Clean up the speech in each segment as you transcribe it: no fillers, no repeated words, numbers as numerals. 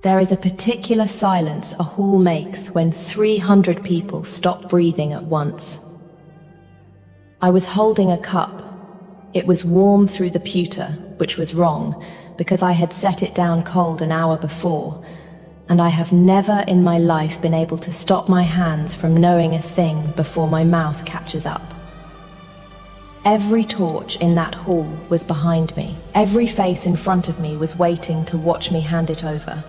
There is a particular silence a hall makes when 300 people stop breathing at once. I was holding a cup. It was warm through the pewter, which was wrong, because I had set it down cold an hour before, and I have never in my life been able to stop my hands from knowing a thing before my mouth catches up. Every torch in that hall was behind me. Every face in front of me was waiting to watch me hand it over.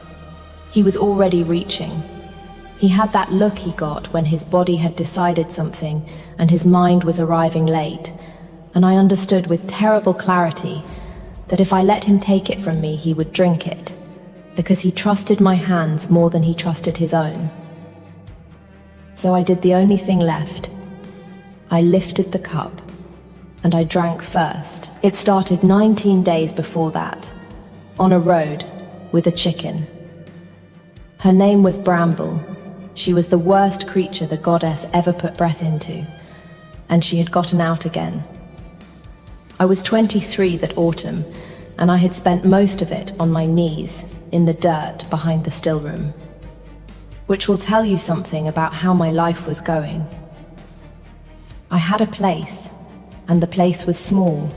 He was already reaching. He had that look he got when his body had decided something and his mind was arriving late, and I understood with terrible clarity that if I let him take it from me, he would drink it, because he trusted my hands more than he trusted his own. So I did the only thing left. I lifted the cup, and I drank first. It started 19 days before that, on a road, with a chicken. Her name was Bramble. She was the worst creature the goddess ever put breath into, and she had gotten out again. I was 23 that autumn, and I had spent most of it on my knees, in the dirt behind the still room. Which will tell you something about how my life was going. I had a place, and the place was small,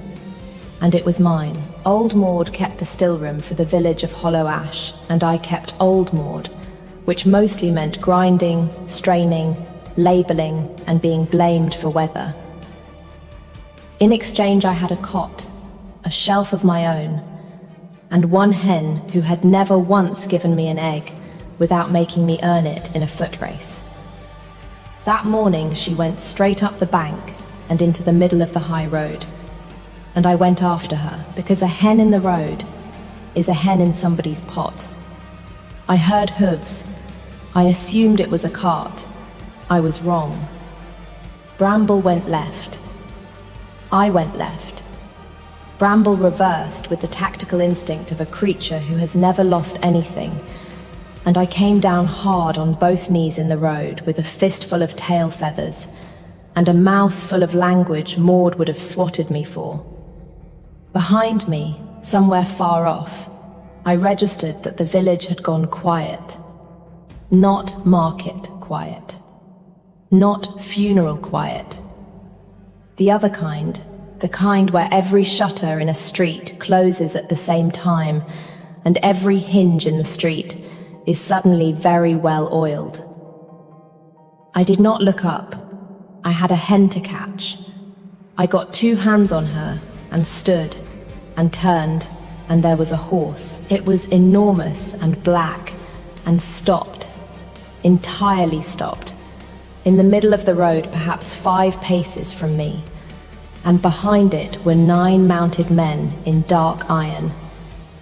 and it was mine. Old Maud kept the still room for the village of Hollow Ash, and I kept Old Maud, which mostly meant grinding, straining, labeling, and being blamed for weather. In exchange, I had a cot, a shelf of my own, and one hen who had never once given me an egg without making me earn it in a foot race. That morning, she went straight up the bank and into the middle of the high road, and I went after her, because a hen in the road is a hen in somebody's pot. I heard hooves. I assumed it was a cart. I was wrong. Bramble went left. I went left. Bramble reversed with the tactical instinct of a creature who has never lost anything, and I came down hard on both knees in the road with a fistful of tail feathers and a mouth full of language Maud would have swatted me for. Behind me, somewhere far off, I registered that the village had gone quiet. Not market quiet. Not funeral quiet. The other kind, the kind where every shutter in a street closes at the same time and every hinge in the street is suddenly very well oiled. I did not look up. I had a hen to catch. I got two hands on her and stood and turned, and there was a horse. It was enormous and black and stopped, entirely stopped, in the middle of the road, perhaps 5 paces from me, and behind it were 9 mounted men in dark iron,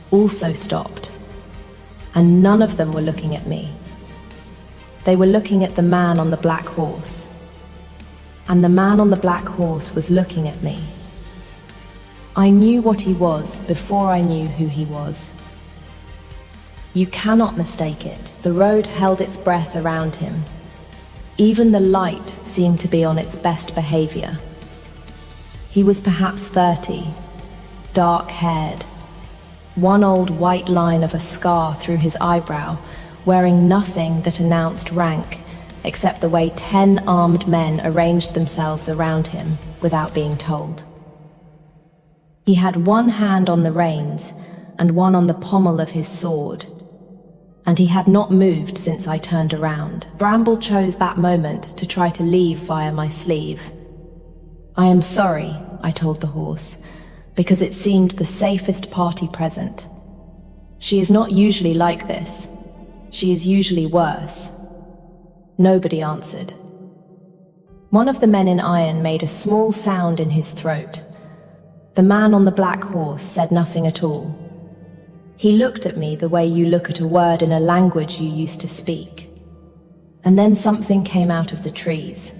also stopped, and none of them were looking at me. They were looking at the man on the black horse, and the man on the black horse was looking at me. I knew what he was before I knew who he was. You cannot mistake it. The road held its breath around him. Even the light seemed to be on its best behavior. He was perhaps 30, dark-haired, one old white line of a scar through his eyebrow, wearing nothing that announced rank, except the way 10 armed men arranged themselves around him without being told. He had one hand on the reins and one on the pommel of his sword, and he had not moved since I turned around. Bramble chose that moment to try to leave via my sleeve. I am sorry, I told the horse, because it seemed the safest party present. She is not usually like this. She is usually worse. Nobody answered. One of the men in iron made a small sound in his throat. The man on the black horse said nothing at all. He looked at me the way you look at a word in a language you used to speak. And then something came out of the trees.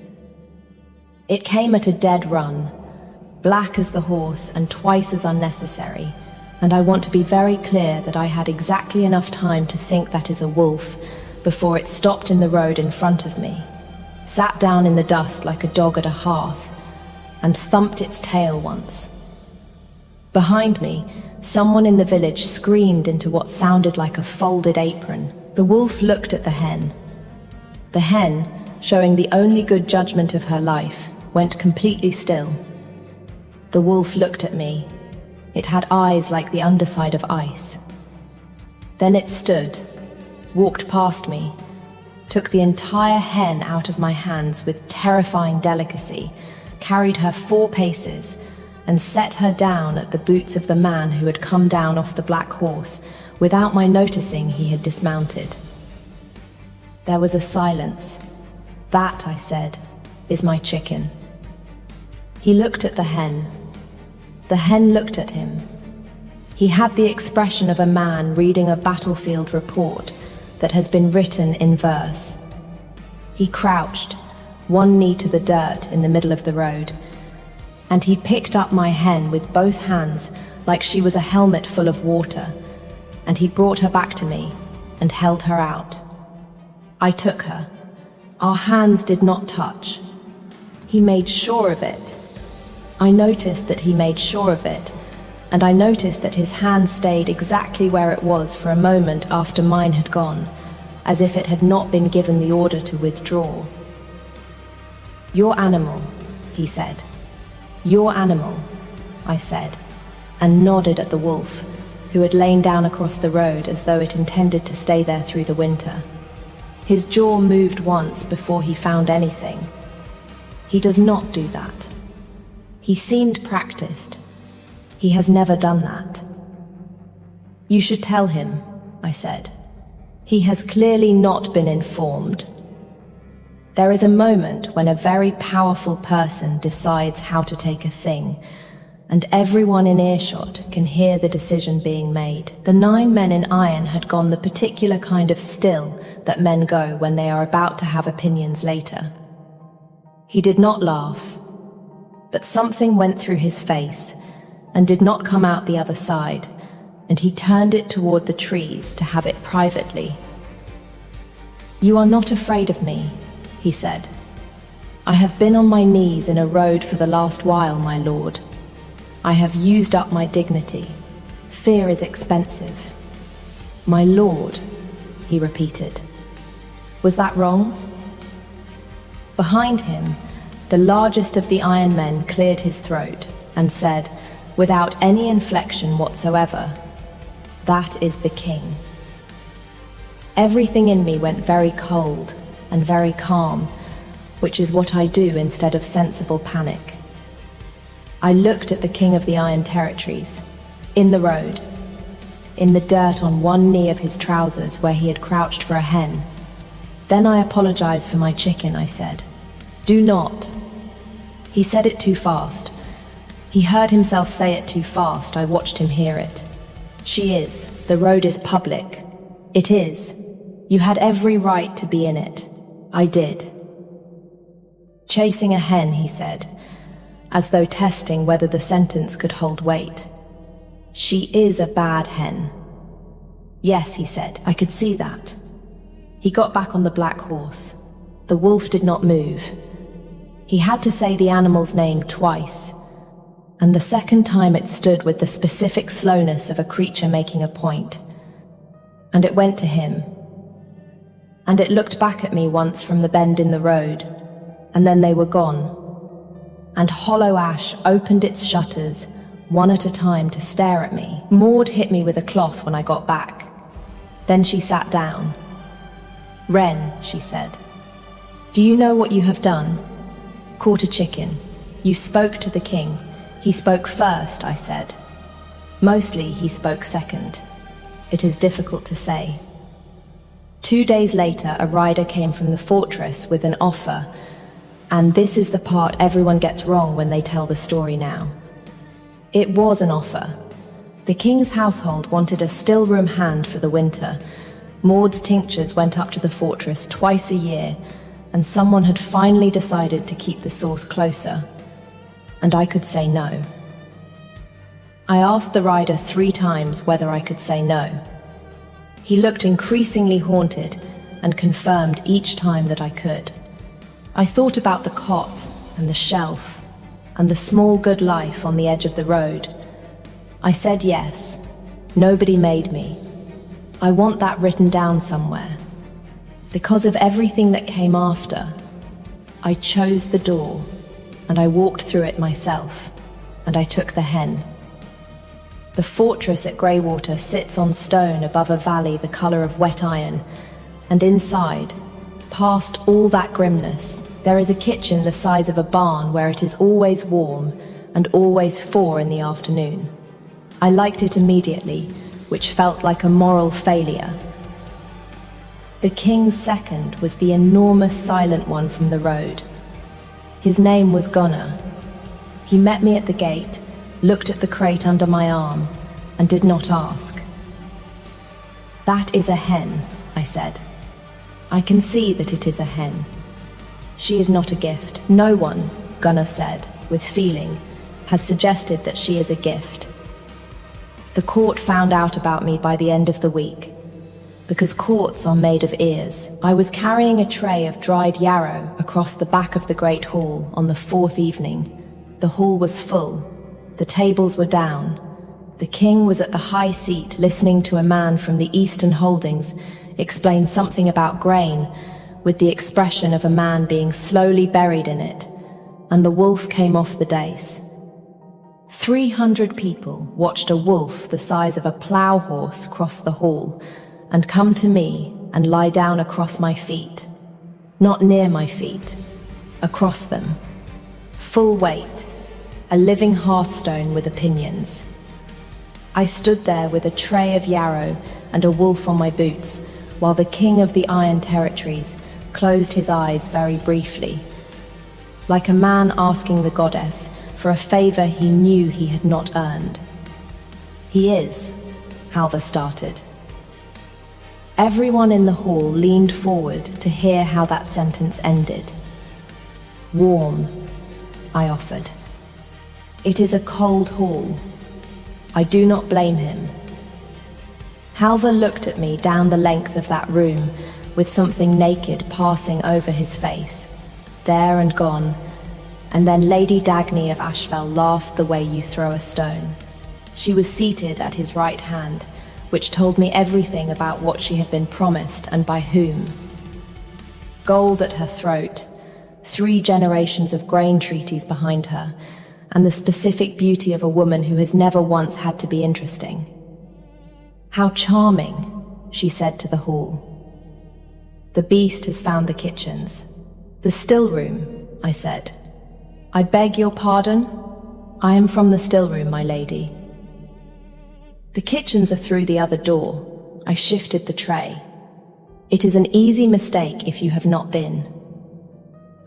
It came at a dead run, black as the horse and twice as unnecessary, and I want to be very clear that I had exactly enough time to think that is a wolf before it stopped in the road in front of me, sat down in the dust like a dog at a hearth, and thumped its tail once. Behind me, someone in the village screamed into what sounded like a folded apron. The wolf looked at the hen. The hen, showing the only good judgment of her life, went completely still. The wolf looked at me. It had eyes like the underside of ice. Then it stood, walked past me, took the entire hen out of my hands with terrifying delicacy, carried her 4 paces, and set her down at the boots of the man who had come down off the black horse without my noticing he had dismounted. There was a silence. "That," I said, "is my chicken." He looked at the hen. The hen looked at him. He had the expression of a man reading a battlefield report that has been written in verse. He crouched, one knee to the dirt in the middle of the road, and he picked up my hen with both hands like she was a helmet full of water, and he brought her back to me and held her out. I took her. Our hands did not touch. He made sure of it. I noticed that he made sure of it, and I noticed that his hand stayed exactly where it was for a moment after mine had gone, as if it had not been given the order to withdraw. "Your animal," he said. "Your animal," I said, and nodded at the wolf, who had lain down across the road as though it intended to stay there through the winter. His jaw moved once before he found anything. He does not do that. He seemed practiced. He has never done that. "You should tell him," I said. "He has clearly not been informed." There is a moment when a very powerful person decides how to take a thing, and everyone in earshot can hear the decision being made. The 9 men in iron had gone the particular kind of still that men go when they are about to have opinions later. He did not laugh, but something went through his face and did not come out the other side, and he turned it toward the trees to have it privately. "You are not afraid of me," he said. "I have been on my knees in a road for the last while, my lord. I have used up my dignity. Fear is expensive." "My lord," he repeated. Was that wrong? Behind him, the largest of the Iron Men cleared his throat and said, without any inflection whatsoever, "That is the king." Everything in me went very cold and very calm, which is what I do instead of sensible panic. I looked at the king of the Iron Territories, in the road, in the dirt on one knee of his trousers where he had crouched for a hen. "Then I apologize for my chicken," I said. "Do not." He said it too fast. He heard himself say it too fast. I watched him hear it. "She is. The road is public." "It is. You had every right to be in it." "I did." "Chasing a hen," he said, as though testing whether the sentence could hold weight. "She is a bad hen." "Yes," he said, "I could see that." He got back on the black horse. The wolf did not move. He had to say the animal's name twice, and the second time it stood with the specific slowness of a creature making a point. And it went to him. And it looked back at me once from the bend in the road, and then they were gone. And Hollow Ash opened its shutters, one at a time, to stare at me. Maud hit me with a cloth when I got back. Then she sat down. "Wren," she said, "do you know what you have done? Caught a chicken. You spoke to the king. He spoke first," I said. "Mostly he spoke second. It is difficult to say." 2 days later, a rider came from the fortress with an offer, and this is the part everyone gets wrong when they tell the story now. It was an offer. The king's household wanted a still-room hand for the winter. Maud's tinctures went up to the fortress twice a year, and someone had finally decided to keep the source closer. And I could say no. I asked the rider 3 times whether I could say no. He looked increasingly haunted and confirmed each time that I could. I thought about the cot and the shelf and the small good life on the edge of the road. I said yes, Nobody made me. I want that written down somewhere. Because of everything that came after, I chose the door, and I walked through it myself, and I took the hen. The fortress at Greywater sits on stone above a valley the color of wet iron, and inside, past all that grimness, there is a kitchen the size of a barn where it is always warm and always 4 in the afternoon. I liked it immediately, which felt like a moral failure. The king's second was the enormous silent one from the road. His name was Gunnar. He met me at the gate, looked at the crate under my arm, and did not ask. "That is a hen," I said. "I can see that it is a hen. She is not a gift. No one," Gunnar said, with feeling, "has suggested that she is a gift." The court found out about me by the end of the week. Because courts are made of ears, I was carrying a tray of dried yarrow across the back of the Great Hall on the 4th evening. The hall was full. The tables were down. The king was at the high seat listening to a man from the Eastern Holdings explain something about grain with the expression of a man being slowly buried in it, and the wolf came off the dais. 300 people watched a wolf the size of a plough horse cross the hall and come to me and lie down across my feet. Not near my feet, across them. Full weight, a living hearthstone with opinions. I stood there with a tray of yarrow and a wolf on my boots, while the king of the Iron Territories closed his eyes very briefly, like a man asking the goddess for a favor he knew he had not earned. "He is," Halvar started. Everyone in the hall leaned forward to hear how that sentence ended. "Warm," I offered. "It is a cold hall. I do not blame him." Halvar looked at me down the length of that room, with something naked passing over his face, there and gone, and then Lady Dagny of Ashfell laughed the way you throw a stone. She was seated at his right hand, which told me everything about what she had been promised and by whom. Gold at her throat, 3 generations of grain treaties behind her, and the specific beauty of a woman who has never once had to be interesting. "How charming," she said to the hall. "The beast has found the kitchens." "The still room," I said. "I beg your pardon? I am from the still room, my lady." "The kitchens are through the other door." I shifted the tray. "It is an easy mistake if you have not been."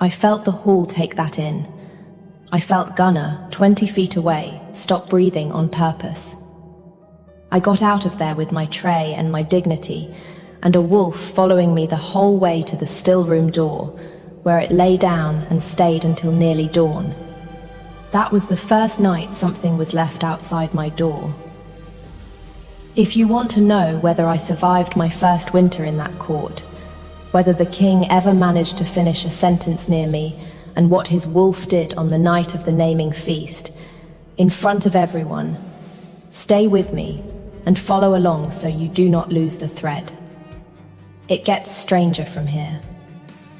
I felt the hall take that in. I felt Gunnar, 20 feet away, stop breathing on purpose. I got out of there with my tray and my dignity, and a wolf following me the whole way to the still room door, where it lay down and stayed until nearly dawn. That was the first night something was left outside my door. If you want to know whether I survived my first winter in that court, whether the king ever managed to finish a sentence near me, and what his wolf did on the night of the naming feast, in front of everyone, stay with me and follow along so you do not lose the thread. It gets stranger from here.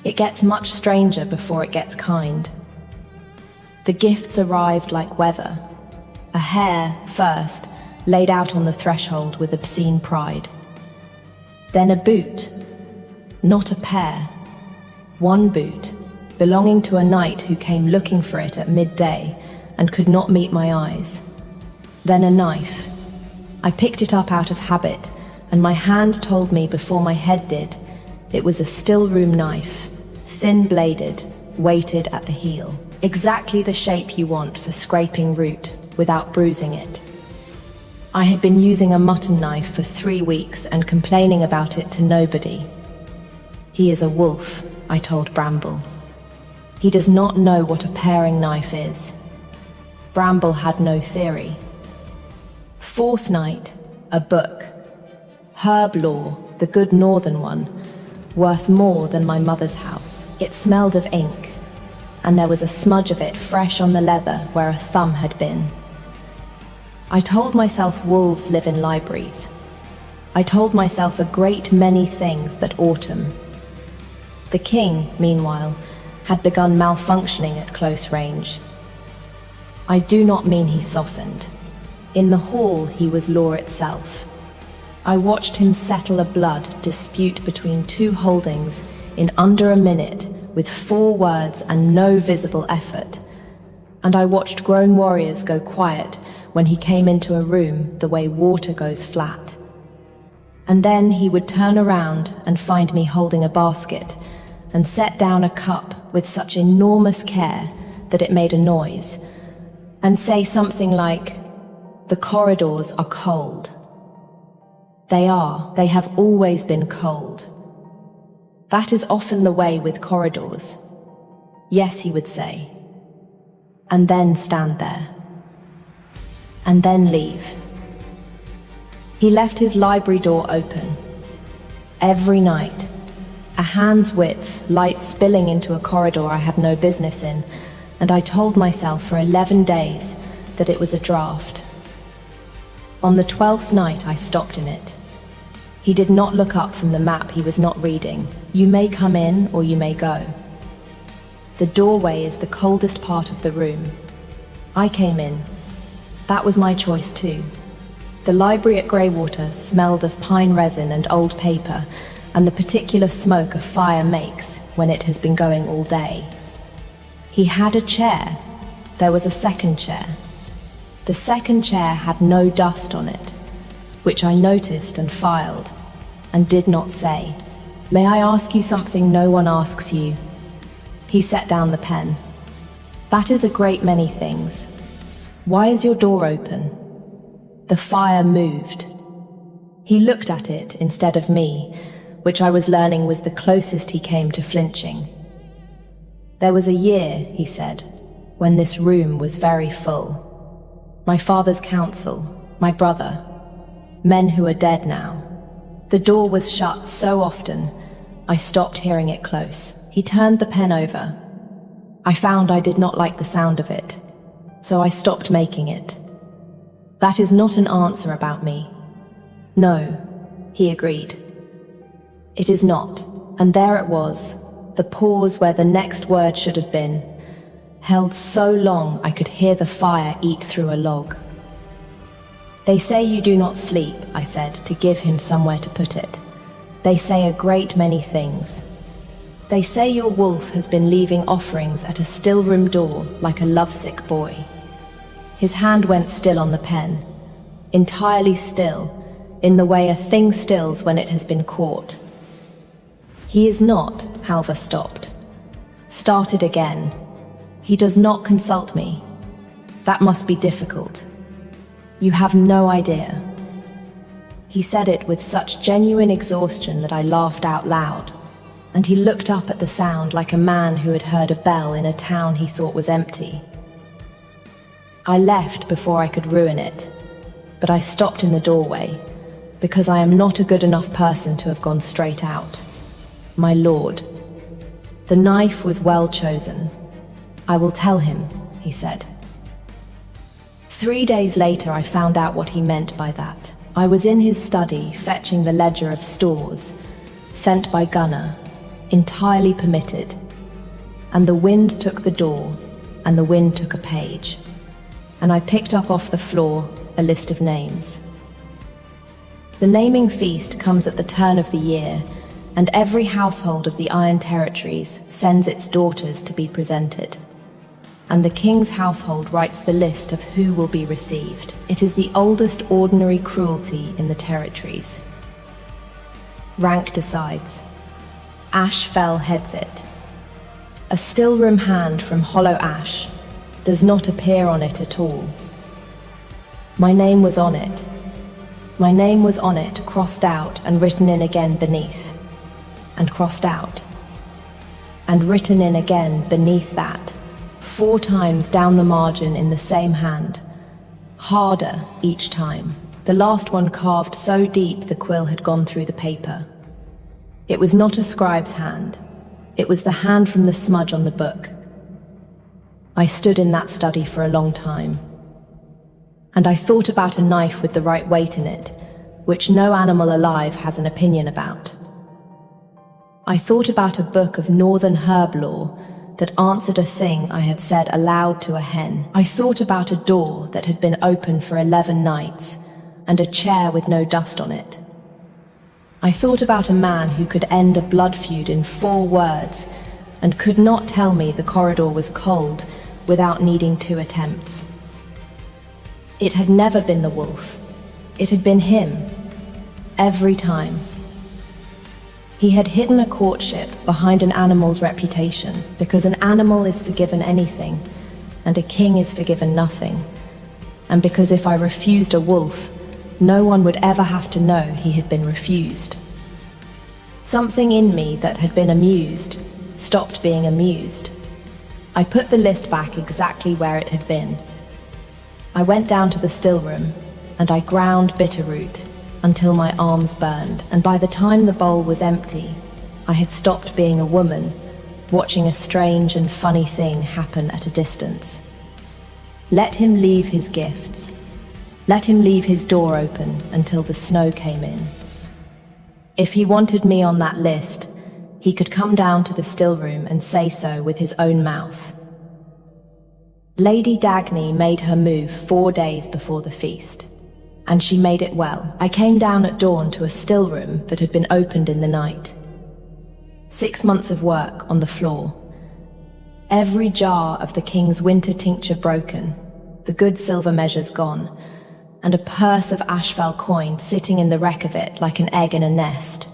It gets much stranger before it gets kind. The gifts arrived like weather. A hare, first, laid out on the threshold with obscene pride. Then a boot. Not a pair. One boot, belonging to a knight who came looking for it at midday and could not meet my eyes. Then a knife. I picked it up out of habit, and my hand told me before my head did, it was a still room knife, thin-bladed, weighted at the heel. Exactly the shape you want for scraping root without bruising it. I had been using a mutton knife for 3 weeks and complaining about it to nobody. "He is a wolf," I told Bramble. "He does not know what a paring knife is." Bramble had no theory. 4th night, a book. Herb Law, the good northern one, worth more than my mother's house. It smelled of ink, and there was a smudge of it fresh on the leather where a thumb had been. I told myself wolves live in libraries. I told myself a great many things that autumn. The king, meanwhile, had begun malfunctioning at close range. I do not mean he softened. In the hall, he was law itself. I watched him settle a blood dispute between two holdings in under a minute with 4 words and no visible effort. And I watched grown warriors go quiet when he came into a room the way water goes flat. And then he would turn around and find me holding a basket and set down a cup with such enormous care that it made a noise, and say something like, "The corridors are cold." They are. They have always been cold. That is often the way with corridors. Yes, he would say. And then stand there. And then leave. He left his library door open. Every night. A hand's width, light spilling into a corridor I had no business in, and I told myself for 11 days that it was a draft. On the 12th night I stopped in it. He did not look up from the map he was not reading. You may come in or you may go. The doorway is the coldest part of the room. I came in. That was my choice too. The library at Greywater smelled of pine resin and old paper, and the particular smoke a fire makes when it has been going all day. He had a chair. There was a second chair. The second chair had no dust on it, which I noticed and filed, and did not say, "May I ask you something no one asks you?" He set down the pen. "That is a great many things. Why is your door open?" The fire moved. He looked at it instead of me, which I was learning was the closest he came to flinching. "There was a year," he said, "when this room was very full. My father's council, my brother, men who are dead now. The door was shut so often, I stopped hearing it close." He turned the pen over. I found I did not like the sound of it, so I stopped making it. "That is not an answer about me." "No," he agreed. "It is not." And there it was, the pause where the next word should have been, held so long I could hear the fire eat through a log. "They say you do not sleep," I said, to give him somewhere to put it. "They say a great many things. They say your wolf has been leaving offerings at a still room door like a lovesick boy." His hand went still on the pen, entirely still, in the way a thing stills when it has been caught. "He is not," Halvar stopped. Started again. "He does not consult me. That must be difficult. You have no idea." He said it with such genuine exhaustion that I laughed out loud, and he looked up at the sound like a man who had heard a bell in a town he thought was empty. I left before I could ruin it, but I stopped in the doorway, because I am not a good enough person to have gone straight out. "My lord." The knife was well chosen. "I will tell him," he said. 3 days later I found out what he meant by that. I was in his study fetching the ledger of stores, sent by Gunnar, entirely permitted. And the wind took the door, and the wind took a page. And I picked up off the floor a list of names. The naming feast comes at the turn of the year, and every household of the Iron Territories sends its daughters to be presented. And the king's household writes the list of who will be received. It is the oldest ordinary cruelty in the territories. Rank decides. Ash Fell heads it. A still room hand from Hollow Ash does not appear on it at all. My name was on it. My name was on it, crossed out and written in again beneath. And crossed out. And written in again beneath that. 4 times down the margin in the same hand. Harder each time. The last one carved so deep the quill had gone through the paper. It was not a scribe's hand. It was the hand from the smudge on the book. I stood in that study for a long time. and I thought about a knife with the right weight in it, which no animal alive has an opinion about. I thought about a book of northern herb lore that answered a thing I had said aloud to a hen. I thought about a door that had been open for 11 nights, and a chair with no dust on it. I thought about a man who could end a blood feud in 4 words, and could not tell me the corridor was cold without needing 2 attempts. It had never been the wolf. It had been him. Every time. He had hidden a courtship behind an animal's reputation, because an animal is forgiven anything, and a king is forgiven nothing, and because if I refused a wolf, no one would ever have to know he had been refused. Something in me that had been amused stopped being amused. I put the list back exactly where it had been. I went down to the still room, and I ground bitterroot until my arms burned, and by the time the bowl was empty, I had stopped being a woman, watching a strange and funny thing happen at a distance. Let him leave his gifts. Let him leave his door open until the snow came in. If he wanted me on that list, he could come down to the still room and say so with his own mouth. Lady Dagny made her move 4 days before the feast, and she made it well. I came down at dawn to a still room that had been opened in the night. 6 months of work on the floor. Every jar of the king's winter tincture broken, the good silver measures gone, and a purse of Ashval coin sitting in the wreck of it like an egg in a nest.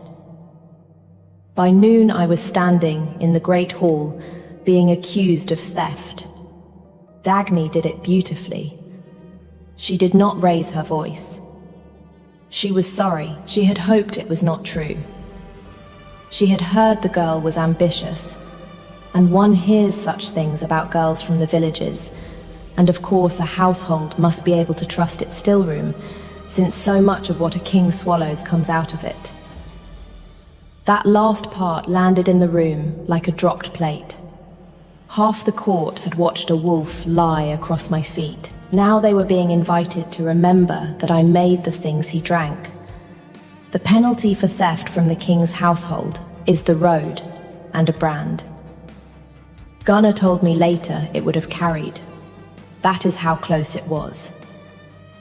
By noon I was standing in the great hall, being accused of theft. Dagny did it beautifully. She did not raise her voice. She was sorry. She had hoped it was not true. She had heard the girl was ambitious, and one hears such things about girls from the villages, and of course a household must be able to trust its still room, since so much of what a king swallows comes out of it. That last part landed in the room like a dropped plate. Half the court had watched a wolf lie across my feet. Now they were being invited to remember that I made the things he drank. The penalty for theft from the king's household is the road and a brand. Gunnar told me later it would have carried. That is how close it was.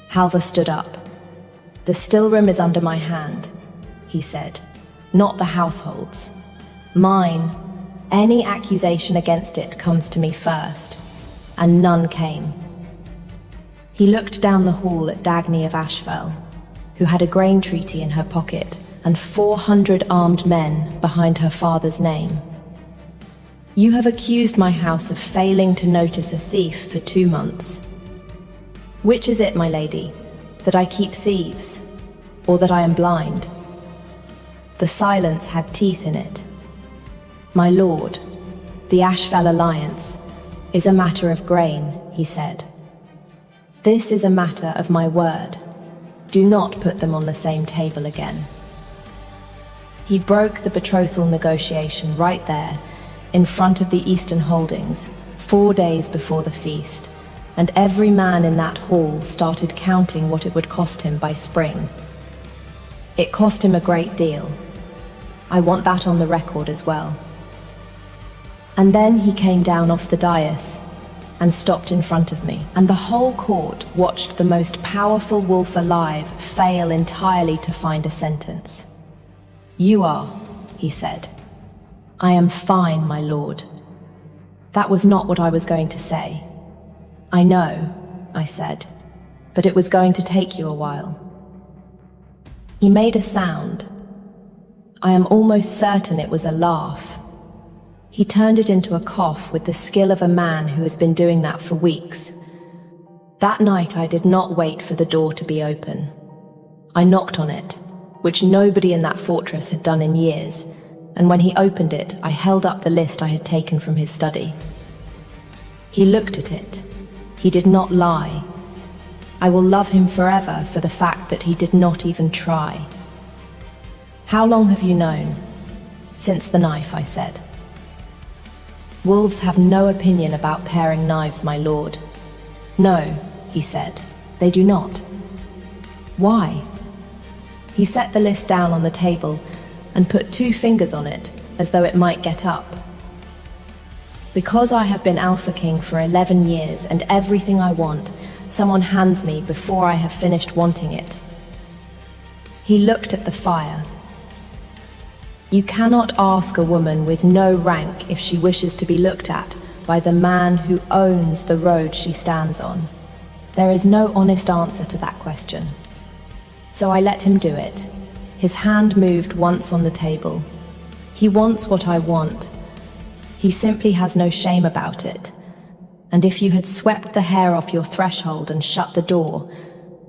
Halvar stood up. "The still room is under my hand," he said. "Not the household's. Mine. Any accusation against it comes to me first." And none came. He looked down the hall at Dagny of Ashval, who had a grain treaty in her pocket and 400 armed men behind her father's name. "You have accused my house of failing to notice a thief for 2 months. Which is it, my lady, that I keep thieves, or that I am blind?" The silence had teeth in it. "My lord, the Ashval alliance is a matter of grain," he said. "This is a matter of my word. Do not put them on the same table again." He broke the betrothal negotiation right there, in front of the Eastern Holdings, 4 days before the feast, and every man in that hall started counting what it would cost him by spring. It cost him a great deal. I want that on the record as well. And then he came down off the dais and stopped in front of me, and the whole court watched the most powerful wolf alive fail entirely to find a sentence. "You are," he said. "I am fine, my lord." That was not what I was going to say. "I know," I said, "but it was going to take you a while." He made a sound. I am almost certain it was a laugh. He turned it into a cough with the skill of a man who has been doing that for weeks. That night I did not wait for the door to be open. I knocked on it, which nobody in that fortress had done in years, and when he opened it, I held up the list I had taken from his study. He looked at it. He did not lie. I will love him forever for the fact that he did not even try. "How long have you known?" "Since the knife," I said. "Wolves have no opinion about paring knives, my lord." "No," he said. They do not. Why? He set the list down on the table and put 2 fingers on it, as though it might get up. Because I have been Alpha King for 11 years and everything I want, someone hands me before I have finished wanting it. He looked at the fire. You cannot ask a woman with no rank if she wishes to be looked at by the man who owns the road she stands on. There is no honest answer to that question. So I let him do it. His hand moved once on the table. He wants what I want. He simply has no shame about it. And if you had swept the hair off your threshold and shut the door,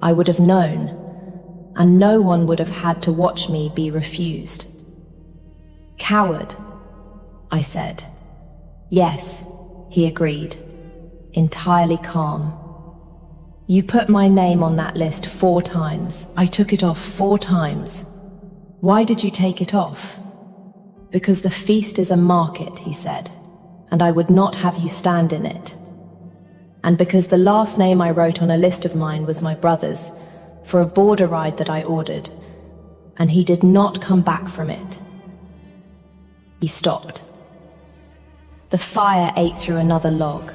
I would have known, and no one would have had to watch me be refused. Coward, I said. Yes, he agreed, entirely calm. You put my name on that list 4 times. I took it off 4 times. Why did you take it off? Because the feast is a market, he said, and I would not have you stand in it. And because the last name I wrote on a list of mine was my brother's, for a border ride that I ordered, and he did not come back from it. He stopped. The fire ate through another log.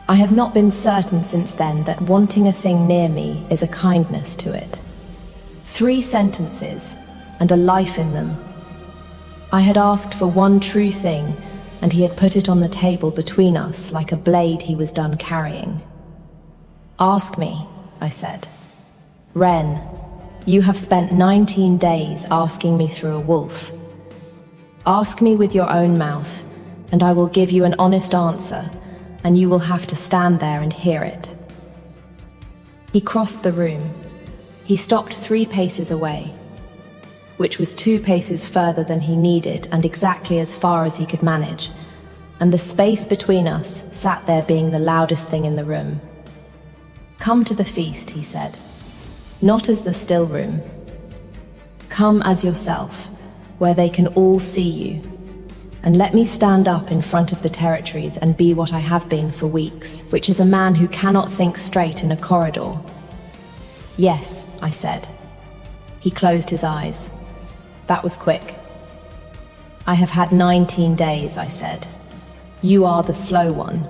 I have not been certain since then that wanting a thing near me is a kindness to it. 3 sentences, and a life in them. I had asked for one true thing, and he had put it on the table between us like a blade he was done carrying. Ask me, I said. Ren, you have spent 19 days asking me through a wolf. Ask me with your own mouth, and I will give you an honest answer, and you will have to stand there and hear it. He crossed the room. He stopped 3 paces away, which was 2 paces further than he needed and exactly as far as he could manage, and the space between us sat there being the loudest thing in the room. Come to the feast, he said, not as the still room. Come as yourself, where they can all see you, and let me stand up in front of the territories and be what I have been for weeks, which is a man who cannot think straight in a corridor. Yes, I said. He closed his eyes. That was quick. I have had 19 days, I said. You are the slow one.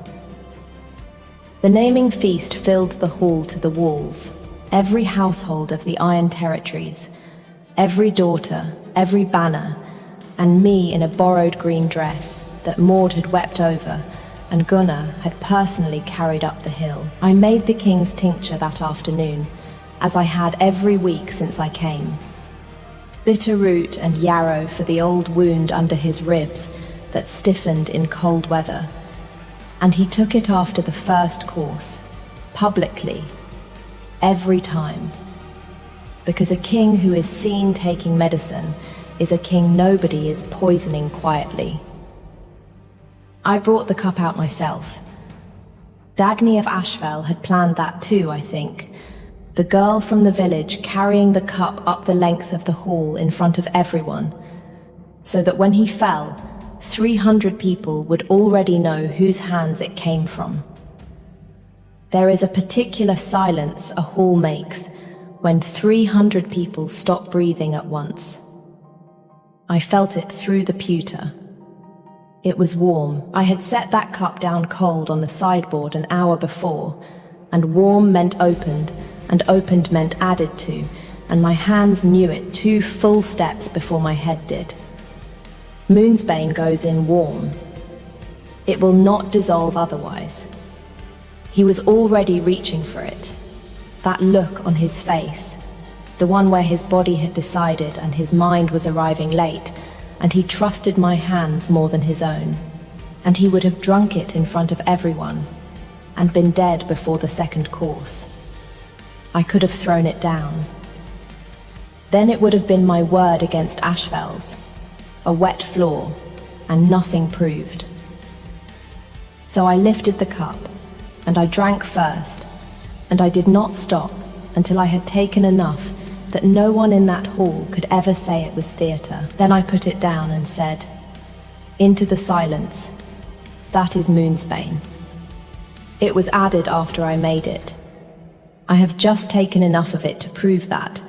The naming feast filled the hall to the walls. Every household of the Iron Territories, every daughter, every banner, and me in a borrowed green dress that Maud had wept over and Gunnar had personally carried up the hill. I made the king's tincture that afternoon, as I had every week since I came. Bitter root and yarrow for the old wound under his ribs that stiffened in cold weather, and he took it after the first course, publicly, every time. Because a king who is seen taking medicine is a king nobody is poisoning quietly. I brought the cup out myself. Dagny of Ashfell had planned that too, I think. The girl from the village carrying the cup up the length of the hall in front of everyone, so that when he fell, 300 people would already know whose hands it came from. There is a particular silence a hall makes when 300 people stop breathing at once. I felt it through the pewter. It was warm. I had set that cup down cold on the sideboard an hour before, and warm meant opened, and opened meant added to, and my hands knew it 2 full steps before my head did. Moonsbane goes in warm. It will not dissolve otherwise. He was already reaching for it. That look on his face, the one where his body had decided and his mind was arriving late, and he trusted my hands more than his own, and he would have drunk it in front of everyone, and been dead before the second course. I could have thrown it down. Then it would have been my word against Ashfell's, a wet floor, and nothing proved. So I lifted the cup, and I drank first, and I did not stop until I had taken enough that no one in that hall could ever say it was theatre. Then I put it down and said, "Into the silence. That is Moonsbane." It was added after I made it, I have just taken enough of it to prove that,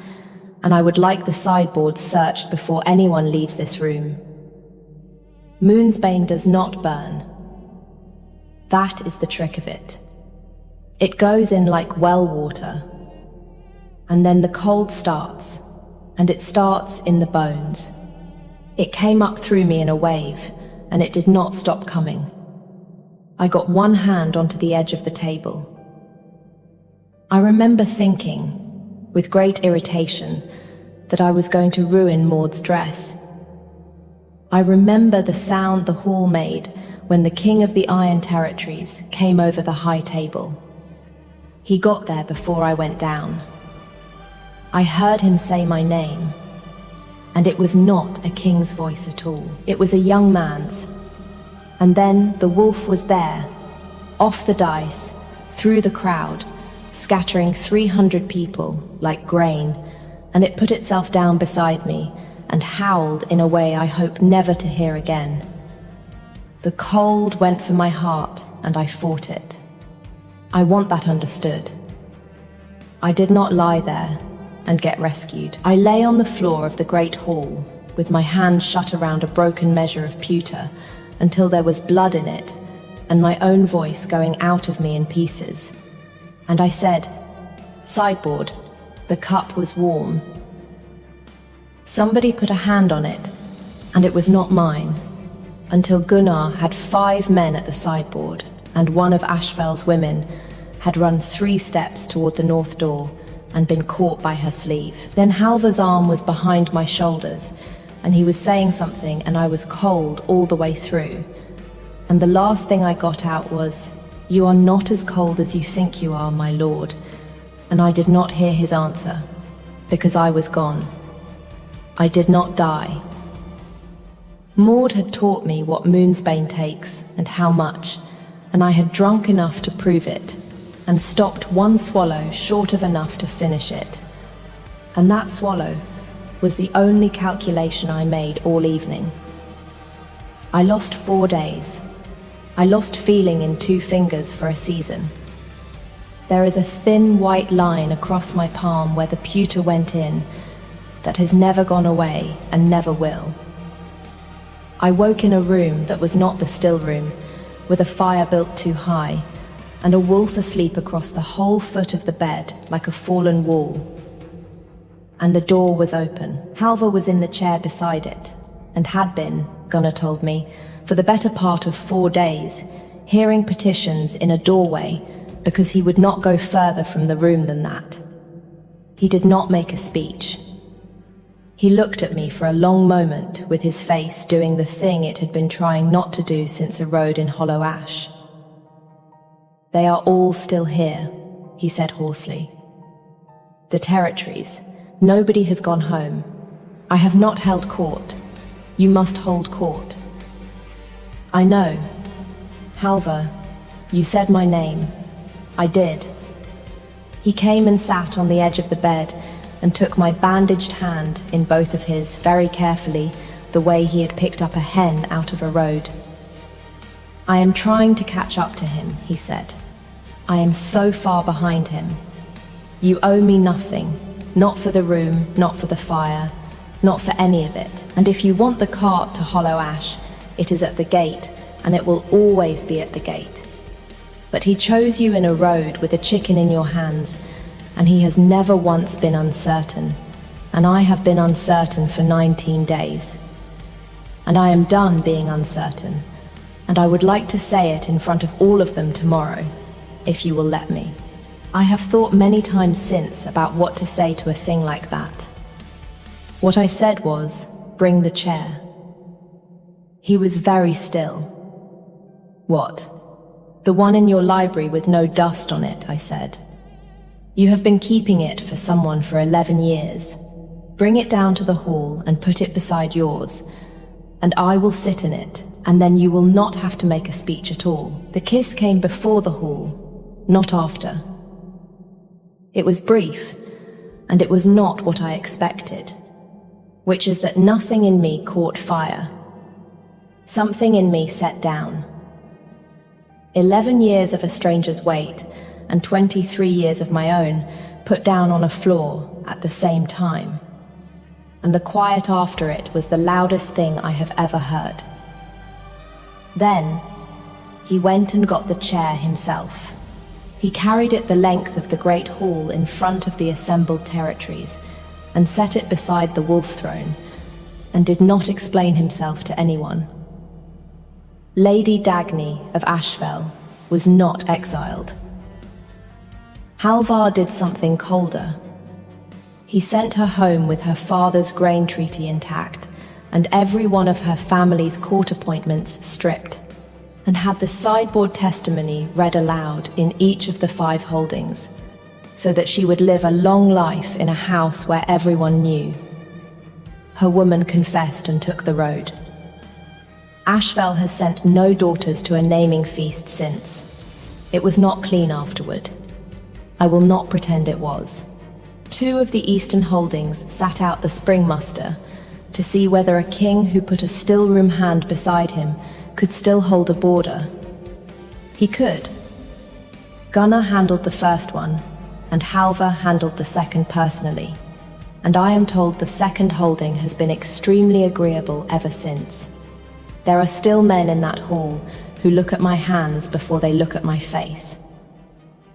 and I would like the sideboard searched before anyone leaves this room. Moonsbane does not burn. That is the trick of it. It goes in like well water, and then the cold starts, and it starts in the bones. It came up through me in a wave, and it did not stop coming. I got one hand onto the edge of the table. I remember thinking, with great irritation, that I was going to ruin Maud's dress. I remember the sound the hall made when the King of the Iron Territories came over the high table. He got there before I went down. I heard him say my name, and it was not a king's voice at all. It was a young man's. And then the wolf was there, off the dice, through the crowd, scattering 300 people like grain, and it put itself down beside me and howled in a way I hope never to hear again. The cold went for my heart, and I fought it. I want that understood. I did not lie there and get rescued. I lay on the floor of the great hall, with my hands shut around a broken measure of pewter, until there was blood in it, and my own voice going out of me in pieces. And I said, "Sideboard." The cup was warm. Somebody put a hand on it, and it was not mine, until Gunnar had 5 men at the sideboard, and one of Ashvel's women had run 3 steps toward the north door and been caught by her sleeve. Then Halvar's arm was behind my shoulders, and he was saying something, and I was cold all the way through. And the last thing I got out was, "You are not as cold as you think you are, my lord." And I did not hear his answer, because I was gone. I did not die. Maud had taught me what Moonsbane takes and how much, and I had drunk enough to prove it, and stopped one swallow short of enough to finish it. And that swallow was the only calculation I made all evening. I lost 4 days. I lost feeling in 2 fingers for a season. There is a thin white line across my palm where the pewter went in that has never gone away and never will. I woke in a room that was not the still room, with a fire built too high, and a wolf asleep across the whole foot of the bed like a fallen wall. And the door was open. Halvar was in the chair beside it, and had been, Gunnar told me, for the better part of 4 days, hearing petitions in a doorway because he would not go further from the room than that. He did not make a speech. He looked at me for a long moment with his face doing the thing it had been trying not to do since a road in Hollow Ash. "They are all still here," he said hoarsely. "The territories. Nobody has gone home. I have not held court. You must hold court." "I know. Halvar, you said my name." "I did." He came and sat on the edge of the bed and took my bandaged hand in both of his very carefully, the way he had picked up a hen out of a road. "I am trying to catch up to him," he said. "I am so far behind him. You owe me nothing, not for the room, not for the fire, not for any of it. And if you want the cart to Hollow Ash, it is at the gate, and it will always be at the gate. But he chose you in a road with a chicken in your hands, and he has never once been uncertain, and I have been uncertain for 19 days. And I am done being uncertain, and I would like to say it in front of all of them tomorrow, if you will let me. I have thought many times since about what to say to a thing like that. What I said was, 'Bring the chair.' He was very still. 'What?' 'The one in your library with no dust on it,' I said. 'You have been keeping it for someone for 11 years. Bring it down to the hall and put it beside yours, and I will sit in it, and then you will not have to make a speech at all.' The kiss came before the hall, not after. It was brief, and it was not what I expected, which is that nothing in me caught fire. Something in me set down. 11 years of a stranger's wait, and 23 years of my own put down on a floor at the same time. And the quiet after it was the loudest thing I have ever heard. Then, he went and got the chair himself. He carried it the length of the great hall in front of the assembled territories and set it beside the wolf throne, and did not explain himself to anyone. Lady Dagny of Ashfell was not exiled. Halvar did something colder. He sent her home with her father's grain treaty intact and every one of her family's court appointments stripped, and had the sideboard testimony read aloud in each of the 5 holdings, so that she would live a long life in a house where everyone knew. Her woman confessed and took the road. Ashfell has sent no daughters to a naming feast since. It was not clean afterward. I will not pretend it was. 2 of the Eastern holdings sat out the spring muster to see whether a king who put a still-room hand beside him could still hold a border. He could. Gunnar handled the first one, and Halvar handled the second personally, and I am told the second holding has been extremely agreeable ever since. There are still men in that hall who look at my hands before they look at my face.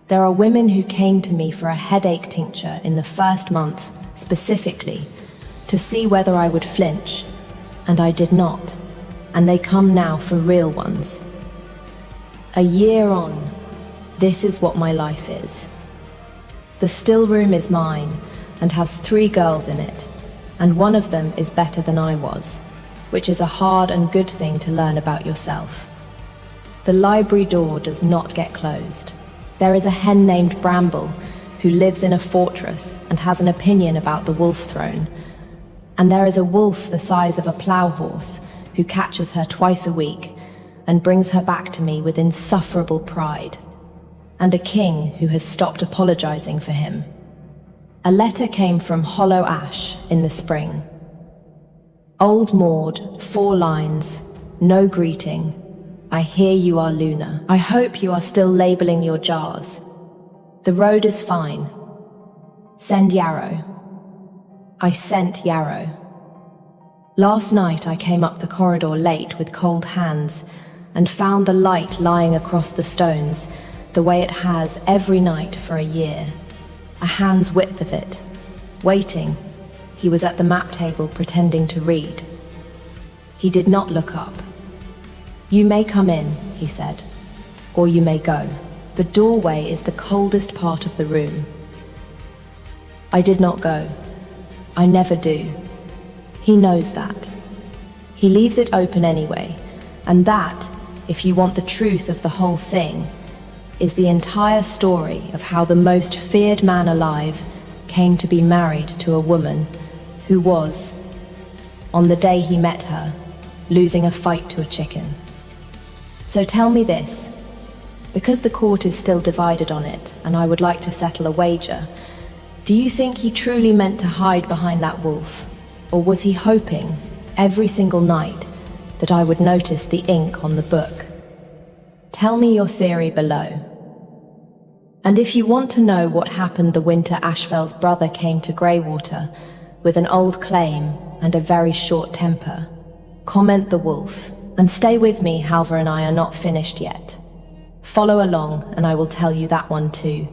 There are women who came to me for a headache tincture in the first month, specifically, to see whether I would flinch, and I did not, and they come now for real ones. A year on, this is what my life is. The still room is mine, and has 3 girls in it, and one of them is better than I was, which is a hard and good thing to learn about yourself. The library door does not get closed. There is a hen named Bramble who lives in a fortress and has an opinion about the wolf throne. And there is a wolf the size of a plough horse who catches her twice a week and brings her back to me with insufferable pride. And a king who has stopped apologizing for him. A letter came from Hollow Ash in the spring. Old Maud, 4 lines, no greeting. I hear you are Luna. I hope you are still labeling your jars. The road is fine. Send Yarrow. I sent Yarrow. Last night I came up the corridor late with cold hands and found the light lying across the stones the way it has every night for a year. A hand's width of it. Waiting. He was at the map table pretending to read. He did not look up. You may come in, he said, or you may go. The doorway is the coldest part of the room. I did not go. I never do. He knows that. He leaves it open anyway, and that, if you want the truth of the whole thing, is the entire story of how the most feared man alive came to be married to a woman who was, on the day he met her, losing a fight to a chicken. So tell me this, because the court is still divided on it, and I would like to settle a wager, do you think he truly meant to hide behind that wolf, or was he hoping, every single night, that I would notice the ink on the book? Tell me your theory below. And if you want to know what happened the winter Ashfell's brother came to Greywater with an old claim and a very short temper, comment the wolf. And stay with me, Halvar and I are not finished yet. Follow along and I will tell you that one too.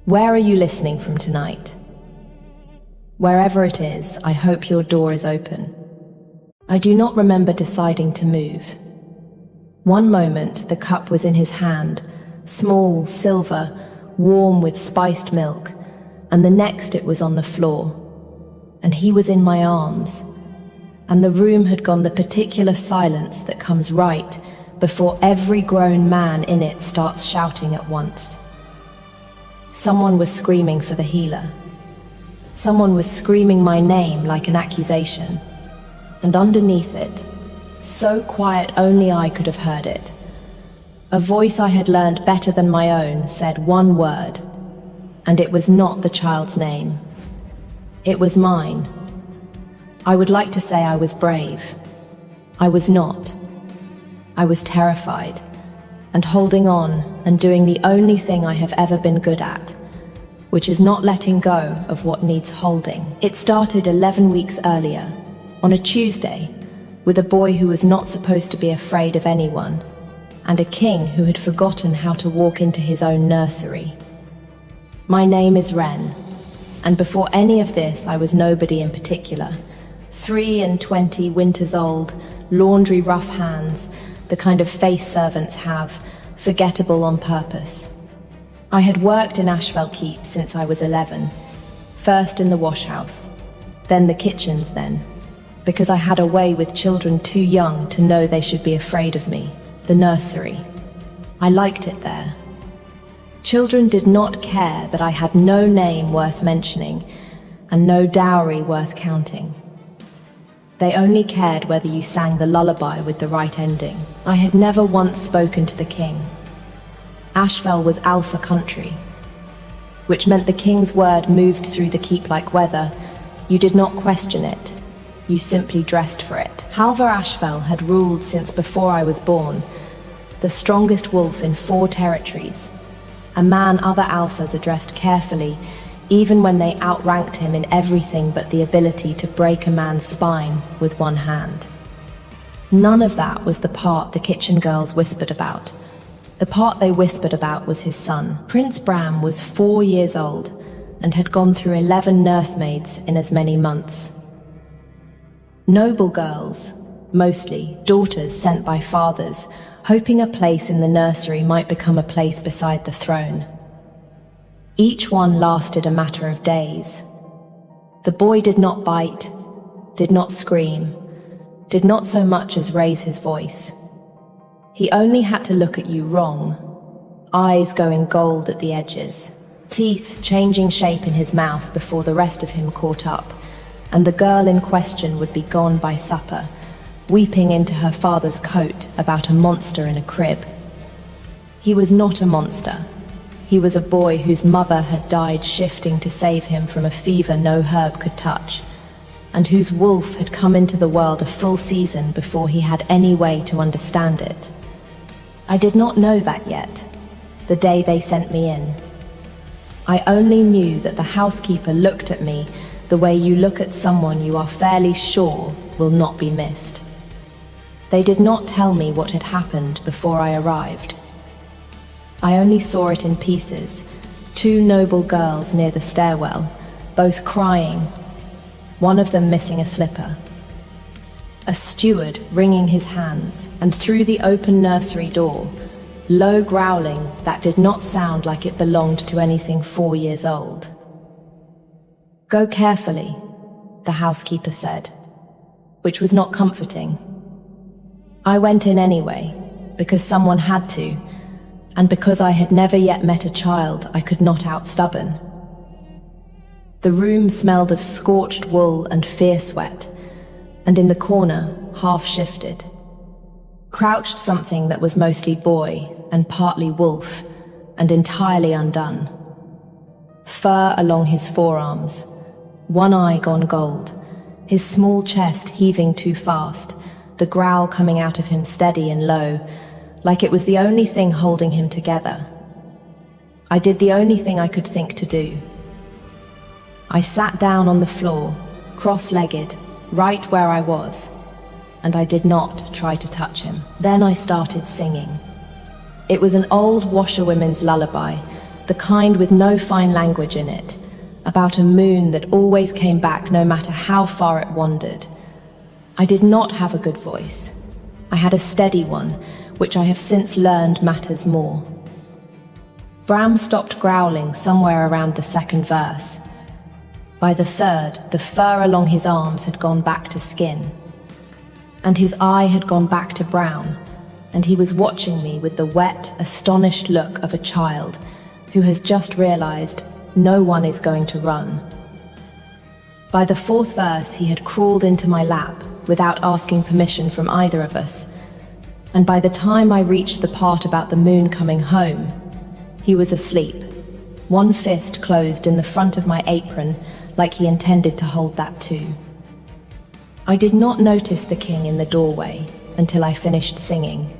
Where are you listening from tonight? Wherever it is, I hope your door is open. I do not remember deciding to move. One moment the cup was in his hand, small, silver, warm with spiced milk, and the next it was on the floor. And he was in my arms. And the room had gone the particular silence that comes right before every grown man in it starts shouting at once. Someone was screaming for the healer. Someone was screaming my name like an accusation. And underneath it, so quiet only I could have heard it, a voice I had learned better than my own said one word, and it was not the child's name. It was mine. I would like to say I was brave. I was not. I was terrified, and holding on and doing the only thing I have ever been good at, which is not letting go of what needs holding. It started 11 weeks earlier, on a Tuesday, with a boy who was not supposed to be afraid of anyone, and a king who had forgotten how to walk into his own nursery. My name is Wren, and before any of this I was nobody in particular. 23 winters old, laundry rough hands, the kind of face servants have, forgettable on purpose. I had worked in Ashfell Keep since I was 11, first in the wash house, then the kitchens then, because I had a way with children too young to know they should be afraid of me, the nursery. I liked it there. Children did not care that I had no name worth mentioning and no dowry worth counting. They only cared whether you sang the lullaby with the right ending. I had never once spoken to the king. Ashfell was Alpha country, which meant the king's word moved through the keep like weather. You did not question it. You simply dressed for it. Halvar Ashfell had ruled since before I was born, the strongest wolf in 4 territories, a man other alphas addressed carefully, even when they outranked him in everything but the ability to break a man's spine with one hand. None of that was the part the kitchen girls whispered about. The part they whispered about was his son. Prince Bram was 4 years old and had gone through 11 nursemaids in as many months. Noble girls, mostly daughters sent by fathers, hoping a place in the nursery might become a place beside the throne. Each one lasted a matter of days. The boy did not bite, did not scream, did not so much as raise his voice. He only had to look at you wrong, eyes going gold at the edges, teeth changing shape in his mouth before the rest of him caught up, and the girl in question would be gone by supper, weeping into her father's coat about a monster in a crib. He was not a monster. He was a boy whose mother had died shifting to save him from a fever no herb could touch, and whose wolf had come into the world a full season before he had any way to understand it. I did not know that yet, the day they sent me in. I only knew that the housekeeper looked at me the way you look at someone you are fairly sure will not be missed. They did not tell me what had happened before I arrived. I only saw it in pieces, 2 noble girls near the stairwell, both crying, one of them missing a slipper. A steward wringing his hands, and through the open nursery door, low growling that did not sound like it belonged to anything 4 years old. "Go carefully," the housekeeper said, which was not comforting. I went in anyway, because someone had to, and because I had never yet met a child I could not out stubborn. The room smelled of scorched wool and fear sweat, and in the corner, half shifted, crouched something that was mostly boy and partly wolf, and entirely undone. Fur along his forearms, one eye gone gold, his small chest heaving too fast, the growl coming out of him steady and low, like it was the only thing holding him together. I did the only thing I could think to do. I sat down on the floor, cross-legged, right where I was, and I did not try to touch him. Then I started singing. It was an old washerwomen's lullaby, the kind with no fine language in it, about a moon that always came back no matter how far it wandered. I did not have a good voice. I had a steady one, which I have since learned matters more. Bram stopped growling somewhere around the 2nd verse. By the 3rd, the fur along his arms had gone back to skin, and his eye had gone back to brown, and he was watching me with the wet, astonished look of a child who has just realized no one is going to run. By the 4th verse, he had crawled into my lap without asking permission from either of us, and by the time I reached the part about the moon coming home, he was asleep, one fist closed in the front of my apron like he intended to hold that too. I did not notice the king in the doorway until I finished singing.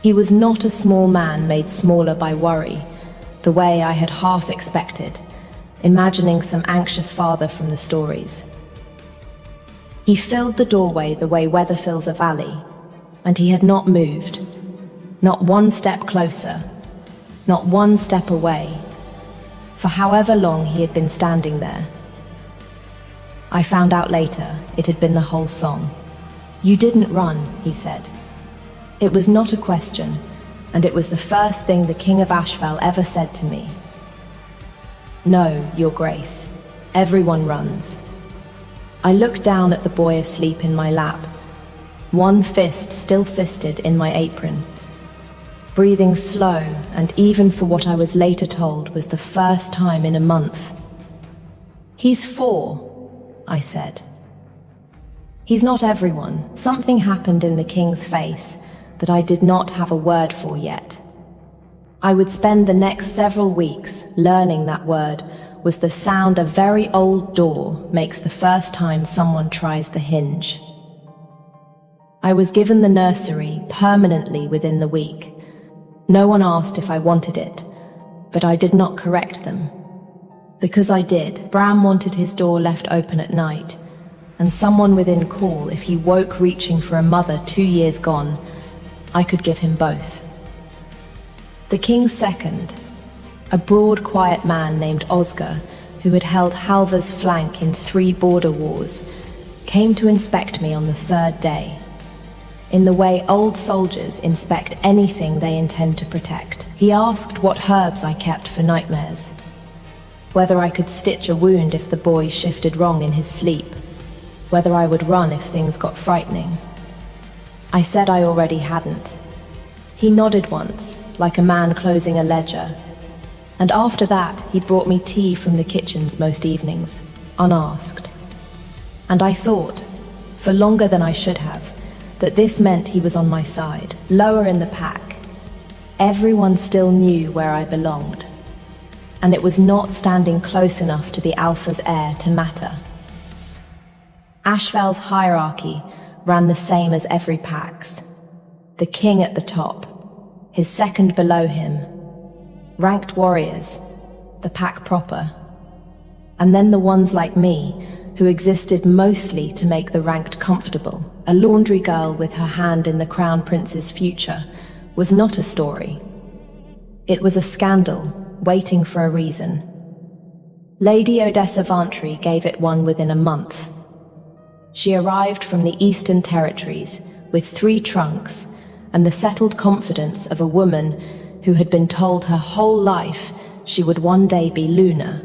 He was not a small man made smaller by worry, the way I had half expected, imagining some anxious father from the stories. He filled the doorway the way weather fills a valley, and he had not moved, not one step closer, not one step away, for however long he had been standing there. I found out later it had been the whole song. "You didn't run," he said. It was not a question, and it was the first thing the King of Ashval ever said to me. "No, Your Grace. Everyone runs." I looked down at the boy asleep in my lap, one fist still fisted in my apron, breathing slow, and even for what I was later told was the first time in a month. "He's 4, I said. "He's not everyone. Something happened in the king's face that I did not have a word for yet. I would spend the next several weeks learning that word was the sound a very old door makes the first time someone tries the hinge. I was given the nursery permanently within the week. No one asked if I wanted it, but I did not correct them. Because I did, Bram wanted his door left open at night, and someone within call if he woke reaching for a mother 2 years gone. I could give him both. The king's second, a broad, quiet man named Osgar, who had held Halvar's flank in 3 border wars, came to inspect me on the 3rd day, in the way old soldiers inspect anything they intend to protect. He asked what herbs I kept for nightmares, whether I could stitch a wound if the boy shifted wrong in his sleep, whether I would run if things got frightening. I said I already hadn't. He nodded once, like a man closing a ledger, and after that he brought me tea from the kitchens most evenings, unasked. And I thought, for longer than I should have, that this meant he was on my side, lower in the pack. Everyone still knew where I belonged, and it was not standing close enough to the Alpha's heir to matter. Ashval's hierarchy ran the same as every pack's. The king at the top, his second below him, ranked warriors, the pack proper, and then the ones like me, who existed mostly to make the ranked comfortable. A laundry girl with her hand in the crown prince's future was not a story. It was a scandal, waiting for a reason. Lady Odessa Vantry gave it one within a month. She arrived from the Eastern Territories with 3 trunks and the settled confidence of a woman who had been told her whole life she would one day be Luna.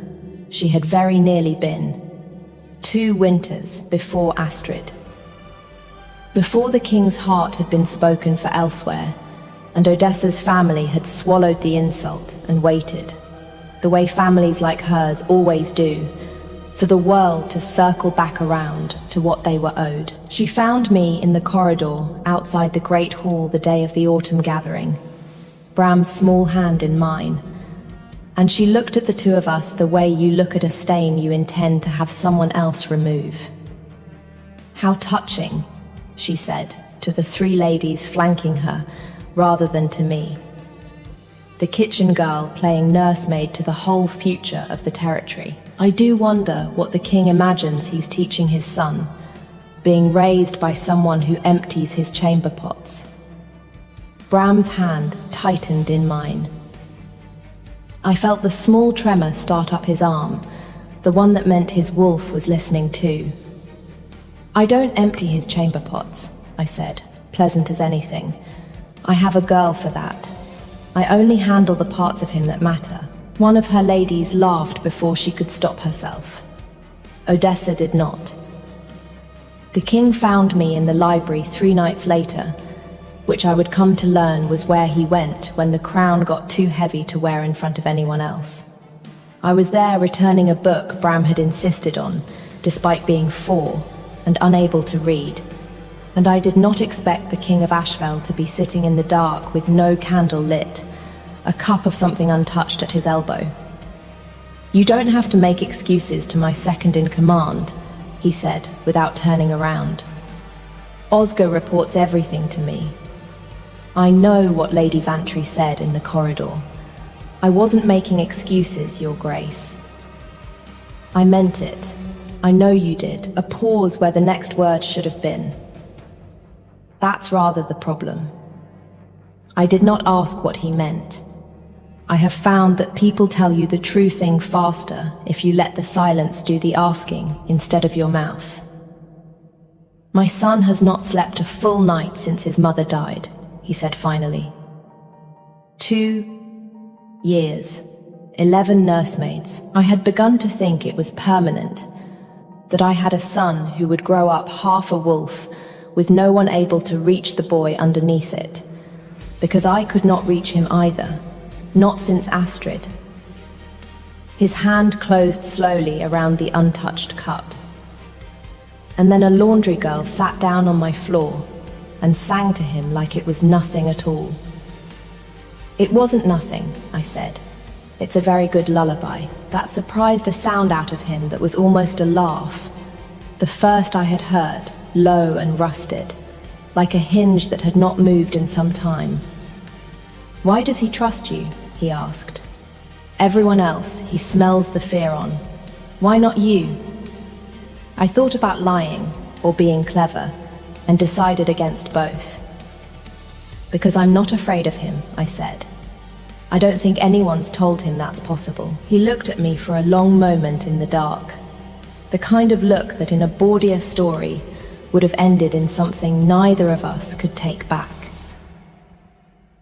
She had very nearly been. 2 winters before Astrid. Before the king's heart had been spoken for elsewhere, and Odessa's family had swallowed the insult and waited, the way families like hers always do, for the world to circle back around to what they were owed. She found me in the corridor outside the Great Hall the day of the autumn gathering, Bram's small hand in mine, and she looked at the 2 of us the way you look at a stain you intend to have someone else remove. "How touching," she said to the 3 ladies flanking her rather than to me. The kitchen girl playing nursemaid to the whole future of the territory. I do wonder what the king imagines he's teaching his son, being raised by someone who empties his chamber pots. Bram's hand tightened in mine. I felt the small tremor start up his arm, the one that meant his wolf was listening too. "I don't empty his chamber pots," I said, pleasant as anything. "I have a girl for that. I only handle the parts of him that matter." One of her ladies laughed before she could stop herself. Odessa did not. The king found me in the library 3 nights later, which I would come to learn was where he went when the crown got too heavy to wear in front of anyone else. I was there returning a book Bram had insisted on, despite being 4 and unable to read, and I did not expect the King of Ashval to be sitting in the dark with no candle lit, a cup of something untouched at his elbow. "You don't have to make excuses to my second in command," he said without turning around. "Osgar reports everything to me. I know what Lady Vantry said in the corridor. I wasn't making excuses, Your Grace. I meant it. I know you did. A pause where the next word should have been. That's rather the problem. I did not ask what he meant. I have found that people tell you the true thing faster if you let the silence do the asking instead of your mouth. My son has not slept a full night since his mother died, he said finally. 2 years, 11 nursemaids. I had begun to think it was permanent, that I had a son who would grow up half a wolf with no one able to reach the boy underneath it, because I could not reach him either, not since Astrid. His hand closed slowly around the untouched cup. And then a laundry girl sat down on my floor and sang to him like it was nothing at all. It wasn't nothing, I said. It's a very good lullaby. That surprised a sound out of him that was almost a laugh. The first I had heard, low and rusted, like a hinge that had not moved in some time. Why does he trust you? He asked. Everyone else, he smells the fear on. Why not you? I thought about lying or being clever and decided against both. Because I'm not afraid of him, I said. I don't think anyone's told him that's possible. He looked at me for a long moment in the dark. The kind of look that in a bawdier story would have ended in something neither of us could take back.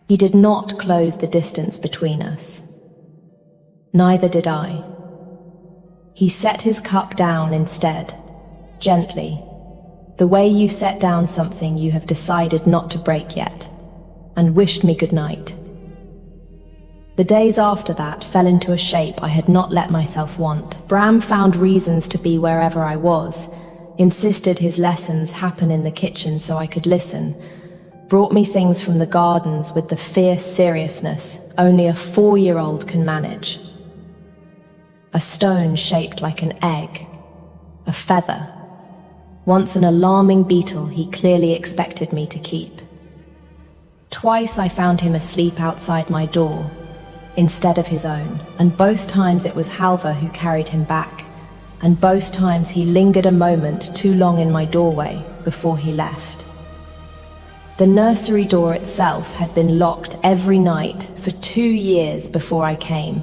He did not close the distance between us. Neither did I. He set his cup down instead, gently, the way you set down something you have decided not to break yet, and wished me good night. The days after that fell into a shape I had not let myself want. Bram found reasons to be wherever I was, insisted his lessons happen in the kitchen so I could listen, brought me things from the gardens with the fierce seriousness only a 4-year-old can manage. A stone shaped like an egg, a feather, once an alarming beetle he clearly expected me to keep. Twice I found him asleep outside my door, instead of his own, and both times it was Halva who carried him back, and both times he lingered a moment too long in my doorway before he left. The nursery door itself had been locked every night for 2 years before I came,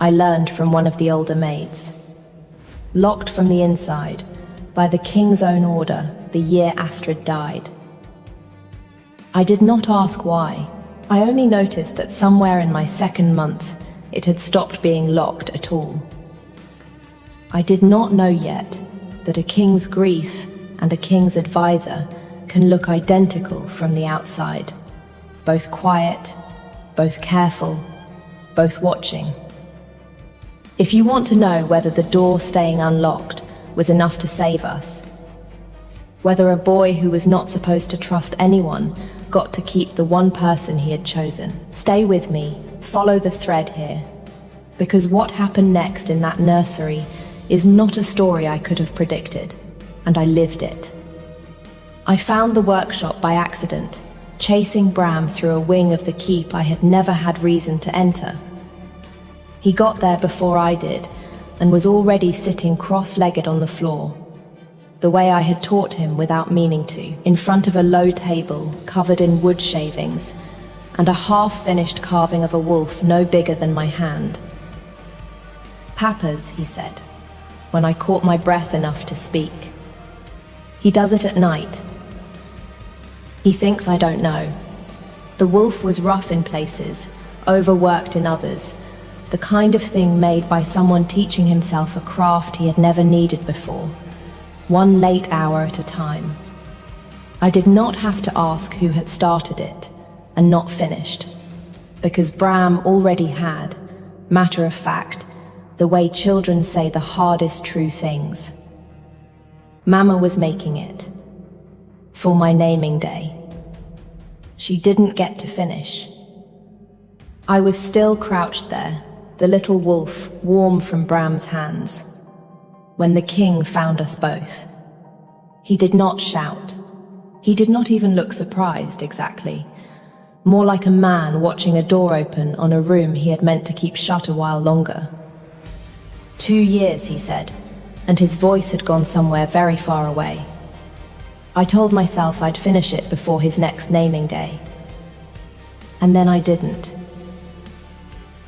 I learned from one of the older maids. Locked from the inside, by the king's own order, the year Astrid died. I did not ask why. I only noticed that somewhere in my 2nd month, it had stopped being locked at all. I did not know yet that a king's grief and a king's advisor can look identical from the outside, both quiet, both careful, both watching. If you want to know whether the door staying unlocked was enough to save us, whether a boy who was not supposed to trust anyone got to keep the one person he had chosen, stay with me, follow the thread here, because what happened next in that nursery is not a story I could have predicted, and I lived it. I found the workshop by accident, chasing Bram through a wing of the keep I had never had reason to enter. He got there before I did, and was already sitting cross-legged on the floor, the way I had taught him without meaning to, in front of a low table covered in wood shavings, and a half-finished carving of a wolf no bigger than my hand. "Papa's," he said, when I caught my breath enough to speak. "He does it at night. He thinks I don't know." The wolf was rough in places, overworked in others, the kind of thing made by someone teaching himself a craft he had never needed before, one late hour at a time. I did not have to ask who had started it and not finished, because Bram already had, matter of fact, the way children say the hardest true things. Mama was making it, for my naming day. She didn't get to finish. I was still crouched there, the little wolf warm from Bram's hands, when the king found us both. He did not shout. He did not even look surprised exactly, more like a man watching a door open on a room he had meant to keep shut a while longer. 2 years, he said, and his voice had gone somewhere very far away. I told myself I'd finish it before his next naming day. And then I didn't.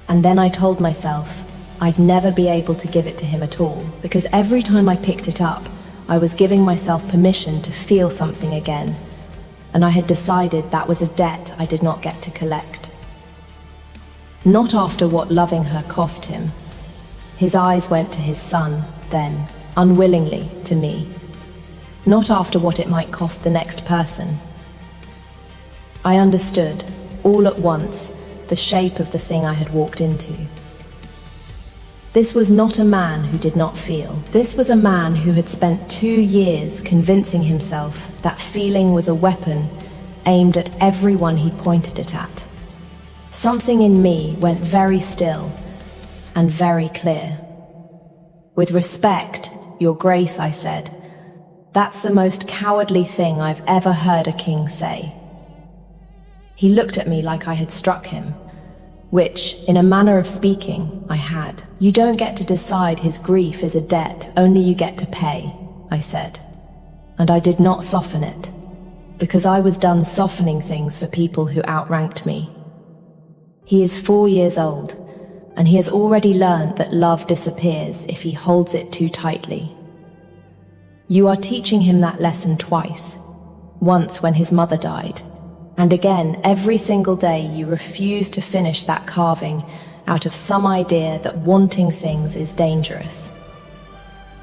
And then I told myself I'd never be able to give it to him at all, because every time I picked it up, I was giving myself permission to feel something again, and I had decided that was a debt I did not get to collect. Not after what loving her cost him. His eyes went to his son, then, unwillingly, to me. Not after what it might cost the next person. I understood, all at once, the shape of the thing I had walked into. This was not a man who did not feel. This was a man who had spent 2 years convincing himself that feeling was a weapon aimed at everyone he pointed it at. Something in me went very still and very clear. With respect, Your Grace, I said, that's the most cowardly thing I've ever heard a king say. He looked at me like I had struck him, which, in a manner of speaking, I had. You don't get to decide his grief is a debt, only you get to pay, I said. And I did not soften it, because I was done softening things for people who outranked me. He is 4 years old, and he has already learned that love disappears if he holds it too tightly. You are teaching him that lesson twice, once when his mother died, and again every single day you refuse to finish that carving out of some idea that wanting things is dangerous.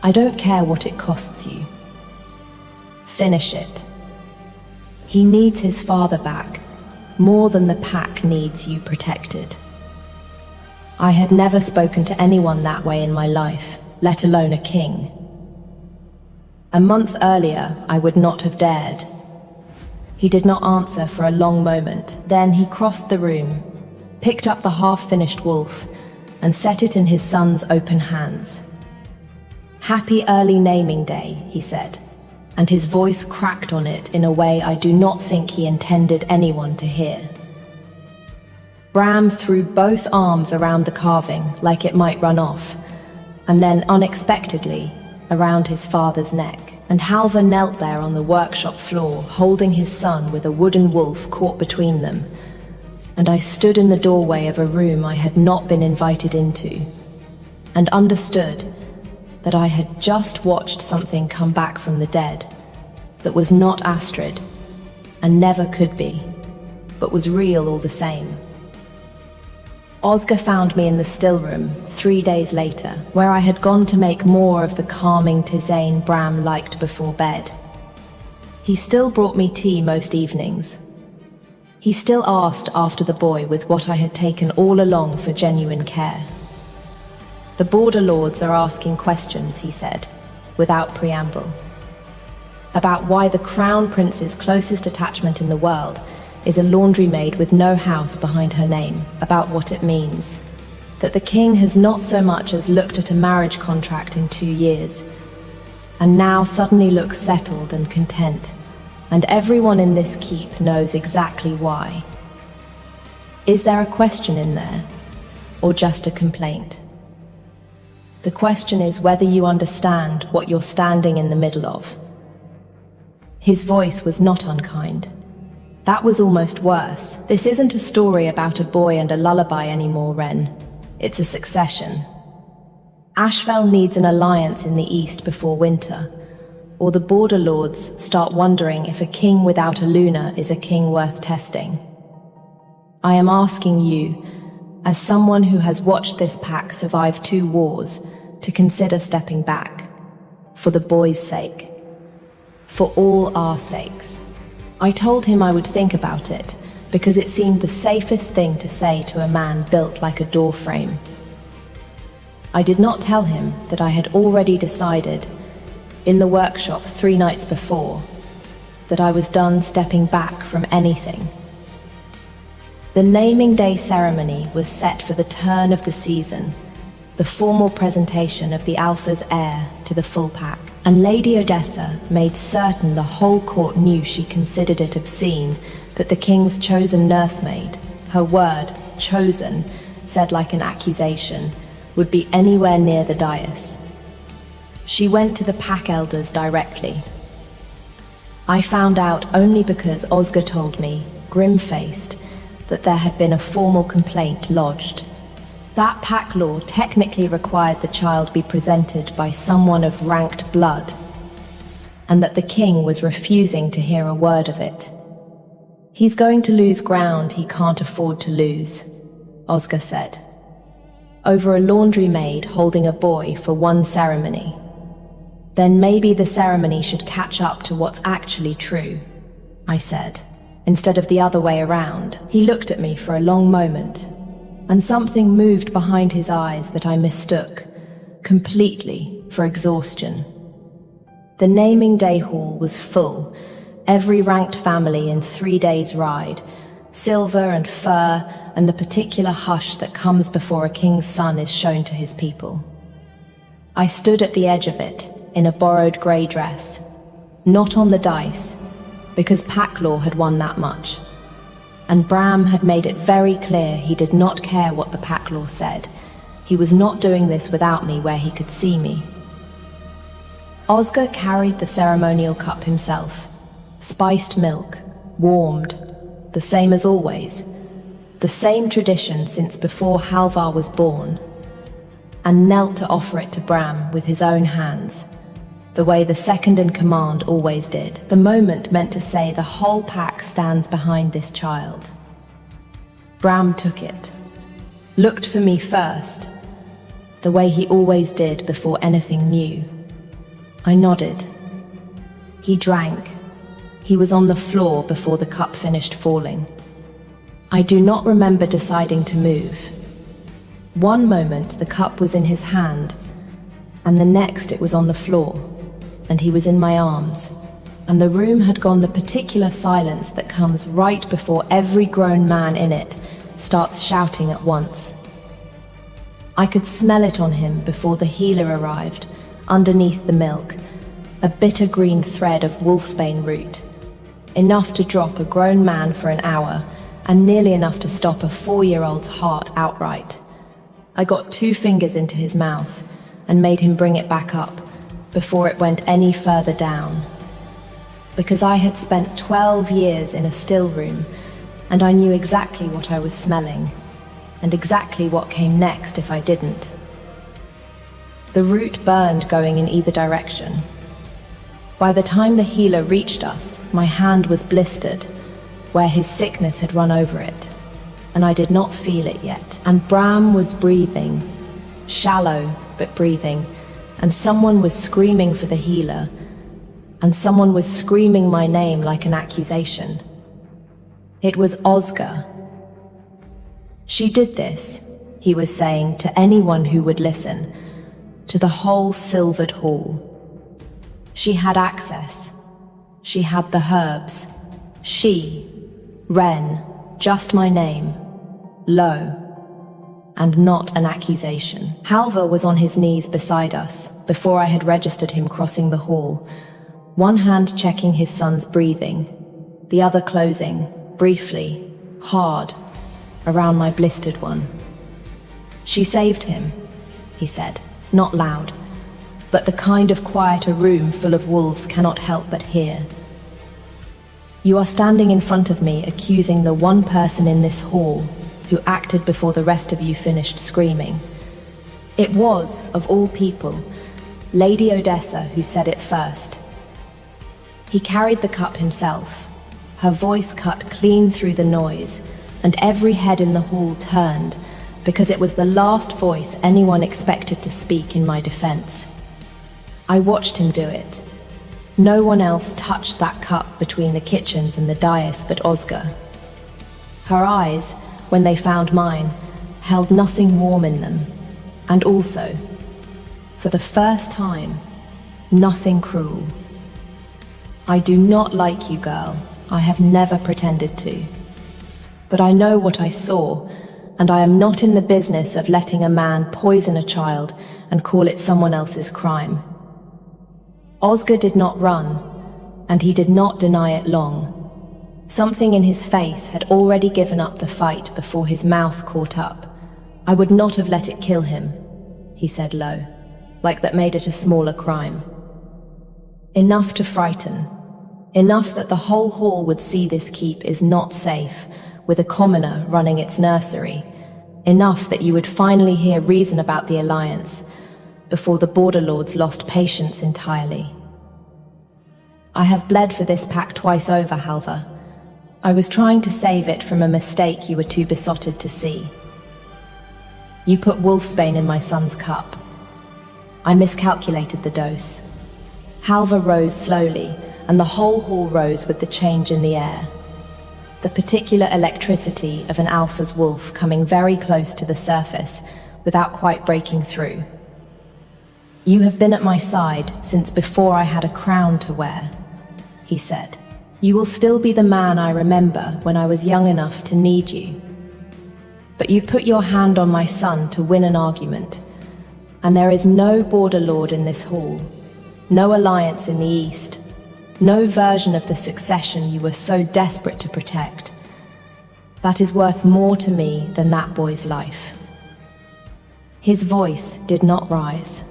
I don't care what it costs you. Finish it. He needs his father back, more than the pack needs you protected. I had never spoken to anyone that way in my life, let alone a king. A month earlier, I would not have dared. He did not answer for a long moment. Then he crossed the room, picked up the half-finished wolf, and set it in his son's open hands. "Happy early naming day," he said, and his voice cracked on it in a way I do not think he intended anyone to hear. Bram threw both arms around the carving like it might run off, and then unexpectedly around his father's neck, and Halvar knelt there on the workshop floor holding his son with a wooden wolf caught between them, and I stood in the doorway of a room I had not been invited into, and understood that I had just watched something come back from the dead that was not Astrid, and never could be, but was real all the same. Oscar found me in the still room 3 days later, where I had gone to make more of the calming tisane Bram liked before bed. He still brought me tea most evenings. He still asked after the boy with what I had taken all along for genuine care. The border lords are asking questions, he said, without preamble, about why the crown prince's closest attachment in the world is a laundry maid with no house behind her name, about what it means, that the king has not so much as looked at a marriage contract in 2 years, and now suddenly looks settled and content, and everyone in this keep knows exactly why. Is there a question in there, or just a complaint? The question is whether you understand what you're standing in the middle of. His voice was not unkind. That was almost worse. This isn't a story about a boy and a lullaby anymore, Ren. It's a succession. Ashvel needs an alliance in the east before winter, or the border lords start wondering if a king without a Luna is a king worth testing. I am asking you, as someone who has watched this pack survive 2 wars, to consider stepping back, for the boy's sake, for all our sakes. I told him I would think about it, because it seemed the safest thing to say to a man built like a door frame. I did not tell him that I had already decided, in the workshop 3 nights before, that I was done stepping back from anything. The naming day ceremony was set for the turn of the season, the formal presentation of the Alpha's heir to the full pack. And Lady Odessa made certain the whole court knew she considered it obscene that the king's chosen nursemaid, her word, chosen, said like an accusation, would be anywhere near the dais. She went to the pack elders directly. I found out only because Oscar told me, grim-faced, that there had been a formal complaint lodged. That pack law technically required the child be presented by someone of ranked blood, and that the king was refusing to hear a word of it. He's going to lose ground he can't afford to lose, Oscar said. Over a laundry maid holding a boy for one ceremony. Then maybe the ceremony should catch up to what's actually true, I said, instead of the other way around. He looked at me for a long moment, and something moved behind his eyes that I mistook, completely, for exhaustion. The naming day hall was full, every ranked family in 3 days' ride, silver and fur, and the particular hush that comes before a king's son is shown to his people. I stood at the edge of it, in a borrowed grey dress, not on the dice, because Packlaw had won that much. And Bram had made it very clear he did not care what the Packlaw said. He was not doing this without me where he could see me. Oscar carried the ceremonial cup himself, spiced milk, warmed, the same as always, the same tradition since before Halvar was born, and knelt to offer it to Bram with his own hands, the way the second in command always did. The moment meant to say the whole pack stands behind this child. Bram took it, looked for me first, the way he always did before anything new. I nodded. He drank. He was on the floor before the cup finished falling. I do not remember deciding to move. One moment the cup was in his hand, and the next it was on the floor, and he was in my arms, and the room had gone the particular silence that comes right before every grown man in it starts shouting at once. I could smell it on him before the healer arrived, underneath the milk, a bitter green thread of wolfsbane root, enough to drop a grown man for an hour, and nearly enough to stop a 4-year-old's heart outright. I got 2 fingers into his mouth and made him bring it back up before it went any further down. Because I had spent 12 years in a still room, and I knew exactly what I was smelling, and exactly what came next if I didn't. The root burned going in either direction. By the time the healer reached us, my hand was blistered, where his sickness had run over it, and I did not feel it yet. And Bram was breathing, shallow but breathing, and someone was screaming for the healer, and someone was screaming my name like an accusation. It was Oscar. She did this, he was saying to anyone who would listen, to the whole silvered hall. She had access. She had the herbs. She, Ren, just my name, Lo, and not an accusation. Halvar was on his knees beside us before I had registered him crossing the hall, one hand checking his son's breathing, the other closing, briefly, hard, around my blistered one. She saved him, he said, not loud, but the kind of quiet a room full of wolves cannot help but hear. You are standing in front of me accusing the one person in this hall who acted before the rest of you finished screaming. It was, of all people, Lady Odessa who said it first. He carried the cup himself, her voice cut clean through the noise, and every head in the hall turned, because it was the last voice anyone expected to speak in my defense. I watched him do it. No one else touched that cup between the kitchens and the dais but Oscar. Her eyes, when they found mine, held nothing warm in them, and also, for the first time, nothing cruel. I do not like you, girl. I have never pretended to. But I know what I saw, and I am not in the business of letting a man poison a child and call it someone else's crime. Oscar did not run, and he did not deny it long. Something in his face had already given up the fight before his mouth caught up. I would not have let it kill him, he said low, like that made it a smaller crime. Enough to frighten. Enough that the whole hall would see this keep is not safe, with a commoner running its nursery. Enough that you would finally hear reason about the alliance, before the border lords lost patience entirely. I have bled for this pack twice over, Halvar. I was trying to save it from a mistake you were too besotted to see. You put wolfsbane in my son's cup. I miscalculated the dose. Halvar rose slowly, and the whole hall rose with the change in the air. The particular electricity of an alpha's wolf coming very close to the surface without quite breaking through. You have been at my side since before I had a crown to wear, he said. You will still be the man I remember when I was young enough to need you. But you put your hand on my son to win an argument, and there is no border lord in this hall, no alliance in the east, no version of the succession you were so desperate to protect. That is worth more to me than that boy's life. His voice did not rise.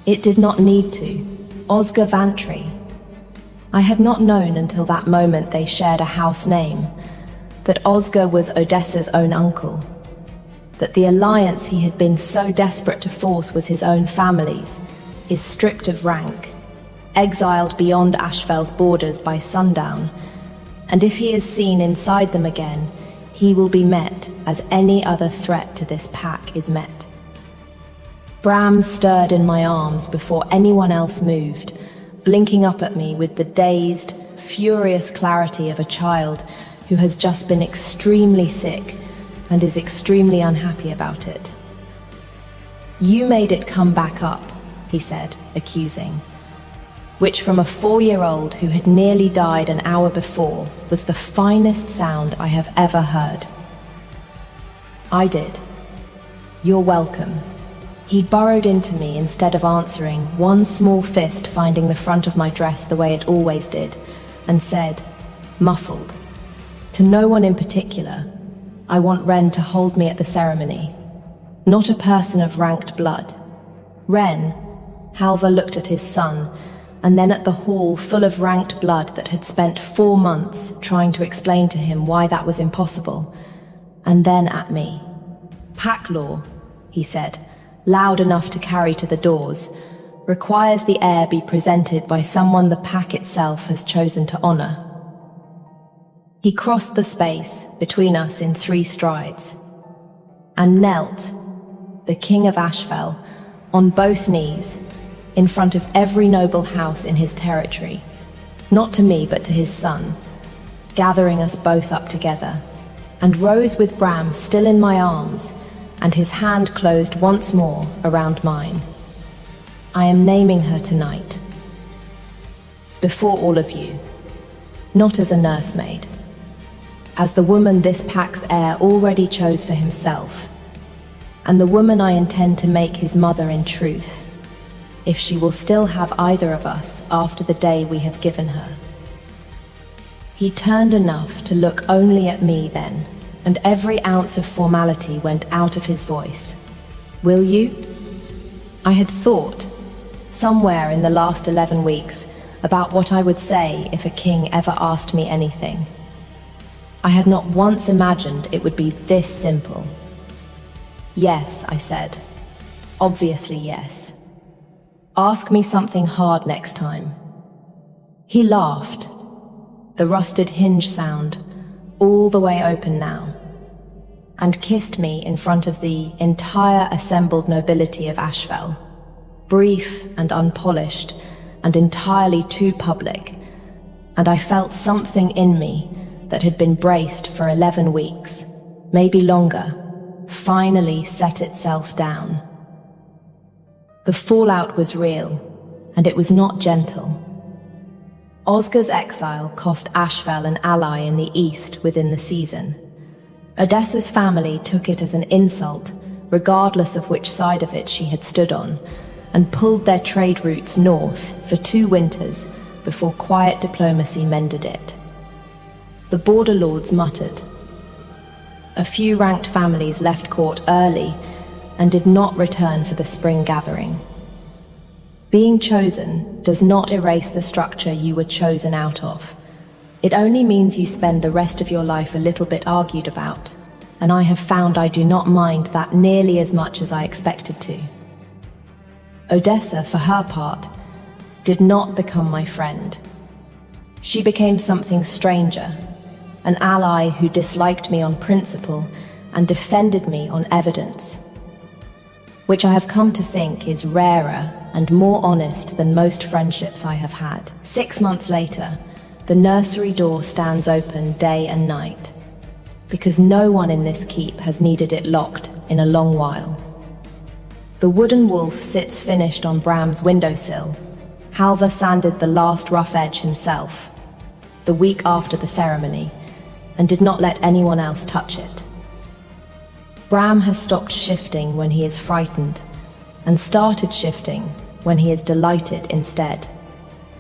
It did not need to. Oscar Vantry. I had not known until that moment they shared a house name, that Oscar was Odessa's own uncle, that the alliance he had been so desperate to force was his own family's, is stripped of rank, exiled beyond Ashfel's borders by sundown, and if he is seen inside them again, he will be met as any other threat to this pack is met. Bram stirred in my arms before anyone else moved, blinking up at me with the dazed, furious clarity of a child who has just been extremely sick and is extremely unhappy about it. You made it come back up, he said, accusing, which from a 4-year-old who had nearly died an hour before was the finest sound I have ever heard. I did. You're welcome. He burrowed into me instead of answering, one small fist finding the front of my dress the way it always did, and said, muffled, to no one in particular, I want Ren to hold me at the ceremony. Not a person of ranked blood. Ren, Halvar looked at his son, and then at the hall full of ranked blood that had spent 4 months trying to explain to him why that was impossible, and then at me. Pack law, he said, loud enough to carry to the doors, requires the heir be presented by someone the pack itself has chosen to honor. He crossed the space between us in 3 strides, and knelt, the king of Ashfel, on both knees, in front of every noble house in his territory, not to me but to his son, gathering us both up together, and rose with Bram still in my arms, and his hand closed once more around mine. I am naming her tonight. Before all of you. Not as a nursemaid. As the woman this pack's heir already chose for himself. And the woman I intend to make his mother in truth, if she will still have either of us after the day we have given her. He turned enough to look only at me then, and every ounce of formality went out of his voice. Will you? I had thought, somewhere in the last 11 weeks, about what I would say if a king ever asked me anything. I had not once imagined it would be this simple. Yes, I said. Obviously yes. Ask me something hard next time. He laughed, the rusted hinge sound, all the way open now, and kissed me in front of the entire assembled nobility of Ashfel, brief and unpolished, and entirely too public, and I felt something in me that had been braced for 11 weeks, maybe longer, finally set itself down. The fallout was real, and it was not gentle. Oscar's exile cost Ashfel an ally in the east within the season. Odessa's family took it as an insult, regardless of which side of it she had stood on, and pulled their trade routes north for 2 winters before quiet diplomacy mended it. The border lords muttered. A few ranked families left court early and did not return for the spring gathering. Being chosen does not erase the structure you were chosen out of. It only means you spend the rest of your life a little bit argued about, and I have found I do not mind that nearly as much as I expected to. Odessa, for her part, did not become my friend. She became something stranger, an ally who disliked me on principle and defended me on evidence, which I have come to think is rarer and more honest than most friendships I have had. 6 months later, the nursery door stands open day and night, because no one in this keep has needed it locked in a long while. The wooden wolf sits finished on Bram's windowsill. Halvar sanded the last rough edge himself, the week after the ceremony, and did not let anyone else touch it. Bram has stopped shifting when he is frightened, and started shifting when he is delighted instead,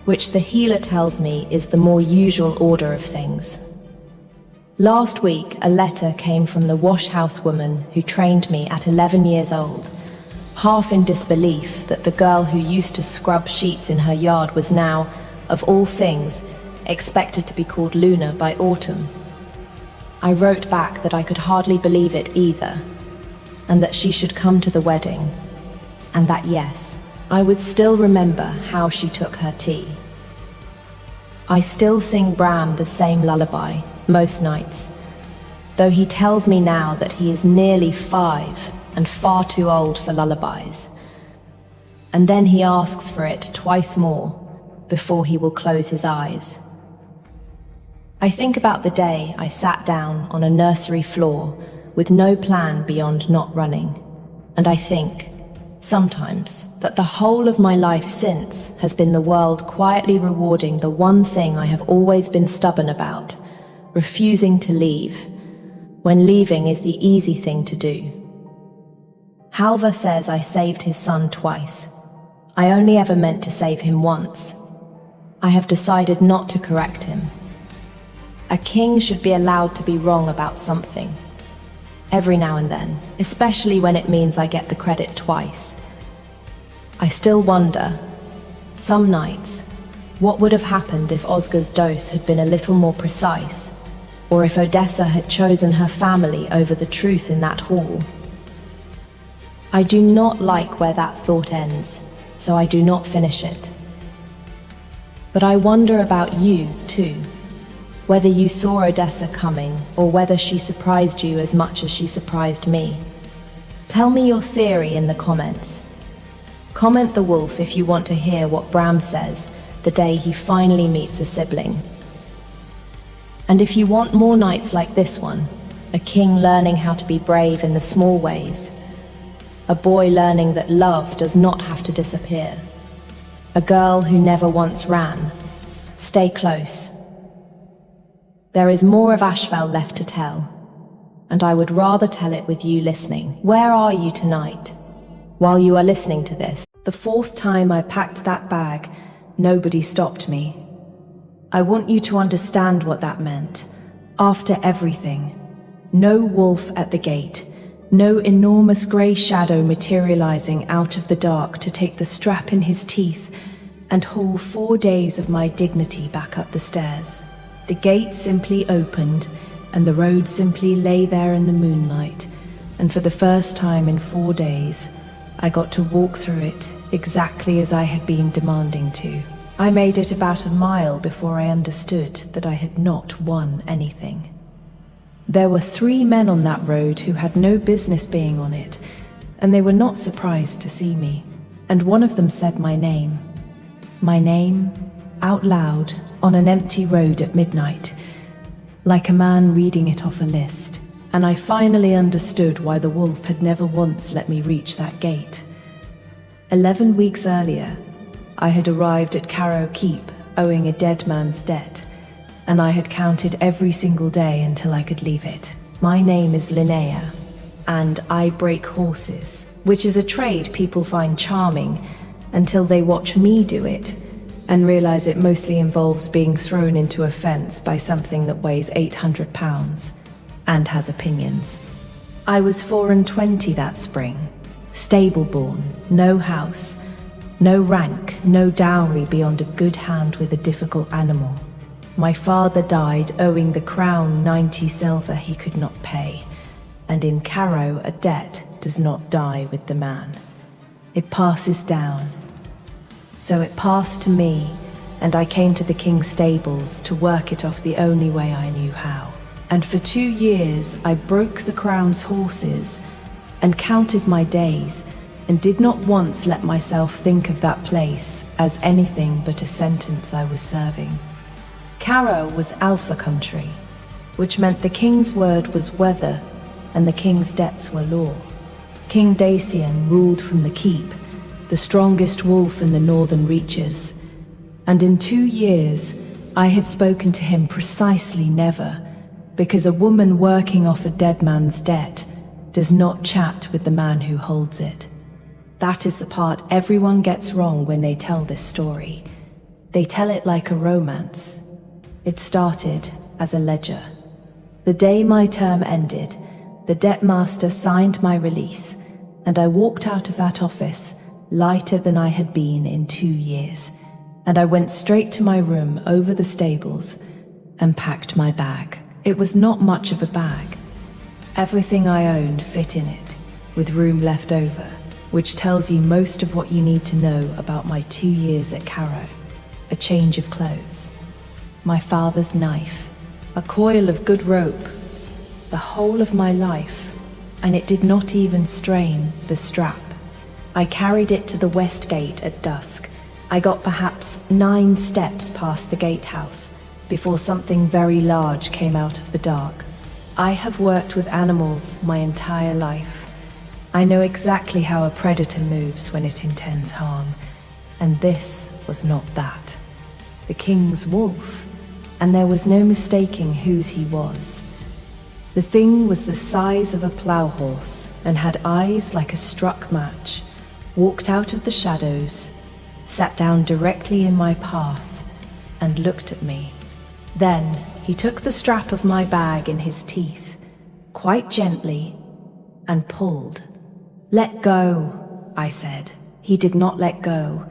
which the healer tells me is the more usual order of things. Last week, a letter came from the wash-house woman who trained me at 11 years old, half in disbelief that the girl who used to scrub sheets in her yard was now, of all things, expected to be called Luna by autumn. I wrote back that I could hardly believe it either, and that she should come to the wedding, and that yes, I would still remember how she took her tea. I still sing Bram the same lullaby most nights, though he tells me now that he is nearly 5 and far too old for lullabies. And then he asks for it twice more before he will close his eyes. I think about the day I sat down on a nursery floor with no plan beyond not running, and I think, sometimes, that the whole of my life since has been the world quietly rewarding the one thing I have always been stubborn about, refusing to leave, when leaving is the easy thing to do. Halvar says I saved his son twice. I only ever meant to save him once. I have decided not to correct him. A king should be allowed to be wrong about something, every now and then, especially when it means I get the credit twice. I still wonder, some nights, what would have happened if Osgar's dose had been a little more precise, or if Odessa had chosen her family over the truth in that hall. I do not like where that thought ends, so I do not finish it. But I wonder about you, too. Whether you saw Odessa coming, or whether she surprised you as much as she surprised me. Tell me your theory in the comments. Comment the wolf if you want to hear what Bram says the day he finally meets a sibling. And if you want more nights like this one, a king learning how to be brave in the small ways, a boy learning that love does not have to disappear, a girl who never once ran, stay close. There is more of Ashval left to tell, and I would rather tell it with you listening. Where are you tonight, while you are listening to this? The 4th time I packed that bag, nobody stopped me. I want you to understand what that meant. After everything, no wolf at the gate, no enormous grey shadow materializing out of the dark to take the strap in his teeth and haul 4 days of my dignity back up the stairs. The gate simply opened, and the road simply lay there in the moonlight, and for the first time in 4 days, I got to walk through it exactly as I had been demanding to. I made it about a mile before I understood that I had not won anything. There were 3 men on that road who had no business being on it, and they were not surprised to see me, and one of them said my name, out loud, on an empty road at midnight, like a man reading it off a list, and I finally understood why the wolf had never once let me reach that gate. 11 weeks earlier, I had arrived at Carrow Keep owing a dead man's debt, and I had counted every single day until I could leave it. My name is Linnea, and I break horses, which is a trade people find charming until they watch me do it and realize it mostly involves being thrown into a fence by something that weighs 800 pounds and has opinions. I was 24 that spring, stable-born, no house, no rank, no dowry beyond a good hand with a difficult animal. My father died owing the crown 90 silver he could not pay, and in Carrow a debt does not die with the man. It passes down. So it passed to me, and I came to the king's stables to work it off the only way I knew how. And for 2 years I broke the crown's horses and counted my days, and did not once let myself think of that place as anything but a sentence I was serving. Carrow was Alpha country, which meant the king's word was weather and the king's debts were law. King Dacian ruled from the keep, the strongest wolf in the northern reaches, and in 2 years I had spoken to him precisely never, because a woman working off a dead man's debt does not chat with the man who holds it. That is the part everyone gets wrong when they tell this story. They tell it like a romance. It started as a ledger. The day my term ended, the debt master signed my release, and I walked out of that office lighter than I had been in 2 years, and I went straight to my room over the stables and packed my bag. It was not much of a bag. Everything I owned fit in it, with room left over, which tells you most of what you need to know about my 2 years at Carrow. A change of clothes, my father's knife, a coil of good rope, the whole of my life, and it did not even strain the strap. I carried it to the west gate at dusk. I got perhaps 9 steps past the gatehouse before something very large came out of the dark. I have worked with animals my entire life. I know exactly how a predator moves when it intends harm, and this was not that. The king's wolf, and there was no mistaking whose he was. The thing was the size of a plough horse and had eyes like a struck match, walked out of the shadows, sat down directly in my path, and looked at me. Then he took the strap of my bag in his teeth, quite gently, and pulled. "Let go," I said. He did not let go.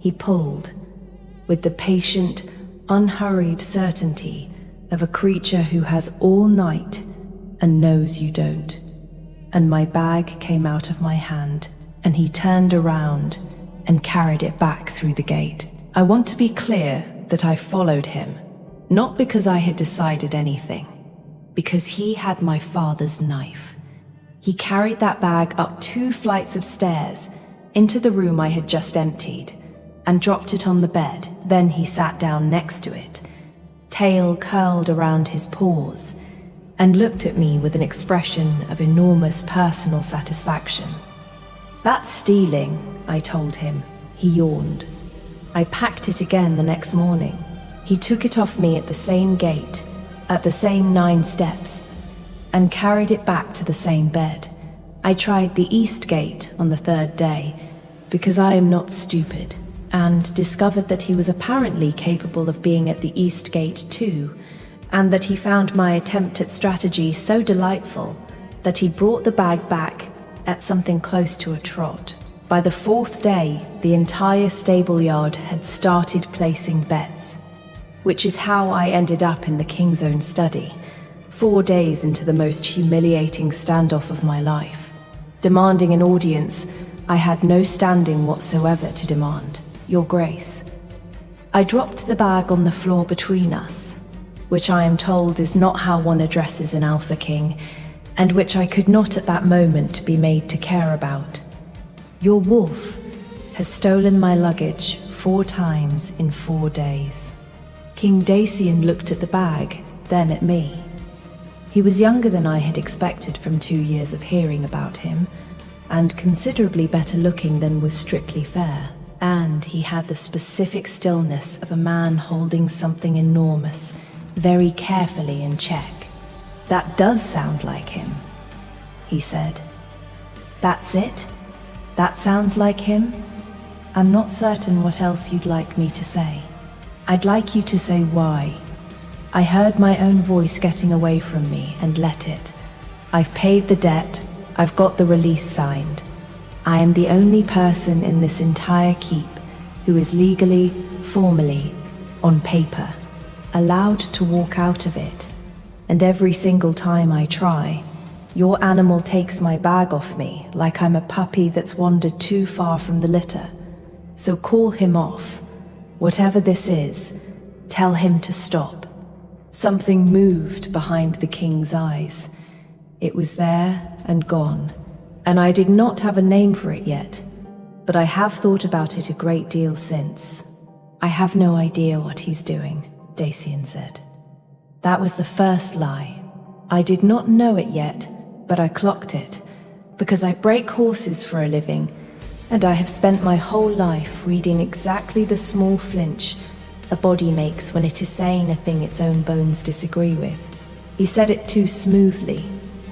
He pulled, with the patient, unhurried certainty of a creature who has all night and knows you don't. And my bag came out of my hand, and he turned around and carried it back through the gate. I want to be clear that I followed him, not because I had decided anything, because he had my father's knife. He carried that bag up 2 flights of stairs into the room I had just emptied and dropped it on the bed. Then he sat down next to it, tail curled around his paws, and looked at me with an expression of enormous personal satisfaction. "That's stealing," I told him. He yawned. I packed it again the next morning. He took it off me at the same gate, at the same 9 steps, and carried it back to the same bed. I tried the east gate on the 3rd day, because I am not stupid, and discovered that he was apparently capable of being at the east gate too, and that he found my attempt at strategy so delightful that he brought the bag back at something close to a trot. By the 4th day, the entire stable yard had started placing bets, which is how I ended up in the king's own study, 4 days into the most humiliating standoff of my life. Demanding an audience, I had no standing whatsoever to demand. Your Grace. I dropped the bag on the floor between us, which I am told is not how one addresses an Alpha King, and which I could not at that moment be made to care about. Your wolf has stolen my luggage 4 times in 4 days. King Dacian looked at the bag, then at me. He was younger than I had expected from 2 years of hearing about him, and considerably better looking than was strictly fair. And he had the specific stillness of a man holding something enormous, very carefully in check. "That does sound like him," he said. "That's it? That sounds like him? I'm not certain what else you'd like me to say." "I'd like you to say why." I heard my own voice getting away from me and let it. "I've paid the debt. I've got the release signed. I am the only person in this entire keep who is legally, formally, on paper, allowed to walk out of it. And every single time I try, your animal takes my bag off me like I'm a puppy that's wandered too far from the litter. So call him off. Whatever this is, tell him to stop." Something moved behind the king's eyes. It was there and gone, and I did not have a name for it yet, but I have thought about it a great deal since. "I have no idea what he's doing," Dacian said. That was the first lie. I did not know it yet, but I clocked it, because I break horses for a living, and I have spent my whole life reading exactly the small flinch a body makes when it is saying a thing its own bones disagree with. He said it too smoothly.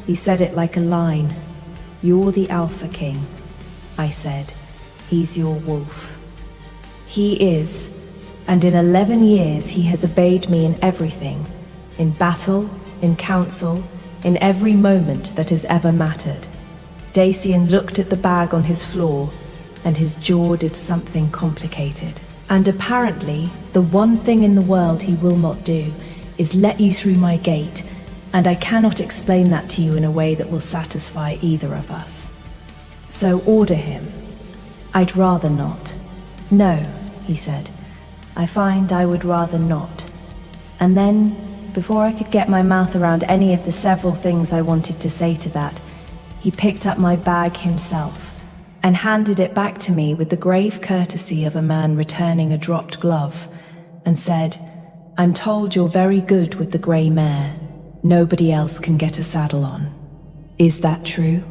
He said it like a line. "You're the Alpha King," I said. "He's your wolf." He is, and in 11 years he has obeyed me in everything, in battle, in council, in every moment that has ever mattered. Dacian looked at the bag on his floor, and his jaw did something complicated. "And apparently, the one thing in the world he will not do is let you through my gate, and I cannot explain that to you in a way that will satisfy either of us. So order him." "I'd rather not." "No," he said. "I find I would rather not." And then, before I could get my mouth around any of the several things I wanted to say to that, he picked up my bag himself and handed it back to me with the grave courtesy of a man returning a dropped glove, and said, "I'm told you're very good with the grey mare. Nobody else can get a saddle on. Is that true?"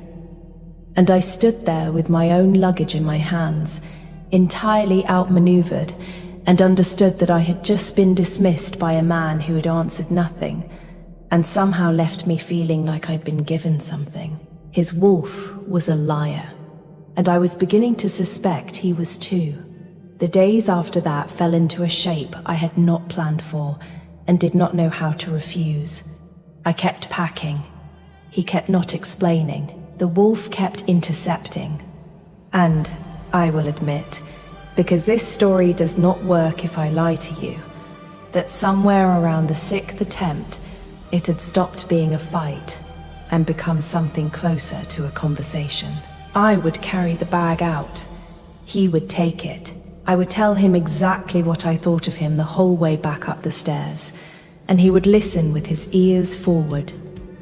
And I stood there with my own luggage in my hands, entirely outmaneuvered, and understood that I had just been dismissed by a man who had answered nothing, and somehow left me feeling like I'd been given something. His wolf was a liar, and I was beginning to suspect he was too. The days after that fell into a shape I had not planned for, and did not know how to refuse. I kept packing. He kept not explaining. The wolf kept intercepting. And, I will admit, because this story does not work if I lie to you, that somewhere around the 6th attempt, it had stopped being a fight and become something closer to a conversation. I would carry the bag out. He would take it. I would tell him exactly what I thought of him the whole way back up the stairs, and he would listen with his ears forward,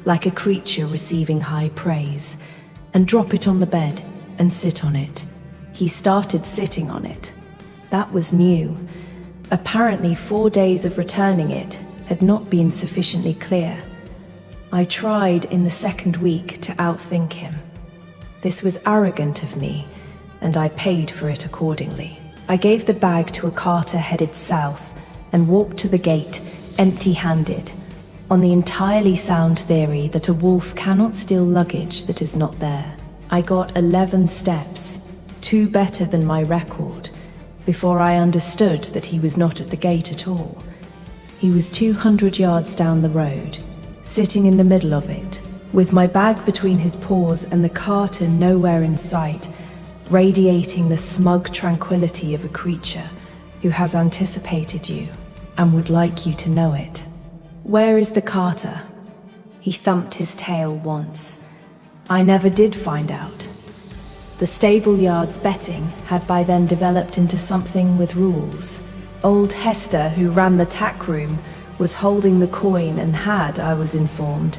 like a creature receiving high praise, and drop it on the bed and sit on it. He started sitting on it. That was new. Apparently 4 days of returning it had not been sufficiently clear. I tried in the 2nd week to outthink him. This was arrogant of me, and I paid for it accordingly. I gave the bag to a carter headed south and walked to the gate, empty-handed, on the entirely sound theory that a wolf cannot steal luggage that is not there. I got 11 steps, 2 better than my record, before I understood that he was not at the gate at all. He was 200 yards down the road, sitting in the middle of it, with my bag between his paws and the carter nowhere in sight, radiating the smug tranquility of a creature who has anticipated you and would like you to know it. "Where is the carter?" He thumped his tail once. I never did find out. The stable yard's betting had by then developed into something with rules. Old Hester, who ran the tack room, was holding the coin and had, I was informed,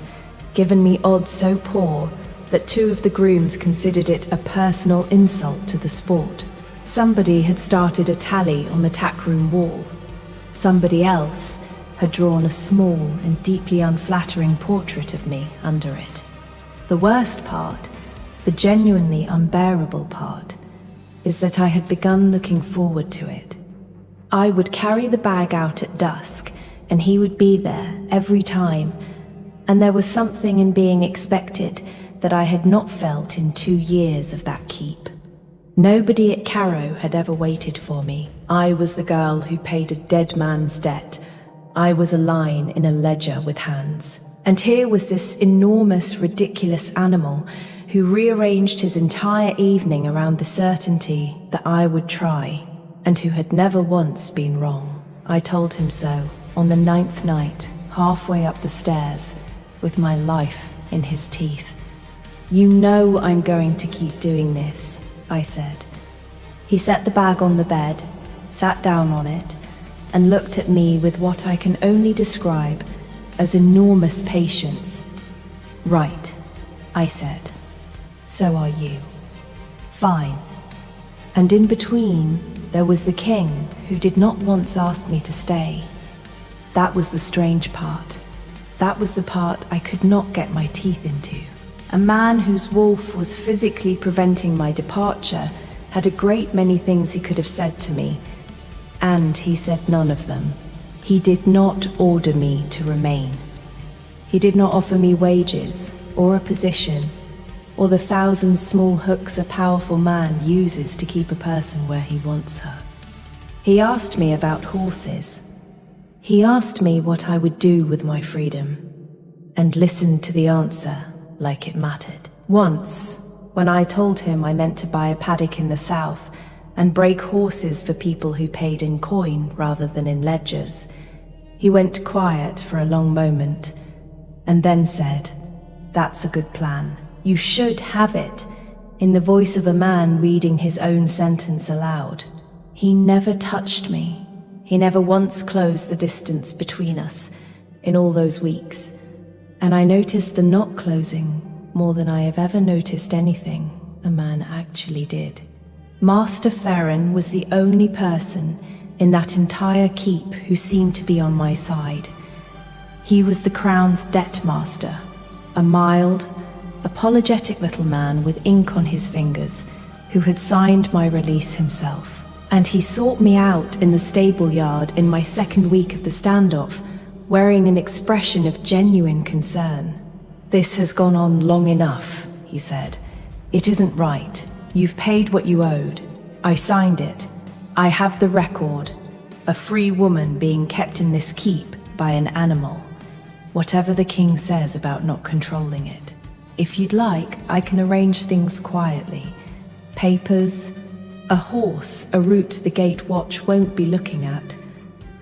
given me odds so poor that 2 of the grooms considered it a personal insult to the sport. Somebody had started a tally on the tackroom wall. Somebody else had drawn a small and deeply unflattering portrait of me under it. The worst part, the genuinely unbearable part, is that I had begun looking forward to it. I would carry the bag out at dusk, and he would be there every time, And there was something in being expected that I had not felt in 2 years of that keep. Nobody at Caro had ever waited for me. I was the girl who paid a dead man's debt. I was a line in a ledger with hands. And here was this enormous, ridiculous animal who rearranged his entire evening around the certainty that I would try, and who had never once been wrong. I told him so on the 9th night, halfway up the stairs, with my life in his teeth. "You know I'm going to keep doing this," I said. He set the bag on the bed, sat down on it, and looked at me with what I can only describe as enormous patience. "Right," I said. "So are you." "Fine." And in between, there was the king, who did not once ask me to stay. That was the strange part. That was the part I could not get my teeth into. A man whose wolf was physically preventing my departure had a great many things he could have said to me, and he said none of them. He did not order me to remain. He did not offer me wages, or a position, or the 1,000 small hooks a powerful man uses to keep a person where he wants her. He asked me about horses. He asked me what I would do with my freedom, and listened to the answer like it mattered. Once, when I told him I meant to buy a paddock in the south and break horses for people who paid in coin rather than in ledgers, he went quiet for a long moment, and then said, "That's a good plan. You should have it," in the voice of a man reading his own sentence aloud. He never touched me. He never once closed the distance between us in all those weeks, and I noticed the not closing more than I have ever noticed anything a man actually did. Master Ferren was the only person in that entire keep who seemed to be on my side. He was the crown's debt master, a mild, apologetic little man with ink on his fingers who had signed my release himself. And he sought me out in the stable yard in my 2nd week of the standoff, wearing an expression of genuine concern. "This has gone on long enough," he said. "It isn't right. You've paid what you owed. I signed it. I have the record. A free woman being kept in this keep by an animal. Whatever the king says about not controlling it. If you'd like, I can arrange things quietly. Papers, a horse, a route the gate watch won't be looking at.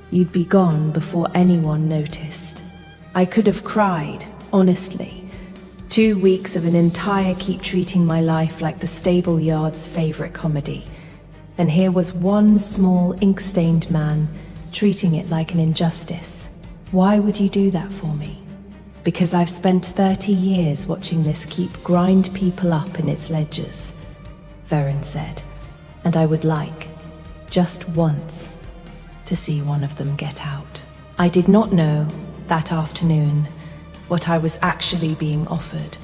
You'd be gone before anyone noticed." I could have cried, honestly. 2 weeks of an entire keep treating my life like the stable yard's favorite comedy. And here was one small ink-stained man treating it like an injustice. Why would you do that for me? Because I've spent 30 years watching this keep grind people up in its ledgers, Ferren said, and I would like, just once, to see one of them get out. I did not know, that afternoon, what I was actually being offered,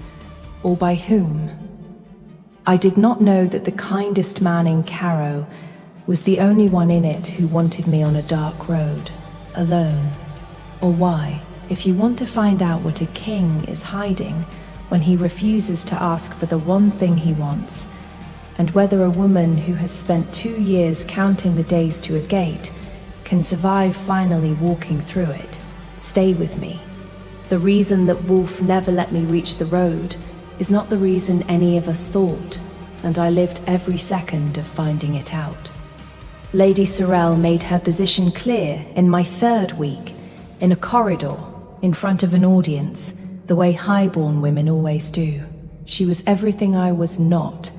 or by whom. I did not know that the kindest man in Caro was the only one in it who wanted me on a dark road, alone. Or why, if you want to find out what a king is hiding when he refuses to ask for the one thing he wants, and whether a woman who has spent 2 years counting the days to a gate can survive finally walking through it, stay with me. The reason that Wolf never let me reach the road is not the reason any of us thought, and I lived every second of finding it out. Lady Sorrel made her position clear in my 3rd week, in a corridor, in front of an audience, the way highborn women always do. She was everything I was not,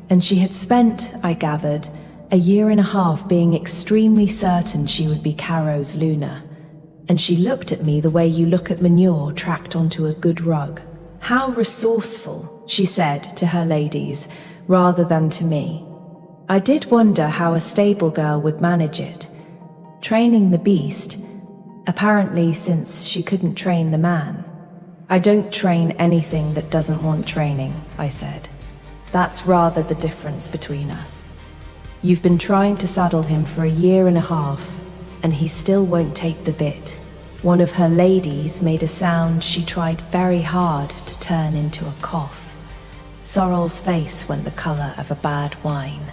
and she had spent, I gathered, a 1.5 years being extremely certain she would be Caro's Luna. And she looked at me the way you look at manure tracked onto a good rug. "How resourceful," she said to her ladies, rather than to me. I did wonder how a stable girl would manage it. Training the beast, apparently, since she couldn't train the man. "I don't train anything that doesn't want training," I said. "That's rather the difference between us. You've been trying to saddle him for 1.5 years, and he still won't take the bit. One of her ladies made a sound she tried very hard to turn into a cough. Sorrel's face went the color of a bad wine,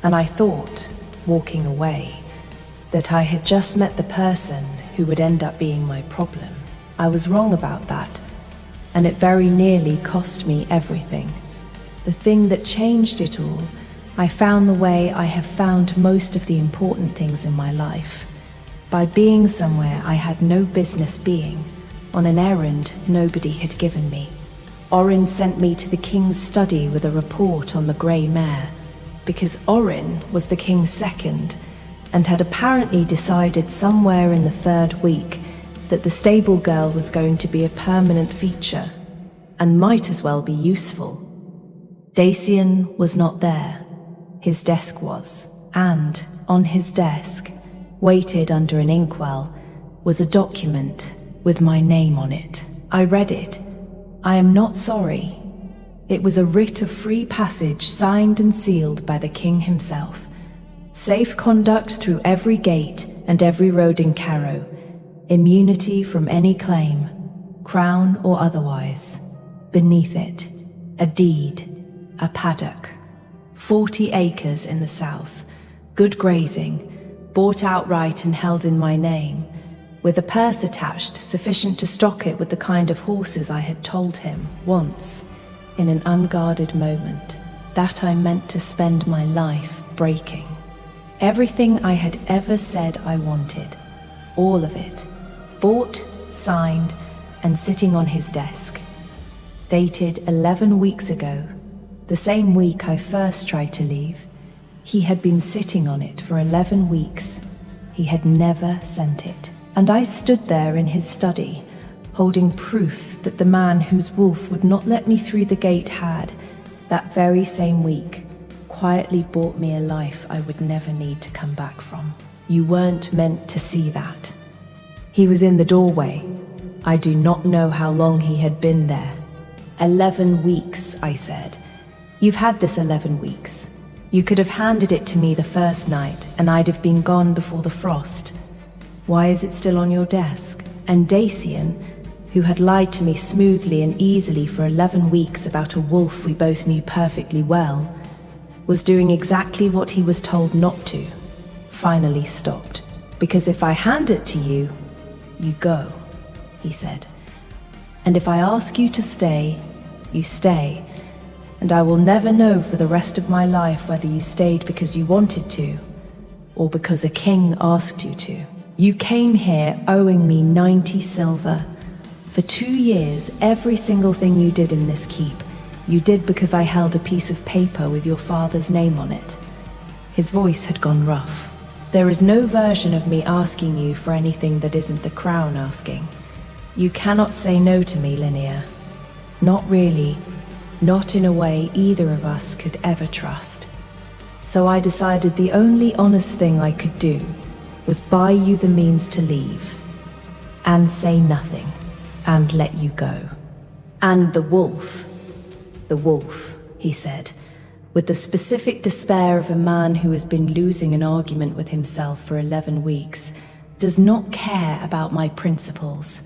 and I thought, walking away, that I had just met the person who would end up being my problem. I was wrong about that, and it very nearly cost me everything. The thing that changed it all, I found the way I have found most of the important things in my life. By being somewhere I had no business being, on an errand nobody had given me. Orin sent me to the king's study with a report on the grey mare, because Orin was the king's second, and had apparently decided somewhere in the third week that the stable girl was going to be a permanent feature, and might as well be useful. Dacian was not there. His desk was, and on his desk, weighted under an inkwell, was a document with my name on it. I read it. I am not sorry. It was a writ of free passage signed and sealed by the king himself. Safe conduct through every gate and every road in Cairo. Immunity from any claim, crown or otherwise. Beneath it, a deed, a paddock. 40 acres in the south, good grazing, bought outright and held in my name, with a purse attached sufficient to stock it with the kind of horses I had told him once, in an unguarded moment, that I meant to spend my life breaking. Everything I had ever said I wanted, all of it, bought, signed, and sitting on his desk. Dated 11 weeks ago, the same week I first tried to leave. He had been sitting on it for 11 weeks. He had never sent it. And I stood there in his study, holding proof that the man whose wolf would not let me through the gate had, that very same week, quietly bought me a life I would never need to come back from. You weren't meant to see that. He was in the doorway. I do not know how long he had been there. 11 weeks, I said. You've had this 11 weeks. You could have handed it to me the first night, and I'd have been gone before the frost. Why is it still on your desk? And Dacian, who had lied to me smoothly and easily for 11 weeks about a wolf we both knew perfectly well, was doing exactly what he was told not to, finally stopped. Because if I hand it to you, you go, he said. And if I ask you to stay, you stay. And I will never know for the rest of my life whether you stayed because you wanted to, or because a king asked you to. You came here owing me 90 silver. For 2 years, every single thing you did in this keep, you did because I held a piece of paper with your father's name on it. His voice had gone rough. There is no version of me asking you for anything that isn't the crown asking. You cannot say no to me, Linnea. Not really. Not in a way either of us could ever trust. So I decided the only honest thing I could do was buy you the means to leave, and say nothing, and let you go. And the wolf, he said, with the specific despair of a man who has been losing an argument with himself for 11 weeks, does not care about my principles.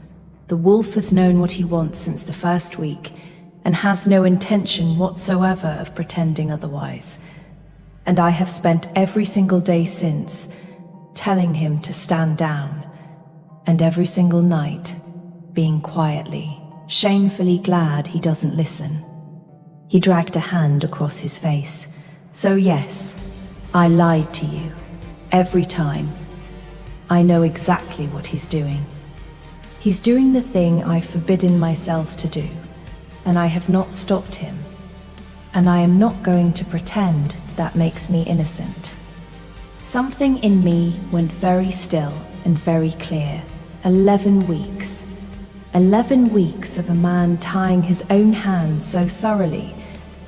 The wolf has known what he wants since the first week, and has no intention whatsoever of pretending otherwise. And I have spent every single day since telling him to stand down, and every single night being quietly, shamefully glad he doesn't listen. He dragged a hand across his face. So yes, I lied to you. Every time. I know exactly what he's doing. He's doing the thing I've forbidden myself to do, and I have not stopped him. And I am not going to pretend that makes me innocent. Something in me went very still and very clear. 11 weeks. 11 weeks of a man tying his own hands so thoroughly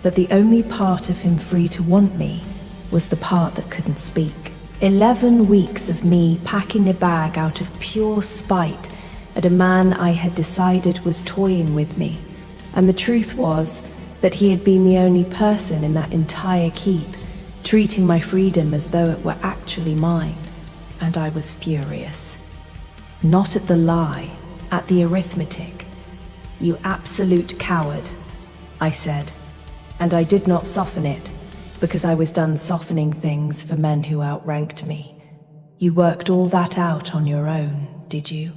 that the only part of him free to want me was the part that couldn't speak. 11 weeks of me packing a bag out of pure spite at a man I had decided was toying with me. And the truth was that he had been the only person in that entire keep treating my freedom as though it were actually mine, and I was furious. Not at the lie, at the arithmetic. You absolute coward, I said, and I did not soften it, because I was done softening things for men who outranked me. You worked all that out on your own, did you?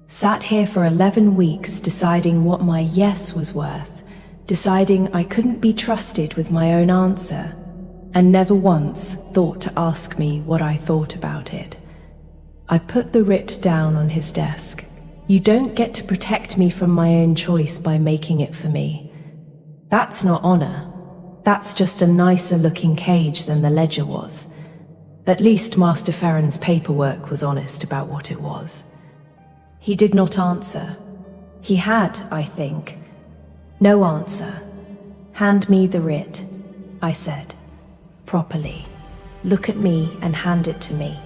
Sat here for 11 weeks deciding what my yes was worth, deciding I couldn't be trusted with my own answer, and never once thought to ask me what I thought about it. I put the writ down on his desk. You don't get to protect me from my own choice by making it for me. That's not honor. That's just a nicer looking cage than the ledger was. At least Master Ferren's paperwork was honest about what it was. He did not answer. He had, I think. No answer. Hand me the writ, I said. Properly. Look at me and hand it to me.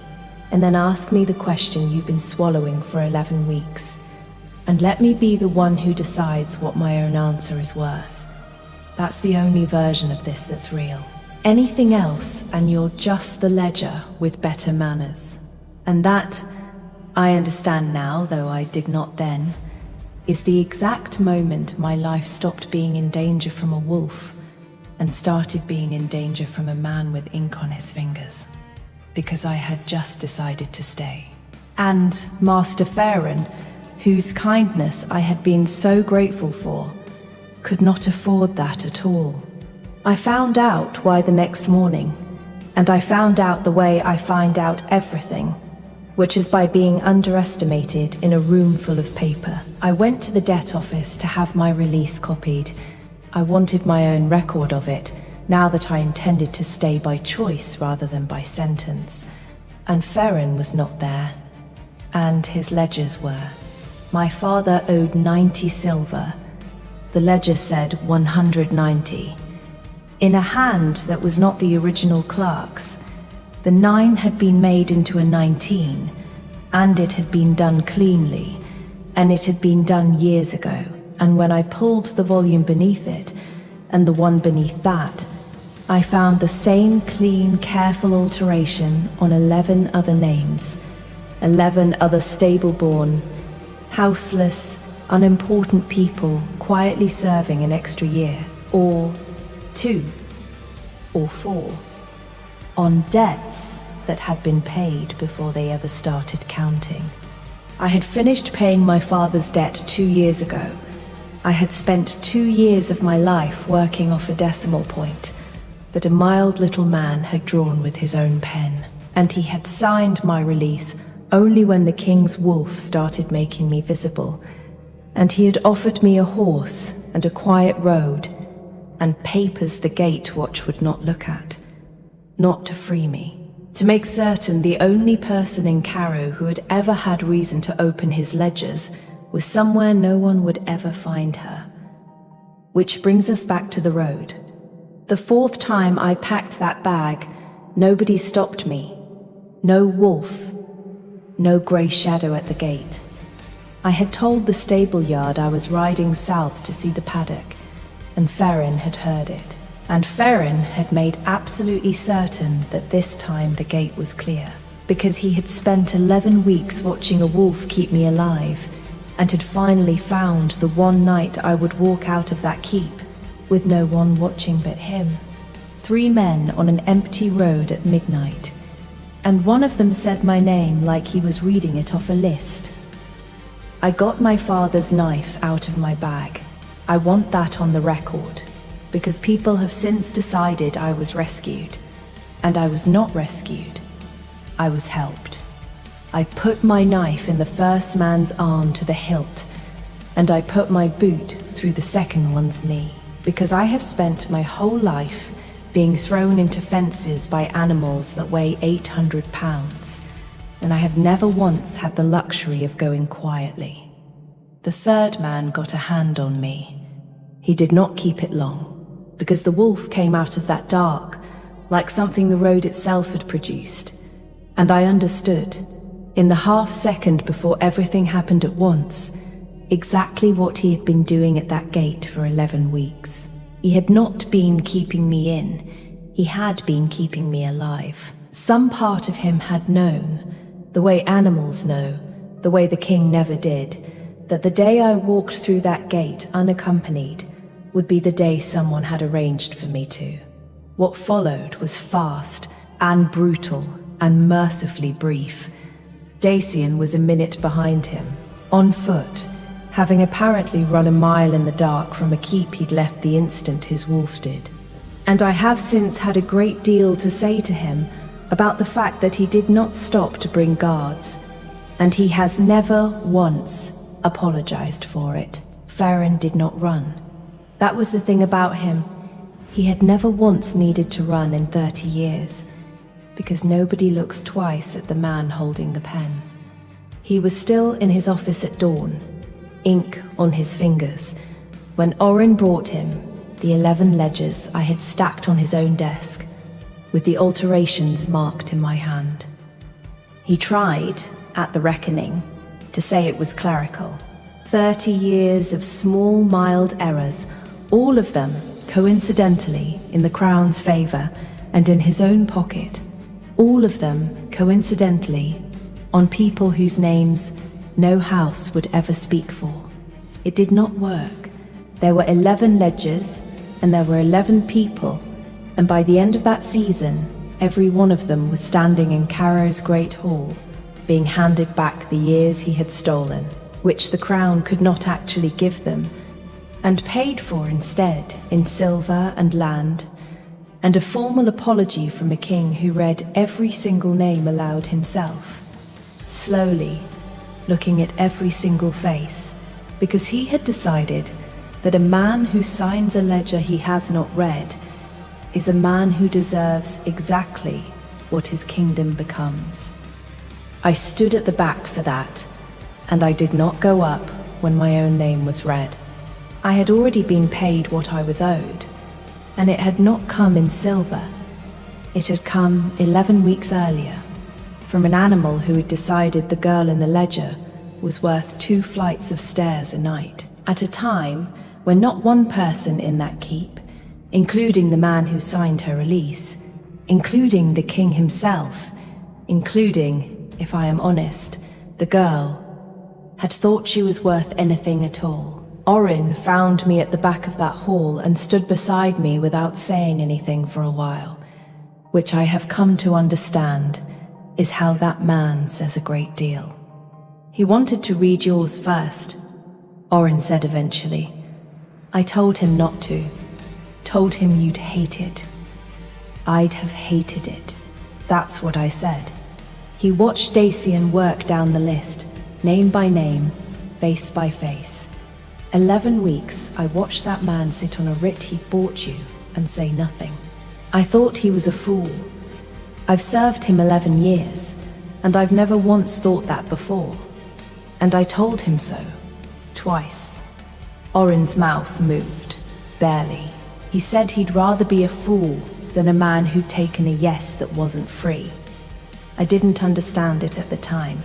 And then ask me the question you've been swallowing for 11 weeks. And let me be the one who decides what my own answer is worth. That's the only version of this that's real. Anything else, and you're just the ledger with better manners. And that, I understand now, though I did not then, is the exact moment my life stopped being in danger from a wolf and started being in danger from a man with ink on his fingers. Because I had just decided to stay. And Master Ferren, whose kindness I had been so grateful for, could not afford that at all. I found out why the next morning, and I found out the way I find out everything, which is by being underestimated in a room full of paper. I went to the debt office to have my release copied. I wanted my own record of it, now that I intended to stay by choice rather than by sentence. And Ferren was not there, and his ledgers were. My father owed 90 silver. The ledger said 190. In a hand that was not the original clerk's, the 9 had been made into a 19, and it had been done cleanly, and it had been done years ago. And when I pulled the volume beneath it, and the one beneath that, I found the same clean, careful alteration on 11 other names, 11 other stable-born, houseless, unimportant people quietly serving an extra year, or 2, or 4, on debts that had been paid before they ever started counting. I had finished paying my father's debt 2 years ago. I had spent 2 years of my life working off a decimal point that a mild little man had drawn with his own pen, and he had signed my release only when the king's wolf started making me visible, and he had offered me a horse and a quiet road, and papers the gate watch would not look at, not to free me, to make certain the only person in Cairo who had ever had reason to open his ledgers was somewhere no one would ever find her. Which brings us back to the road. The 4th time I packed that bag, nobody stopped me. No wolf, no grey shadow at the gate. I had told the stable yard I was riding south to see the paddock, and Ferren had heard it. And Ferren had made absolutely certain that this time the gate was clear, because he had spent 11 weeks watching a wolf keep me alive, and had finally found the one night I would walk out of that keep, with no one watching but him. 3 men on an empty road at midnight, and one of them said my name like he was reading it off a list. I got my father's knife out of my bag. I want that on the record, because people have since decided I was rescued, and I was not rescued. I was helped. I put my knife in the first man's arm to the hilt, and I put my boot through the second one's knee, because I have spent my whole life being thrown into fences by animals that weigh 800 pounds, and I have never once had the luxury of going quietly. The third man got a hand on me. He did not keep it long, because the wolf came out of that dark, like something the road itself had produced, and I understood, in the half-second before everything happened at once, exactly what he had been doing at that gate for 11 weeks. He had not been keeping me in, he had been keeping me alive. Some part of him had known, the way animals know, the way the king never did, that the day I walked through that gate unaccompanied would be the day someone had arranged for me to. What followed was fast and brutal and mercifully brief. Dacian was a minute behind him, on foot, having apparently run a mile in the dark from a keep he'd left the instant his wolf did. And I have since had a great deal to say to him about the fact that he did not stop to bring guards, and he has never once apologized for it. Farron did not run. That was the thing about him. He had never once needed to run in 30 years, because nobody looks twice at the man holding the pen. He was still in his office at dawn, ink on his fingers, when Orin brought him the 11 ledgers I had stacked on his own desk, with the alterations marked in my hand. He tried, at the reckoning, to say it was clerical. 30 years of small, mild errors, all of them, coincidentally, in the Crown's favor and in his own pocket. All of them, coincidentally, on people whose names no house would ever speak for. It did not work. There were 11 ledgers, and there were 11 people, and by the end of that season, every one of them was standing in Caro's great hall, being handed back the years he had stolen, which the Crown could not actually give them, and paid for instead in silver and land, and a formal apology from a king who read every single name aloud himself, slowly, looking at every single face, because he had decided that a man who signs a ledger he has not read is a man who deserves exactly what his kingdom becomes. I stood at the back for that, and I did not go up when my own name was read. I had already been paid what I was owed, and it had not come in silver. It had come 11 weeks earlier, from an animal who had decided the girl in the ledger was worth 2 flights of stairs a night, at a time when not one person in that keep, including the man who signed her release, including the king himself, including, if I am honest, the girl, had thought she was worth anything at all. Orin found me at the back of that hall and stood beside me without saying anything for a while, which I have come to understand is how that man says a great deal. He wanted to read yours first, Orin said eventually. I told him not to. Told him you'd hate it. I'd have hated it. That's what I said. He watched Dacian work down the list, name by name, face by face. 11 weeks I watched that man sit on a writ he'd bought you and say nothing. I thought he was a fool. I've served him 11 years, and I've never once thought that before. And I told him so, twice. Orin's mouth moved, barely. He said he'd rather be a fool than a man who'd taken a yes that wasn't free. I didn't understand it at the time.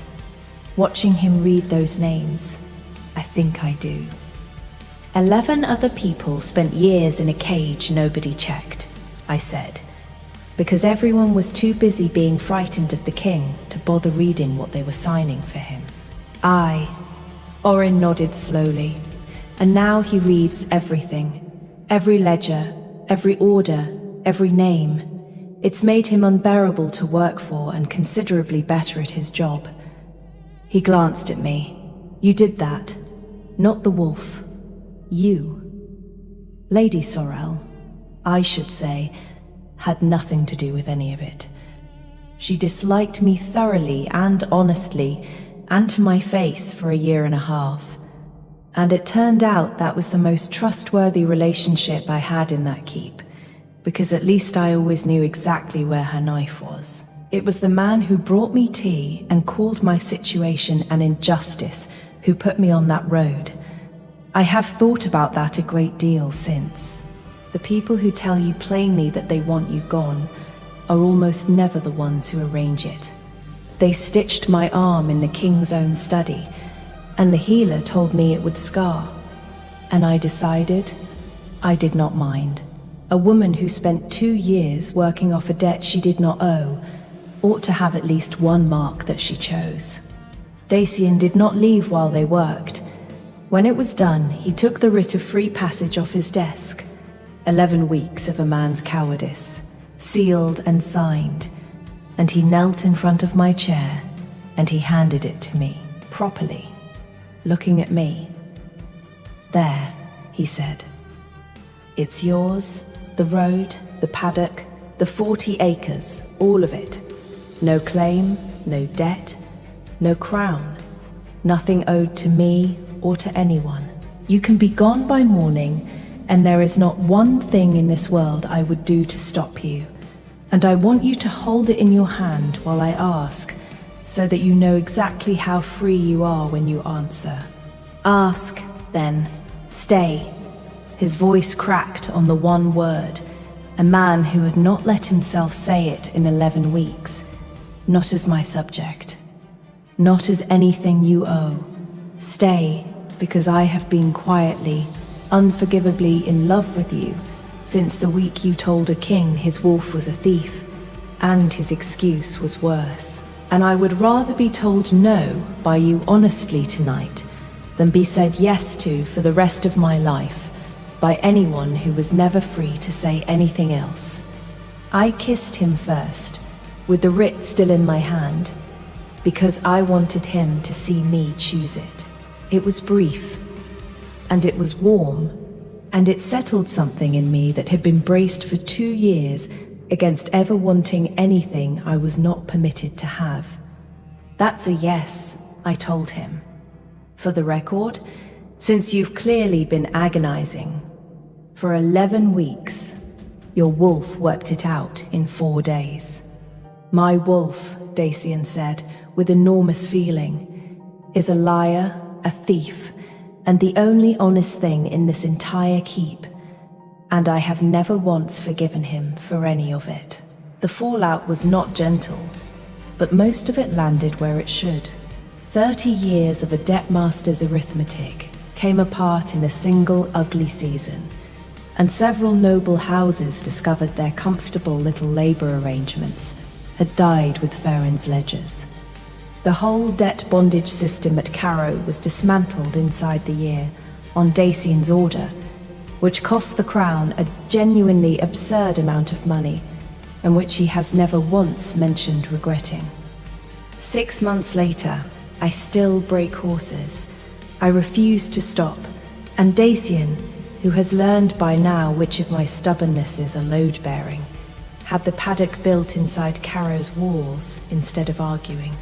Watching him read those names, I think I do. 11 other people spent years in a cage nobody checked, I said, because everyone was too busy being frightened of the king to bother reading what they were signing for him. Orin nodded slowly, and now he reads everything. Every ledger, every order, every name. It's made him unbearable to work for and considerably better at his job. He glanced at me. You did that, not the wolf. You. Lady Sorrel, I should say, had nothing to do with any of it. She disliked me thoroughly and honestly, and to my face for 1.5 years. And it turned out that was the most trustworthy relationship I had in that keep, because at least I always knew exactly where her knife was. It was the man who brought me tea and called my situation an injustice who put me on that road. I have thought about that a great deal since. The people who tell you plainly that they want you gone are almost never the ones who arrange it. They stitched my arm in the king's own study, and the healer told me it would scar. And I decided I did not mind. A woman who spent 2 years working off a debt she did not owe ought to have at least one mark that she chose. Dacian did not leave while they worked. When it was done, he took the writ of free passage off his desk. 11 weeks of a man's cowardice, sealed and signed, and he knelt in front of my chair, and he handed it to me, properly, looking at me. "There," he said. "It's yours, the road, the paddock, the 40 acres, all of it. No claim, no debt, no crown, nothing owed to me or to anyone. You can be gone by morning, and there is not one thing in this world I would do to stop you. And I want you to hold it in your hand while I ask, so that you know exactly how free you are when you answer. Ask, then, stay." His voice cracked on the one word, a man who had not let himself say it in 11 weeks. "Not as my subject. Not as anything you owe. Stay, because I have been quietly, unforgivably in love with you since the week you told a king his wolf was a thief, and his excuse was worse. And I would rather be told no by you honestly tonight than be said yes to for the rest of my life by anyone who was never free to say anything else." I kissed him first, with the writ still in my hand, because I wanted him to see me choose it. It was brief, and it was warm, and it settled something in me that had been braced for 2 years against ever wanting anything I was not permitted to have. "That's a yes," I told him. "For the record, since you've clearly been agonizing. For 11 weeks, your wolf worked it out in 4 days." "My wolf," Dacian said, with enormous feeling, "is a liar, a thief, and the only honest thing in this entire keep, and I have never once forgiven him for any of it." The fallout was not gentle, but most of it landed where it should. 30 years of a debtmaster's arithmetic came apart in a single ugly season, and several noble houses discovered their comfortable little labor arrangements had died with Farron's ledgers. The whole debt bondage system at Carrow was dismantled inside the year, on Dacian's order, which cost the Crown a genuinely absurd amount of money, and which he has never once mentioned regretting. 6 months later, I still break horses. I refuse to stop, and Dacian, who has learned by now which of my stubbornnesses are load-bearing, had the paddock built inside Carrow's walls instead of arguing.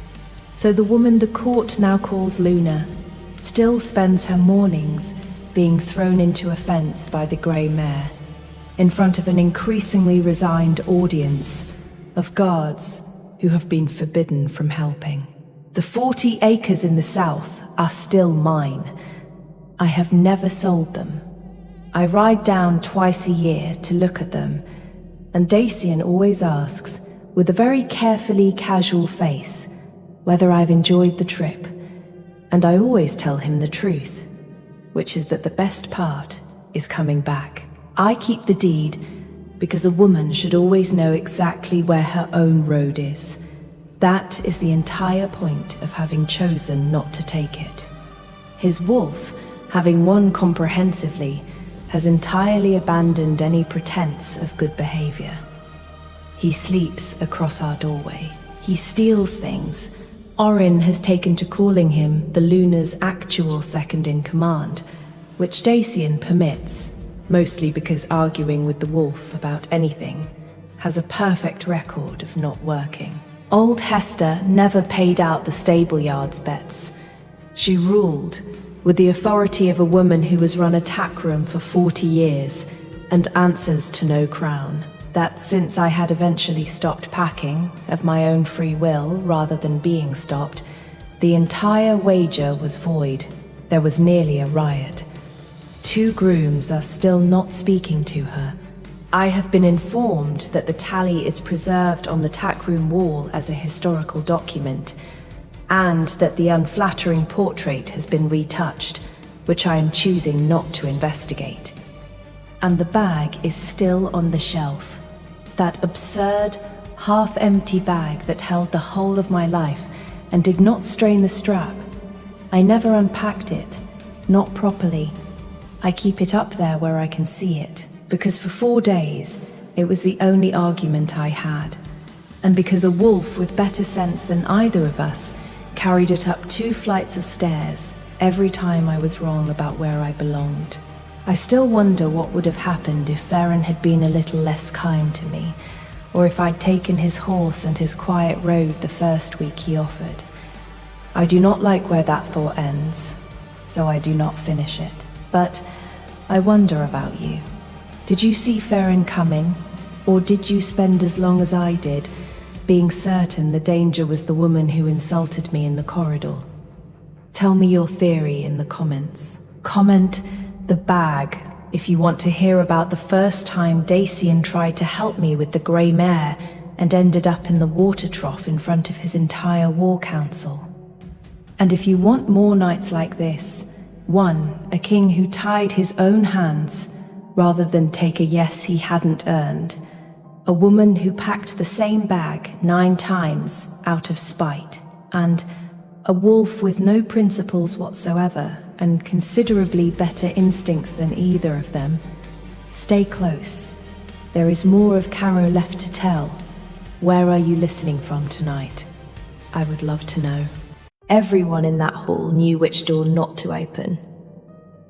So the woman the court now calls Luna still spends her mornings being thrown into a fence by the grey mare, in front of an increasingly resigned audience of guards who have been forbidden from helping. The 40 acres in the south are still mine. I have never sold them. I ride down twice a year to look at them, and Dacian always asks, with a very carefully casual face, whether I've enjoyed the trip, and I always tell him the truth, which is that the best part is coming back. I keep the deed because a woman should always know exactly where her own road is. That is the entire point of having chosen not to take it. His wolf, having won comprehensively, has entirely abandoned any pretense of good behavior. He sleeps across our doorway. He steals things. Orin has taken to calling him the Luna's actual second-in-command, which Dacian permits, mostly because arguing with the wolf about anything has a perfect record of not working. Old Hester never paid out the stable-yards bets. She ruled, with the authority of a woman who has run a tackroom for 40 years and answers to no crown, that since I had eventually stopped packing, of my own free will rather than being stopped, the entire wager was void. There was nearly a riot. 2 grooms are still not speaking to her. I have been informed that the tally is preserved on the tackroom wall as a historical document, and that the unflattering portrait has been retouched, which I am choosing not to investigate. And the bag is still on the shelf. That absurd, half-empty bag that held the whole of my life and did not strain the strap. I never unpacked it, not properly. I keep it up there where I can see it, because for 4 days, it was the only argument I had. And because a wolf with better sense than either of us carried it up 2 flights of stairs every time I was wrong about where I belonged. I still wonder what would have happened if Farron had been a little less kind to me, or if I'd taken his horse and his quiet road the first week he offered. I do not like where that thought ends, so I do not finish it. But I wonder about you. Did you see Farron coming, or did you spend as long as I did, being certain the danger was the woman who insulted me in the corridor? Tell me your theory in the comments. Comment the bag if you want to hear about the first time Dacian tried to help me with the grey mare and ended up in the water trough in front of his entire war council. And if you want more nights like this, one, a king who tied his own hands rather than take a yes he hadn't earned, a woman who packed the same bag 9 times out of spite, and a wolf with no principles whatsoever and considerably better instincts than either of them. Stay close. There is more of Caro left to tell. Where are you listening from tonight? I would love to know. Everyone in that hall knew which door not to open.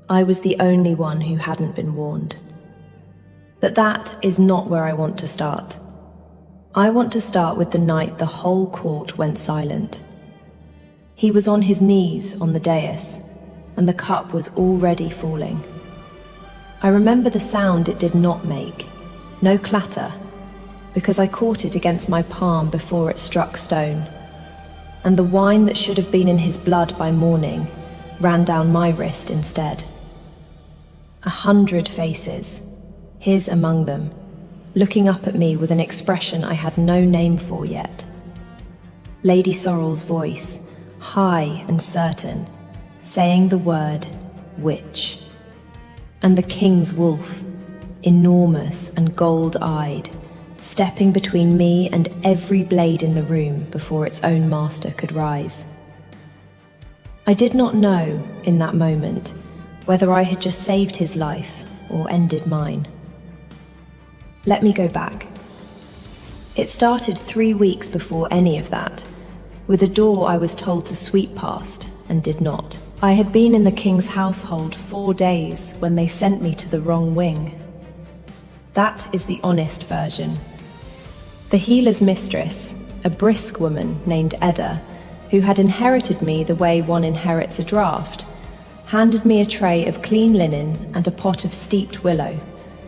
I was the only one who hadn't been warned. But that is not where I want to start. I want to start with the night the whole court went silent. He was on his knees on the dais, and the cup was already falling. I remember the sound it did not make, no clatter, because I caught it against my palm before it struck stone, and the wine that should have been in his blood by morning ran down my wrist instead. 100 faces, his among them, looking up at me with an expression I had no name for yet. Lady Sorrel's voice, high and certain, saying the word witch. And the king's wolf, enormous and gold-eyed, stepping between me and every blade in the room before its own master could rise. I did not know, in that moment, whether I had just saved his life or ended mine. Let me go back. It started 3 weeks before any of that, with a door I was told to sweep past and did not. I had been in the king's household 4 days when they sent me to the wrong wing. That is the honest version. The healer's mistress, a brisk woman named Edda, who had inherited me the way one inherits a draft, handed me a tray of clean linen and a pot of steeped willow,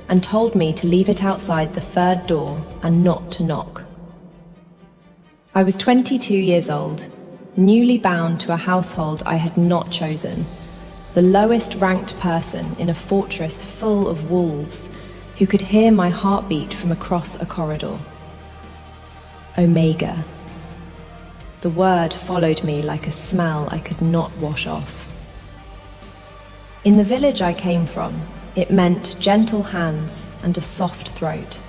and told me to leave it outside the 3rd door and not to knock. I was 22 years old, newly bound to a household I had not chosen, the lowest ranked person in a fortress full of wolves who could hear my heartbeat from across a corridor. Omega. The word followed me like a smell I could not wash off. In the village I came from, it meant gentle hands and a soft throat.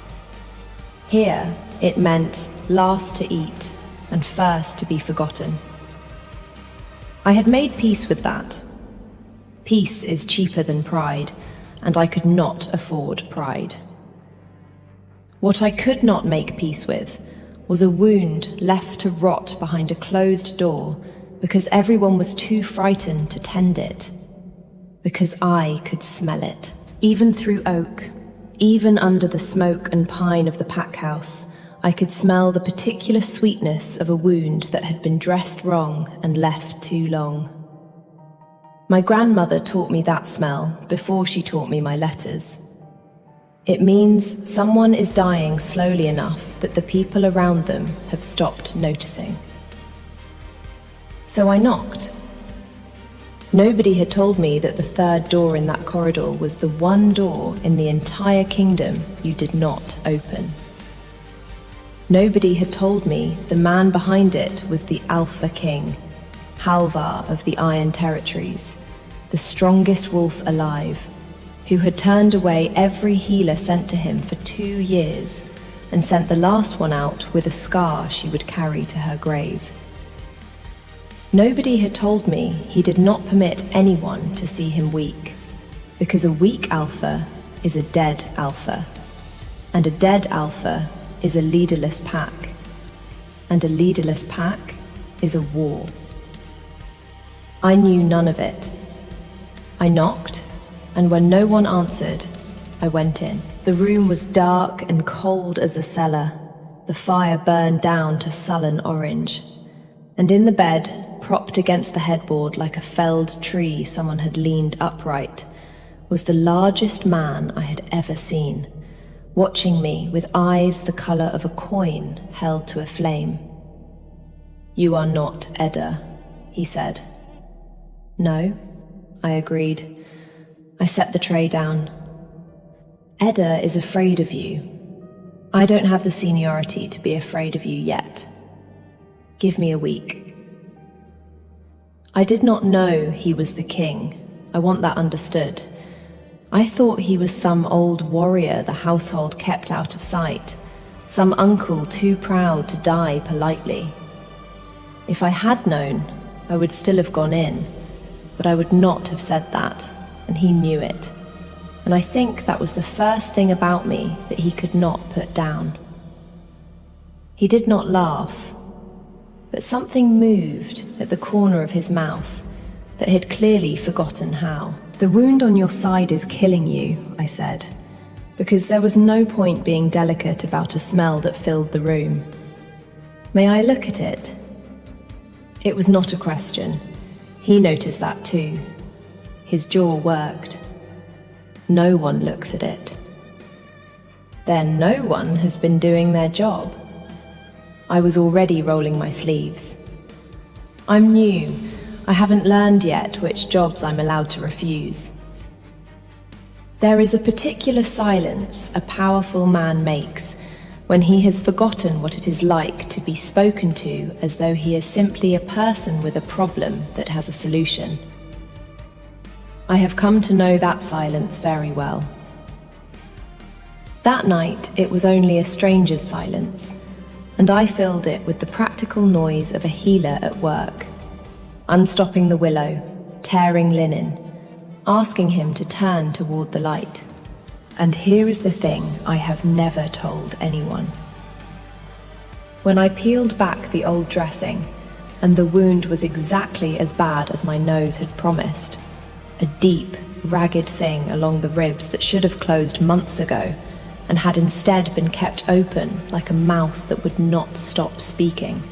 Here, it meant last to eat and first to be forgotten. I had made peace with that. Peace is cheaper than pride, and I could not afford pride. What I could not make peace with was a wound left to rot behind a closed door because everyone was too frightened to tend it. Because I could smell it, even through oak, even under the smoke and pine of the pack house. I could smell the particular sweetness of a wound that had been dressed wrong and left too long. My grandmother taught me that smell before she taught me my letters. It means someone is dying slowly enough that the people around them have stopped noticing. So I knocked. Nobody had told me that the 3rd door in that corridor was the one door in the entire kingdom you did not open. Nobody had told me the man behind it was the Alpha King, Halvar of the Iron Territories, the strongest wolf alive, who had turned away every healer sent to him for 2 years and sent the last one out with a scar she would carry to her grave. Nobody had told me he did not permit anyone to see him weak, because a weak alpha is a dead alpha, and a dead alpha is a leaderless pack, and a leaderless pack is a war. I knew none of it. I knocked, and when no one answered, I went in. The room was dark and cold as a cellar. The fire burned down to sullen orange, and in the bed, propped against the headboard like a felled tree someone had leaned upright, was the largest man I had ever seen, watching me with eyes the color of a coin held to a flame. "You are not Edda," he said. "No," I agreed. I set the tray down. "Edda is afraid of you. I don't have the seniority to be afraid of you yet. Give me a week." I did not know he was the king. I want that understood. I thought he was some old warrior the household kept out of sight, some uncle too proud to die politely. If I had known, I would still have gone in, but I would not have said that, and he knew it. And I think that was the first thing about me that he could not put down. He did not laugh, but something moved at the corner of his mouth that had clearly forgotten how. "The wound on your side is killing you," I said, because there was no point being delicate about a smell that filled the room. "May I look at it?" It was not a question. He noticed that too. His jaw worked. No one looks at it. Then no one has been doing their job. I was already rolling my sleeves. I'm new. I haven't learned yet which jobs I'm allowed to refuse. There is a particular silence a powerful man makes when he has forgotten what it is like to be spoken to as though he is simply a person with a problem that has a solution. I have come to know that silence very well. That night, it was only a stranger's silence, and I filled it with the practical noise of a healer at work, unstopping the willow, tearing linen, asking him to turn toward the light. And here is the thing I have never told anyone. When I peeled back the old dressing, and the wound was exactly as bad as my nose had promised, a deep, ragged thing along the ribs that should have closed months ago, and had instead been kept open like a mouth that would not stop speaking.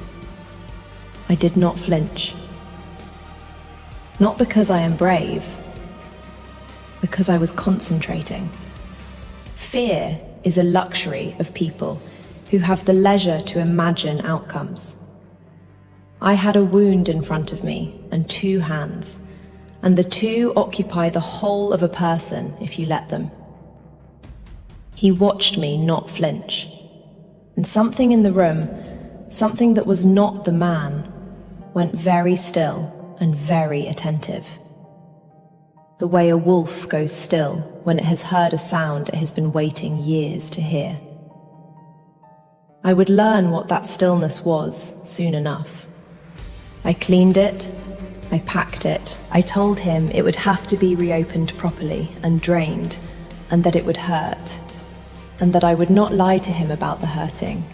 I did not flinch. Not because I am brave, because I was concentrating. Fear is a luxury of people who have the leisure to imagine outcomes. I had a wound in front of me and 2 hands, and the 2 occupy the whole of a person if you let them. He watched me not flinch, and something in the room, something that was not the man, went very still and very attentive. The way a wolf goes still when it has heard a sound it has been waiting years to hear. I would learn what that stillness was soon enough. I cleaned it, I packed it. I told him it would have to be reopened properly and drained, and that it would hurt, and that I would not lie to him about the hurting,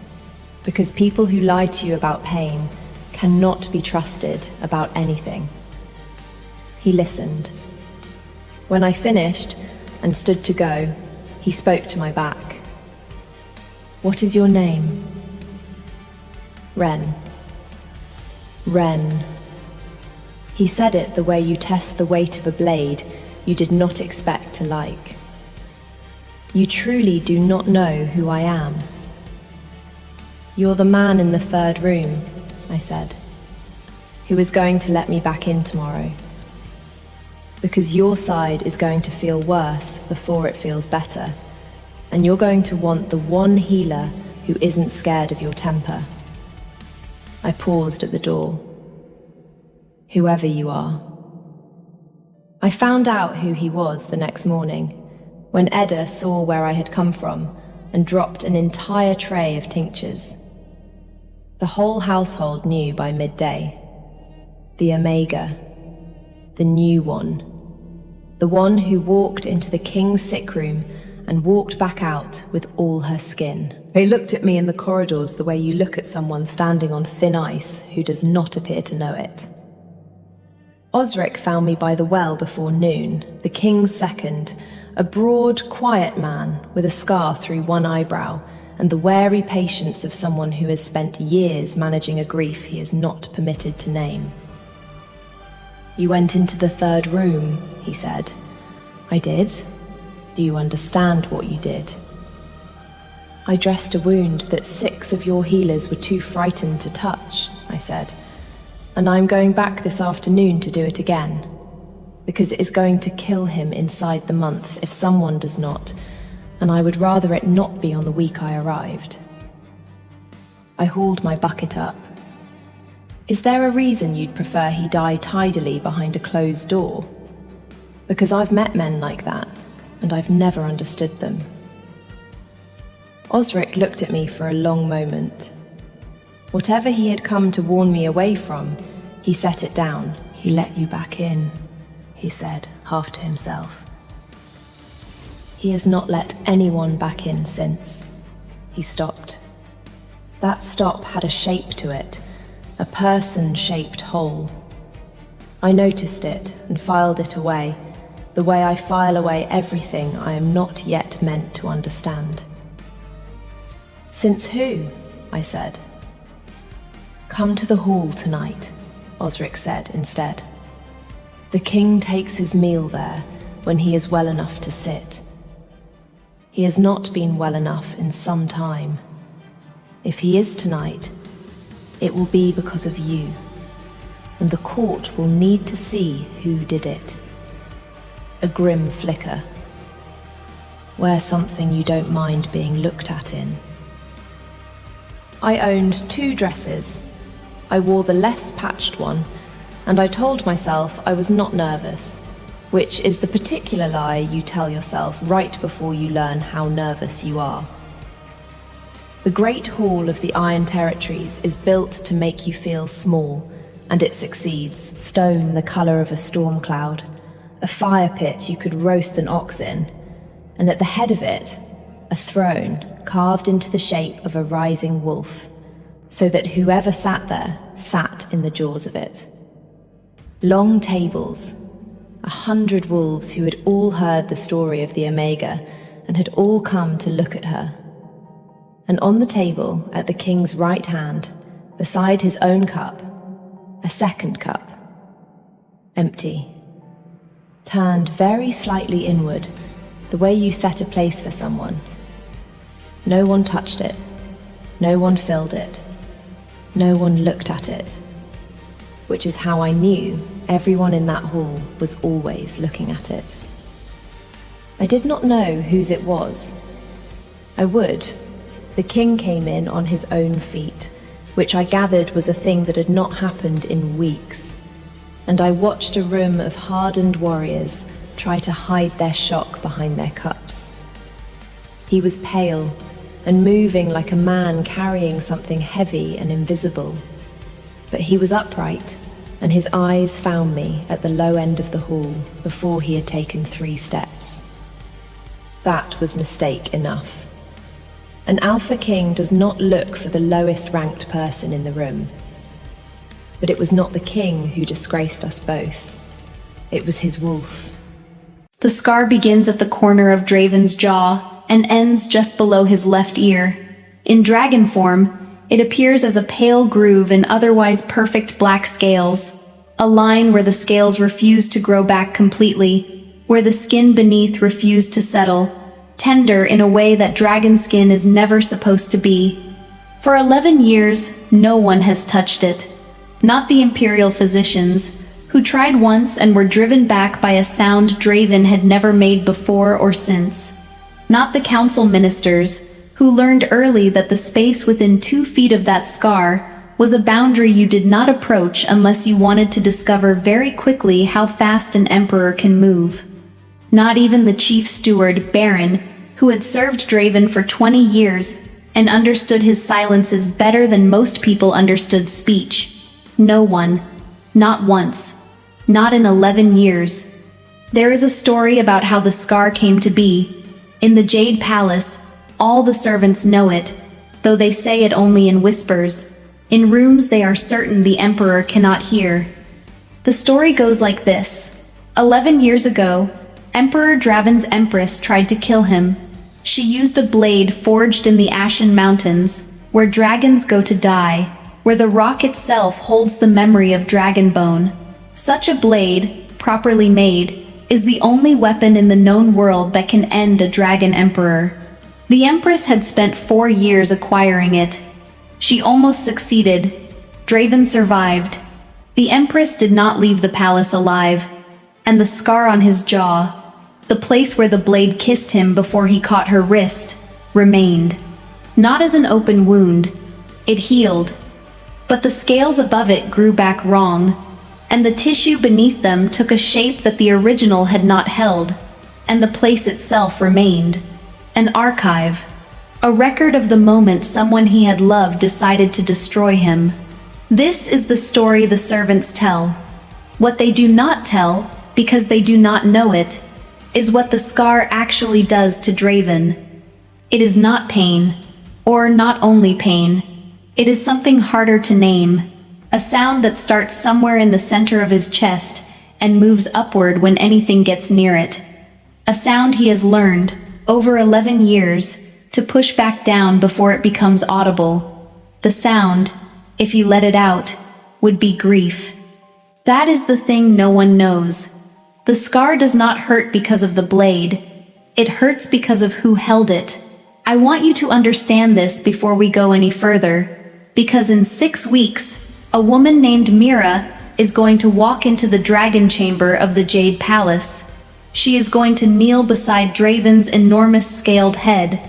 because people who lie to you about pain cannot be trusted about anything. He listened. When I finished and stood to go, he spoke to my back. "What is your name?" "Ren." "Ren." He said it the way you test the weight of a blade you did not expect to like. "You truly do not know who I am." "You're the man in the 3rd room," I said, "who is going to let me back in tomorrow. Because your side is going to feel worse before it feels better, and you're going to want the one healer who isn't scared of your temper." I paused at the door. "Whoever you are." I found out who he was the next morning, when Edda saw where I had come from and dropped an entire tray of tinctures. The whole household knew by midday. the Omega, the new one, the one who walked into the king's sick room and walked back out with all her skin. They looked at me in the corridors the way you look at someone standing on thin ice who does not appear to know it. Osric found me by the well before noon, the king's second, a broad, quiet man with a scar through one eyebrow and the wary patience of someone who has spent years managing a grief he is not permitted to name. "You went into the third room," he said. "I did. Do you understand what you did?" "I dressed a wound that 6 of your healers were too frightened to touch," I said. "And I'm going back this afternoon to do it again, because it is going to kill him inside the month if someone does not, and I would rather it not be on the week I arrived." I hauled my bucket up. "Is there a reason you'd prefer he die tidily behind a closed door? Because I've met men like that, and I've never understood them." Osric looked at me for a long moment. Whatever he had come to warn me away from, he set it down. "He let you back in," he said, half to himself. "He has not let anyone back in since." He stopped. That stop had a shape to it, a person-shaped hole. I noticed it and filed it away, the way I file away everything I am not yet meant to understand. "Since who?" I said. "Come to the hall tonight," Osric said instead. "The king takes his meal there when he is well enough to sit. He has not been well enough in some time. If he is tonight, it will be because of you, and the court will need to see who did it." A grim flicker. "Wear something you don't mind being looked at in." I owned 2 dresses. I wore the less patched one, and I told myself I was not nervous, which is the particular lie you tell yourself right before you learn how nervous you are. The Great Hall of the Iron Territories is built to make you feel small, and it succeeds. Stone the colour of a storm cloud, a fire pit you could roast an ox in, and at the head of it, a throne carved into the shape of a rising wolf, so that whoever sat there sat in the jaws of it. Long tables, 100 wolves who had all heard the story of the Omega and had all come to look at her. And on the table, at the king's right hand, beside his own cup, a second cup, empty, turned very slightly inward, the way you set a place for someone. No one touched it. No one filled it. No one looked at it. Which is how I knew everyone in that hall was always looking at it. I did not know whose it was. I would. The king came in on his own feet, which I gathered was a thing that had not happened in weeks. And I watched a room of hardened warriors try to hide their shock behind their cups. He was pale and moving like a man carrying something heavy and invisible. But he was upright, and his eyes found me at the low end of the hall before he had taken 3 steps. That was mistake enough. An Alpha King does not look for the lowest ranked person in the room. But it was not the king who disgraced us both. It was his wolf. The scar begins at the corner of Draven's jaw and ends just below his left ear. In dragon form, it appears as a pale groove in otherwise perfect black scales, a line where the scales refuse to grow back completely, where the skin beneath refused to settle, tender in a way that dragon skin is never supposed to be. For 11 years, no one has touched it. Not the imperial physicians, who tried once and were driven back by a sound Draven had never made before or since. Not the council ministers, who learned early that the space within 2 feet of that scar was a boundary you did not approach unless you wanted to discover very quickly how fast an emperor can move. Not even the chief steward, Baron, who had served Draven for 20 years and understood his silences better than most people understood speech. No one. Not once. Not in 11 years. There is a story about how the scar came to be. In the Jade Palace, all the servants know it, though they say it only in whispers. In rooms they are certain the emperor cannot hear. The story goes like this. 11 years ago, Emperor Draven's empress tried to kill him. She used a blade forged in the Ashen Mountains, where dragons go to die, where the rock itself holds the memory of Dragonbone. Such a blade, properly made, is the only weapon in the known world that can end a dragon emperor. The empress had spent 4 years acquiring it. She almost succeeded. Draven survived. The empress did not leave the palace alive, and the scar on his jaw, the place where the blade kissed him before he caught her wrist, remained. Not as an open wound. It healed. But the scales above it grew back wrong, and the tissue beneath them took a shape that the original had not held, and the place itself remained. An archive. A record of the moment someone he had loved decided to destroy him. This is the story the servants tell. What they do not tell, because they do not know it, is what the scar actually does to Draven. It is not pain, or not only pain. It is something harder to name, a sound that starts somewhere in the center of his chest and moves upward when anything gets near it. A sound he has learned, over 11 years, to push back down before it becomes audible. The sound, if he let it out, would be grief. That is the thing no one knows. The scar does not hurt because of the blade. It hurts because of who held it. I want you to understand this before we go any further, because in 6 weeks, a woman named Mira is going to walk into the dragon chamber of the Jade Palace. She is going to kneel beside Draven's enormous scaled head.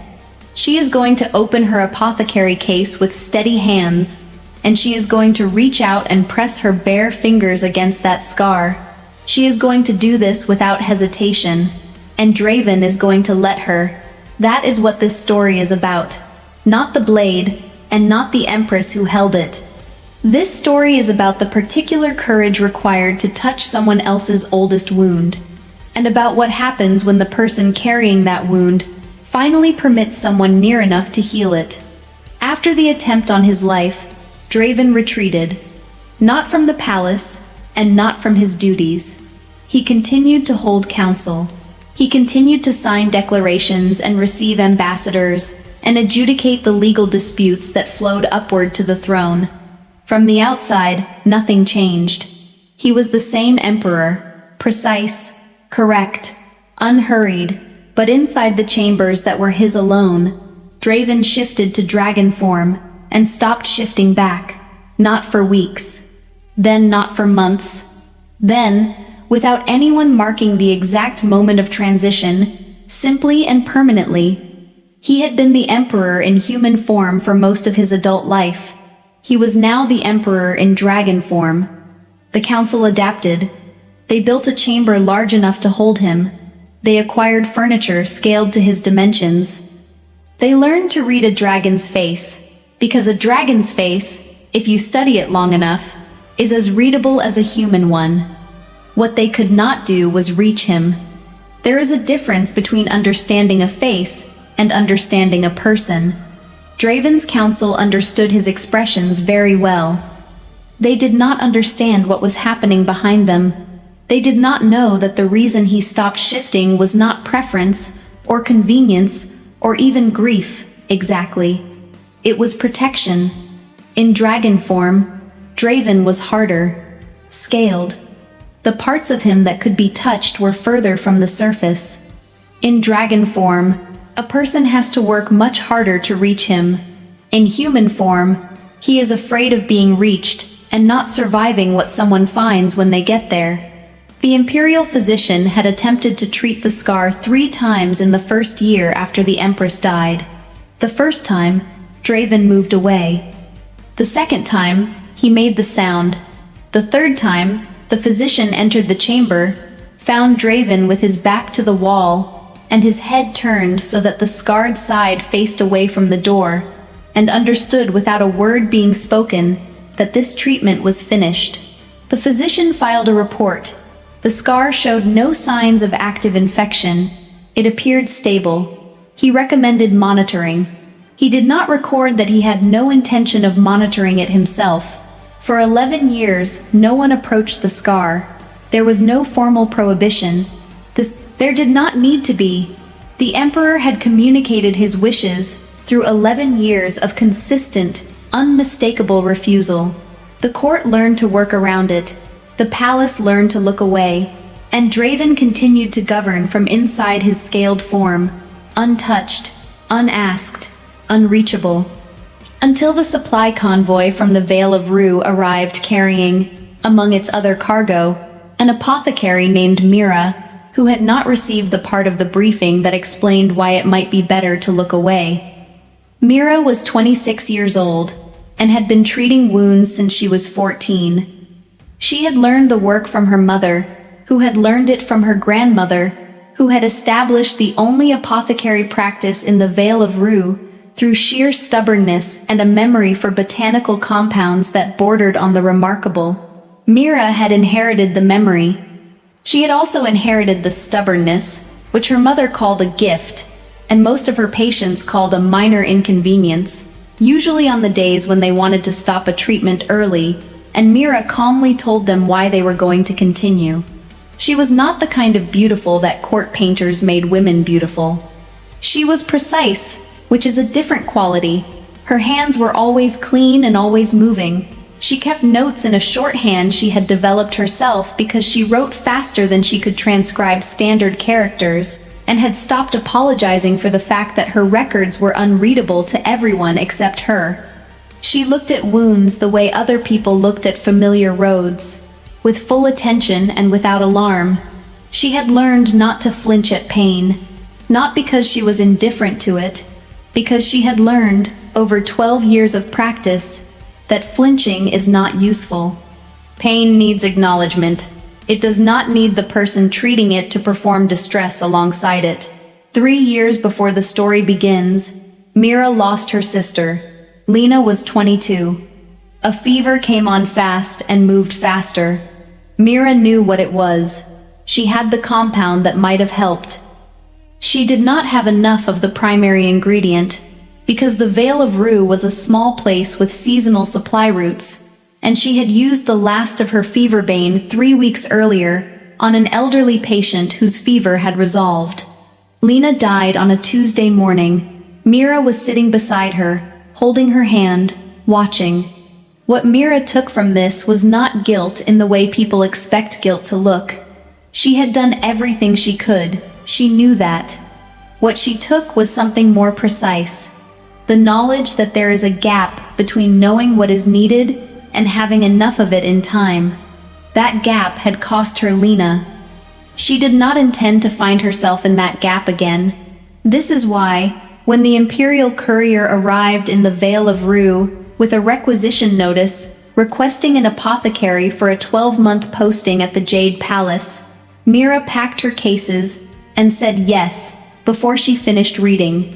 She is going to open her apothecary case with steady hands, and she is going to reach out and press her bare fingers against that scar. She is going to do this without hesitation, and Draven is going to let her. That is what this story is about. Not the blade, and not the empress who held it. This story is about the particular courage required to touch someone else's oldest wound, and about what happens when the person carrying that wound finally permits someone near enough to heal it. After the attempt on his life, Draven retreated. Not from the palace, and not from his duties. He continued to hold council. He continued to sign declarations and receive ambassadors, and adjudicate the legal disputes that flowed upward to the throne. From the outside, nothing changed. He was the same emperor, precise, correct, unhurried, but inside the chambers that were his alone, Draven shifted to dragon form, and stopped shifting back. Not for weeks. Then not for months. Then, without anyone marking the exact moment of transition, simply and permanently, he had been the emperor in human form for most of his adult life. He was now the emperor in dragon form. The council adapted. They built a chamber large enough to hold him. They acquired furniture scaled to his dimensions. They learned to read a dragon's face, because a dragon's face, if you study it long enough, is as readable as a human one. What they could not do was reach him. There is a difference between understanding a face and understanding a person. Draven's council understood his expressions very well. They did not understand what was happening behind them. They did not know that the reason he stopped shifting was not preference, or convenience, or even grief, exactly. It was protection. In dragon form, Draven was harder, scaled. The parts of him that could be touched were further from the surface. In dragon form, a person has to work much harder to reach him. In human form, he is afraid of being reached and not surviving what someone finds when they get there. The imperial physician had attempted to treat the scar 3 times in the first year after the empress died. The first time, Draven moved away. The second time, he made the sound. The third time, the physician entered the chamber, found Draven with his back to the wall, and his head turned so that the scarred side faced away from the door, and understood without a word being spoken that this treatment was finished. The physician filed a report. The scar showed no signs of active infection. It appeared stable. He recommended monitoring. He did not record that he had no intention of monitoring it himself. For 11 years, no one approached the scar. There was no formal prohibition. There did not need to be. The emperor had communicated his wishes through 11 years of consistent, unmistakable refusal. The court learned to work around it. The palace learned to look away. And Draven continued to govern from inside his scaled form, untouched, unasked, unreachable. Until the supply convoy from the Vale of Rue arrived carrying, among its other cargo, an apothecary named Mira, who had not received the part of the briefing that explained why it might be better to look away. Mira was 26 years old, and had been treating wounds since she was 14. She had learned the work from her mother, who had learned it from her grandmother, who had established the only apothecary practice in the Vale of Rue, through sheer stubbornness and a memory for botanical compounds that bordered on the remarkable. Mira had inherited the memory. She had also inherited the stubbornness, which her mother called a gift, and most of her patients called a minor inconvenience, usually on the days when they wanted to stop a treatment early, and Mira calmly told them why they were going to continue. She was not the kind of beautiful that court painters made women beautiful. She was precise, which is a different quality. Her hands were always clean and always moving. She kept notes in a shorthand she had developed herself because she wrote faster than she could transcribe standard characters, and had stopped apologizing for the fact that her records were unreadable to everyone except her. She looked at wounds the way other people looked at familiar roads, with full attention and without alarm. She had learned not to flinch at pain, not because she was indifferent to it, because she had learned, over 12 years of practice, that flinching is not useful. Pain needs acknowledgement. It does not need the person treating it to perform distress alongside it. 3 years before the story begins, Mira lost her sister. Lena was 22. A fever came on fast and moved faster. Mira knew what it was. She had the compound that might have helped. She did not have enough of the primary ingredient, because the Vale of Rue was a small place with seasonal supply routes, and she had used the last of her fever bane 3 weeks earlier on an elderly patient whose fever had resolved. Lena died on a Tuesday morning. Mira was sitting beside her, holding her hand, watching. What Mira took from this was not guilt in the way people expect guilt to look. She had done everything she could. She knew that. What she took was something more precise. The knowledge that there is a gap between knowing what is needed and having enough of it in time. That gap had cost her Lena. She did not intend to find herself in that gap again. This is why, when the Imperial courier arrived in the Vale of Rue with a requisition notice requesting an apothecary for a 12-month posting at the Jade Palace, Mira packed her cases and said yes before she finished reading.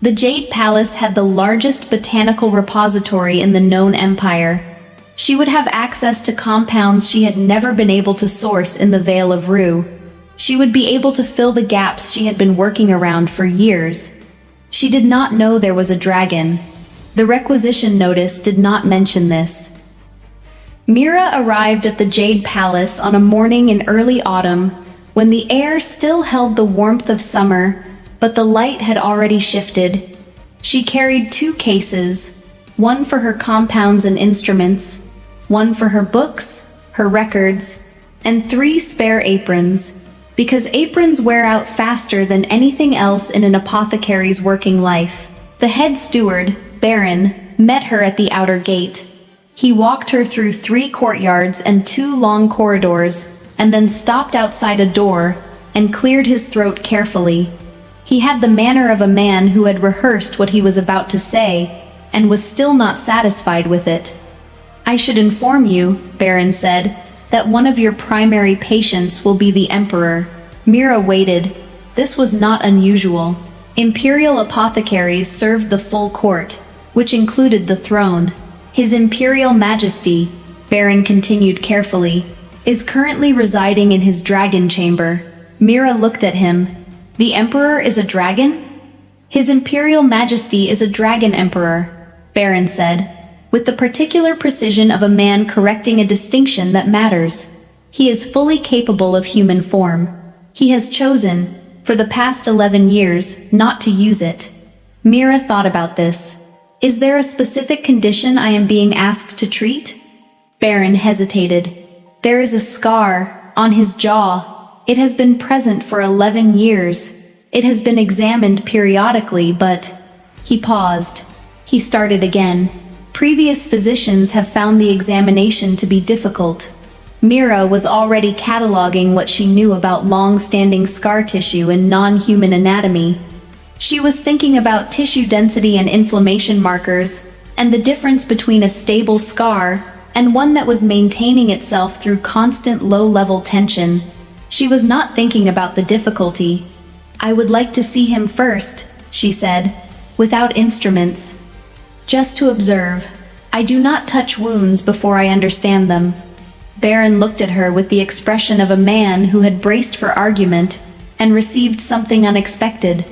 The Jade Palace had the largest botanical repository in the known empire. She would have access to compounds she had never been able to source in the Vale of Rue. She would be able to fill the gaps she had been working around for years. She did not know there was a dragon. The requisition notice did not mention this. Mira arrived at the Jade Palace on a morning in early autumn, when the air still held the warmth of summer, but the light had already shifted. She carried 2 cases, one for her compounds and instruments, one for her books, her records, and 3 spare aprons, because aprons wear out faster than anything else in an apothecary's working life. The head steward, Baron, met her at the outer gate. He walked her through 3 courtyards and 2 long corridors, and then stopped outside a door and cleared his throat carefully. He had the manner of a man who had rehearsed what he was about to say, and was still not satisfied with it. "I should inform you," Baron said, "that one of your primary patients will be the Emperor." Mira waited. This was not unusual. Imperial apothecaries served the full court, which included the throne. His Imperial Majesty, Baron continued carefully, is currently residing in his dragon chamber. Mira looked at him. The Emperor is a dragon? His Imperial Majesty is a dragon emperor, Baron said, with the particular precision of a man correcting a distinction that matters. He is fully capable of human form. He has chosen, for the past 11 years, not to use it. Mira thought about this. Is there a specific condition I am being asked to treat? Baron hesitated. There is a scar on his jaw. It has been present for 11 years. It has been examined periodically, but... He paused. He started again. Previous physicians have found the examination to be difficult. Mira was already cataloging what she knew about long-standing scar tissue in non-human anatomy. She was thinking about tissue density and inflammation markers, and the difference between a stable scar and one that was maintaining itself through constant low-level tension. She was not thinking about the difficulty. I would like to see him first, she said, without instruments. Just to observe. I do not touch wounds before I understand them. Baron looked at her with the expression of a man who had braced for argument and received something unexpected.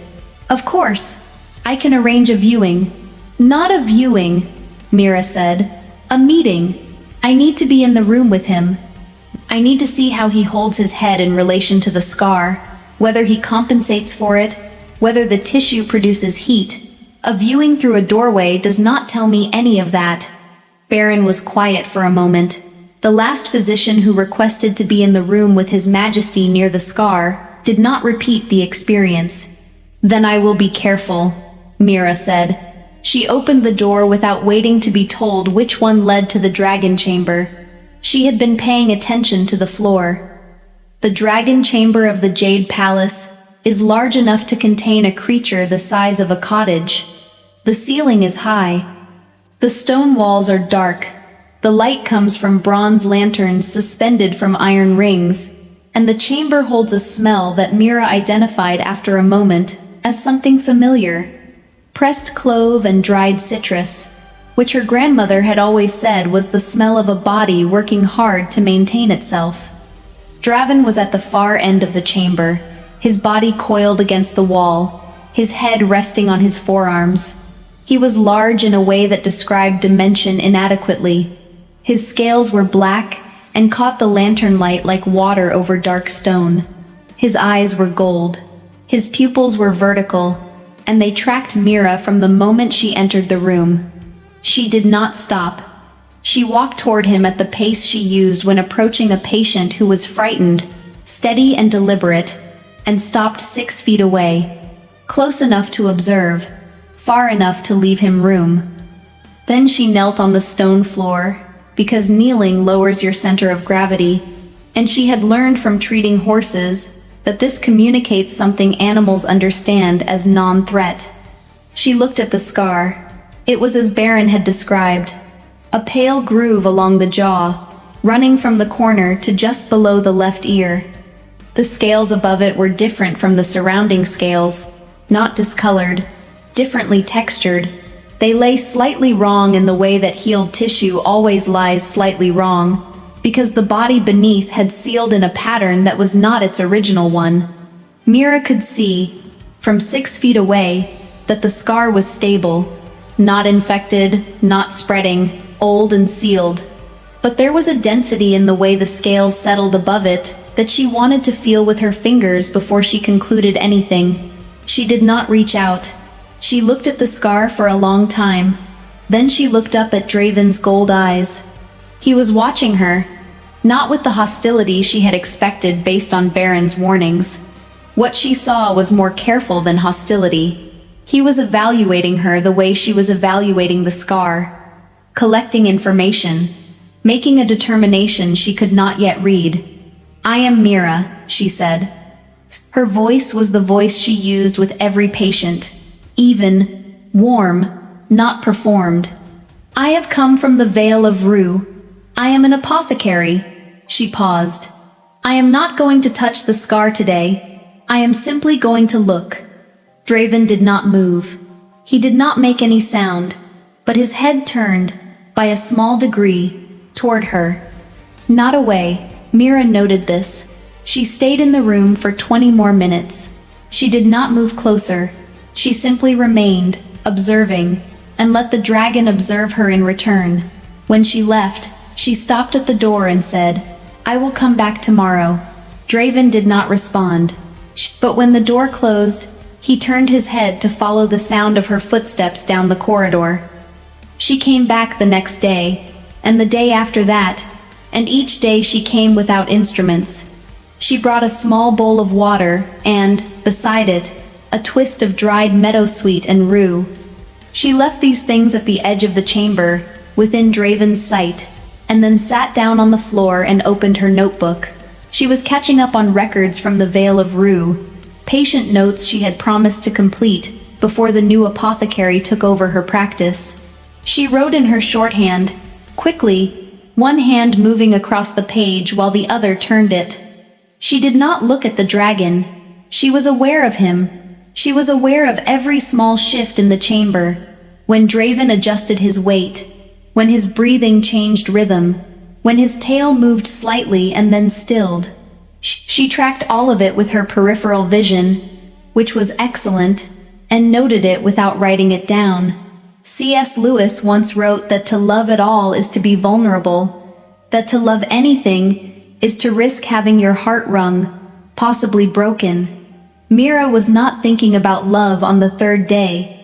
Of course, I can arrange a viewing. Not a viewing, Mira said. A meeting. I need to be in the room with him. I need to see how he holds his head in relation to the scar, whether he compensates for it, whether the tissue produces heat. A viewing through a doorway does not tell me any of that. Baron was quiet for a moment. The last physician who requested to be in the room with His Majesty near the scar did not repeat the experience. Then I will be careful, Mira said. She opened the door without waiting to be told which one led to the dragon chamber. She had been paying attention to the floor. The dragon chamber of the Jade Palace is large enough to contain a creature the size of a cottage. The ceiling is high. The stone walls are dark. The light comes from bronze lanterns suspended from iron rings, and the chamber holds a smell that Mira identified after a moment as something familiar. Pressed clove and dried citrus, which her grandmother had always said was the smell of a body working hard to maintain itself. Draven was at the far end of the chamber, his body coiled against the wall, his head resting on his forearms. He was large in a way that described dimension inadequately. His scales were black and caught the lantern light like water over dark stone. His eyes were gold. His pupils were vertical, and they tracked Mira from the moment she entered the room. She did not stop. She walked toward him at the pace she used when approaching a patient who was frightened, steady and deliberate, and stopped 6 feet away, close enough to observe, far enough to leave him room. Then she knelt on the stone floor, because kneeling lowers your center of gravity, and she had learned from treating horses that this communicates something animals understand as non-threat. She looked at the scar. It was as Baron had described, a pale groove along the jaw, running from the corner to just below the left ear. The scales above it were different from the surrounding scales, not discolored, differently textured. They lay slightly wrong in the way that healed tissue always lies slightly wrong, because the body beneath had sealed in a pattern that was not its original one. Mira could see, from 6 feet away, that the scar was stable, not infected, not spreading, old and sealed. But there was a density in the way the scales settled above it that she wanted to feel with her fingers before she concluded anything. She did not reach out. She looked at the scar for a long time. Then she looked up at Draven's gold eyes. He was watching her, not with the hostility she had expected based on Baron's warnings. What she saw was more careful than hostility. He was evaluating her the way she was evaluating the scar, collecting information, making a determination she could not yet read. "I am Mira," she said. Her voice was the voice she used with every patient. Even, warm, not performed. "I have come from the Vale of Rue. I am an apothecary." She paused. "I am not going to touch the scar today. I am simply going to look." Draven did not move. He did not make any sound, but his head turned, by a small degree, toward her. Not away. Mira noted this. She stayed in the room for 20 more minutes. She did not move closer. She simply remained, observing, and let the dragon observe her in return. When she left, she stopped at the door and said, "I will come back tomorrow." Draven did not respond. But when the door closed, he turned his head to follow the sound of her footsteps down the corridor. She came back the next day, and the day after that, and each day she came without instruments. She brought a small bowl of water and, beside it, a twist of dried meadowsweet and rue. She left these things at the edge of the chamber, within Draven's sight, and then sat down on the floor and opened her notebook. She was catching up on records from the Vale of Rue, patient notes she had promised to complete before the new apothecary took over her practice. She wrote in her shorthand, quickly, one hand moving across the page while the other turned it. She did not look at the dragon. She was aware of him. She was aware of every small shift in the chamber, when Draven adjusted his weight, when his breathing changed rhythm, when his tail moved slightly and then stilled. She tracked all of it with her peripheral vision, which was excellent, and noted it without writing it down. C.S. Lewis once wrote that to love at all is to be vulnerable, that to love anything is to risk having your heart wrung, possibly broken. Mira was not thinking about love on the third day.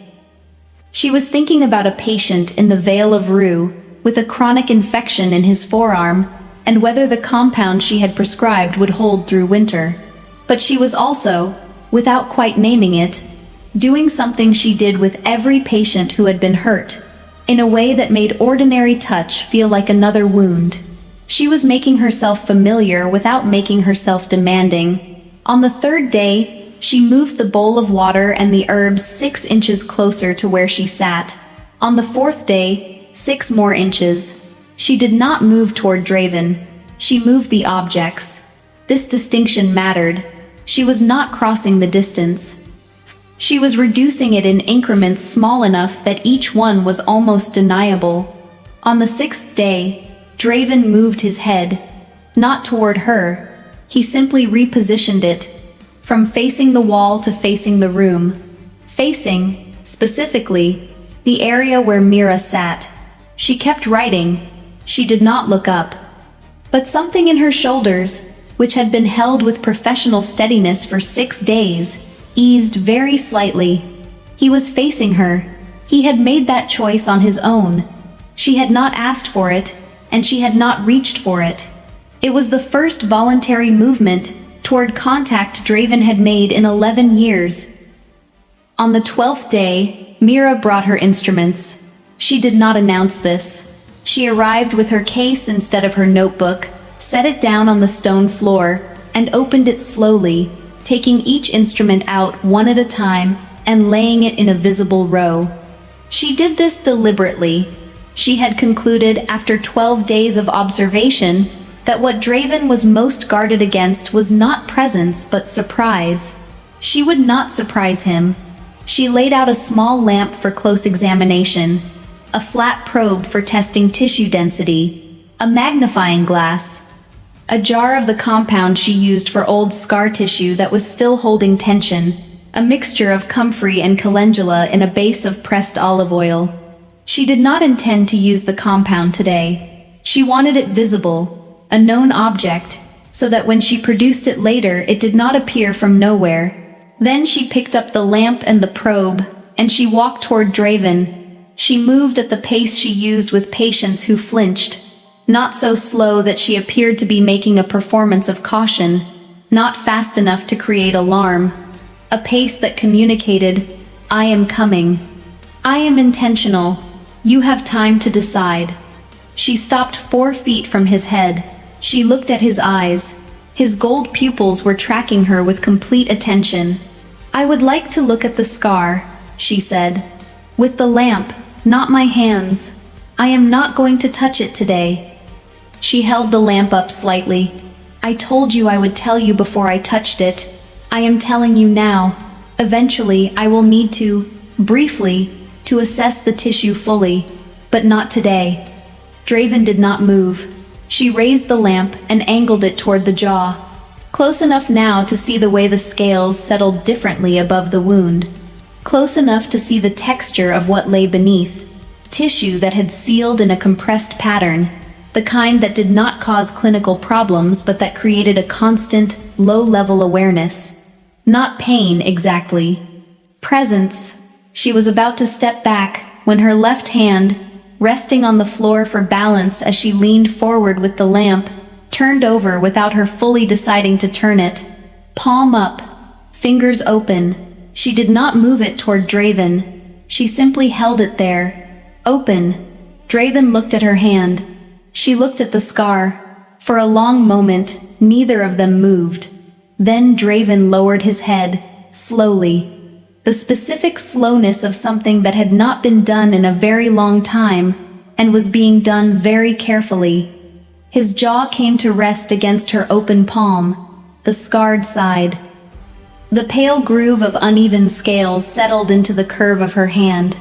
She was thinking about a patient in the Vale of Rue with a chronic infection in his forearm, and whether the compound she had prescribed would hold through winter. But she was also, without quite naming it, doing something she did with every patient who had been hurt, in a way that made ordinary touch feel like another wound. She was making herself familiar without making herself demanding. On the third day, she moved the bowl of water and the herbs 6 inches closer to where she sat. On the fourth day, 6 more inches. She did not move toward Draven. She moved the objects. This distinction mattered. She was not crossing the distance. She was reducing it in increments small enough that each one was almost deniable. On the 6th day, Draven moved his head, not toward her. He simply repositioned it, from facing the wall to facing the room. Facing, specifically, the area where Mira sat. She kept writing. She did not look up. But something in her shoulders, which had been held with professional steadiness for 6 days, eased very slightly. He was facing her. He had made that choice on his own. She had not asked for it, and she had not reached for it. It was the first voluntary movement toward contact Draven had made in 11 years. On the 12th day, Mira brought her instruments. She did not announce this. She arrived with her case instead of her notebook, set it down on the stone floor, and opened it slowly, taking each instrument out one at a time and laying it in a visible row. She did this deliberately. She had concluded after 12 days of observation that what Draven was most guarded against was not presence but surprise. She would not surprise him. She laid out a small lamp for close examination, a flat probe for testing tissue density, a magnifying glass, a jar of the compound she used for old scar tissue that was still holding tension, a mixture of comfrey and calendula in a base of pressed olive oil. She did not intend to use the compound today. She wanted it visible, a known object, so that when she produced it later it did not appear from nowhere. Then she picked up the lamp and the probe, and she walked toward Draven. She moved at the pace she used with patients who flinched, not so slow that she appeared to be making a performance of caution, not fast enough to create alarm, a pace that communicated, "I am coming. I am intentional. You have time to decide." She stopped 4 feet from his head. She looked at his eyes. His gold pupils were tracking her with complete attention. "I would like to look at the scar," she said. "With the lamp, not my hands. I am not going to touch it today." She held the lamp up slightly. "I told you I would tell you before I touched it. I am telling you now. Eventually, I will need to, briefly, to assess the tissue fully, but not today." Draven did not move. She raised the lamp and angled it toward the jaw, close enough now to see the way the scales settled differently above the wound, close enough to see the texture of what lay beneath, tissue that had sealed in a compressed pattern, the kind that did not cause clinical problems but that created a constant, low-level awareness. Not pain, exactly. Presence. She was about to step back when her left hand, resting on the floor for balance as she leaned forward with the lamp, turned over without her fully deciding to turn it. Palm up, fingers open. She did not move it toward Draven. She simply held it there, open. Draven looked at her hand. She looked at the scar. For a long moment, neither of them moved. Then Draven lowered his head, slowly. The specific slowness of something that had not been done in a very long time, and was being done very carefully. His jaw came to rest against her open palm, the scarred side. The pale groove of uneven scales settled into the curve of her hand.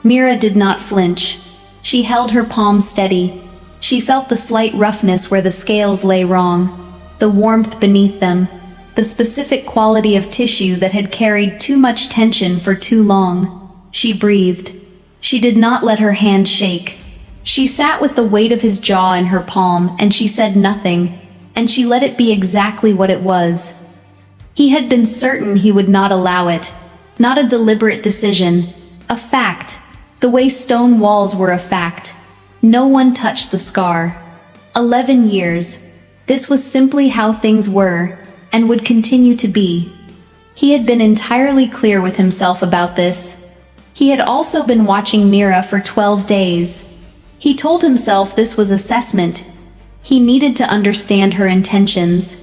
Mira did not flinch. She held her palm steady. She felt the slight roughness where the scales lay wrong, the warmth beneath them, the specific quality of tissue that had carried too much tension for too long. She breathed. She did not let her hand shake. She sat with the weight of his jaw in her palm, and she said nothing, and she let it be exactly what it was. He had been certain he would not allow it. Not a deliberate decision. A fact. The way stone walls were a fact. No one touched the scar. 11 years. This was simply how things were, and would continue to be. He had been entirely clear with himself about this. He had also been watching Mira for 12 days. He told himself this was assessment. He needed to understand her intentions.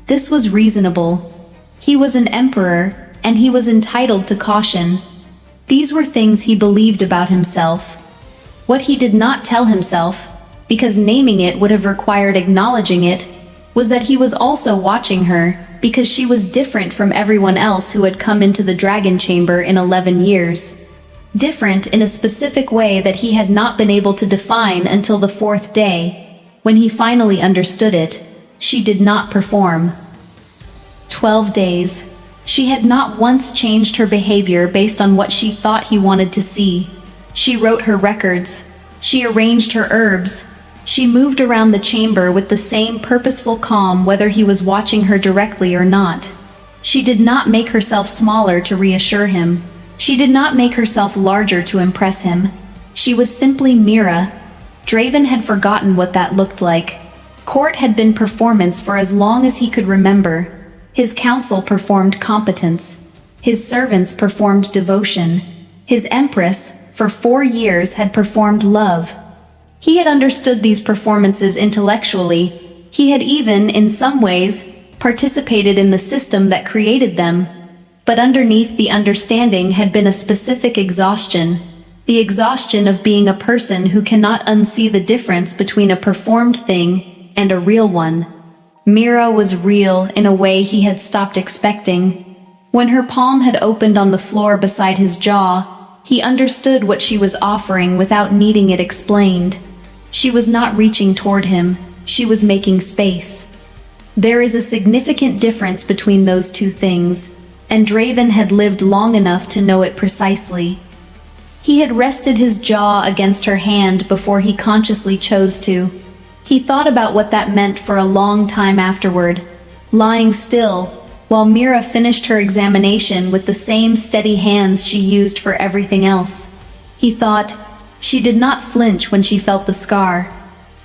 This was reasonable. He was an emperor, and he was entitled to caution. These were things he believed about himself. What he did not tell himself, because naming it would have required acknowledging it, was that he was also watching her, because she was different from everyone else who had come into the Dragon Chamber in 11 years. Different in a specific way that he had not been able to define until the 4th day. When he finally understood it, she did not perform. 12 days. She had not once changed her behavior based on what she thought he wanted to see. She wrote her records. She arranged her herbs. She moved around the chamber with the same purposeful calm whether he was watching her directly or not. She did not make herself smaller to reassure him. She did not make herself larger to impress him. She was simply Mira. Draven had forgotten what that looked like. Court had been performance for as long as he could remember. His council performed competence. His servants performed devotion. His empress, for 4 years, had performed love. He had understood these performances intellectually. He had even, in some ways, participated in the system that created them. But underneath the understanding had been a specific exhaustion. The exhaustion of being a person who cannot unsee the difference between a performed thing and a real one. Mira was real in a way he had stopped expecting. When her palm had opened on the floor beside his jaw, he understood what she was offering without needing it explained. She was not reaching toward him, she was making space. There is a significant difference between those two things, and Draven had lived long enough to know it precisely. He had rested his jaw against her hand before he consciously chose to. He thought about what that meant for a long time afterward, lying still, while Mira finished her examination with the same steady hands she used for everything else. He thought, she did not flinch when she felt the scar.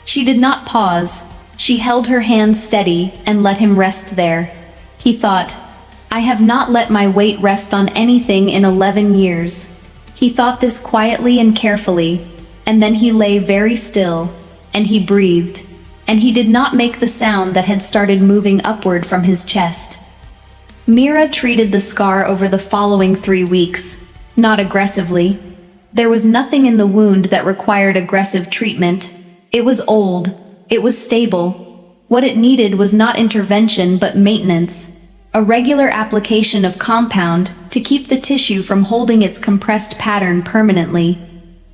She did not pause. She held her hand steady and let him rest there. He thought, I have not let my weight rest on anything in 11 years. He thought this quietly and carefully, and then he lay very still, and he breathed, and he did not make the sound that had started moving upward from his chest. Mira treated the scar over the following 3 weeks, not aggressively. There was nothing in the wound that required aggressive treatment. It was old. It was stable. What it needed was not intervention but maintenance. A regular application of compound to keep the tissue from holding its compressed pattern permanently.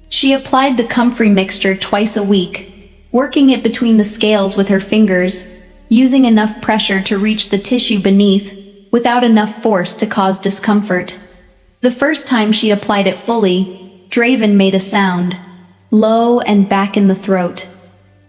She applied the comfrey mixture twice a week. working it between the scales with her fingers, using enough pressure to reach the tissue beneath, without enough force to cause discomfort. The first time she applied it fully, Draven made a sound, low and back in the throat.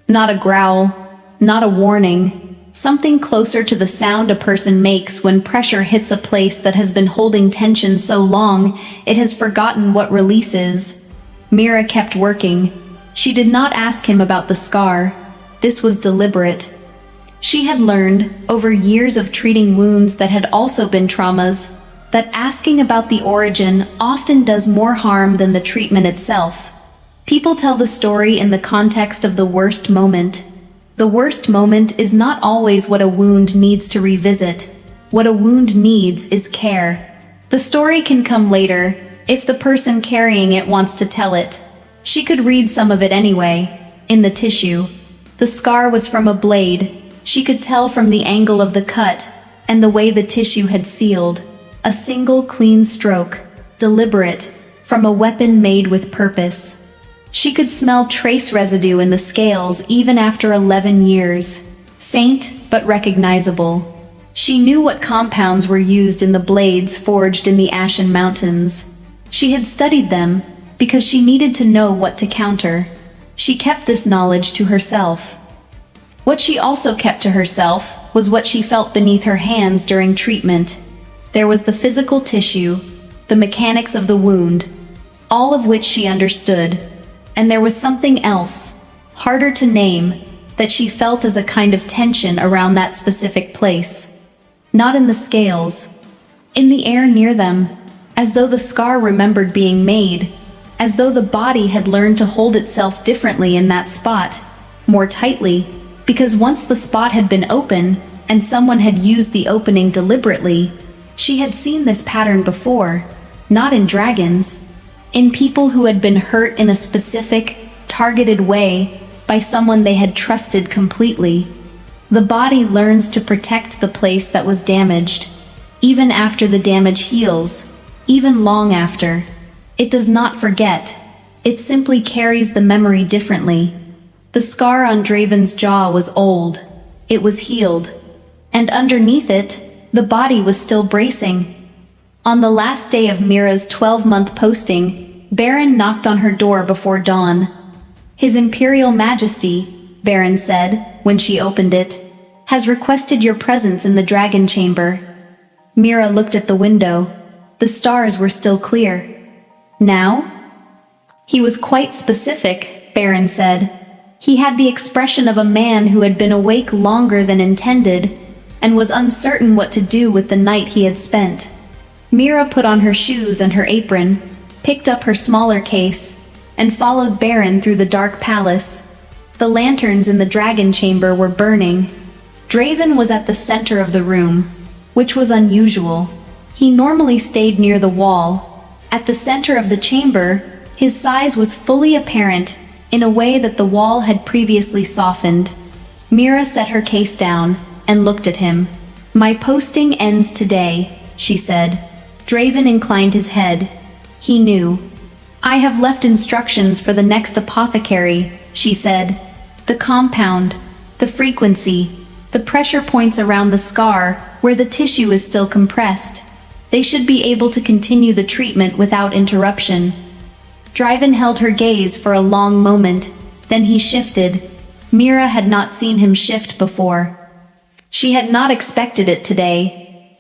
Not a growl, not a warning, something closer to the sound a person makes when pressure hits a place that has been holding tension so long it has forgotten what release is. Mira kept working. She did not ask him about the scar. This was deliberate. She had learned, over years of treating wounds that had also been traumas, that asking about the origin often does more harm than the treatment itself. People tell the story in the context of the worst moment. The worst moment is not always what a wound needs to revisit. What a wound needs is care. The story can come later, if the person carrying it wants to tell it. She could read some of it anyway, in the tissue. The scar was from a blade. She could tell from the angle of the cut, and the way the tissue had sealed. A single clean stroke, deliberate, from a weapon made with purpose. She could smell trace residue in the scales even after 11 years. Faint, but recognizable. She knew what compounds were used in the blades forged in the Ashen Mountains. She had studied them, because she needed to know what to counter. She kept this knowledge to herself. What she also kept to herself was what she felt beneath her hands during treatment. There was the physical tissue, the mechanics of the wound, all of which she understood. And there was something else, harder to name, that she felt as a kind of tension around that specific place. Not in the scales, in the air near them, as though the scar remembered being made, as though the body had learned to hold itself differently in that spot, more tightly, because once the spot had been open, and someone had used the opening deliberately, she had seen this pattern before, not in dragons, in people who had been hurt in a specific, targeted way by someone they had trusted completely. The body learns to protect the place that was damaged, even after the damage heals, even long after. It does not forget. It simply carries the memory differently. The scar on Draven's jaw was old. It was healed. And underneath it, the body was still bracing. On the last day of Mira's 12-month posting, Baron knocked on her door before dawn. His Imperial Majesty, Baron said, when she opened it, has requested your presence in the Dragon Chamber. Mira looked at the window. The stars were still clear. Now? He was quite specific, Baron said. He had the expression of a man who had been awake longer than intended, and was uncertain what to do with the night he had spent. Mira put on her shoes and her apron, picked up her smaller case, and followed Baron through the dark palace. The lanterns in the Dragon Chamber were burning. Draven was at the center of the room, which was unusual. He normally stayed near the wall. At the center of the chamber, his size was fully apparent in a way that the wall had previously softened. Mira set her case down and looked at him. "My posting ends today," she said. Draven inclined his head. He knew. "I have left instructions for the next apothecary," she said. "The compound, the frequency, the pressure points around the scar where the tissue is still compressed. They should be able to continue the treatment without interruption." Draven held her gaze for a long moment, then he shifted. Mira had not seen him shift before. She had not expected it today.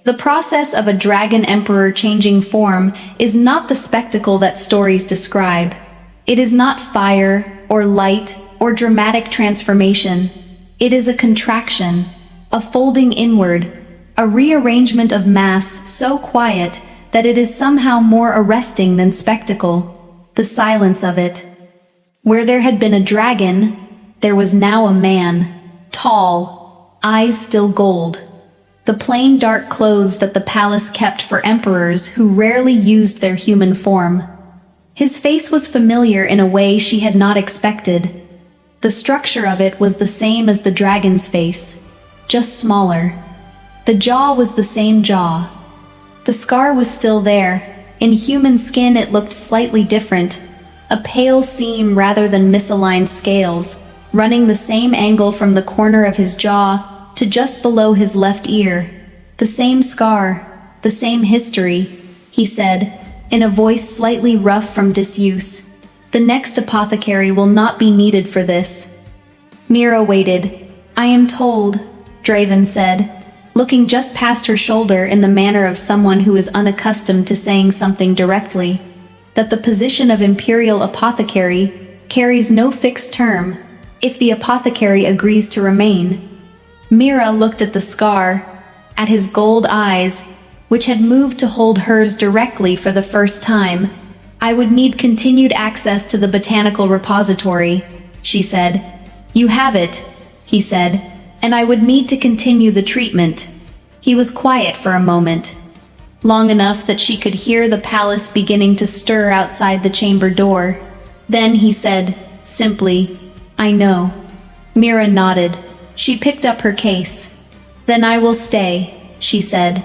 The process of a dragon emperor changing form is not the spectacle that stories describe. It is not fire, or light, or dramatic transformation. It is a contraction, a folding inward, a rearrangement of mass so quiet that it is somehow more arresting than spectacle. The silence of it. Where there had been a dragon, there was now a man, tall, eyes still gold. The plain dark clothes that the palace kept for emperors who rarely used their human form. His face was familiar in a way she had not expected. The structure of it was the same as the dragon's face, just smaller. The jaw was the same jaw. The scar was still there. In human skin it looked slightly different, a pale seam rather than misaligned scales, running the same angle from the corner of his jaw to just below his left ear. The same scar, the same history, he said, in a voice slightly rough from disuse. The next apothecary will not be needed for this. Mira waited. I am told, Draven said, looking just past her shoulder in the manner of someone who is unaccustomed to saying something directly, that the position of Imperial Apothecary carries no fixed term, if the apothecary agrees to remain. Mira looked at the scar, at his gold eyes, which had moved to hold hers directly for the first time. I would need continued access to the botanical repository, she said. You have it, he said, and I would need to continue the treatment. He was quiet for a moment, long enough that she could hear the palace beginning to stir outside the chamber door. Then he said, simply, I know. Mira nodded. She picked up her case. Then I will stay, she said.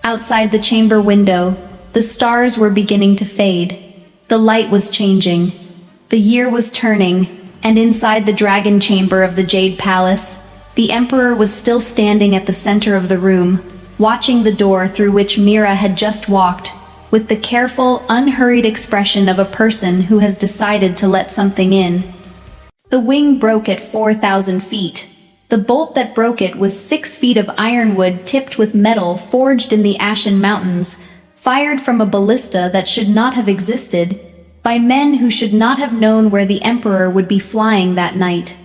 Outside the chamber window, the stars were beginning to fade. The light was changing. The year was turning, and inside the dragon chamber of the Jade Palace, the Emperor was still standing at the center of the room, watching the door through which Mira had just walked, with the careful, unhurried expression of a person who has decided to let something in. The wing broke at 4,000 feet. The bolt that broke it was 6 feet of ironwood tipped with metal forged in the Ashen Mountains, fired from a ballista that should not have existed, by men who should not have known where the Emperor would be flying that night.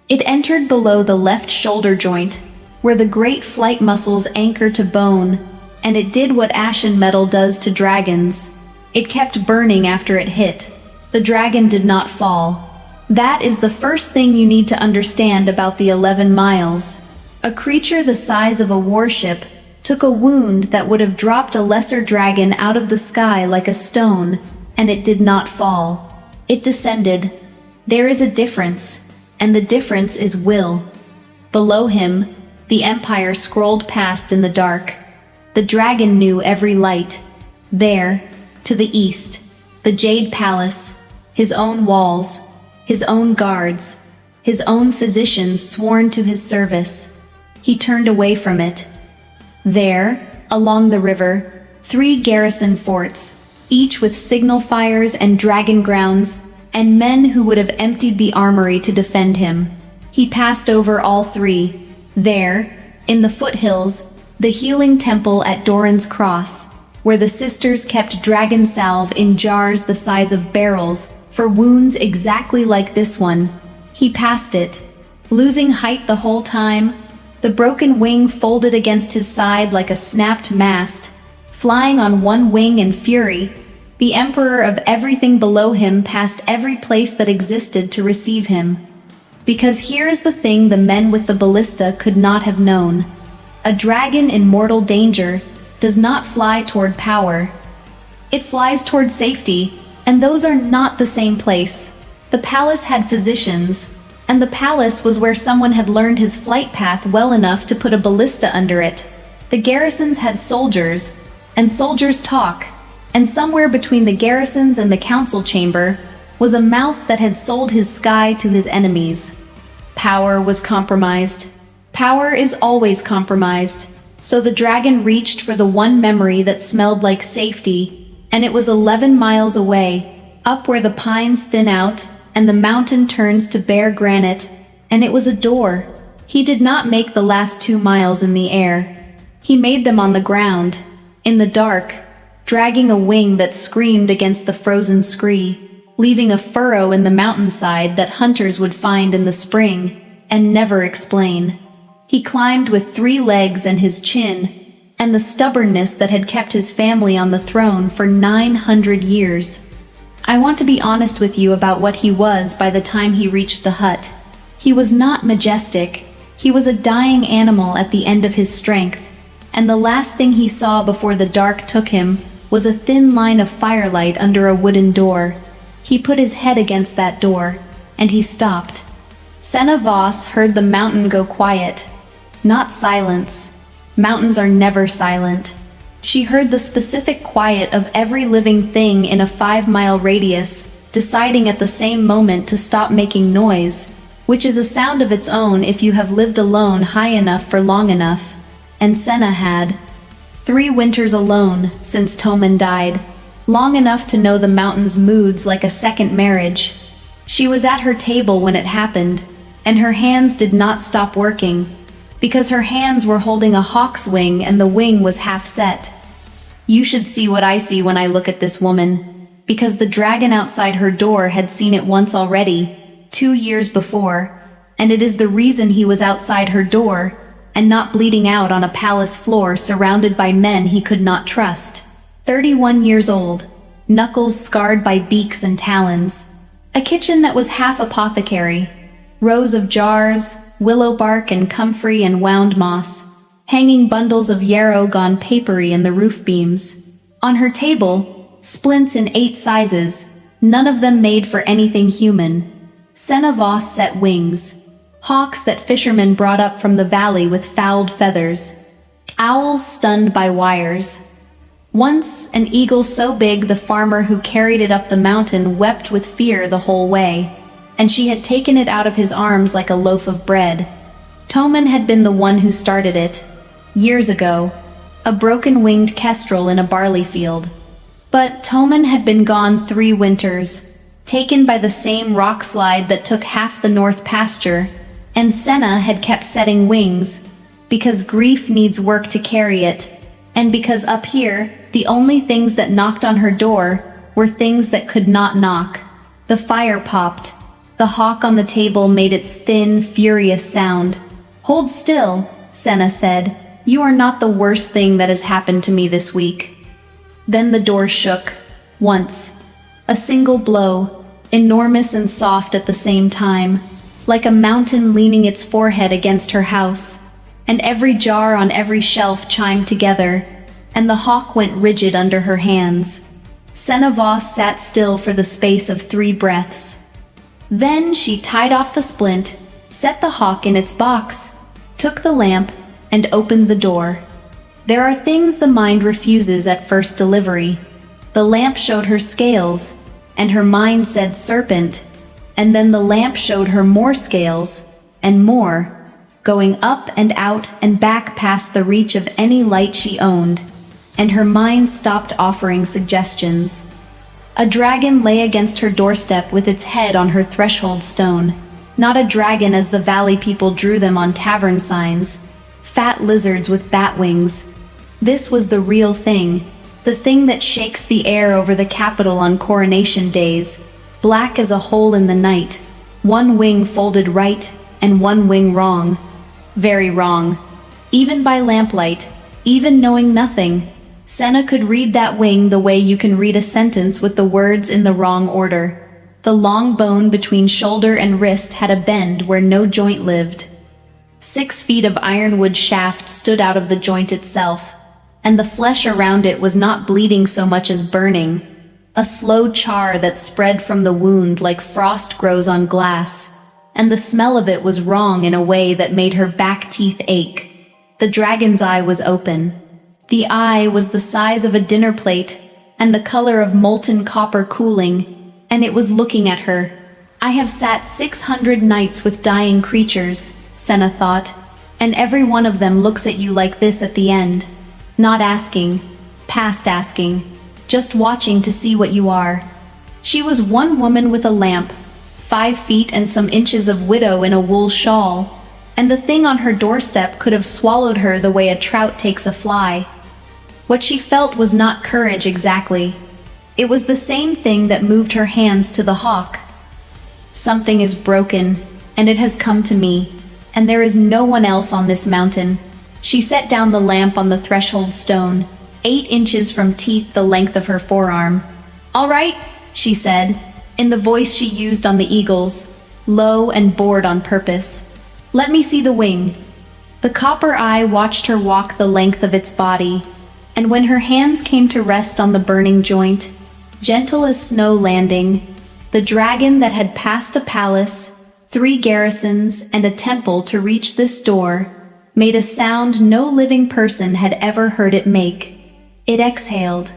It entered below the left shoulder joint, where the great flight muscles anchor to bone, and it did what ashen metal does to dragons. It kept burning after it hit. The dragon did not fall. That is the first thing you need to understand about the 11 miles. A creature the size of a warship took a wound that would have dropped a lesser dragon out of the sky like a stone, and it did not fall. It descended. There is a difference. And the difference is will. Below him, the Empire scrolled past in the dark. The dragon knew every light. There, to the east, the Jade Palace, his own walls, his own guards, his own physicians sworn to his service. He turned away from it. There, along the river, 3 garrison forts, each with signal fires and dragon grounds, and men who would have emptied the armory to defend him. He passed over all 3. There, in the foothills, the healing temple at Doran's Cross, where the sisters kept dragon salve in jars the size of barrels for wounds exactly like this one. He passed it, losing height the whole time, the broken wing folded against his side like a snapped mast, flying on one wing in fury. The Emperor of everything below him passed every place that existed to receive him. Because here is the thing the men with the ballista could not have known. A dragon in mortal danger does not fly toward power. It flies toward safety, and those are not the same place. The palace had physicians, and the palace was where someone had learned his flight path well enough to put a ballista under it. The garrisons had soldiers, and soldiers talk. And somewhere between the garrisons and the council chamber was a mouth that had sold his sky to his enemies. Power was compromised. Power is always compromised. So the dragon reached for the one memory that smelled like safety, and it was 11 miles away, up where the pines thin out and the mountain turns to bare granite, and it was a door. He did not make the last 2 miles in the air. He made them on the ground, in the dark, dragging a wing that screamed against the frozen scree, leaving a furrow in the mountainside that hunters would find in the spring and never explain. He climbed with 3 legs and his chin, and the stubbornness that had kept his family on the throne for 900 years. I want to be honest with you about what he was by the time he reached the hut. He was not majestic. He was a dying animal at the end of his strength, and the last thing he saw before the dark took him was a thin line of firelight under a wooden door. He put his head against that door, and he stopped. Senna Voss heard the mountain go quiet. Not silence. Mountains are never silent. She heard the specific quiet of every living thing in a 5-mile radius, deciding at the same moment to stop making noise. which is a sound of its own if you have lived alone high enough for long enough. And Senna had 3 winters alone since Toman died, long enough to know the mountain's moods like a second marriage. She was at her table when it happened, and her hands did not stop working, because her hands were holding a hawk's wing and the wing was half set. You should see what I see when I look at this woman, because the dragon outside her door had seen it once already, 2 years before, and it is the reason he was outside her door, and not bleeding out on a palace floor surrounded by men he could not trust. 31 years old, knuckles scarred by beaks and talons. A kitchen that was half apothecary. Rows of jars, willow bark and comfrey and wound moss. Hanging bundles of yarrow gone papery in the roof beams. On her table, splints in 8 sizes, none of them made for anything human. Senna Voss set wings. Hawks that fishermen brought up from the valley with fouled feathers. Owls stunned by wires. Once, an eagle so big the farmer who carried it up the mountain wept with fear the whole way, and she had taken it out of his arms like a loaf of bread. Toman had been the one who started it, years ago, a broken-winged kestrel in a barley field. But Toman had been gone 3 winters, taken by the same rock slide that took half the north pasture, and Senna had kept setting wings, because grief needs work to carry it, and because up here, the only things that knocked on her door were things that could not knock. The fire popped. The hawk on the table made its thin, furious sound. "Hold still," Senna said. "You are not the worst thing that has happened to me this week." Then the door shook. Once. A single blow, enormous and soft at the same time, like a mountain leaning its forehead against her house, and every jar on every shelf chimed together, and the hawk went rigid under her hands. Senna Voss sat still for the space of 3 breaths. Then she tied off the splint, set the hawk in its box, took the lamp, and opened the door. There are things the mind refuses at first delivery. The lamp showed her scales, and her mind said serpent, and then the lamp showed her more scales, and more, going up and out and back past the reach of any light she owned, and her mind stopped offering suggestions. A dragon lay against her doorstep with its head on her threshold stone. Not a dragon as the valley people drew them on tavern signs. Fat lizards with bat wings. This was the real thing, the thing that shakes the air over the capital on coronation days, black as a hole in the night, 1 wing folded right and 1 wing wrong. Very wrong. Even by lamplight, even knowing nothing, Senna could read that wing the way you can read a sentence with the words in the wrong order. The long bone between shoulder and wrist had a bend where no joint lived. 6 feet of ironwood shaft stood out of the joint itself, and the flesh around it was not bleeding so much as burning, a slow char that spread from the wound like frost grows on glass, and the smell of it was wrong in a way that made her back teeth ache. The dragon's eye was open. The eye was the size of a dinner plate, and the color of molten copper cooling, and it was looking at her. I have sat 600 nights with dying creatures, Senna thought, and every one of them looks at you like this at the end. Not asking, past asking, just watching to see what you are. She was one woman with a lamp, 5 feet and some inches of widow in a wool shawl, and the thing on her doorstep could have swallowed her the way a trout takes a fly. What she felt was not courage exactly. It was the same thing that moved her hands to the hawk. Something is broken, and it has come to me, and there is no one else on this mountain. She set down the lamp on the threshold stone, 8 inches from teeth the length of her forearm. "All right," she said, in the voice she used on the eagles, low and bored on purpose. "Let me see the wing." The copper eye watched her walk the length of its body, and when her hands came to rest on the burning joint, gentle as snow landing, the dragon that had passed a palace, 3 garrisons, and a temple to reach this door, made a sound no living person had ever heard it make. It exhaled.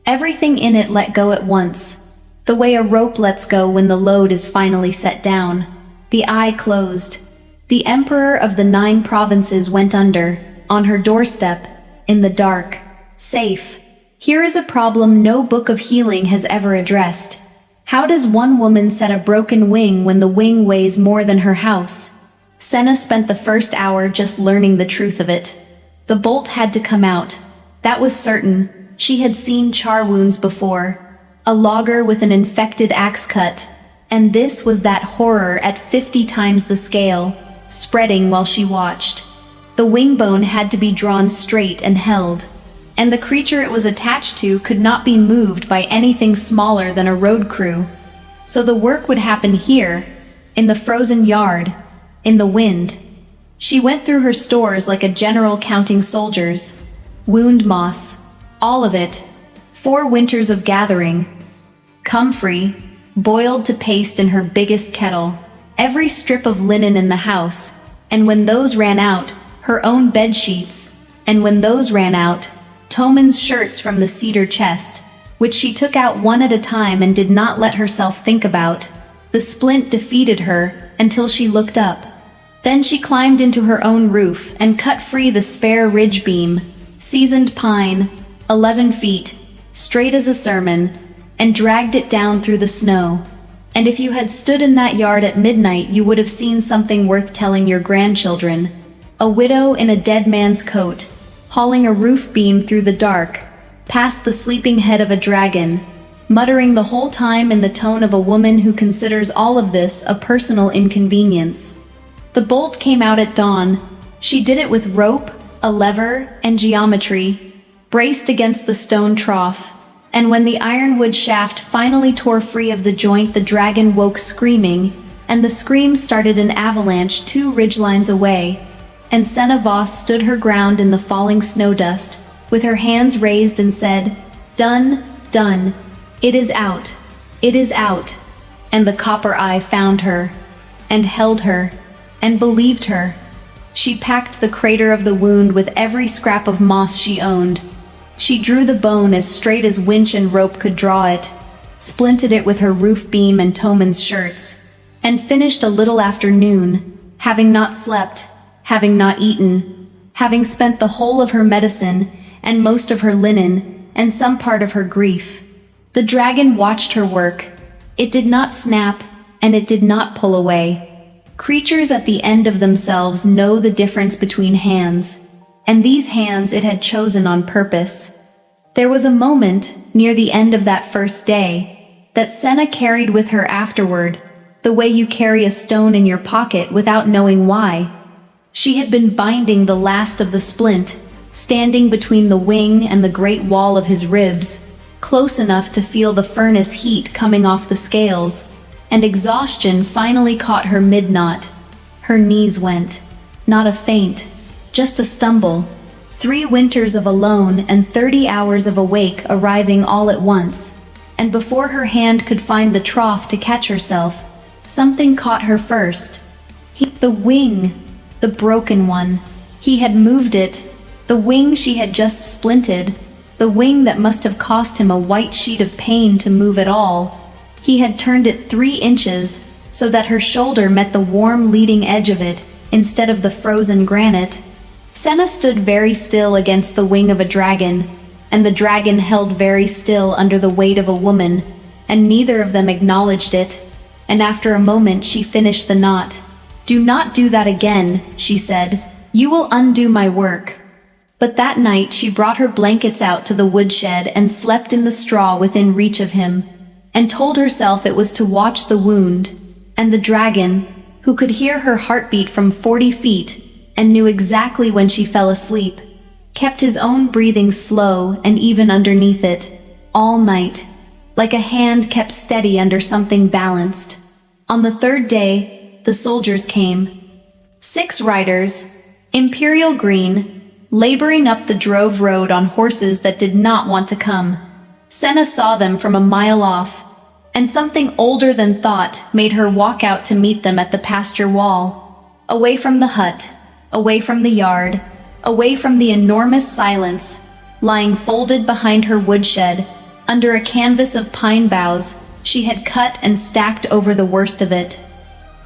Everything in it let go at once, the way a rope lets go when the load is finally set down. The eye closed. The emperor of the 9 provinces went under, on her doorstep, in the dark. Safe. Here is a problem no book of healing has ever addressed. How does one woman set a broken wing when the wing weighs more than her house? Senna spent the first hour just learning the truth of it. The bolt had to come out. That was certain. She had seen char wounds before. A logger with an infected axe cut. And this was that horror at 50 times the scale, spreading while she watched. The wing bone had to be drawn straight and held. And the creature it was attached to could not be moved by anything smaller than a road crew. So the work would happen here, in the frozen yard, in the wind. She went through her stores like a general counting soldiers. Wound moss. All of it. 4 winters of gathering. Comfrey, boiled to paste in her biggest kettle. Every strip of linen in the house. And when those ran out, her own bed sheets. And when those ran out, Toman's shirts from the cedar chest, which she took out one at a time and did not let herself think about. The splint defeated her, until she looked up. Then she climbed into her own roof and cut free the spare ridge beam, seasoned pine, 11 feet, straight as a sermon, and dragged it down through the snow. And if you had stood in that yard at midnight, you would have seen something worth telling your grandchildren. A widow in a dead man's coat, hauling a roof beam through the dark, past the sleeping head of a dragon, muttering the whole time in the tone of a woman who considers all of this a personal inconvenience. The bolt came out at dawn. She did it with rope, a lever, and geometry, braced against the stone trough. And when the ironwood shaft finally tore free of the joint, the dragon woke screaming, and the scream started an avalanche 2 ridgelines away. And Senna Voss stood her ground in the falling snow dust, with her hands raised, and said, "Done, done. It is out. It is out." And the copper eye found her, and held her, and believed her. She packed the crater of the wound with every scrap of moss she owned. She drew the bone as straight as winch and rope could draw it, splinted it with her roof beam and Toman's shirts, and finished a little after noon, having not slept, having not eaten, having spent the whole of her medicine, and most of her linen, and some part of her grief. The dragon watched her work. It did not snap, and it did not pull away. Creatures at the end of themselves know the difference between hands, and these hands it had chosen on purpose. There was a moment, near the end of that first day, that Senna carried with her afterward, the way you carry a stone in your pocket without knowing why. She had been binding the last of the splint, standing between the wing and the great wall of his ribs, close enough to feel the furnace heat coming off the scales, and exhaustion finally caught her mid-knot. Her knees went. Not a faint, just a stumble. 3 winters of alone and 30 hours of awake arriving all at once, and before her hand could find the trough to catch herself, something caught her first. The wing. The broken one. He had moved it. The wing she had just splinted. The wing that must have cost him a white sheet of pain to move at all. He had turned it 3 inches, so that her shoulder met the warm leading edge of it, instead of the frozen granite. Senna stood very still against the wing of a dragon, and the dragon held very still under the weight of a woman, and neither of them acknowledged it, and after a moment she finished the knot. "Do not do that again," she said. "You will undo my work." But that night she brought her blankets out to the woodshed and slept in the straw within reach of him, and told herself it was to watch the wound, and the dragon, who could hear her heartbeat from 40 feet, and knew exactly when she fell asleep, kept his own breathing slow and even underneath it, all night, like a hand kept steady under something balanced. On the 3rd day, the soldiers came. 6 riders, imperial green, laboring up the drove road on horses that did not want to come. Senna saw them from a mile off, and something older than thought made her walk out to meet them at the pasture wall, away from the hut, away from the yard, away from the enormous silence, lying folded behind her woodshed, under a canvas of pine boughs she had cut and stacked over the worst of it.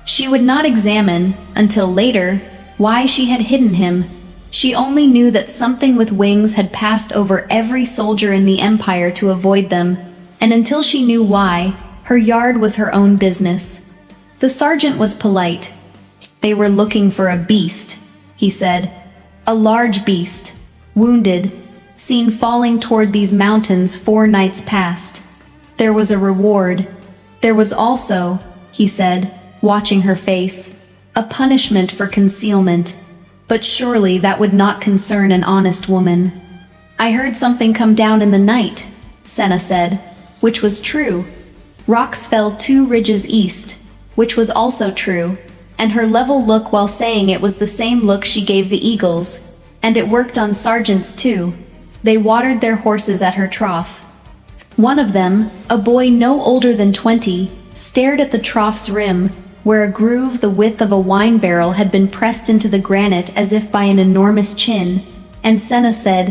She would not examine, until later, why she had hidden him. She only knew that something with wings had passed over every soldier in the Empire to avoid them, and until she knew why, her yard was her own business. The sergeant was polite. "They were looking for a beast," he said. "A large beast, wounded, seen falling toward these mountains 4 nights past. There was a reward. There was also," he said, watching her face, "a punishment for concealment. But surely that would not concern an honest woman." "I heard something come down in the night," Senna said, which was true. Rocks fell 2 ridges east, which was also true, and her level look while saying it was the same look she gave the eagles, and it worked on sergeants too. They watered their horses at her trough. One of them, a boy no older than 20, stared at the trough's rim, where a groove the width of a wine barrel had been pressed into the granite as if by an enormous chin, and Senna said,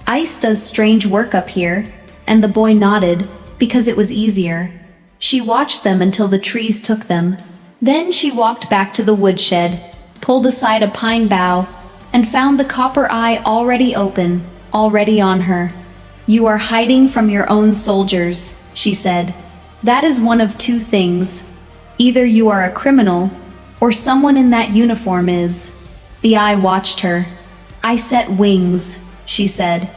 "Ice does strange work up here," and the boy nodded, because it was easier. She watched them until the trees took them. Then she walked back to the woodshed, pulled aside a pine bough, and found the copper eye already open, already on her. "You are hiding from your own soldiers," she said. "That is one of 2 things. Either you are a criminal, or someone in that uniform is." The eye watched her. "I set wings," she said.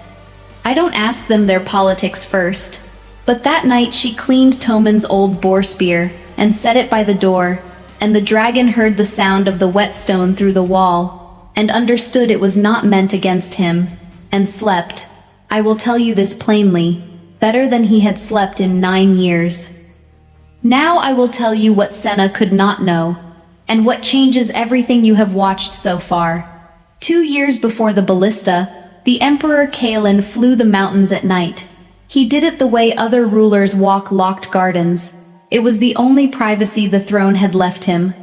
"I don't ask them their politics first." But that night she cleaned Toman's old boar spear, and set it by the door, and the dragon heard the sound of the whetstone through the wall, and understood it was not meant against him, and slept. I will tell you this plainly, better than he had slept in 9 years. Now I will tell you what Senna could not know, and what changes everything you have watched so far. 2 years before the ballista, the Emperor Kalen flew the mountains at night. He did it the way other rulers walk locked gardens. It was the only privacy the throne had left him.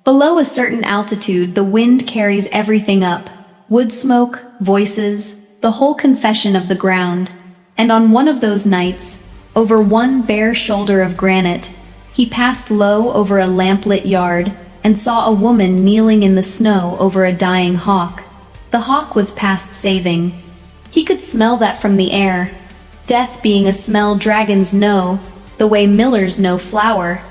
Below a certain altitude, the wind carries everything up. Wood smoke, voices, the whole confession of the ground. And on one of those nights, over one bare shoulder of granite, he passed low over a lamplit yard and saw a woman kneeling in the snow over a dying hawk. The hawk was past saving. He could smell that from the air. Death being a smell dragons know, the way millers know flour.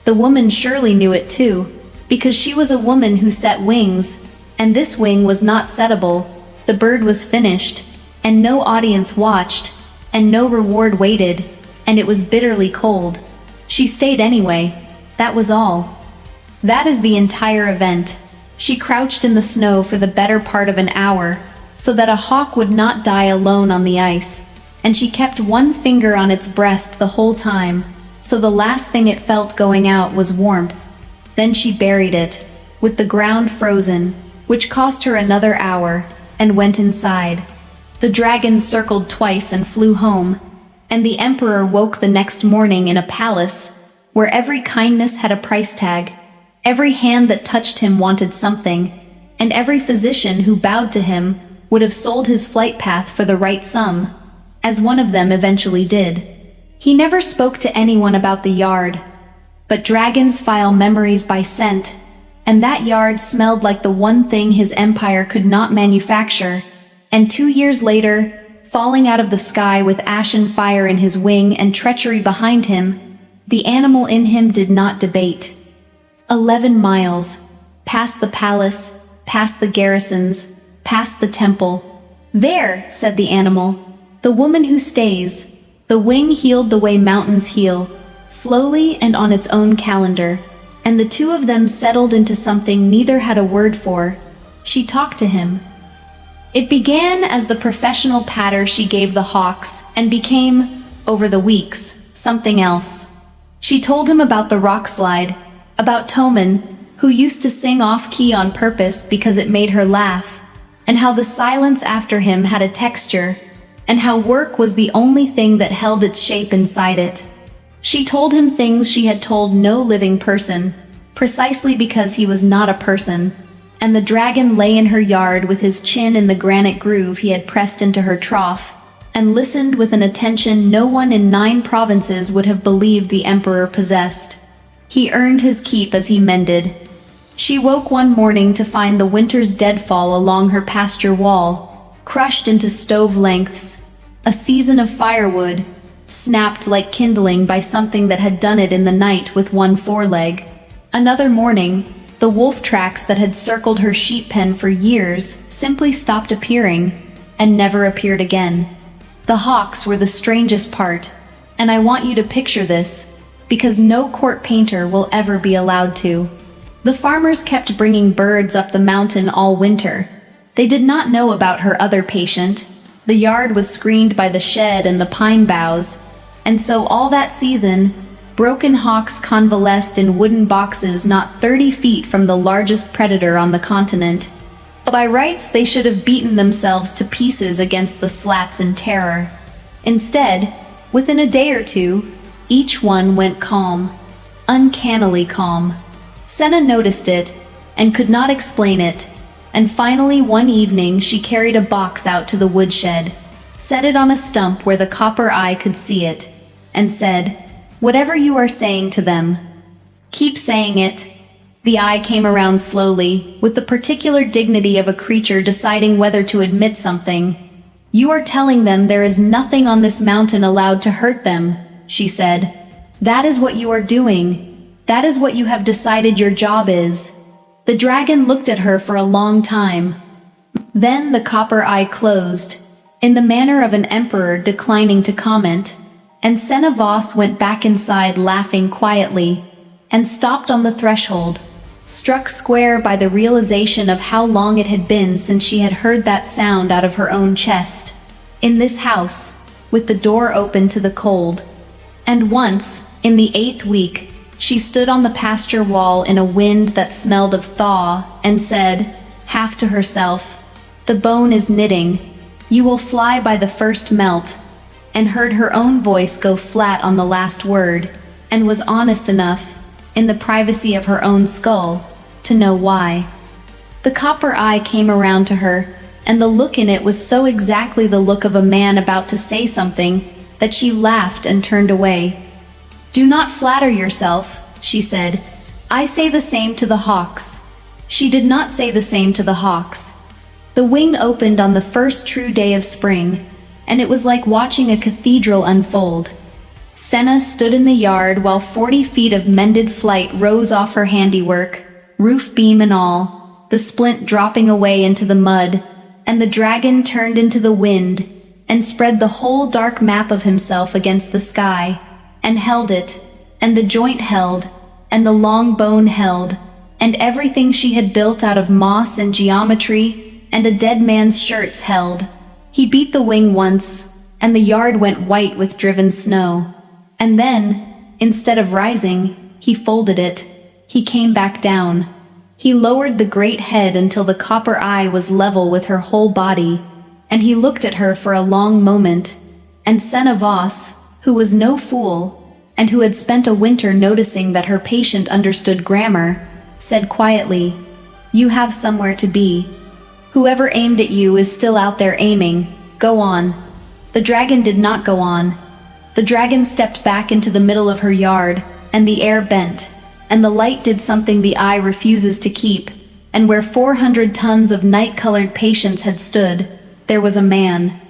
The woman surely knew it too, because she was a woman who set wings, and this wing was not settable. The bird was finished, and no audience watched, and no reward waited, and it was bitterly cold. She stayed anyway. That was all. That is the entire event. She crouched in the snow for the better part of an hour, so that a hawk would not die alone on the ice, and she kept one finger on its breast the whole time, so the last thing it felt going out was warmth. Then she buried it, with the ground frozen, which cost her another hour, and went inside. The dragon circled twice and flew home, and the emperor woke the next morning in a palace, where every kindness had a price tag. Every hand that touched him wanted something, and every physician who bowed to him would have sold his flight path for the right sum, as one of them eventually did. He never spoke to anyone about the yard, but dragons file memories by scent, and that yard smelled like the one thing his empire could not manufacture, and 2 years later, falling out of the sky with ashen fire in his wing and treachery behind him, the animal in him did not debate. 11 miles, past the palace, past the garrisons, past the temple. "There," said the animal, "the woman who stays." The wing healed the way mountains heal, slowly and on its own calendar, and the 2 of them settled into something neither had a word for. She talked to him. It began as the professional patter she gave the hawks, and became, over the weeks, something else. She told him about the rock slide, about Toman, who used to sing off-key on purpose because it made her laugh, and how the silence after him had a texture, and how work was the only thing that held its shape inside it. She told him things she had told no living person, precisely because he was not a person, and the dragon lay in her yard with his chin in the granite groove he had pressed into her trough, and listened with an attention no one in 9 provinces would have believed the emperor possessed. He earned his keep as he mended, She woke one morning to find the winter's deadfall along her pasture wall, crushed into stove lengths. A season of firewood, snapped like kindling by something that had done it in the night with one foreleg. Another morning, the wolf tracks that had circled her sheep pen for years simply stopped appearing, and never appeared again. The hawks were the strangest part, and I want you to picture this, because no court painter will ever be allowed to. The farmers kept bringing birds up the mountain all winter. They did not know about her other patient. The yard was screened by the shed and the pine boughs, and so all that season, broken hawks convalesced in wooden boxes not 30 feet from the largest predator on the continent. By rights, they should have beaten themselves to pieces against the slats in terror. Instead, within a day or two, each one went calm, uncannily calm. Senna noticed it, and could not explain it, and finally one evening she carried a box out to the woodshed, set it on a stump where the copper eye could see it, and said, "Whatever you are saying to them, keep saying it." The eye came around slowly, with the particular dignity of a creature deciding whether to admit something. "You are telling them there is nothing on this mountain allowed to hurt them," she said. "That is what you are doing. That is what you have decided your job is." The dragon looked at her for a long time. Then the copper eye closed, in the manner of an emperor declining to comment, and Senna Voss went back inside laughing quietly, and stopped on the threshold, struck square by the realization of how long it had been since she had heard that sound out of her own chest. In this house, with the door open to the cold. And once, in the 8th week, she stood on the pasture wall in a wind that smelled of thaw, and said, half to herself, "The bone is knitting. You will fly by the first melt," and heard her own voice go flat on the last word, and was honest enough, in the privacy of her own skull, to know why. The copper eye came around to her, and the look in it was so exactly the look of a man about to say something, that she laughed and turned away. "Do not flatter yourself," she said. "I say the same to the hawks." She did not say the same to the hawks. The wing opened on the first true day of spring, and it was like watching a cathedral unfold. Senna stood in the yard while 40 feet of mended flight rose off her handiwork, roof beam and all, the splint dropping away into the mud, and the dragon turned into the wind, and spread the whole dark map of himself against the sky, and held it, and the joint held, and the long bone held, and everything she had built out of moss and geometry, and a dead man's shirts held. He beat the wing once, and the yard went white with driven snow. And then, instead of rising, he folded it. He came back down. He lowered the great head until the copper eye was level with her whole body, and he looked at her for a long moment, and Senna Voss, who was no fool, and who had spent a winter noticing that her patient understood grammar, said quietly, "You have somewhere to be. Whoever aimed at you is still out there aiming. Go on." The dragon did not go on. The dragon stepped back into the middle of her yard, and the air bent, and the light did something the eye refuses to keep, and where 400 tons of night-colored patience had stood, there was a man.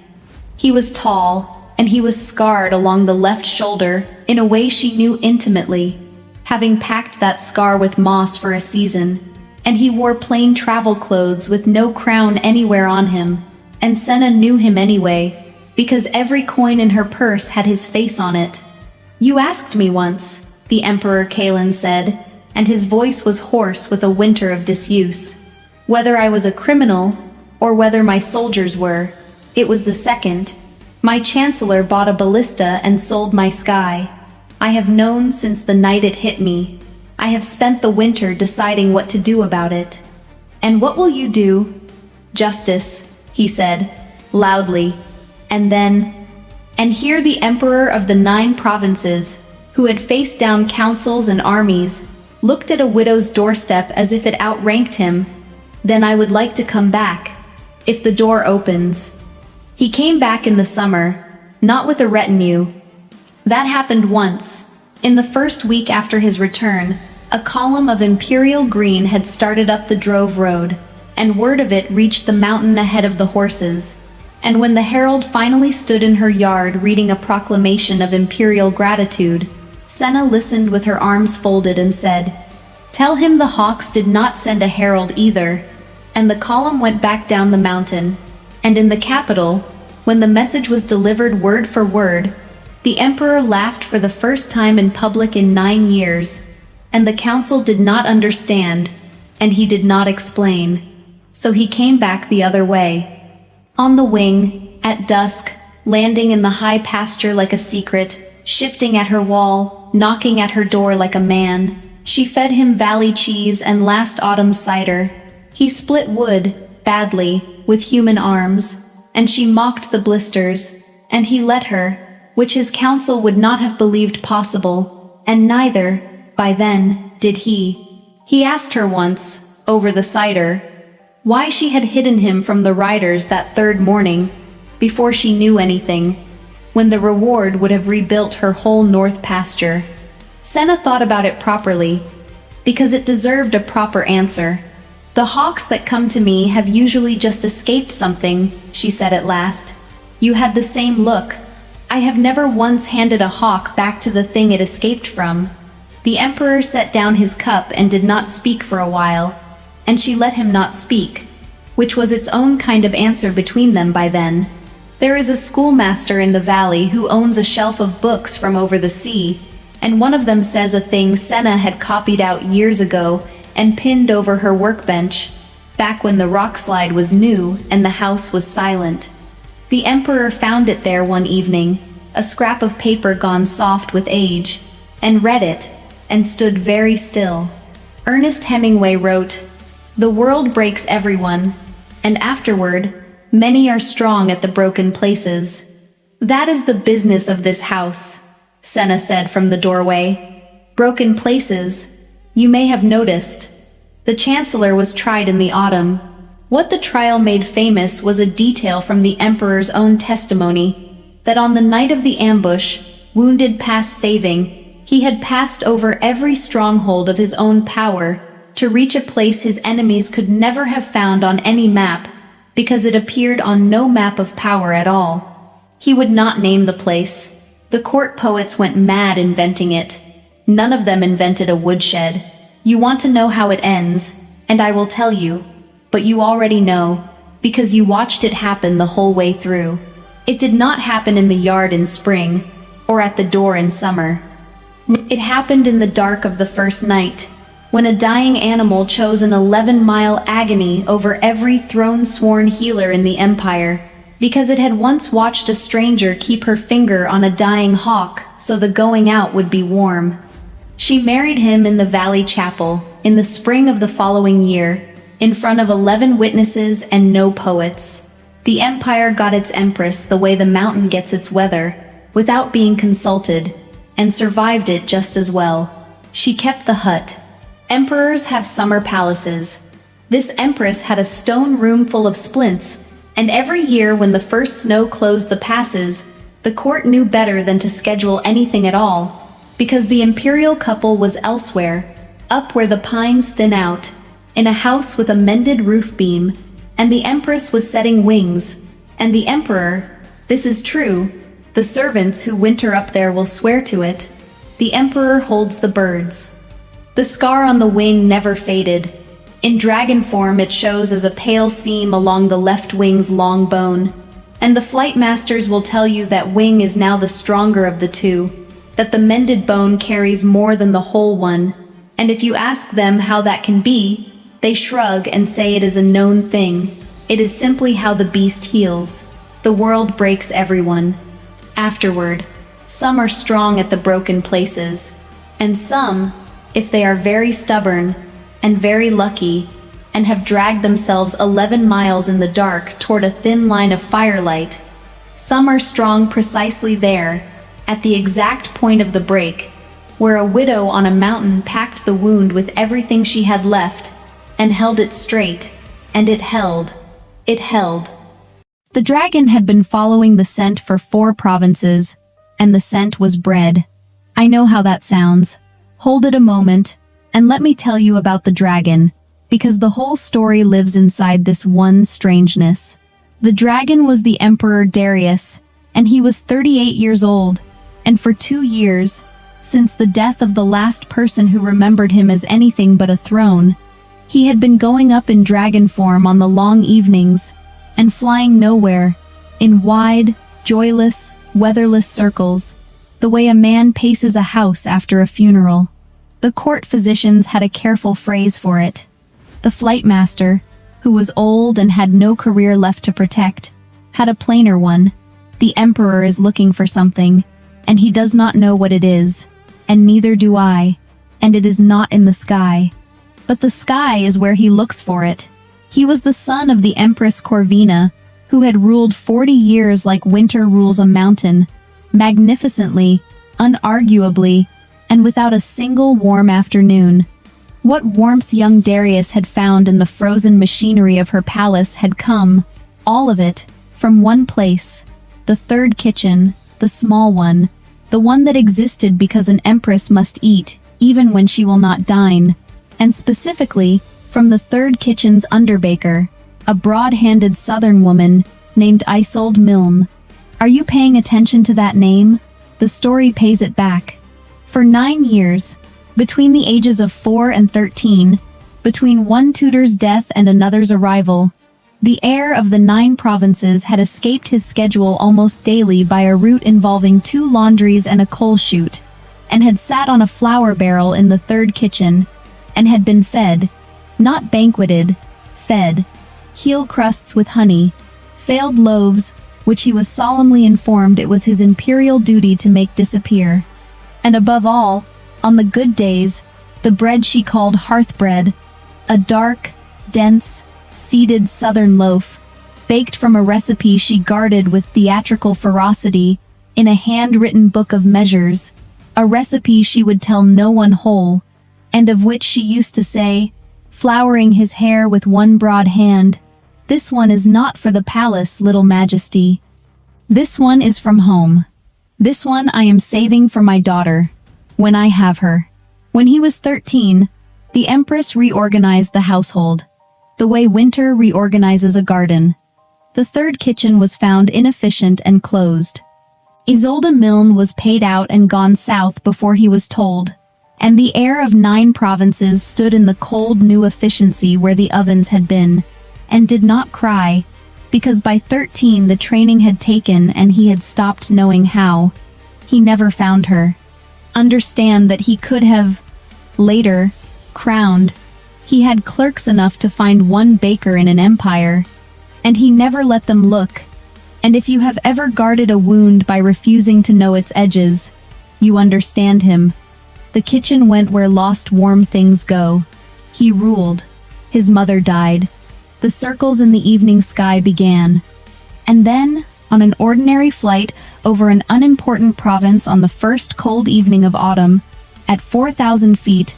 He was tall, and he was scarred along the left shoulder in a way she knew intimately, having packed that scar with moss for a season, and he wore plain travel clothes with no crown anywhere on him, and Senna knew him anyway, because every coin in her purse had his face on it. "You asked me once," the Emperor Kalen said, and his voice was hoarse with a winter of disuse, "whether I was a criminal, or whether my soldiers were. It was the second. My chancellor bought a ballista and sold my sky. I have known since the night it hit me. I have spent the winter deciding what to do about it." "And what will you do?" "Justice," he said, loudly. And then, and here the emperor of the 9 provinces, who had faced down councils and armies, looked at a widow's doorstep as if it outranked him. "Then I would like to come back, if the door opens." He came back in the summer, not with a retinue. That happened once. In the first week after his return, A column of imperial green had started up the drove road, and word of it reached the mountain ahead of the horses. And when the herald finally stood in her yard reading a proclamation of imperial gratitude, Senna listened with her arms folded and said, "Tell him the Hawks did not send a herald either." And the column went back down the mountain. And in the capital, when the message was delivered word for word, the emperor laughed for the first time in public in 9 years. And the council did not understand, and he did not explain. So he came back the other way. On the wing, at dusk, landing in the high pasture like a secret, shifting at her wall, knocking at her door like a man, she fed him valley cheese and last autumn's cider. He split wood, badly, with human arms, and she mocked the blisters, and he let her, which his counsel would not have believed possible, and neither, by then, did he. He asked her once, over the cider, why she had hidden him from the riders that third morning, before she knew anything, when the reward would have rebuilt her whole north pasture. Senna thought about it properly, because it deserved a proper answer. "The hawks that come to me have usually just escaped something," she said at last. "You had the same look. I have never once handed a hawk back to the thing it escaped from." The emperor set down his cup and did not speak for a while, and she let him not speak, which was its own kind of answer between them by then. There is a schoolmaster in the valley who owns a shelf of books from over the sea, and one of them says a thing Senna had copied out years ago and pinned over her workbench, back when the rock slide was new and the house was silent. The emperor found it there one evening, a scrap of paper gone soft with age, and read it, and stood very still. Ernest Hemingway wrote, "The world breaks everyone, and afterward, many are strong at the broken places." "That is the business of this house," Senna said from the doorway. "Broken places, you may have noticed. The chancellor was tried in the autumn. What the trial made famous was a detail from the emperor's own testimony, that on the night of the ambush, wounded past saving, he had passed over every stronghold of his own power to reach a place his enemies could never have found on any map, because it appeared on no map of power at all. He would not name the place. The court poets went mad inventing it. None of them invented a woodshed. You want to know how it ends, and I will tell you, but you already know, because you watched it happen the whole way through. It did not happen in the yard in spring, or at the door in summer. It happened in the dark of the first night, when a dying animal chose an 11-mile agony over every throne-sworn healer in the empire, because it had once watched a stranger keep her finger on a dying hawk so the going out would be warm. She married him in the Valley Chapel, in the spring of the following year, in front of 11 witnesses and no poets. The empire got its empress the way the mountain gets its weather, without being consulted, and survived it just as well. She kept the hut. Emperors have summer palaces. This empress had a stone room full of splints, and every year when the first snow closed the passes, the court knew better than to schedule anything at all, because the imperial couple was elsewhere, up where the pines thin out, in a house with a mended roof beam, and the empress was setting wings, and the emperor, this is true, the servants who winter up there will swear to it, the emperor holds the birds. The scar on the wing never faded. In dragon form it shows as a pale seam along the left wing's long bone, and the flight masters will tell you that wing is now the stronger of the two, that the mended bone carries more than the whole one, and if you ask them how that can be, they shrug and say it is a known thing. It is simply how the beast heals. The world breaks everyone. Afterward, some are strong at the broken places, and some, if they are very stubborn and very lucky, and have dragged themselves 11 miles in the dark toward a thin line of firelight, some are strong precisely there, at the exact point of the break, where a widow on a mountain packed the wound with everything she had left, and held it straight, and it held. It held. The dragon had been following the scent for 4 provinces, and the scent was bread. I know how that sounds. Hold it a moment. And let me tell you about the dragon, because the whole story lives inside this one strangeness. The dragon was the Emperor Darius, and he was 38 years old, and for 2 years, since the death of the last person who remembered him as anything but a throne, he had been going up in dragon form on the long evenings, and flying nowhere, in wide, joyless, weatherless circles, the way a man paces a house after a funeral. The court physicians had a careful phrase for it. The flight master, who was old and had no career left to protect, had a plainer one. The emperor is looking for something, and he does not know what it is, and neither do I, and it is not in the sky. But the sky is where he looks for it. He was the son of the Empress Corvina, who had ruled 40 years like winter rules a mountain, magnificently, unarguably, and without a single warm afternoon. What warmth young Darius had found in the frozen machinery of her palace had come, all of it, from one place, the third kitchen, the small one, the one that existed because an empress must eat, even when she will not dine, and specifically, from the third kitchen's underbaker, a broad-handed southern woman named Isolde Milne. Are you paying attention to that name? The story pays it back. For 9 years, between the ages of 4 and 13, between one tutor's death and another's arrival, the heir of the 9 provinces had escaped his schedule almost daily by a route involving 2 laundries and a coal chute, and had sat on a flour barrel in the third kitchen, and had been fed, not banqueted, fed, heel crusts with honey, failed loaves, which he was solemnly informed it was his imperial duty to make disappear. And above all, on the good days, the bread she called hearth bread, a dark, dense, seeded southern loaf, baked from a recipe she guarded with theatrical ferocity in a handwritten book of measures, a recipe she would tell no one whole, and of which she used to say, flowering his hair with one broad hand, "This one is not for the palace, little majesty. This one is from home. This one I am saving for my daughter, when I have her." When he was 13, the empress reorganized the household, the way winter reorganizes a garden. The third kitchen was found inefficient and closed. Isolde Milne was paid out and gone south before he was told, and the heir of 9 provinces stood in the cold new efficiency where the ovens had been, and did not cry, because by 13 the training had taken and he had stopped knowing how. He never found her. Understand that he could have, later, crowned. He had clerks enough to find one baker in an empire, and he never let them look. And if you have ever guarded a wound by refusing to know its edges, you understand him. The kitchen went where lost warm things go. He ruled. His mother died. The circles in the evening sky began. And then, on an ordinary flight over an unimportant province on the first cold evening of autumn, at 4,000 feet,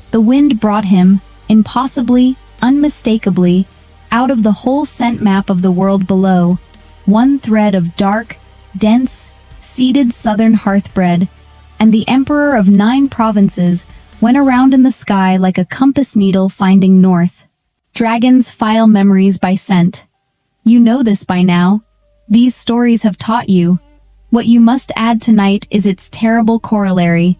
the wind brought him, impossibly, unmistakably, out of the whole scent map of the world below, one thread of dark, dense, seeded southern hearth bread, and the emperor of 9 provinces went around in the sky like a compass needle finding north. Dragons file memories by scent. You know this by now. These stories have taught you. What you must add tonight is its terrible corollary.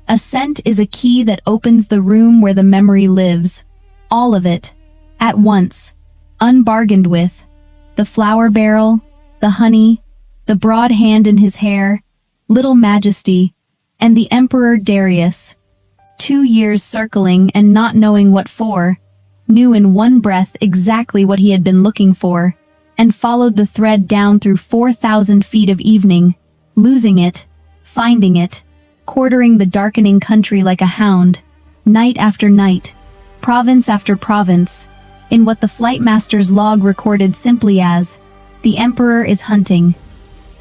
A scent is a key that opens the room where the memory lives. All of it. At once. Unbargained with. The flour barrel, the honey, the broad hand in his hair, little majesty, and the Emperor Darius. 2 years circling and not knowing what for, knew in one breath exactly what he had been looking for, and followed the thread down through 4,000 feet of evening, losing it, finding it, quartering the darkening country like a hound, night after night, province after province, in what the flight master's log recorded simply as, "The Emperor is hunting.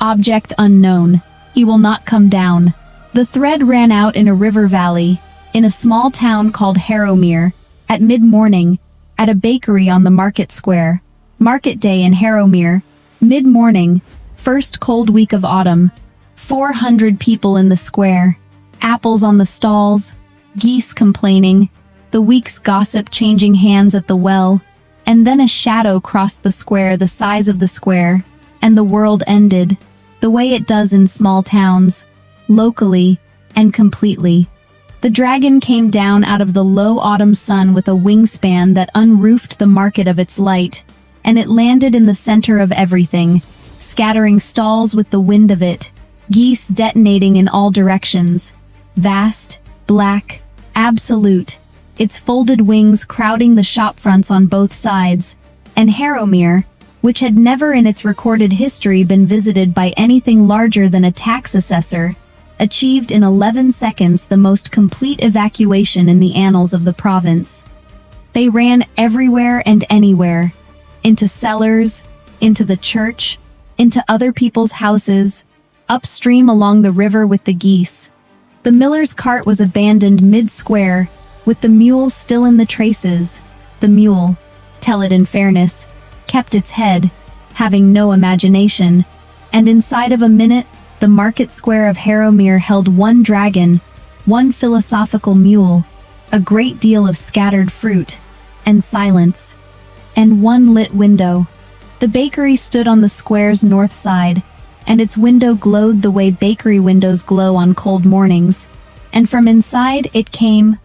Object unknown. He will not come down." The thread ran out in a river valley, in a small town called Harrowmere, at mid-morning, at a bakery on the market square. Market day in Harrowmere, mid-morning, first cold week of autumn. 400 people in the square, apples on the stalls, geese complaining, the week's gossip changing hands at the well, and then a shadow crossed the square the size of the square, and the world ended, the way it does in small towns, locally and completely. The dragon came down out of the low autumn sun with a wingspan that unroofed the market of its light, and it landed in the center of everything, scattering stalls with the wind of it, geese detonating in all directions. Vast, black, absolute, its folded wings crowding the shopfronts on both sides, and Harrowmere, which had never in its recorded history been visited by anything larger than a tax assessor, achieved in 11 seconds the most complete evacuation in the annals of the province. They ran everywhere and anywhere, into cellars, into the church, into other people's houses, upstream along the river with the geese. The miller's cart was abandoned mid-square, with the mule still in the traces. The mule, tell it in fairness, kept its head, having no imagination, and inside of a minute, the market square of Harrowmere held one dragon, one philosophical mule, a great deal of scattered fruit, and silence, and one lit window. The bakery stood on the square's north side, and its window glowed the way bakery windows glow on cold mornings, and from inside it came,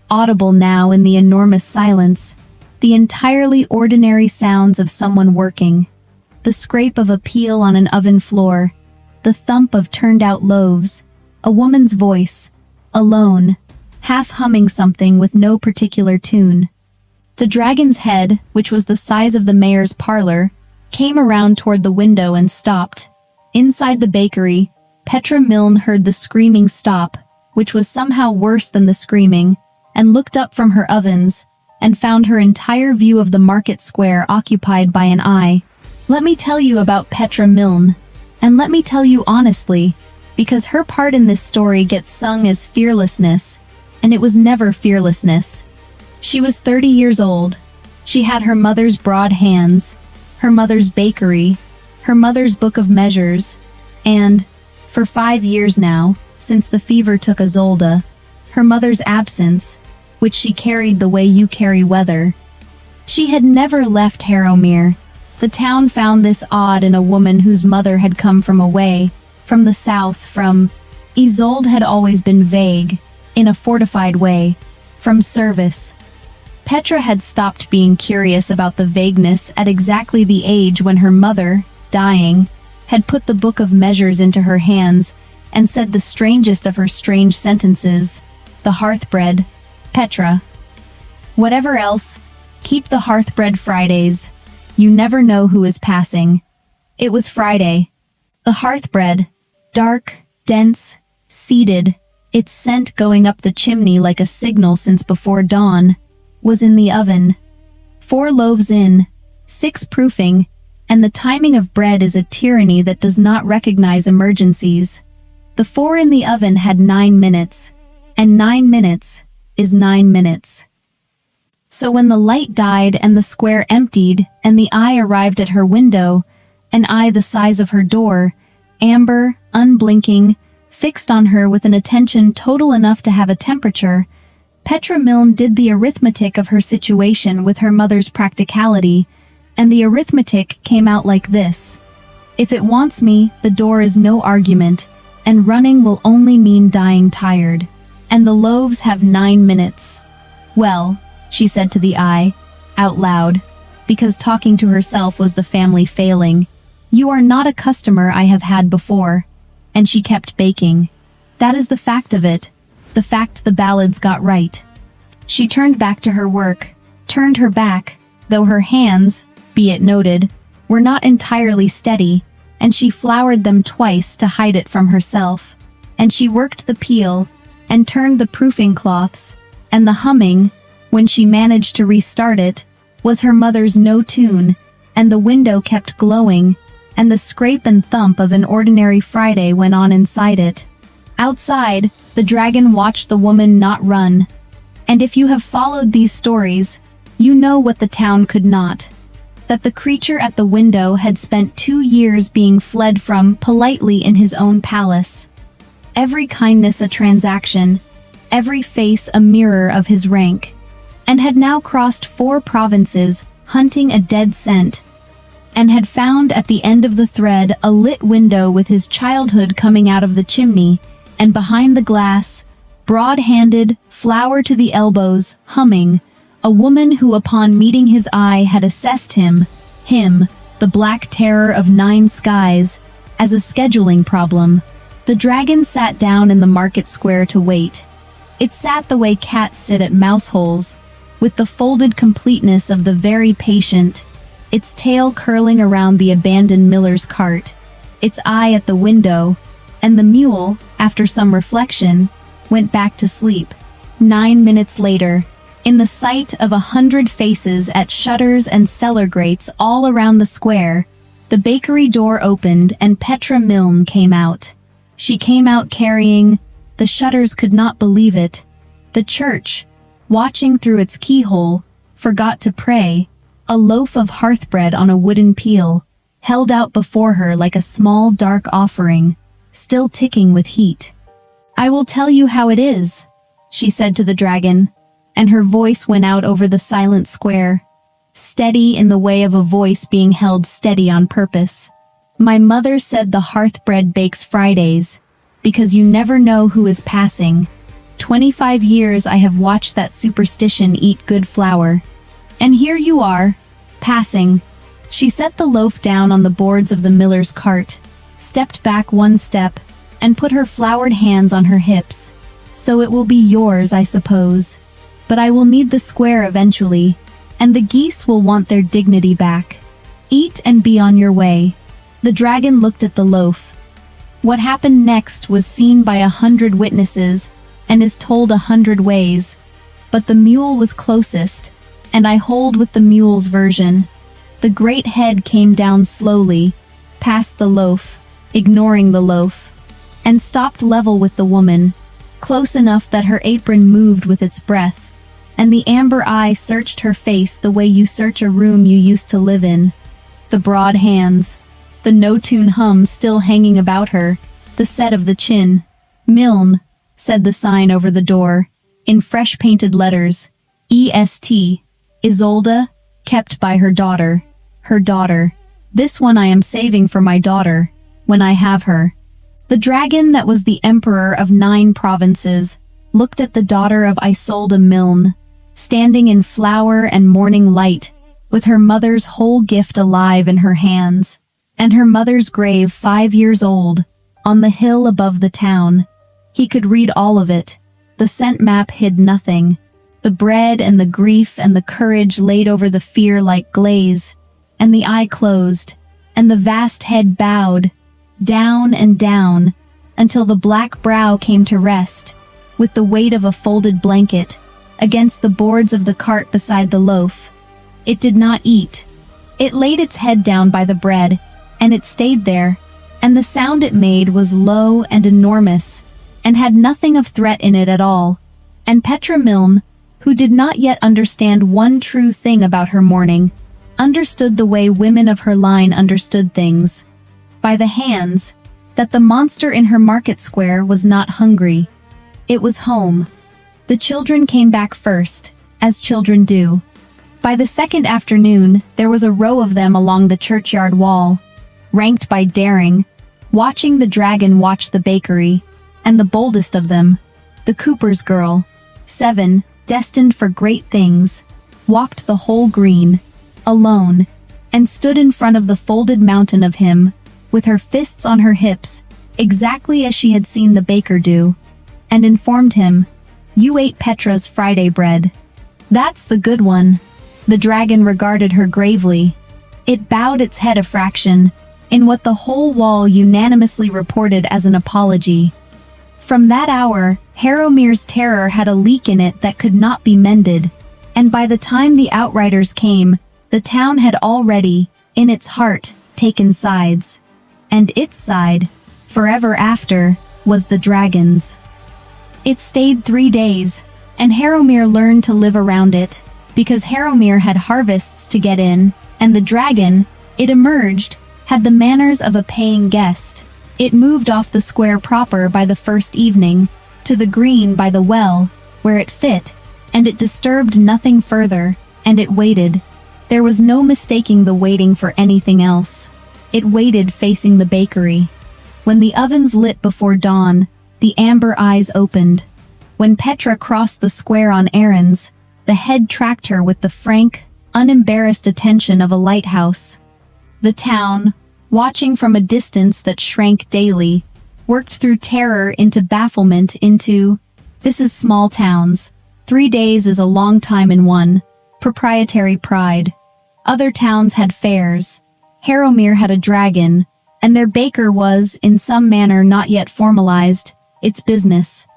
audible now in the enormous silence, the entirely ordinary sounds of someone working, the scrape of a peel on an oven floor, the thump of turned-out loaves, a woman's voice, alone, half humming something with no particular tune. The dragon's head, which was the size of the mayor's parlor, came around toward the window and stopped. Inside the bakery, Petra Milne heard the screaming stop, which was somehow worse than the screaming, and looked up from her ovens, and found her entire view of the market square occupied by an eye. Let me tell you about Petra Milne, and let me tell you honestly, because her part in this story gets sung as fearlessness, and it was never fearlessness. She was 30 years old. She had her mother's broad hands, her mother's bakery, her mother's book of measures, and, for 5 years now, since the fever took Isolde, her mother's absence, which she carried the way you carry weather. She had never left Harrowmere. The town found this odd in a woman whose mother had come from away, from the south, from... Isolde had always been vague, in a fortified way, from service. Petra had stopped being curious about the vagueness at exactly the age when her mother, dying, had put the book of measures into her hands and said the strangest of her strange sentences, the hearthbread, Petra. Whatever else, keep the hearthbread Fridays. You never know who is passing. It was Friday. The hearthbread, dark, dense, seeded, its scent going up the chimney like a signal since before dawn, was in the oven. 4 loaves in, 6 proofing, and the timing of bread is a tyranny that does not recognize emergencies. The 4 in the oven had 9 minutes, and 9 minutes is 9 minutes. So when the light died and the square emptied and the eye arrived at her window, an eye the size of her door, amber, unblinking, fixed on her with an attention total enough to have a temperature, Petra Milne did the arithmetic of her situation with her mother's practicality, and the arithmetic came out like this. If it wants me, the door is no argument, and running will only mean dying tired. And the loaves have 9 minutes. Well, she said to the eye, out loud, because talking to herself was the family failing, you are not a customer I have had before. And she kept baking. That is the fact of it, the fact the ballads got right. She turned back to her work, turned her back, though her hands, be it noted, were not entirely steady, and she floured them twice to hide it from herself. And she worked the peel, and turned the proofing cloths, and the humming, when she managed to restart it, was her mother's no tune, and the window kept glowing, and the scrape and thump of an ordinary Friday went on inside it. Outside, the dragon watched the woman not run. And if you have followed these stories, you know what the town could not. That the creature at the window had spent 2 years being fled from politely in his own palace. Every kindness a transaction, every face a mirror of his rank. and had now crossed 4 provinces, hunting a dead scent, and had found at the end of the thread a lit window with his childhood coming out of the chimney, and behind the glass, broad-handed, flower to the elbows, humming, a woman who upon meeting his eye had assessed him, the black terror of 9 skies, as a scheduling problem. The dragon sat down in the market square to wait. It sat the way cats sit at mouse holes, with the folded completeness of the very patient, its tail curling around the abandoned miller's cart, its eye at the window, and the mule, after some reflection, went back to sleep. 9 minutes later, in the sight of 100 faces at shutters and cellar grates all around the square, the bakery door opened and Petra Milne came out. She came out carrying, the shutters could not believe it, the church, watching through its keyhole, forgot to pray, a loaf of hearthbread on a wooden peel, held out before her like a small dark offering, still ticking with heat. "I will tell you how it is," she said to the dragon, and her voice went out over the silent square, steady in the way of a voice being held steady on purpose. "My mother said the hearthbread bakes Fridays, because you never know who is passing. 25 years I have watched that superstition eat good flour. And here you are, passing." She set the loaf down on the boards of the miller's cart, stepped back 1 step, and put her floured hands on her hips. "So it will be yours, I suppose. But I will need the square eventually, and the geese will want their dignity back. Eat and be on your way." The dragon looked at the loaf. What happened next was seen by 100 witnesses, and is told 100 ways. But the mule was closest, and I hold with the mule's version. The great head came down slowly, past the loaf, ignoring the loaf, and stopped level with the woman, close enough that her apron moved with its breath, and the amber eye searched her face the way you search a room you used to live in. The broad hands, the no-tune hum still hanging about her, the set of the chin. "Milne," said the sign over the door, in fresh painted letters, "E.S.T. Isolde, kept by her daughter. Her daughter. This one I am saving for my daughter, when I have her." The dragon that was the emperor of 9 provinces looked at the daughter of Isolde Milne, standing in flower and morning light, with her mother's whole gift alive in her hands, and her mother's grave 5 years old, on the hill above the town. He could read all of it. The scent map hid nothing. The bread and the grief and the courage laid over the fear like glaze, and the eye closed, and the vast head bowed, down and down, until the black brow came to rest, with the weight of a folded blanket, against the boards of the cart beside the loaf. It did not eat. It laid its head down by the bread, and it stayed there, and the sound it made was low and enormous, and had nothing of threat in it at all. And Petra Milne, who did not yet understand one true thing about her mourning, understood the way women of her line understood things. By the hands, that the monster in her market square was not hungry. It was home. The children came back first, as children do. By the second afternoon, there was a row of them along the churchyard wall, ranked by daring, watching the dragon watch the bakery, and the boldest of them, the cooper's girl, 7, destined for great things, walked the whole green, alone, and stood in front of the folded mountain of him, with her fists on her hips, exactly as she had seen the baker do, and informed him, "You ate Petra's Friday bread. That's the good one." The dragon regarded her gravely. It bowed its head a fraction, in what the whole wall unanimously reported as an apology. From that hour, Haromir's terror had a leak in it that could not be mended, and by the time the outriders came, the town had already, in its heart, taken sides. And its side, forever after, was the dragon's. It stayed 3 days, and Haromir learned to live around it, because Haromir had harvests to get in, and the dragon, it emerged, had the manners of a paying guest. It moved off the square proper by the first evening, to the green by the well, where it fit, and it disturbed nothing further, and it waited. There was no mistaking the waiting for anything else. It waited facing the bakery. When the ovens lit before dawn, the amber eyes opened. When Petra crossed the square on errands, the head tracked her with the frank, unembarrassed attention of a lighthouse. The town, watching from a distance that shrank daily, worked through terror into bafflement into, this is small towns. 3 days is a long time in one. Proprietary pride. Other towns had fairs. Harrowmere had a dragon, and their baker was, in some manner not yet formalized, its business.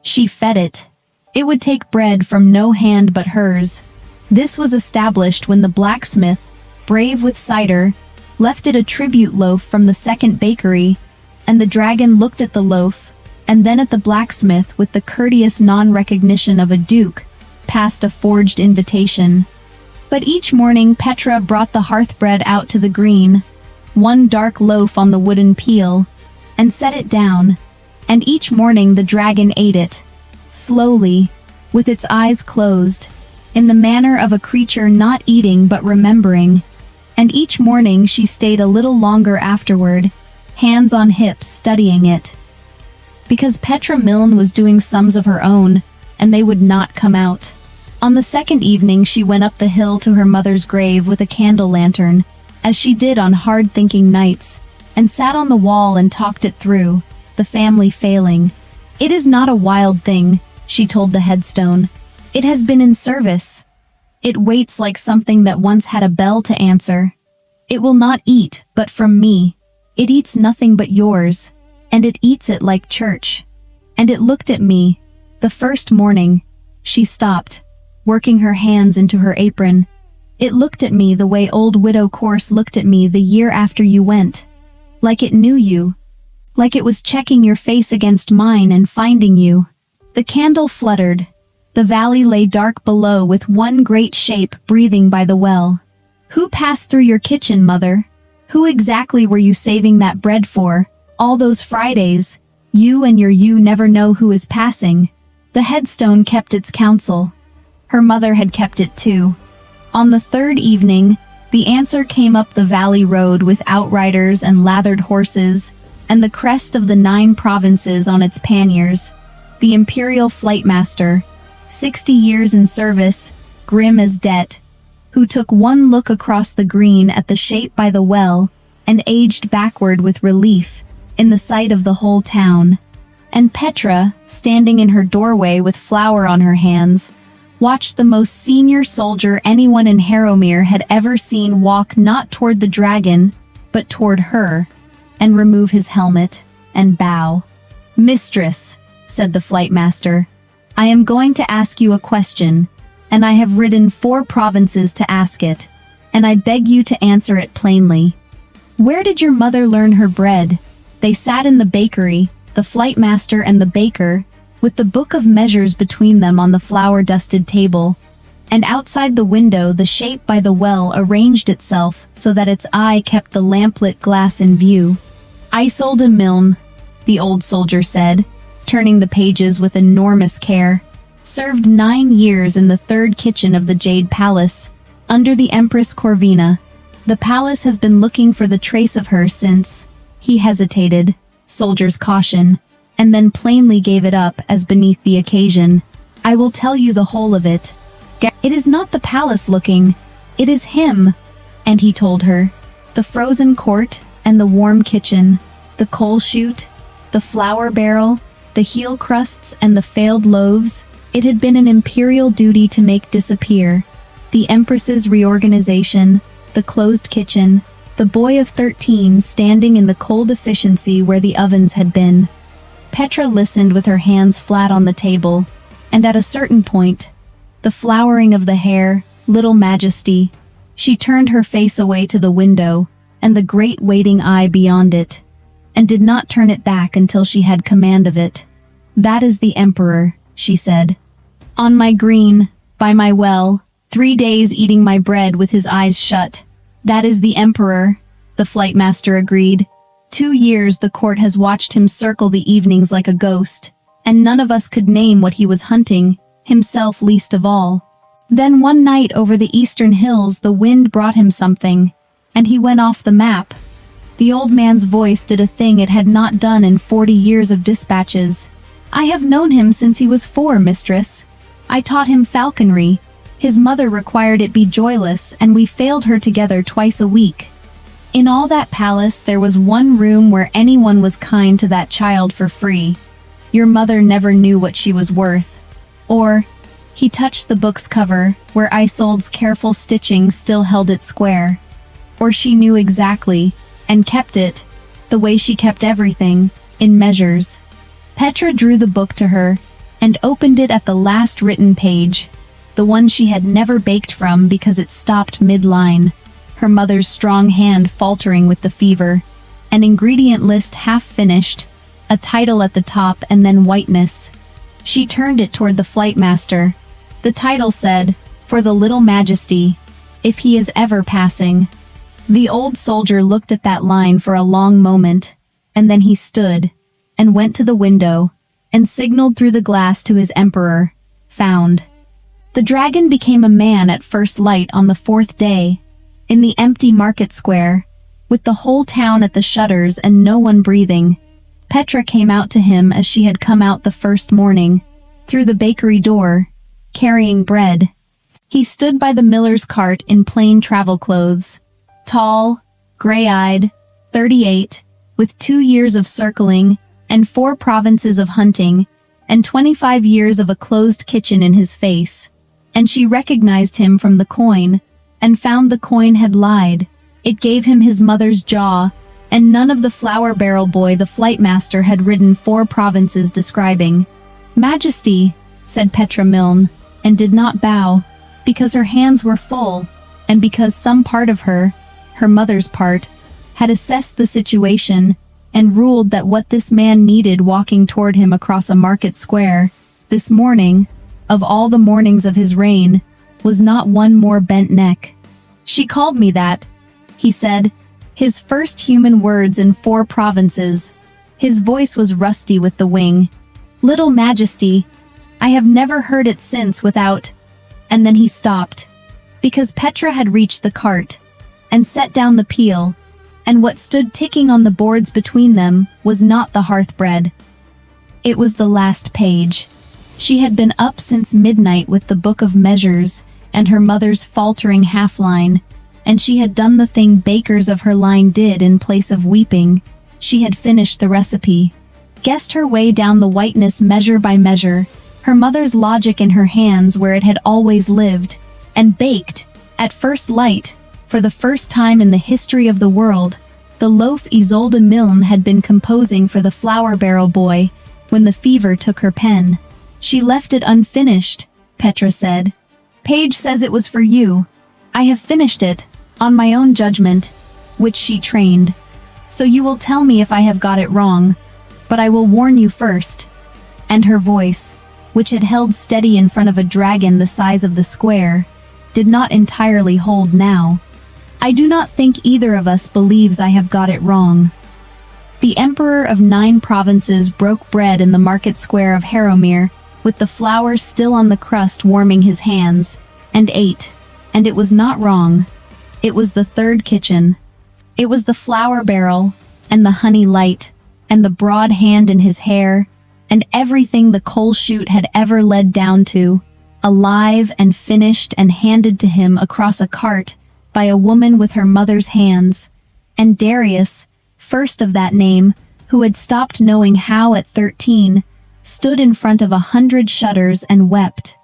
She fed it. It would take bread from no hand but hers. This was established when the blacksmith, brave with cider, left it a tribute loaf from the second bakery, and the dragon looked at the loaf, and then at the blacksmith with the courteous non-recognition of a duke, past a forged invitation. But each morning Petra brought the hearthbread out to the green, one dark loaf on the wooden peel, and set it down, and each morning the dragon ate it, slowly, with its eyes closed, in the manner of a creature not eating but remembering, and each morning she stayed a little longer afterward, hands on hips studying it. Because Petra Milne was doing sums of her own, and they would not come out. On the second evening she went up the hill to her mother's grave with a candle lantern, as she did on hard-thinking nights, and sat on the wall and talked it through, the family failing. It is not a wild thing, she told the headstone. It has been in service. It waits like something that once had a bell to answer. It will not eat, but from me. It eats nothing but yours, and it eats it like church. And it looked at me. The first morning, she stopped, working her hands into her apron. It looked at me the way old Widow Corse looked at me the year after you went. Like it knew you. Like it was checking your face against mine and finding you. The candle fluttered. The valley lay dark below with one great shape breathing by the well. Who passed through your kitchen, mother? Who exactly were you saving that bread for? All those Fridays. You and your you never know who is passing. The headstone kept its counsel. Her mother had kept it too. On the third evening, the answer came up the valley road with outriders and lathered horses, and the crest of the 9 provinces on its panniers. The imperial flightmaster, 60 years in service, grim as debt, who took one look across the green at the shape by the well, and aged backward with relief, in the sight of the whole town. And Petra, standing in her doorway with flour on her hands, watched the most senior soldier anyone in Harrowmere had ever seen walk not toward the dragon, but toward her, and remove his helmet, and bow. "Mistress," said the flightmaster, "I am going to ask you a question, and I have ridden 4 provinces to ask it, and I beg you to answer it plainly. Where did your mother learn her bread?" They sat in the bakery, the flightmaster and the baker, with the book of measures between them on the flour-dusted table, and outside the window the shape by the well arranged itself so that its eye kept the lamplit glass in view. "Isolde Milne," the old soldier said, turning the pages with enormous care, "served 9 years in the 3rd kitchen of the Jade Palace, under the Empress Corvina. The palace has been looking for the trace of her since—" He hesitated, soldier's caution, and then plainly gave it up as beneath the occasion. "I will tell you the whole of it. It is not the palace looking, it is him." And he told her. The frozen court, and the warm kitchen, the coal chute, the flour barrel, the heel crusts and the failed loaves, it had been an imperial duty to make disappear. The Empress's reorganization, the closed kitchen, the boy of 13 standing in the cold efficiency where the ovens had been. Petra listened with her hands flat on the table, and at a certain point, the flowering of the hair, little majesty, she turned her face away to the window, and the great waiting eye beyond it, and did not turn it back until she had command of it. "That is the Emperor," she said. "On my green, by my well, 3 days eating my bread with his eyes shut. That is the Emperor," the flightmaster agreed. 2 years the court has watched him circle the evenings like a ghost, and none of us could name what he was hunting, himself least of all. Then one night over the eastern hills the wind brought him something, and he went off the map. The old man's voice did a thing it had not done in 40 years of dispatches. I have known him since he was 4, mistress. I taught him falconry. His mother required it be joyless, and we failed her together twice a week. In all that palace there was one room where anyone was kind to that child for free. Your mother never knew what she was worth. Or, he touched the book's cover, where Isolde's careful stitching still held it square. Or she knew exactly, and kept it, the way she kept everything, in measures. Petra drew the book to her, and opened it at the last written page, the one she had never baked from because it stopped mid-line, her mother's strong hand faltering with the fever, an ingredient list half finished, a title at the top and then whiteness. She turned it toward the flight master. The title said, "For the little majesty, if he is ever passing." The old soldier looked at that line for a long moment, and then he stood, and went to the window, and signaled through the glass to his emperor, "Found." The dragon became a man at first light on the 4th day, in the empty market square, with the whole town at the shutters and no one breathing. Petra came out to him as she had come out the first morning, through the bakery door, carrying bread. He stood by the miller's cart in plain travel clothes, tall, gray-eyed, 38, with 2 years of circling, and 4 provinces of hunting, and 25 years of a closed kitchen in his face. And she recognized him from the coin, and found the coin had lied. It gave him his mother's jaw, and none of the flour barrel boy the flight master had ridden 4 provinces describing. "Majesty," said Petra Milne, and did not bow, because her hands were full, and because some part of her, her mother's part, had assessed the situation, and ruled that what this man needed walking toward him across a market square, this morning, of all the mornings of his reign, was not one more bent neck. "She called me that," he said, his first human words in 4 provinces. His voice was rusty with the wing. "Little Majesty, I have never heard it since without—" And then he stopped, because Petra had reached the cart, and set down the peel, and what stood ticking on the boards between them was not the hearth bread. It was the last page. She had been up since midnight with the book of measures, and her mother's faltering half-line, and she had done the thing bakers of her line did in place of weeping. She had finished the recipe, guessed her way down the whiteness measure by measure, her mother's logic in her hands where it had always lived, and baked, at first light, for the first time in the history of the world, the loaf Isolde Milne had been composing for the flour barrel boy when the fever took her pen. "She left it unfinished," Petra said. "Page says it was for you. I have finished it, on my own judgment, which she trained. So you will tell me if I have got it wrong, but I will warn you first." And her voice, which had held steady in front of a dragon the size of the square, did not entirely hold now. "I do not think either of us believes I have got it wrong." The emperor of 9 provinces broke bread in the market square of Harrowmere, with the flour still on the crust warming his hands, and ate, and it was not wrong. It was the 3rd kitchen. It was the flour barrel, and the honey light, and the broad hand in his hair, and everything the coal chute had ever led down to, alive and finished and handed to him across a cart by a woman with her mother's hands. And Darius, first of that name, who had stopped knowing how at 13, stood in front of 100 shutters and wept.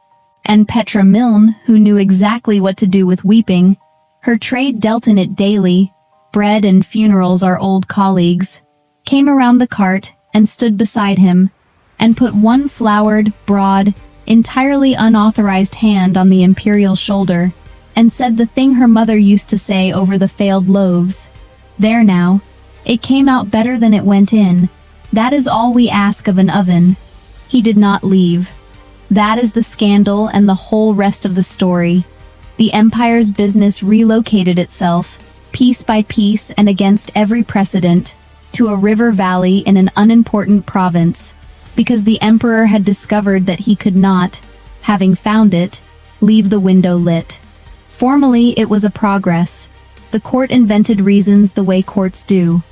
And Petra Milne, who knew exactly what to do with weeping, her trade dealt in it daily, bread and funerals are old colleagues, came around the cart and stood beside him, and put one floured, broad, entirely unauthorized hand on the imperial shoulder, and said the thing her mother used to say over the failed loaves. "There now. It came out better than it went in. That is all we ask of an oven." He did not leave. That is the scandal and the whole rest of the story. The empire's business relocated itself, piece by piece and against every precedent, to a river valley in an unimportant province, because the emperor had discovered that he could not, having found it, leave the window lit. Formally, it was a progress. The court invented reasons the way courts do.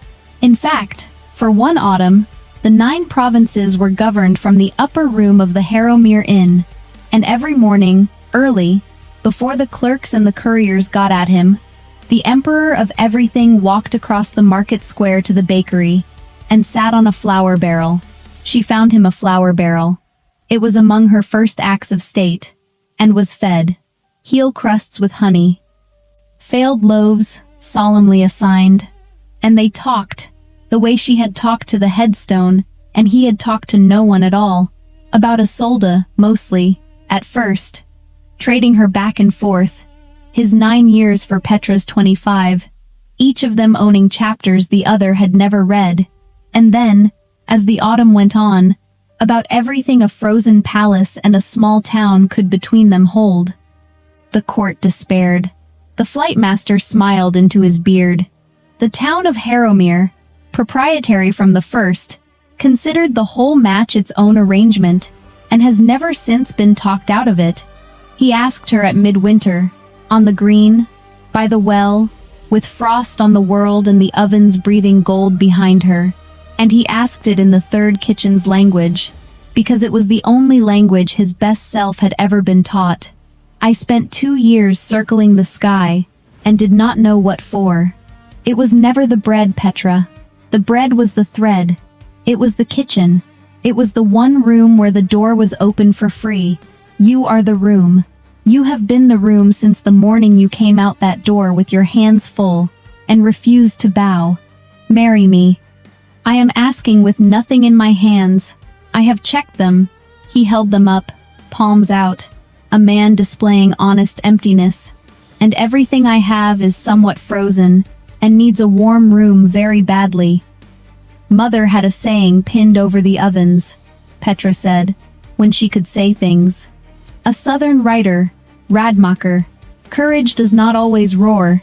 In fact, for one autumn, the 9 provinces were governed from the upper room of the Harrowmere Inn, and every morning, early, before the clerks and the couriers got at him, the Emperor of Everything walked across the market square to the bakery and sat on a flour barrel. She found him a flour barrel. It was among her first acts of state, and was fed heel crusts with honey, failed loaves, solemnly assigned, and they talked, the way she had talked to the headstone, and he had talked to no one at all, about Isolde, mostly, at first, trading her back and forth, his 9 years for Petra's 25, each of them owning chapters the other had never read, and then, as the autumn went on, about everything a frozen palace and a small town could between them hold. The court despaired. The flight master smiled into his beard. The town of Harrowmere, proprietary from the first, considered the whole match its own arrangement, and has never since been talked out of it. He asked her at midwinter, on the green, by the well, with frost on the world and the ovens breathing gold behind her, and he asked it in the third kitchen's language, because it was the only language his best self had ever been taught. I spent 2 years circling the sky, and did not know what for. It was never the bread, Petra. The bread was the thread. It was the kitchen. It was the one room where the door was open for free. You are the room. You have been the room since the morning you came out that door with your hands full, and refused to bow. Marry me. I am asking with nothing in my hands. I have checked them. He held them up, palms out, a man displaying honest emptiness. And everything I have is somewhat frozen, and needs a warm room very badly. Mother had a saying pinned over the ovens, Petra said, when she could say things. A southern writer, Radmacher, courage does not always roar.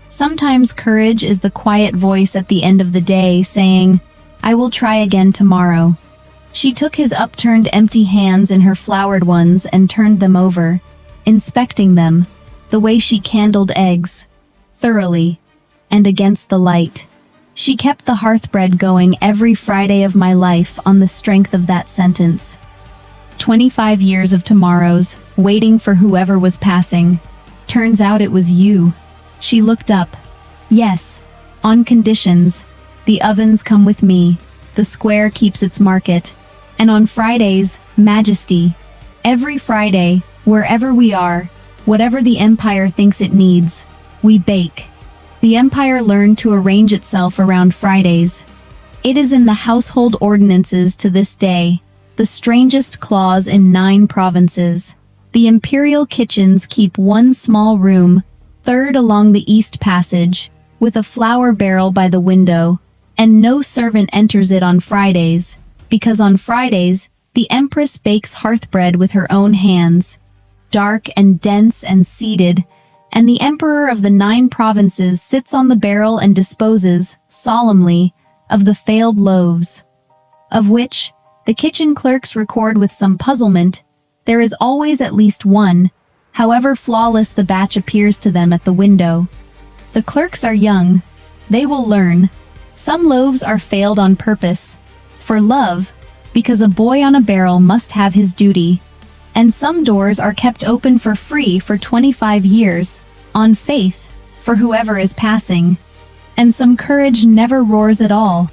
Sometimes courage is the quiet voice at the end of the day saying, I will try again tomorrow. She took his upturned empty hands in her floured ones and turned them over, inspecting them, the way she candled eggs, thoroughly, and against the light. She kept the hearthbread going every Friday of my life on the strength of that sentence. 25 years of tomorrows, waiting for whoever was passing. Turns out it was you. She looked up. Yes, on conditions. The ovens come with me. The square keeps its market. And on Fridays, Majesty. Every Friday, wherever we are, whatever the Empire thinks it needs, we bake. The Empire learned to arrange itself around Fridays. It is in the household ordinances to this day, the strangest clause in 9 provinces. The imperial kitchens keep one small room, third along the east passage, with a flour barrel by the window, and no servant enters it on Fridays, because on Fridays, the Empress bakes hearthbread with her own hands, dark and dense and seated, and the Emperor of the 9 provinces sits on the barrel and disposes, solemnly, of the failed loaves, of which, the kitchen clerks record with some puzzlement, there is always at least one, however flawless the batch appears to them at the window. The clerks are young. They will learn. Some loaves are failed on purpose, for love, because a boy on a barrel must have his duty. And some doors are kept open for free for 25 years, on faith, for whoever is passing. And some courage never roars at all.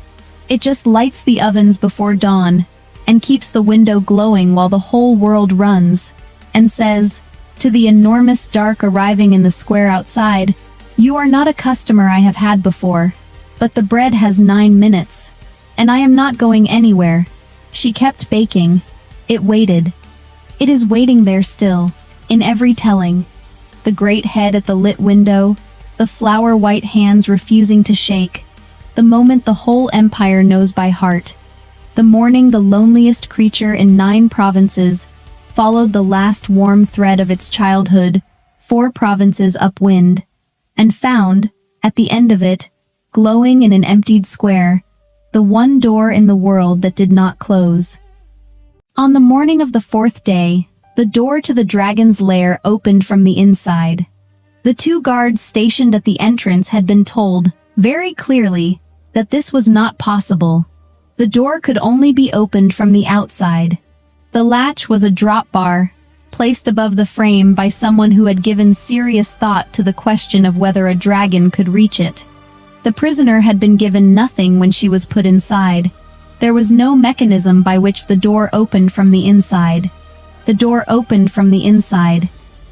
It just lights the ovens before dawn, and keeps the window glowing while the whole world runs, and says, to the enormous dark arriving in the square outside, you are not a customer I have had before, but the bread has 9 minutes, and I am not going anywhere. She kept baking. It waited. It is waiting there still, in every telling. The great head at the lit window, the flower-white hands refusing to shake, the moment the whole empire knows by heart. The morning the loneliest creature in 9 provinces followed the last warm thread of its childhood, 4 provinces upwind, and found, at the end of it, glowing in an emptied square, the one door in the world that did not close. On the morning of the 4th day, The door to the dragon's lair opened from the inside. The two guards stationed at the entrance had been told, very clearly, that this was not possible. The door could only be opened from the outside. The latch was a drop bar, placed above the frame by someone who had given serious thought to the question of whether a dragon could reach it. The prisoner had been given nothing when she was put inside. There was no mechanism by which the door opened from the inside. The door opened from the inside.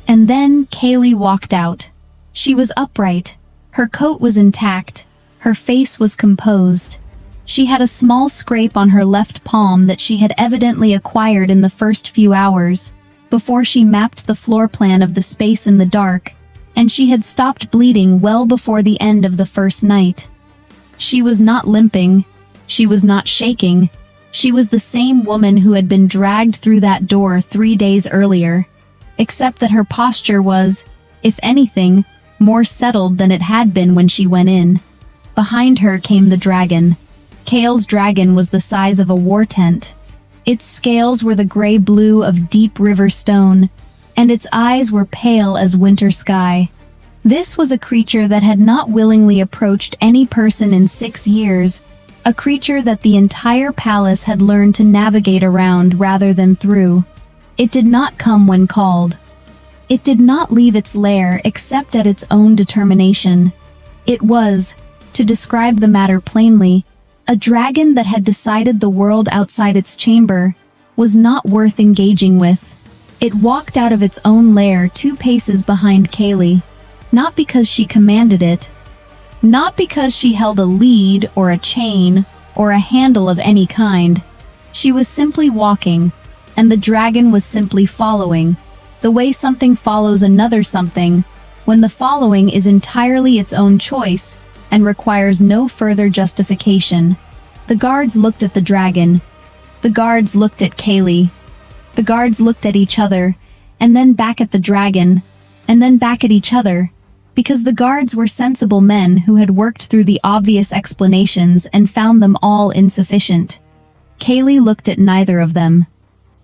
And then Kaylee walked out. She was upright. Her coat was intact. Her face was composed. She had a small scrape on her left palm that she had evidently acquired in the first few hours, before she mapped the floor plan of the space in the dark, and she had stopped bleeding well before the end of the first night. She was not limping. She was not shaking. She was the same woman who had been dragged through that door 3 days earlier, except that her posture was, if anything, more settled than it had been when she went in. Behind her came the dragon. Kale's dragon was the size of a war tent. Its scales were the gray-blue of deep river stone, and its eyes were pale as winter sky. This was a creature that had not willingly approached any person in 6 years, a creature that the entire palace had learned to navigate around rather than through. It did not come when called. It did not leave its lair except at its own determination. It was, to describe the matter plainly, a dragon that had decided the world outside its chamber was not worth engaging with. It walked out of its own lair 2 paces behind Kaylee, not because she commanded it, not because she held a lead or a chain or a handle of any kind. She was simply walking, and the dragon was simply following, the way something follows another something, when the following is entirely its own choice and requires no further justification. The guards looked at the dragon. The guards looked at Kaylee. The guards looked at each other, and then back at the dragon, and then back at each other, because the guards were sensible men who had worked through the obvious explanations and found them all insufficient. Kaylee looked at neither of them.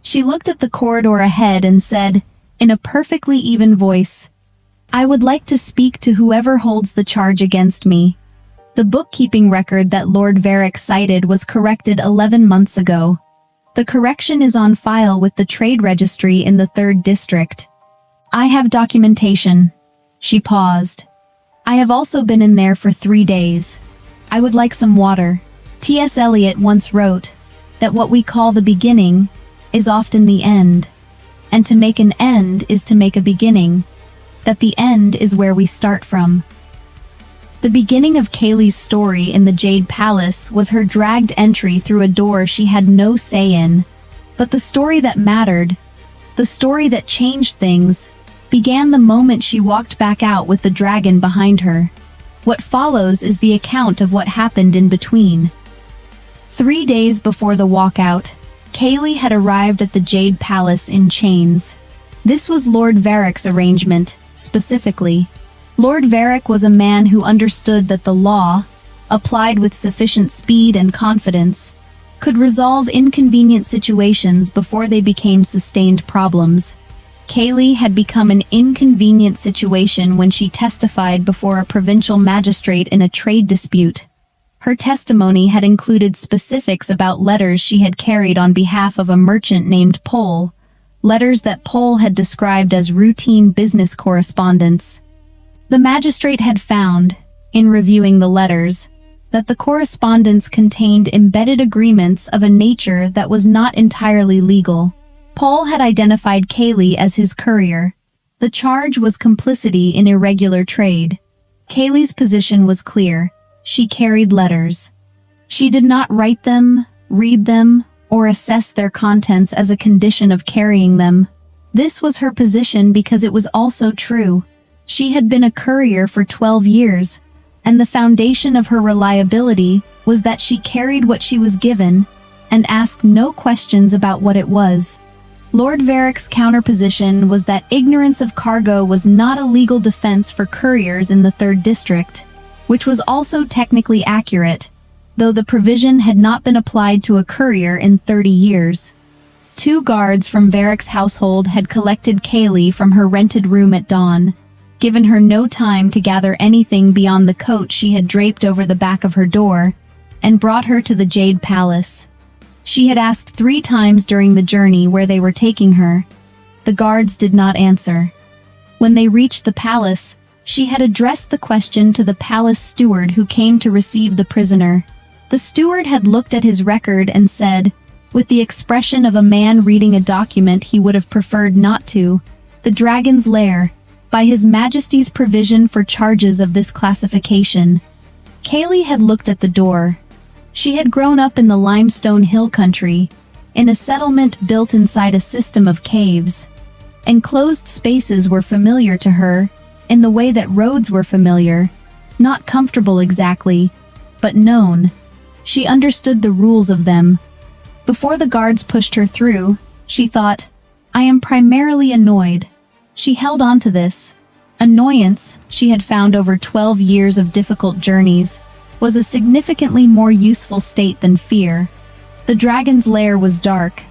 She looked at the corridor ahead and said, in a perfectly even voice, "I would like to speak to whoever holds the charge against me." The bookkeeping record that Lord Varick cited was corrected 11 months ago. The correction is on file with the Trade Registry in the 3rd District. I have documentation. She paused. I have also been in there for 3 days. I would like some water. T.S. Eliot once wrote that what we call the beginning is often the end, and to make an end is to make a beginning, that the end is where we start from. The beginning of Kaylee's story in the Jade Palace was her dragged entry through a door she had no say in. But the story that mattered, the story that changed things, began the moment she walked back out with the dragon behind her. What follows is the account of what happened in between. 3 days before the walkout, Kaylee had arrived at the Jade Palace in chains. This was Lord Varick's arrangement, specifically. Lord Varick was a man who understood that the law, applied with sufficient speed and confidence, could resolve inconvenient situations before they became sustained problems. Kaylee had become an inconvenient situation when she testified before a provincial magistrate in a trade dispute. Her testimony had included specifics about letters she had carried on behalf of a merchant named Pole, letters that Pole had described as routine business correspondence. The magistrate had found, in reviewing the letters, that the correspondence contained embedded agreements of a nature that was not entirely legal. Pole had identified Kaylee as his courier. The charge was complicity in irregular trade. Kaylee's position was clear. She carried letters. She did not write them, read them, or assess their contents as a condition of carrying them. This was her position because it was also true. She had been a courier for 12 years, and the foundation of her reliability was that she carried what she was given and asked no questions about what it was. Lord Varick's counterposition was that ignorance of cargo was not a legal defense for couriers in the 3rd District, which was also technically accurate, though the provision had not been applied to a courier in 30 years. 2 guards from Varric's household had collected Kaylee from her rented room at dawn, given her no time to gather anything beyond the coat she had draped over the back of her door, and brought her to the Jade Palace. She had asked 3 times during the journey where they were taking her. The guards did not answer. When they reached the palace, she had addressed the question to the palace steward who came to receive the prisoner. The steward had looked at his record and said, with the expression of a man reading a document he would have preferred not to, "The Dragon's Lair, by His Majesty's provision for charges of this classification." Kaylee had looked at the door. She had grown up in the limestone hill country, in a settlement built inside a system of caves. Enclosed spaces were familiar to her, in the way that roads were familiar, not comfortable exactly, but known. She understood the rules of them. Before the guards pushed her through, she thought, "I am primarily annoyed." She held on to this. Annoyance, she had found over 12 years of difficult journeys, was a significantly more useful state than fear. The dragon's lair was dark.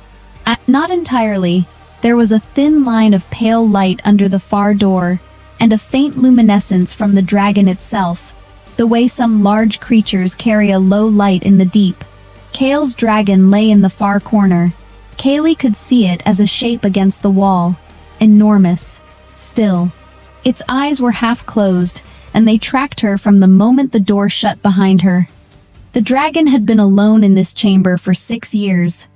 Not entirely. There was a thin line of pale light under the far door, and a faint luminescence from the dragon itself, the way some large creatures carry a low light in the deep. Kale's dragon lay in the far corner. Kaylee could see it as a shape against the wall. Enormous. Still. Its eyes were half closed, and they tracked her from the moment the door shut behind her. The dragon had been alone in this chamber for 6 years.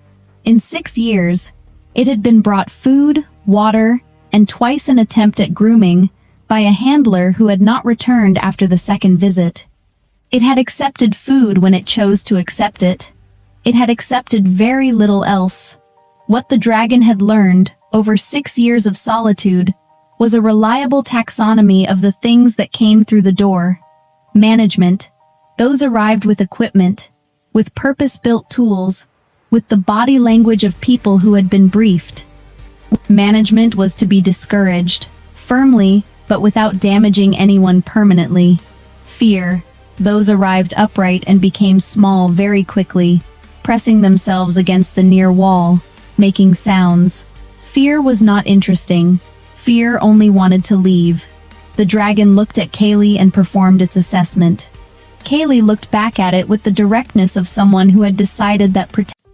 In 6 years, it had been brought food, water, and twice an attempt at grooming by a handler who had not returned after the second visit. It had accepted food when it chose to accept it. It had accepted very little else. What the dragon had learned, over 6 years of solitude, was a reliable taxonomy of the things that came through the door. Management. Those arrived with equipment, with purpose-built tools, with the body language of people who had been briefed. Management was to be discouraged, firmly, but without damaging anyone permanently. Fear. Those arrived upright and became small very quickly, pressing themselves against the near wall, making sounds. Fear was not interesting. Fear only wanted to leave. The dragon looked at Kaylee and performed its assessment. Kaylee looked back at it with the directness of someone who had decided that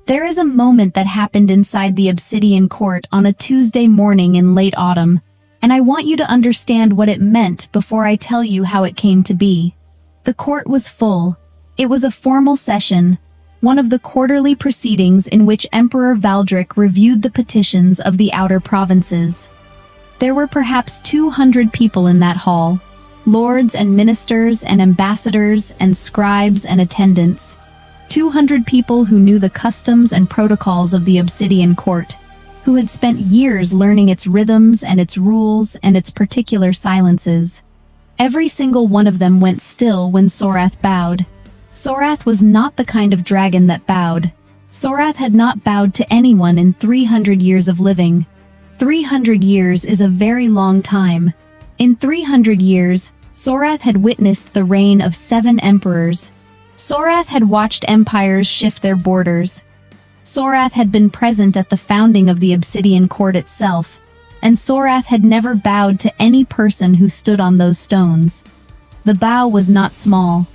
There is a moment that happened inside the Obsidian Court on a Tuesday morning in late autumn, and I want you to understand what it meant before I tell you how it came to be. The court was full. It was a formal session, one of the quarterly proceedings in which Emperor Valdric reviewed the petitions of the outer provinces. There were perhaps 200 people in that hall, lords and ministers and ambassadors and scribes and attendants. 200 people who knew the customs and protocols of the Obsidian Court, who had spent years learning its rhythms and its rules and its particular silences. Every single one of them went still when Sorath bowed. Sorath was not the kind of dragon that bowed. Sorath had not bowed to anyone in 300 years of living. 300 years is a very long time. In 300 years, Sorath had witnessed the reign of 7 emperors. Sorath had watched empires shift their borders. Sorath had been present at the founding of the Obsidian Court itself, and Sorath had never bowed to any person who stood on those stones. The bow was not small.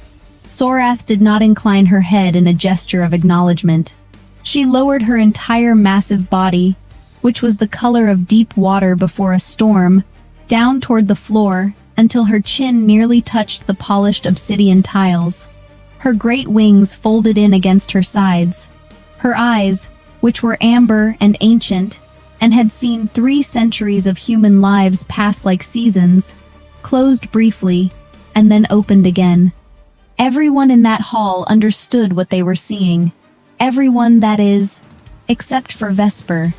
Sorath did not incline her head in a gesture of acknowledgement. She lowered her entire massive body, which was the color of deep water before a storm, down toward the floor until her chin nearly touched the polished obsidian tiles. Her great wings folded in against her sides. Her eyes, which were amber and ancient, and had seen 3 centuries of human lives pass like seasons, closed briefly, and then opened again. Everyone in that hall understood what they were seeing. Everyone, that is, except for Vesper.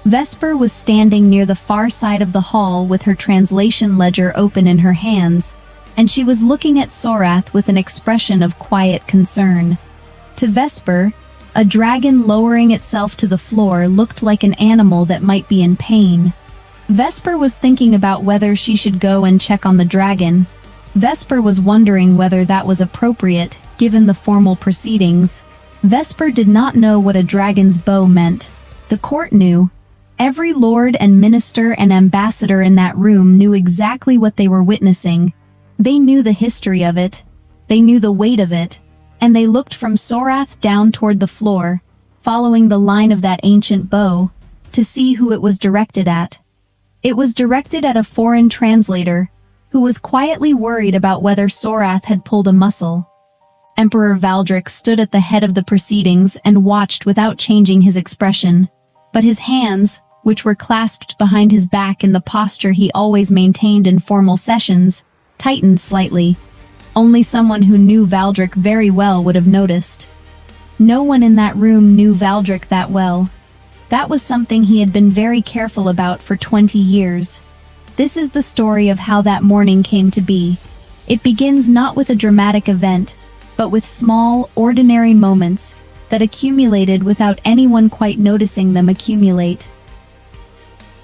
Vesper was standing near the far side of the hall with her translation ledger open in her hands, and she was looking at Sorath with an expression of quiet concern. To Vesper, a dragon lowering itself to the floor looked like an animal that might be in pain. Vesper was thinking about whether she should go and check on the dragon. Vesper was wondering whether that was appropriate, given the formal proceedings. Vesper did not know what a dragon's bow meant. The court knew. Every lord and minister and ambassador in that room knew exactly what they were witnessing. They knew the history of it. They knew the weight of it. And they looked from Sorath down toward the floor, following the line of that ancient bow, to see who it was directed at. It was directed at a foreign translator, who was quietly worried about whether Sorath had pulled a muscle. Emperor Valdric stood at the head of the proceedings and watched without changing his expression, but his hands, which were clasped behind his back in the posture he always maintained in formal sessions, tightened slightly. Only someone who knew Valdric very well would have noticed. No one in that room knew Valdric that well. That was something he had been very careful about for 20 years. This is the story of how that morning came to be. It begins not with a dramatic event, but with small, ordinary moments that accumulated without anyone quite noticing them accumulate.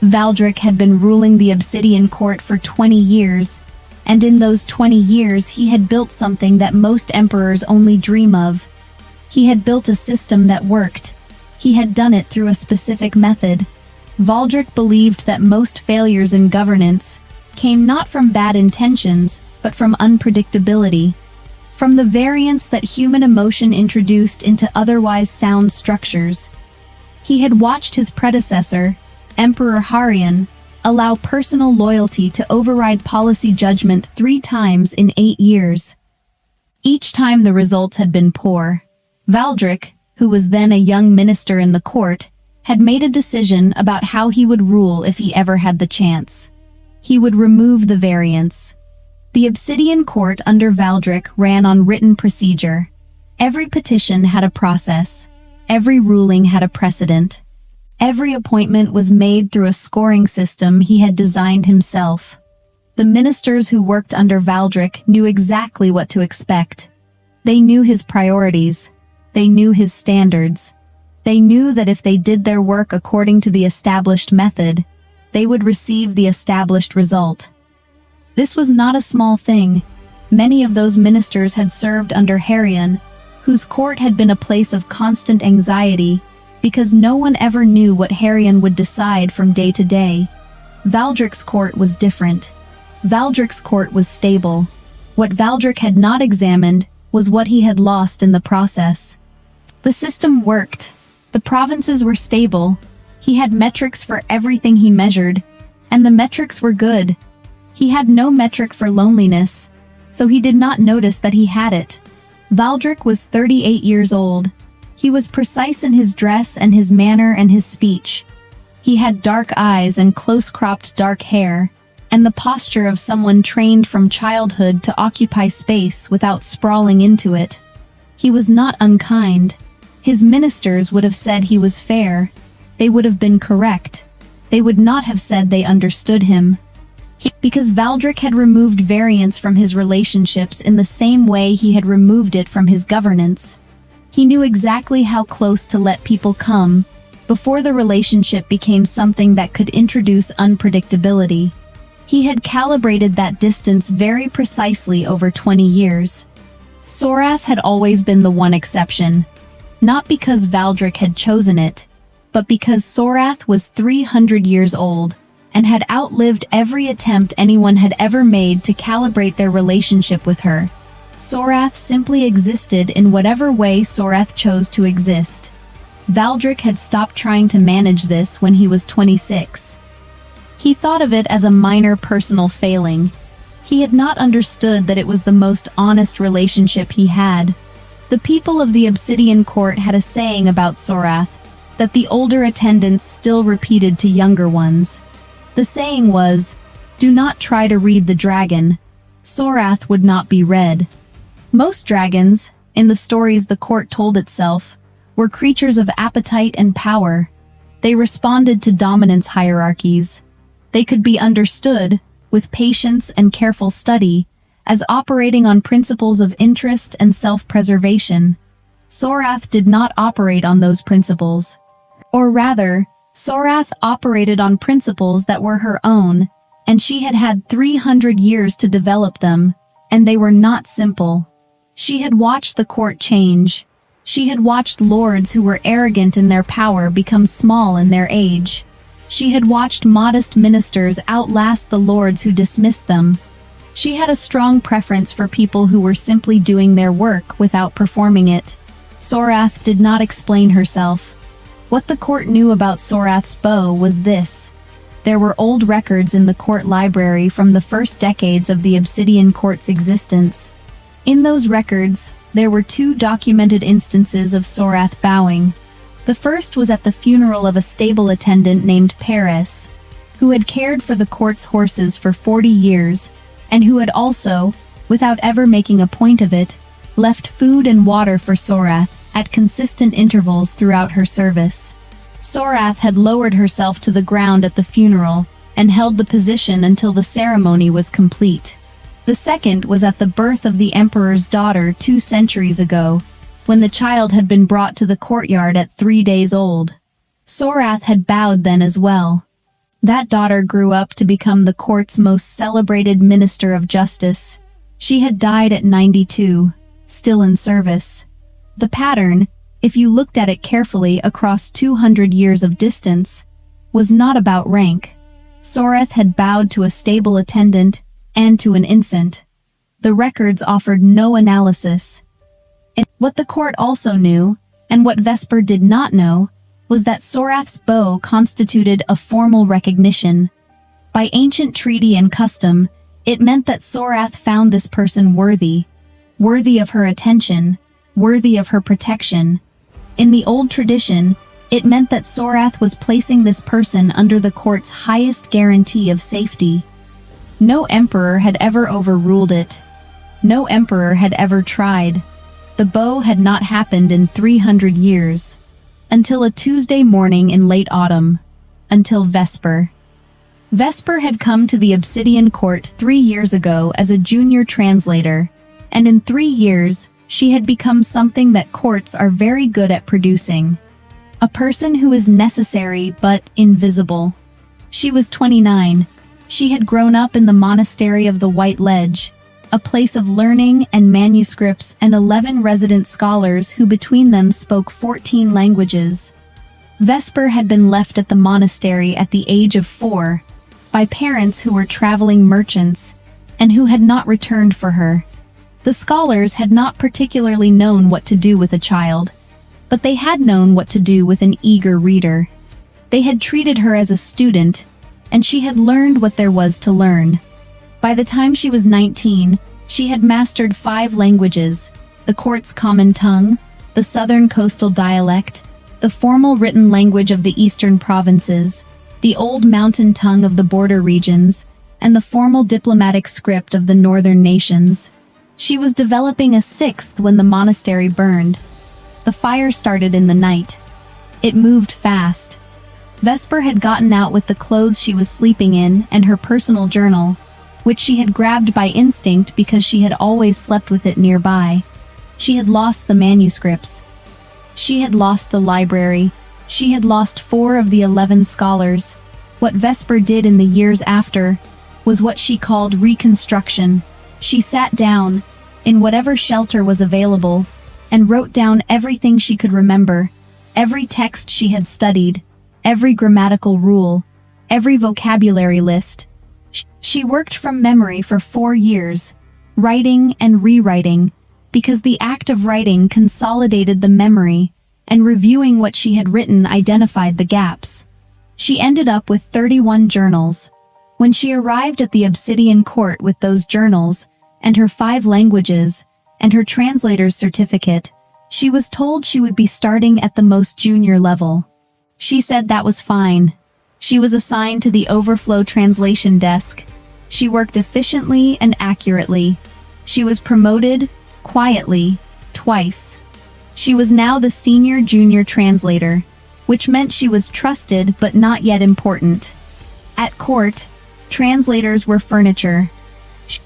Valdric had been ruling the Obsidian Court for 20 years, and in those 20 years he had built something that most emperors only dream of. He had built a system that worked. He had done it through a specific method. Valdric believed that most failures in governance came not from bad intentions, but from unpredictability, from the variance that human emotion introduced into otherwise sound structures. He had watched his predecessor, Emperor Harian, allow personal loyalty to override policy judgment 3 times in 8 years. Each time the results had been poor. Valdric, who was then a young minister in the court, had made a decision about how he would rule if he ever had the chance. He would remove the variance. The Obsidian Court under Valdric ran on written procedure. Every petition had a process. Every ruling had a precedent. Every appointment was made through a scoring system he had designed himself. The ministers who worked under Valdric knew exactly what to expect. They knew his priorities. They knew his standards. They knew that if they did their work according to the established method, they would receive the established result. This was not a small thing. Many of those ministers had served under Harian, whose court had been a place of constant anxiety, because no one ever knew what Harian would decide from day to day. Valdric's court was different. Valdric's court was stable. What Valdric had not examined was what he had lost in the process. The system worked. The provinces were stable. He had metrics for everything he measured, and the metrics were good. He had no metric for loneliness, so he did not notice that he had it. Valdric was 38 years old. He was precise in his dress and his manner and his speech. He had dark eyes and close-cropped dark hair, and the posture of someone trained from childhood to occupy space without sprawling into it. He was not unkind. His ministers would have said he was fair. They would have been correct. They would not have said they understood him. Because Valdric had removed variance from his relationships in the same way he had removed it from his governance. He knew exactly how close to let people come before the relationship became something that could introduce unpredictability. He had calibrated that distance very precisely over 20 years. Sorath had always been the one exception, not because Valdric had chosen it, but because Sorath was 300 years old and had outlived every attempt anyone had ever made to calibrate their relationship with her. Sorath simply existed in whatever way Sorath chose to exist. Valdric had stopped trying to manage this when he was 26. He thought of it as a minor personal failing. He had not understood that it was the most honest relationship he had. The people of the Obsidian Court had a saying about Sorath that the older attendants still repeated to younger ones. The saying was, "Do not try to read the dragon. Sorath would not be read." Most dragons, in the stories the court told itself, were creatures of appetite and power. They responded to dominance hierarchies. They could be understood, with patience and careful study, as operating on principles of interest and self-preservation. Sorath did not operate on those principles. Or rather, Sorath operated on principles that were her own, and she had had 300 years to develop them, and they were not simple. She had watched the court change. She had watched lords who were arrogant in their power become small in their age. She had watched modest ministers outlast the lords who dismissed them. She had a strong preference for people who were simply doing their work without performing it. Sorath did not explain herself. What the court knew about Sorath's bow was this. There were old records in the court library from the first decades of the Obsidian Court's existence. In those records, there were 2 documented instances of Sorath bowing. The first was at the funeral of a stable attendant named Paris, who had cared for the court's horses for 40 years, and who had also, without ever making a point of it, left food and water for Sorath at consistent intervals throughout her service. Sorath had lowered herself to the ground at the funeral and held the position until the ceremony was complete. The second was at the birth of the emperor's daughter 2 centuries ago, when the child had been brought to the courtyard at 3 days old. Sorath had bowed then as well. That daughter grew up to become the court's most celebrated minister of justice. She had died at 92, still in service. The pattern, if you looked at it carefully across 200 years of distance, was not about rank. Sorath had bowed to a stable attendant and to an infant. The records offered no analysis. And what the court also knew, and what Vesper did not know, was that Sorath's bow constituted a formal recognition. By ancient treaty and custom, it meant that Sorath found this person worthy of her attention, worthy of her protection. In the old tradition, it meant that Sorath was placing this person under the court's highest guarantee of safety. No emperor had ever overruled it. No emperor had ever tried. The bow had not happened in 300 years. Until a Tuesday morning in late autumn. Until Vesper. Vesper had come to the Obsidian Court 3 years ago as a junior translator, and in 3 years, she had become something that courts are very good at producing. A person who is necessary but invisible. She was 29. She had grown up in the monastery of the White Ledge, a place of learning and manuscripts and 11 resident scholars who between them spoke 14 languages. Vesper had been left at the monastery at the age of 4 by parents who were traveling merchants and who had not returned for her. The scholars had not particularly known what to do with a child, but they had known what to do with an eager reader. They had treated her as a student, and she had learned what there was to learn. By the time she was 19, she had mastered 5 languages: the court's common tongue, the southern coastal dialect, the formal written language of the eastern provinces, the old mountain tongue of the border regions, and the formal diplomatic script of the northern nations. She was developing a 6th when the monastery burned. The fire started in the night. It moved fast. Vesper had gotten out with the clothes she was sleeping in and her personal journal, which she had grabbed by instinct because she had always slept with it nearby. She had lost the manuscripts. She had lost the library. She had lost 4 of the 11 scholars. What Vesper did in the years after was what she called reconstruction. She sat down, in whatever shelter was available, and wrote down everything she could remember, every text she had studied, every grammatical rule, every vocabulary list. She worked from memory for 4 years, writing and rewriting, because the act of writing consolidated the memory, and reviewing what she had written identified the gaps. She ended up with 31 journals. When she arrived at the Obsidian Court with those journals, and her 5 languages, and her translator's certificate, she was told she would be starting at the most junior level. She said that was fine. She was assigned to the overflow translation desk. She worked efficiently and accurately. She was promoted, quietly, twice. She was now the senior junior translator, which meant she was trusted but not yet important. At court, translators were furniture.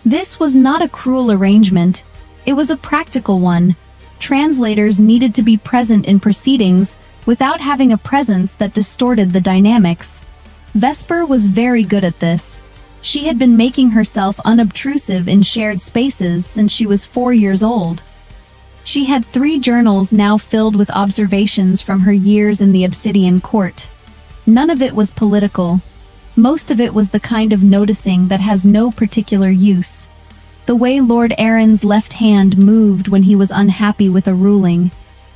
This was not a cruel arrangement. It was a practical one. Translators needed to be present in proceedings without having a presence that distorted the dynamics. Vesper was very good at this. She had been making herself unobtrusive in shared spaces since she was 4 years old. She had 3 journals now filled with observations from her years in the Obsidian Court. None of it was political. Most of it was the kind of noticing that has no particular use. The way Lord Aaron's left hand moved when he was unhappy with a ruling.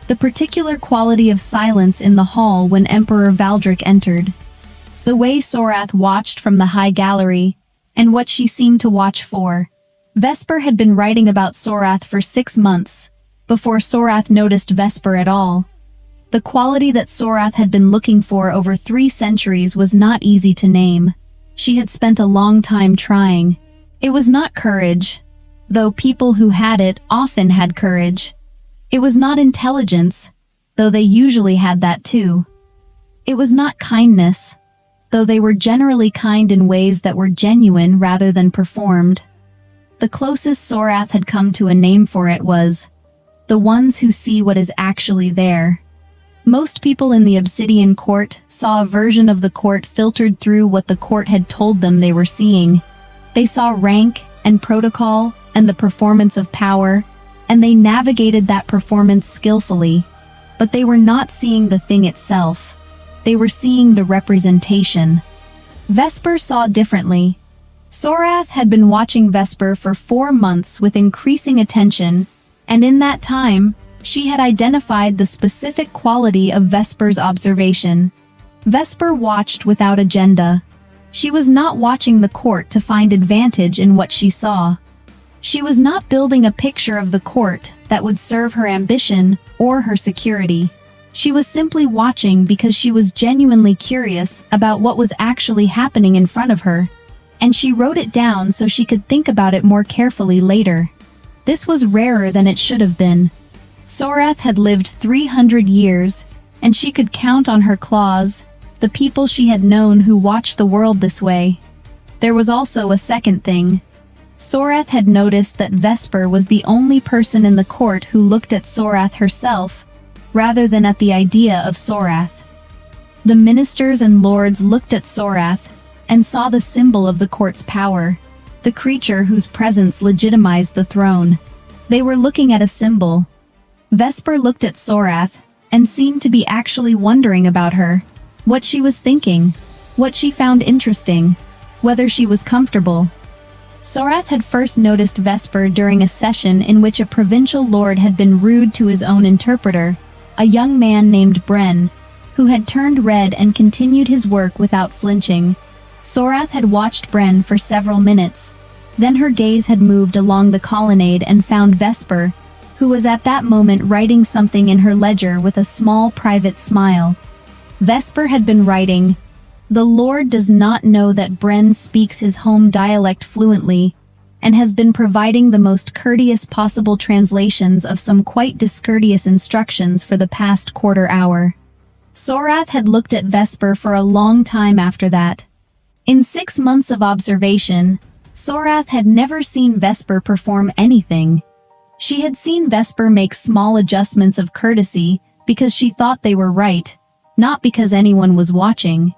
The particular quality of silence in the hall when Emperor Valdric entered. The way Sorath watched from the high gallery, and what she seemed to watch for. Vesper had been writing about Sorath for 6 months, before Sorath noticed Vesper at all. The quality that Sorath had been looking for over 3 centuries was not easy to name. She had spent a long time trying. It was not courage, though people who had it often had courage. It was not intelligence, though they usually had that too. It was not kindness, though they were generally kind in ways that were genuine rather than performed. The closest Sorath had come to a name for it was the ones who see what is actually there. Most people in the Obsidian Court saw a version of the court filtered through what the court had told them they were seeing. They saw rank and protocol and the performance of power, and they navigated that performance skillfully. But they were not seeing the thing itself. They were seeing the representation. Vesper saw differently. Sorath had been watching Vesper for 4 months with increasing attention, and in that time, she had identified the specific quality of Vesper's observation. Vesper watched without agenda. She was not watching the court to find advantage in what she saw. She was not building a picture of the court that would serve her ambition or her security. She was simply watching because she was genuinely curious about what was actually happening in front of her, and she wrote it down so she could think about it more carefully later. This was rarer than it should have been. Sorath had lived 300 years, and she could count on her claws the people she had known who watched the world this way. There was also a second thing. Sorath had noticed that Vesper was the only person in the court who looked at Sorath herself, rather than at the idea of Sorath. The ministers and lords looked at Sorath and saw the symbol of the court's power, the creature whose presence legitimized the throne. They were looking at a symbol. Vesper looked at Sorath and seemed to be actually wondering about her, what she was thinking, what she found interesting, whether she was comfortable. Sorath had first noticed Vesper during a session in which a provincial lord had been rude to his own interpreter, a young man named Bren, who had turned red and continued his work without flinching. Sorath had watched Bren for several minutes. Then her gaze had moved along the colonnade and found Vesper, who was at that moment writing something in her ledger with a small private smile. Vesper had been writing, "The Lord does not know that Bren speaks his home dialect fluently, and has been providing the most courteous possible translations of some quite discourteous instructions for the past quarter hour." Sorath had looked at Vesper for a long time after that. In 6 months of observation, Sorath had never seen Vesper perform anything. She had seen Vesper make small adjustments of courtesy because she thought they were right, not because anyone was watching.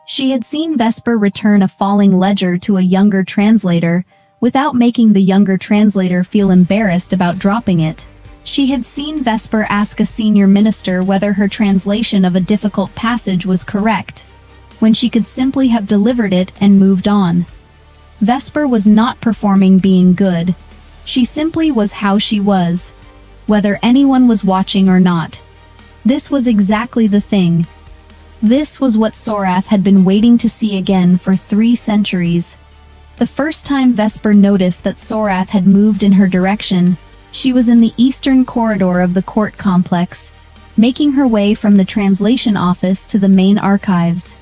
She had seen Vesper return a falling ledger to a younger translator without making the younger translator feel embarrassed about dropping it. She had seen Vesper ask a senior minister whether her translation of a difficult passage was correct, when she could simply have delivered it and moved on. Vesper was not performing being good. She simply was how she was, whether anyone was watching or not. This was exactly the thing. This was what Sorath had been waiting to see again for 3 centuries. The first time Vesper noticed that Sorath had moved in her direction, she was in the eastern corridor of the court complex, making her way from the translation office to the main archives.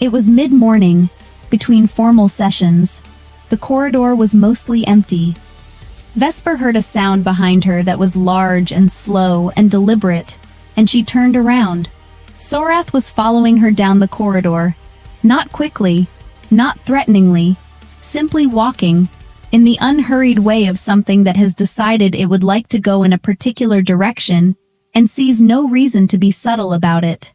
It was mid-morning, between formal sessions. The corridor was mostly empty. Vesper heard a sound behind her that was large and slow and deliberate, and she turned around. Sorath was following her down the corridor, not quickly, not threateningly, simply walking, in the unhurried way of something that has decided it would like to go in a particular direction, and sees no reason to be subtle about it.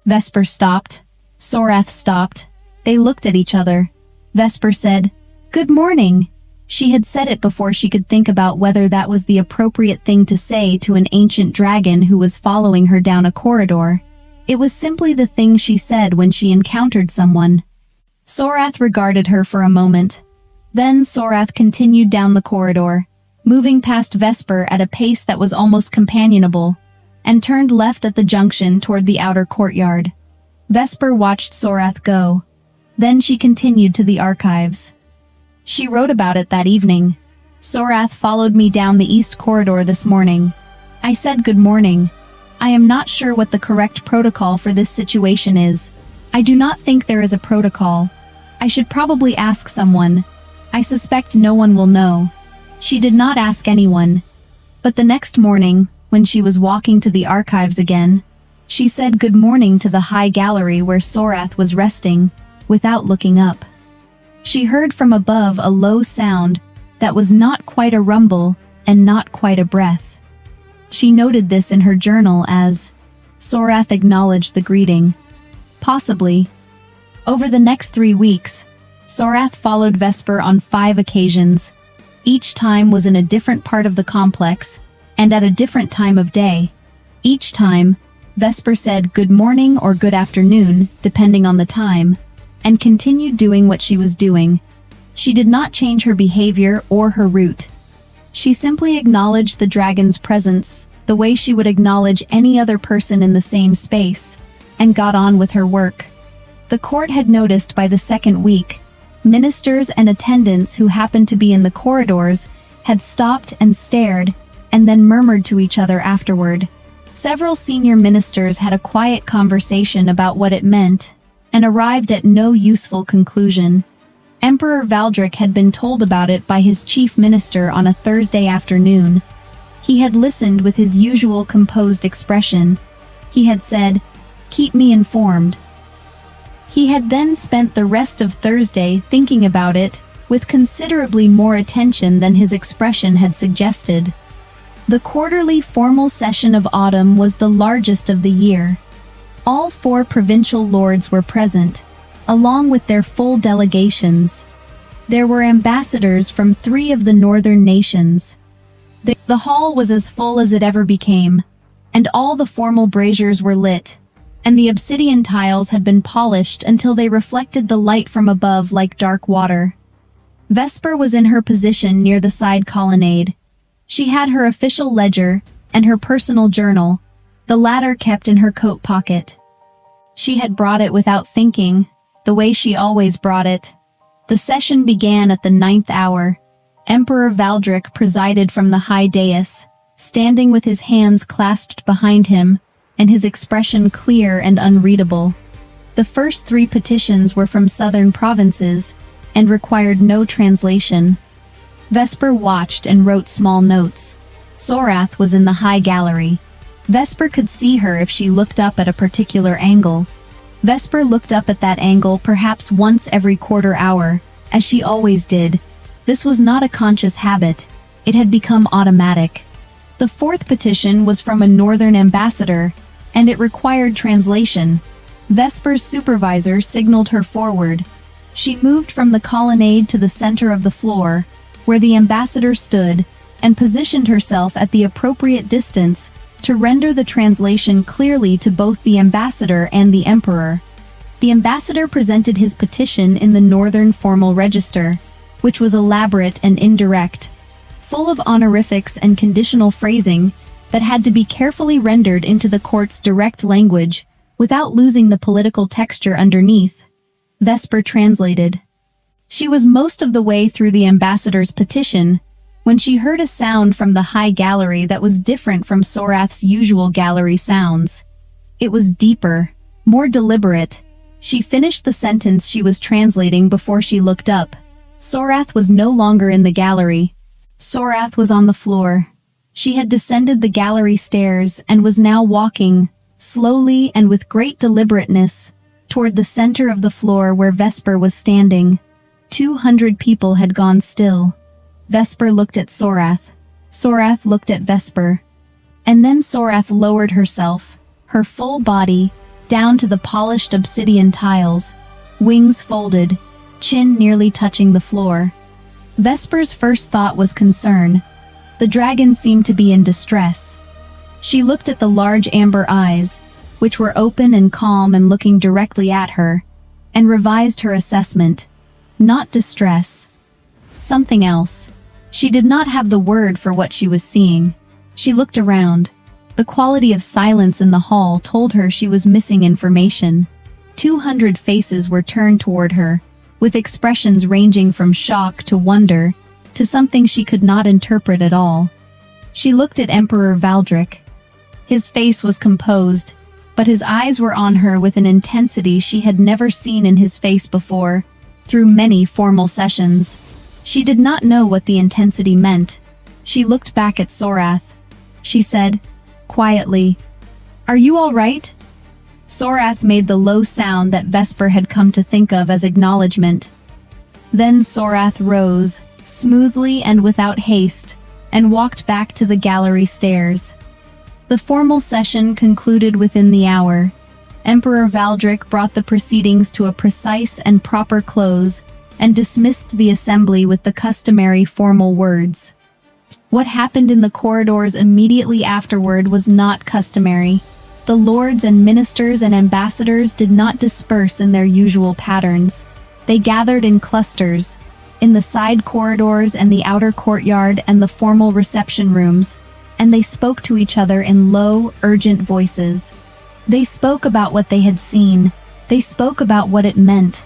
Vesper stopped. Sorath stopped. They looked at each other. Vesper said, "Good morning." She had said it before she could think about whether that was the appropriate thing to say to an ancient dragon who was following her down a corridor. It was simply the thing she said when she encountered someone. Sorath regarded her for a moment. Then Sorath continued down the corridor, moving past Vesper at a pace that was almost companionable, and turned left at the junction toward the outer courtyard. Vesper watched Sorath go. Then she continued to the archives. She wrote about it that evening. Sorath followed me down the east corridor this morning. I said good morning. I am not sure what the correct protocol for this situation is. I do not think there is a protocol. I should probably ask someone. I suspect no one will know. She did not ask anyone. But the next morning, when she was walking to the archives again, she said good morning to the high gallery where Sorath was resting, without looking up. She heard from above a low sound that was not quite a rumble and not quite a breath. She noted this in her journal as Sorath acknowledged the greeting. Possibly. Over the next 3 weeks, Sorath followed Vesper on 5 occasions. Each time was in a different part of the complex, and at a different time of day. Each time, Vesper said good morning or good afternoon, depending on the time, and continued doing what she was doing. She did not change her behavior or her route. She simply acknowledged the dragon's presence, the way she would acknowledge any other person in the same space, and got on with her work. The court had noticed by the second week, ministers and attendants who happened to be in the corridors had stopped and stared, and then murmured to each other afterward. Several senior ministers had a quiet conversation about what it meant, and arrived at no useful conclusion. Emperor Valdric had been told about it by his chief minister on a Thursday afternoon. He had listened with his usual composed expression. He had said, "Keep me informed." He had then spent the rest of Thursday thinking about it, with considerably more attention than his expression had suggested. The quarterly formal session of autumn was the largest of the year. All 4 provincial lords were present, along with their full delegations. There were ambassadors from 3 of the northern nations. The hall was as full as it ever became, and all the formal braziers were lit, and the obsidian tiles had been polished until they reflected the light from above like dark water. Vesper was in her position near the side colonnade. She had her official ledger and her personal journal, the latter kept in her coat pocket. She had brought it without thinking, the way she always brought it. The session began at the 9th hour. Emperor Valdric presided from the high dais, standing with his hands clasped behind him, and his expression clear and unreadable. The first 3 petitions were from southern provinces, and required no translation. Vesper watched and wrote small notes. Sorath was in the high gallery. Vesper could see her if she looked up at a particular angle. Vesper looked up at that angle perhaps once every quarter hour, as she always did. This was not a conscious habit. It had become automatic. The 4th petition was from a northern ambassador, and it required translation. Vesper's supervisor signaled her forward. She moved from the colonnade to the center of the floor, where the ambassador stood, and positioned herself at the appropriate distance to render the translation clearly to both the ambassador and the emperor. The ambassador presented his petition in the northern formal register, which was elaborate and indirect, full of honorifics and conditional phrasing that had to be carefully rendered into the court's direct language without losing the political texture underneath. Vesper translated. She was most of the way through the ambassador's petition when she heard a sound from the high gallery that was different from Sorath's usual gallery sounds. It was deeper, more deliberate. She finished the sentence she was translating before she looked up. Sorath was no longer in the gallery. Sorath was on the floor. She had descended the gallery stairs and was now walking, slowly and with great deliberateness, toward the center of the floor where Vesper was standing. 200 people had gone still. Vesper looked at Sorath. Sorath looked at Vesper. And then Sorath lowered herself, her full body, down to the polished obsidian tiles, wings folded, chin nearly touching the floor. Vesper's first thought was concern. The dragon seemed to be in distress. She looked at the large amber eyes, which were open and calm and looking directly at her, and revised her assessment. Not distress. Something else. She did not have the word for what she was seeing. She looked around. The quality of silence in the hall told her she was missing information. 200 faces were turned toward her, with expressions ranging from shock to wonder, to something she could not interpret at all. She looked at Emperor Valdric. His face was composed, but his eyes were on her with an intensity she had never seen in his face before, through many formal sessions. She did not know what the intensity meant. She looked back at Sorath. She said, quietly, "Are you all right?" Sorath made the low sound that Vesper had come to think of as acknowledgement. Then Sorath rose, smoothly and without haste, and walked back to the gallery stairs. The formal session concluded within the hour. Emperor Valdric brought the proceedings to a precise and proper close, and dismissed the assembly with the customary formal words. What happened in the corridors immediately afterward was not customary. The lords and ministers and ambassadors did not disperse in their usual patterns. They gathered in clusters, in the side corridors and the outer courtyard and the formal reception rooms, and they spoke to each other in low, urgent voices. They spoke about what they had seen. They spoke about what it meant.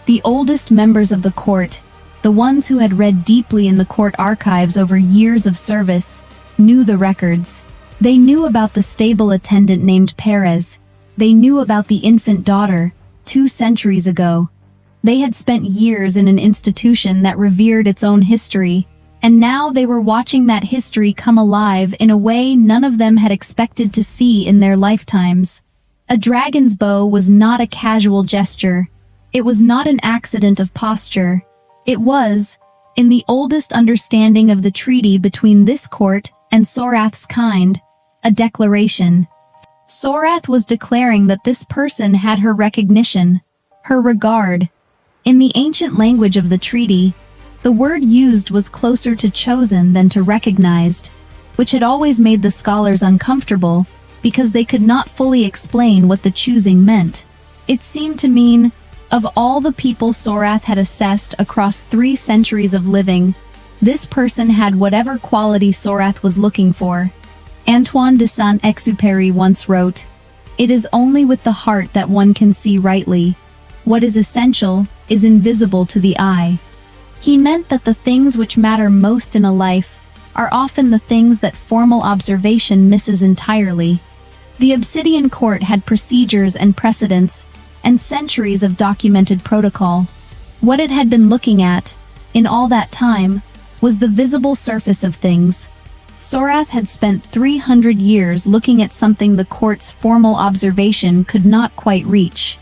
The oldest members of the court, the ones who had read deeply in the court archives over years of service, knew the records. They knew about the stable attendant named Perez. They knew about the infant daughter, 2 centuries ago. They had spent years in an institution that revered its own history, and now they were watching that history come alive in a way none of them had expected to see in their lifetimes. A dragon's bow was not a casual gesture. It was not an accident of posture. It was, in the oldest understanding of the treaty between this court and Sorath's kind, a declaration. Sorath was declaring that this person had her recognition, her regard. In the ancient language of the treaty, the word used was closer to chosen than to recognized, which had always made the scholars uncomfortable because they could not fully explain what the choosing meant. It seemed to mean, of all the people Sorath had assessed across 3 centuries of living, this person had whatever quality Sorath was looking for. Antoine de Saint-Exupéry once wrote, "It is only with the heart that one can see rightly. What is essential is invisible to the eye." He meant that the things which matter most in a life are often the things that formal observation misses entirely. The Obsidian Court had procedures and precedents, and centuries of documented protocol. What it had been looking at, in all that time, was the visible surface of things. Sorath had spent 300 years looking at something the court's formal observation could not quite reach.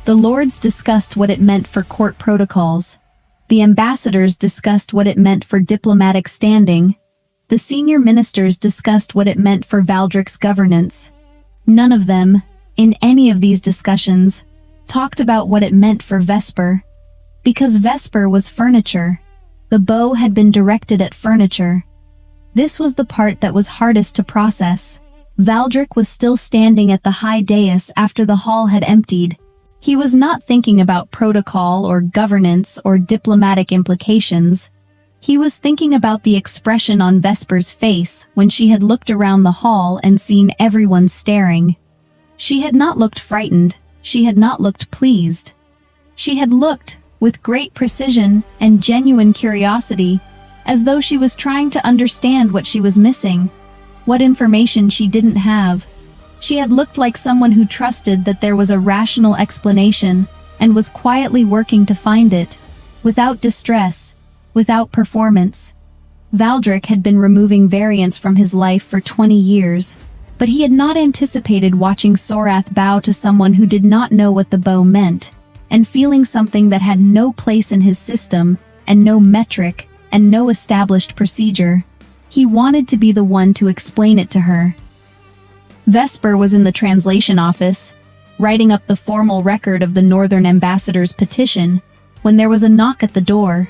The lords discussed what it meant for court protocols. The ambassadors discussed what it meant for diplomatic standing. The senior ministers discussed what it meant for Valdric's governance. None of them, in any of these discussions, talked about what it meant for Vesper. Because Vesper was furniture. The bow had been directed at furniture. This was the part that was hardest to process. Valdric was still standing at the high dais after the hall had emptied. He was not thinking about protocol or governance or diplomatic implications. He was thinking about the expression on Vesper's face when she had looked around the hall and seen everyone staring. She had not looked frightened. She had not looked pleased. She had looked, with great precision and genuine curiosity, as though she was trying to understand what she was missing, what information she didn't have. She had looked like someone who trusted that there was a rational explanation and was quietly working to find it, without distress, without performance. Valdric had been removing variance from his life for 20 years, but he had not anticipated watching Sorath bow to someone who did not know what the bow meant, and feeling something that had no place in his system, and no metric, and no established procedure. He wanted to be the one to explain it to her. Vesper was in the translation office, writing up the formal record of the Northern Ambassador's petition, when there was a knock at the door.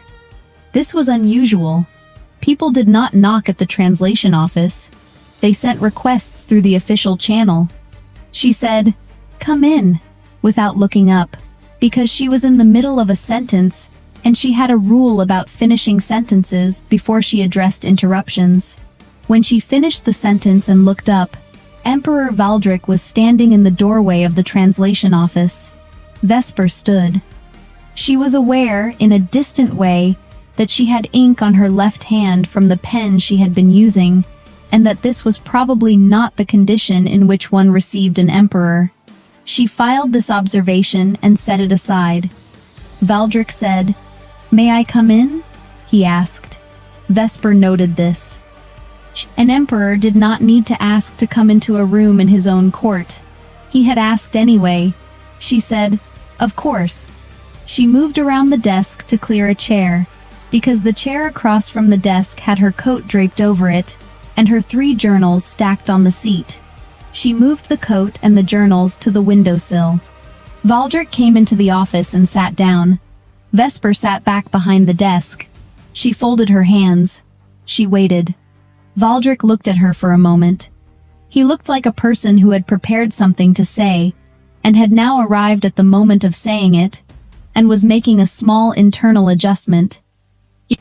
This was unusual. People did not knock at the translation office. They sent requests through the official channel. She said, "Come in," without looking up, because she was in the middle of a sentence, and she had a rule about finishing sentences before she addressed interruptions. When she finished the sentence and looked up, Emperor Valdric was standing in the doorway of the translation office. Vesper stood. She was aware, in a distant way, that she had ink on her left hand from the pen she had been using, and that this was probably not the condition in which one received an emperor. She filed this observation and set it aside. Valdric said, "May I come in?" he asked. Vesper noted this. An emperor did not need to ask to come into a room in his own court. He had asked anyway. She said, "Of course." She moved around the desk to clear a chair, because the chair across from the desk had her coat draped over it, and her 3 journals stacked on the seat. She moved the coat and the journals to the windowsill. Valdric came into the office and sat down. Vesper sat back behind the desk. She folded her hands. She waited. Valdric looked at her for a moment. He looked like a person who had prepared something to say, and had now arrived at the moment of saying it, and was making a small internal adjustment.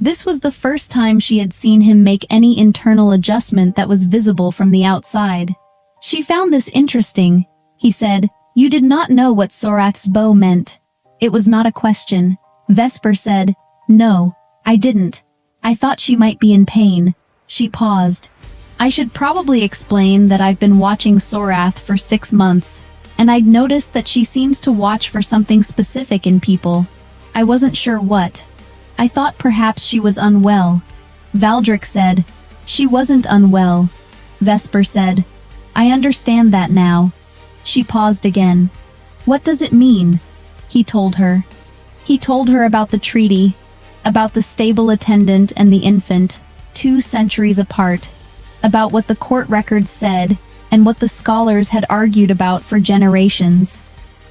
This was the first time she had seen him make any internal adjustment that was visible from the outside. She found this interesting. He said, "You did not know what Sorath's bow meant." It was not a question. Vesper said, "No, I didn't. I thought she might be in pain." She paused. "I should probably explain that I've been watching Sorath for 6 months, and I'd noticed that she seems to watch for something specific in people. I wasn't sure what. I thought perhaps she was unwell." Valdric said, "She wasn't unwell." Vesper said, "I understand that now." She paused again. "What does it mean?" He told her. He told her about the treaty, about the stable attendant and the infant, 2 centuries apart, about what the court records said, and what the scholars had argued about for generations.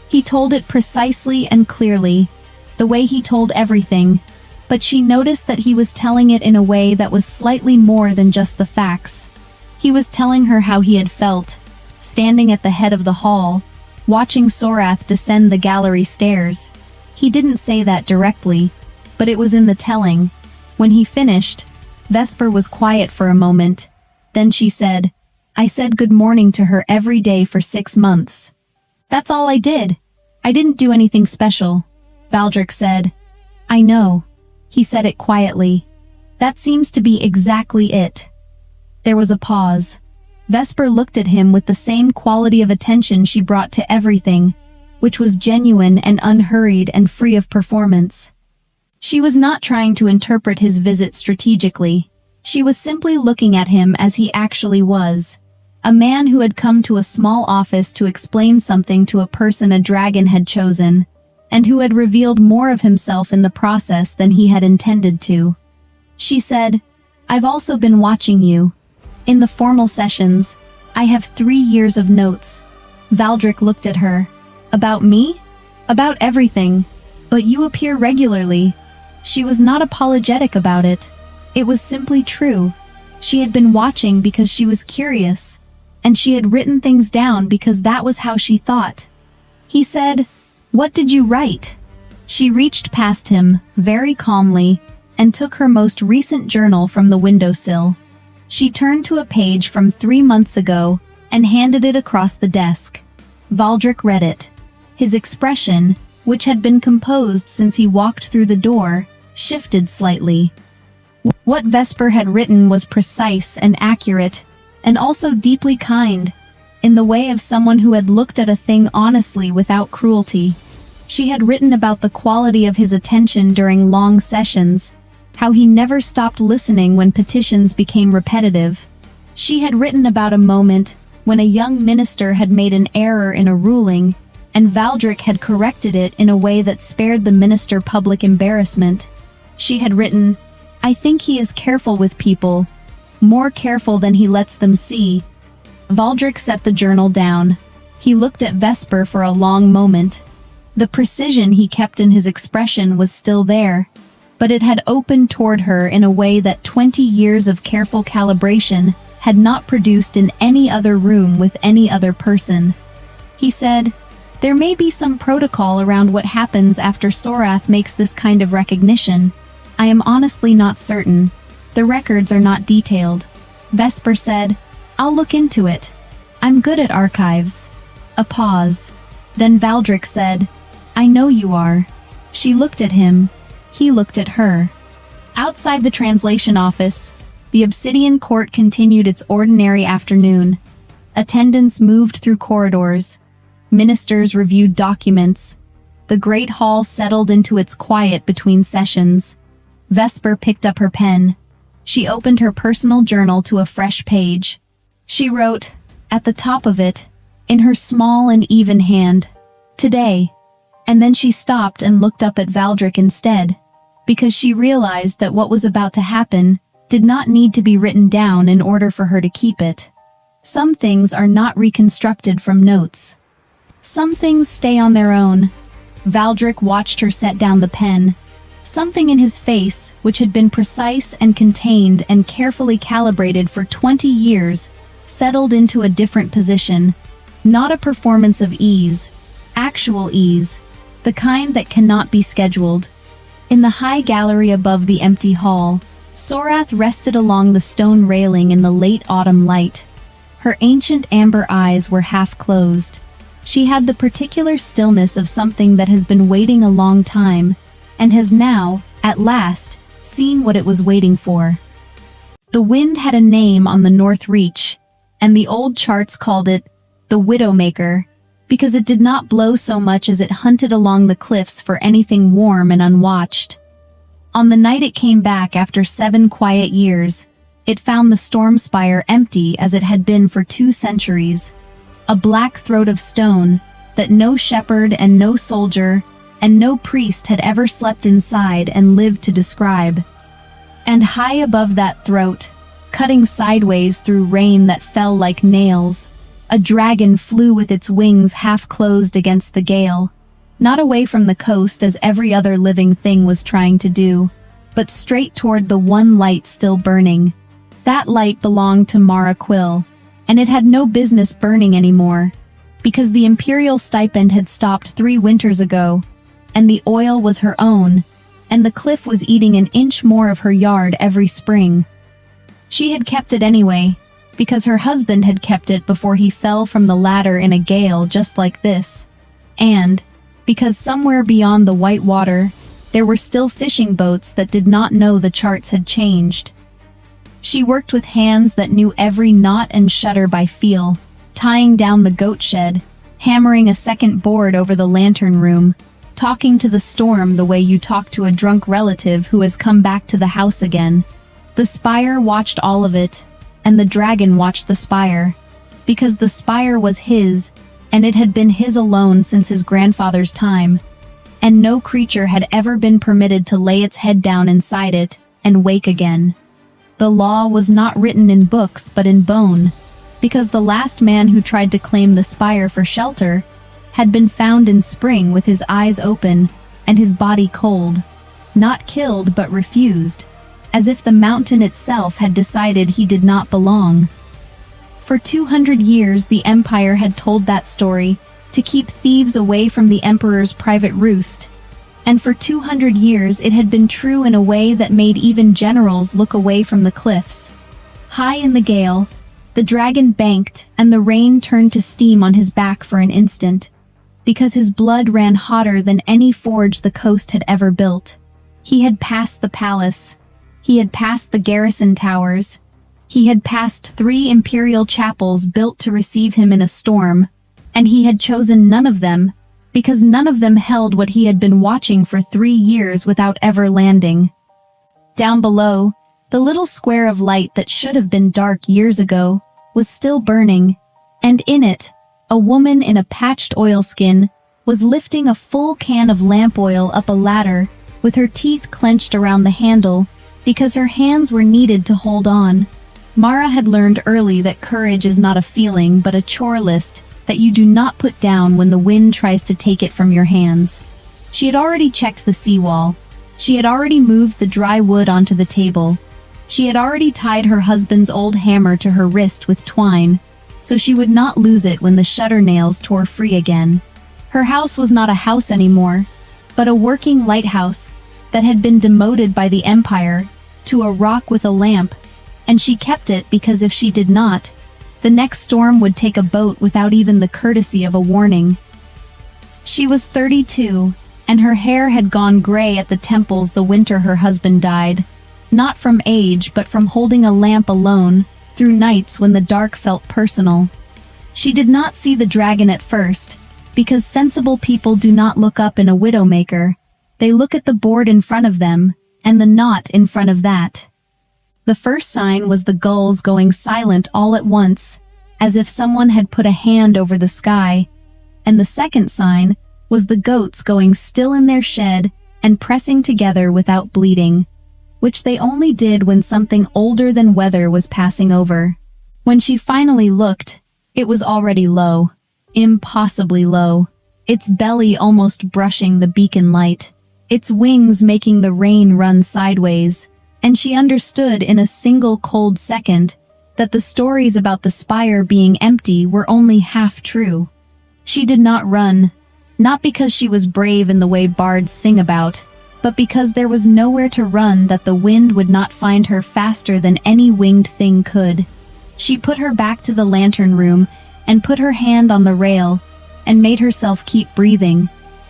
He told it precisely and clearly, the way he told everything, but she noticed that he was telling it in a way that was slightly more than just the facts. He was telling her how he had felt, standing at the head of the hall, watching Sorath descend the gallery stairs. He didn't say that directly, but it was in the telling. When he finished, Vesper was quiet for a moment. Then she said, "I said good morning to her every day for 6 months. That's all I did. I didn't do anything special." Valdric said, "I know." He said it quietly. "That seems to be exactly it." There was a pause. Vesper looked at him with the same quality of attention she brought to everything, which was genuine and unhurried and free of performance. She was not trying to interpret his visit strategically. She was simply looking at him as he actually was. A man who had come to a small office to explain something to a person a dragon had chosen, and who had revealed more of himself in the process than he had intended to. She said, "I've also been watching you. In the formal sessions, I have 3 years of notes." Valdric looked at her. "About me?" "About everything. But you appear regularly." She was not apologetic about it. It was simply true. She had been watching because she was curious, and she had written things down because that was how she thought. He said, "What did you write?" She reached past him, very calmly, and took her most recent journal from the windowsill. She turned to a page from 3 months ago and handed it across the desk. Valdric read it. His expression, which had been composed since he walked through the door, shifted slightly. What Vesper had written was precise and accurate, and also deeply kind, in the way of someone who had looked at a thing honestly without cruelty. She had written about the quality of his attention during long sessions, how he never stopped listening when petitions became repetitive. She had written about a moment when a young minister had made an error in a ruling, and Valdric had corrected it in a way that spared the minister public embarrassment. She had written, "I think he is careful with people, more careful than he lets them see." Valdric set the journal down. He looked at Vesper for a long moment. The precision he kept in his expression was still there. but it had opened toward her in a way that 20 years of careful calibration had not produced in any other room with any other person. He said, "There may be some protocol around what happens after Sorath makes this kind of recognition. I am honestly not certain. The records are not detailed." Vesper said, "I'll look into it. I'm good at archives." A pause. Then Valdric said, "I know you are." She looked at him. He looked at her. Outside the translation office, the Obsidian Court continued its ordinary afternoon. Attendants moved through corridors. Ministers reviewed documents. The great hall settled into its quiet between sessions. Vesper picked up her pen. She opened her personal journal to a fresh page. She wrote, at the top of it, in her small and even hand, "Today." And then she stopped and looked up at Valdric instead, because she realized that what was about to happen did not need to be written down in order for her to keep it. Some things are not reconstructed from notes. Some things stay on their own. Valdric watched her set down the pen. Something in his face, which had been precise and contained and carefully calibrated for 20 years, settled into a different position. Not a performance of ease, actual ease, the kind that cannot be scheduled. In the high gallery above the empty hall, Sorath rested along the stone railing in the late autumn light. Her ancient amber eyes were half closed. She had the particular stillness of something that has been waiting a long time, and has now, at last, seen what it was waiting for. The wind had a name on the North Reach, and the old charts called it the Widowmaker, because it did not blow so much as it hunted along the cliffs for anything warm and unwatched. On the night it came back after 7 quiet years, it found the storm spire empty as it had been for 2 centuries. A black throat of stone that no shepherd and no soldier and no priest had ever slept inside and lived to describe. And high above that throat, cutting sideways through rain that fell like nails, a dragon flew with its wings half closed against the gale, not away from the coast as every other living thing was trying to do, but straight toward the one light still burning. That light belonged to Mara Quill, and it had no business burning anymore, because the Imperial stipend had stopped 3 winters ago, and the oil was her own, and the cliff was eating an inch more of her yard every spring. She had kept it anyway, because her husband had kept it before he fell from the ladder in a gale just like this, and because somewhere beyond the white water, there were still fishing boats that did not know the charts had changed. She worked with hands that knew every knot and shutter by feel, tying down the goat shed, hammering a second board over the lantern room, talking to the storm the way you talk to a drunk relative who has come back to the house again. The spire watched all of it, and the dragon watched the spire, because the spire was his, and it had been his alone since his grandfather's time, and no creature had ever been permitted to lay its head down inside it and wake again. The law was not written in books but in bone, because the last man who tried to claim the spire for shelter had been found in spring with his eyes open and his body cold, not killed but refused, as if the mountain itself had decided he did not belong. For 200 years the Empire had told that story to keep thieves away from the Emperor's private roost, and for 200 years it had been true in a way that made even generals look away from the cliffs. High in the gale, the dragon banked and the rain turned to steam on his back for an instant, because his blood ran hotter than any forge the coast had ever built. He had passed the palace. He had passed the garrison towers. He had passed 3 imperial chapels built to receive him in a storm, and he had chosen none of them, because none of them held what he had been watching for 3 years without ever landing. Down below, the little square of light that should have been dark years ago was still burning, and in it, a woman in a patched oilskin was lifting a full can of lamp oil up a ladder with her teeth clenched around the handle, because her hands were needed to hold on. Mara had learned early that courage is not a feeling but a chore list that you do not put down when the wind tries to take it from your hands. She had already checked the seawall. She had already moved the dry wood onto the table. She had already tied her husband's old hammer to her wrist with twine, so she would not lose it when the shutter nails tore free again. Her house was not a house anymore, but a working lighthouse that had been demoted by the Empire to a rock with a lamp, and she kept it because if she did not, the next storm would take a boat without even the courtesy of a warning. She was 32, and her hair had gone gray at the temples the winter her husband died, not from age but from holding a lamp alone through nights when the dark felt personal. She did not see the dragon at first, because sensible people do not look up in a widowmaker. They look at the board in front of them, and the knot in front of that. The first sign was the gulls going silent all at once, as if someone had put a hand over the sky, and the second sign was the goats going still in their shed and pressing together without bleeding, which they only did when something older than weather was passing over. When she finally looked, it was already low, impossibly low, its belly almost brushing the beacon light, its wings making the rain run sideways, and she understood in a single cold second that the stories about the spire being empty were only half true. She did not run, not because she was brave in the way bards sing about, but because there was nowhere to run that the wind would not find her faster than any winged thing could. She put her back to the lantern room and put her hand on the rail and made herself keep breathing,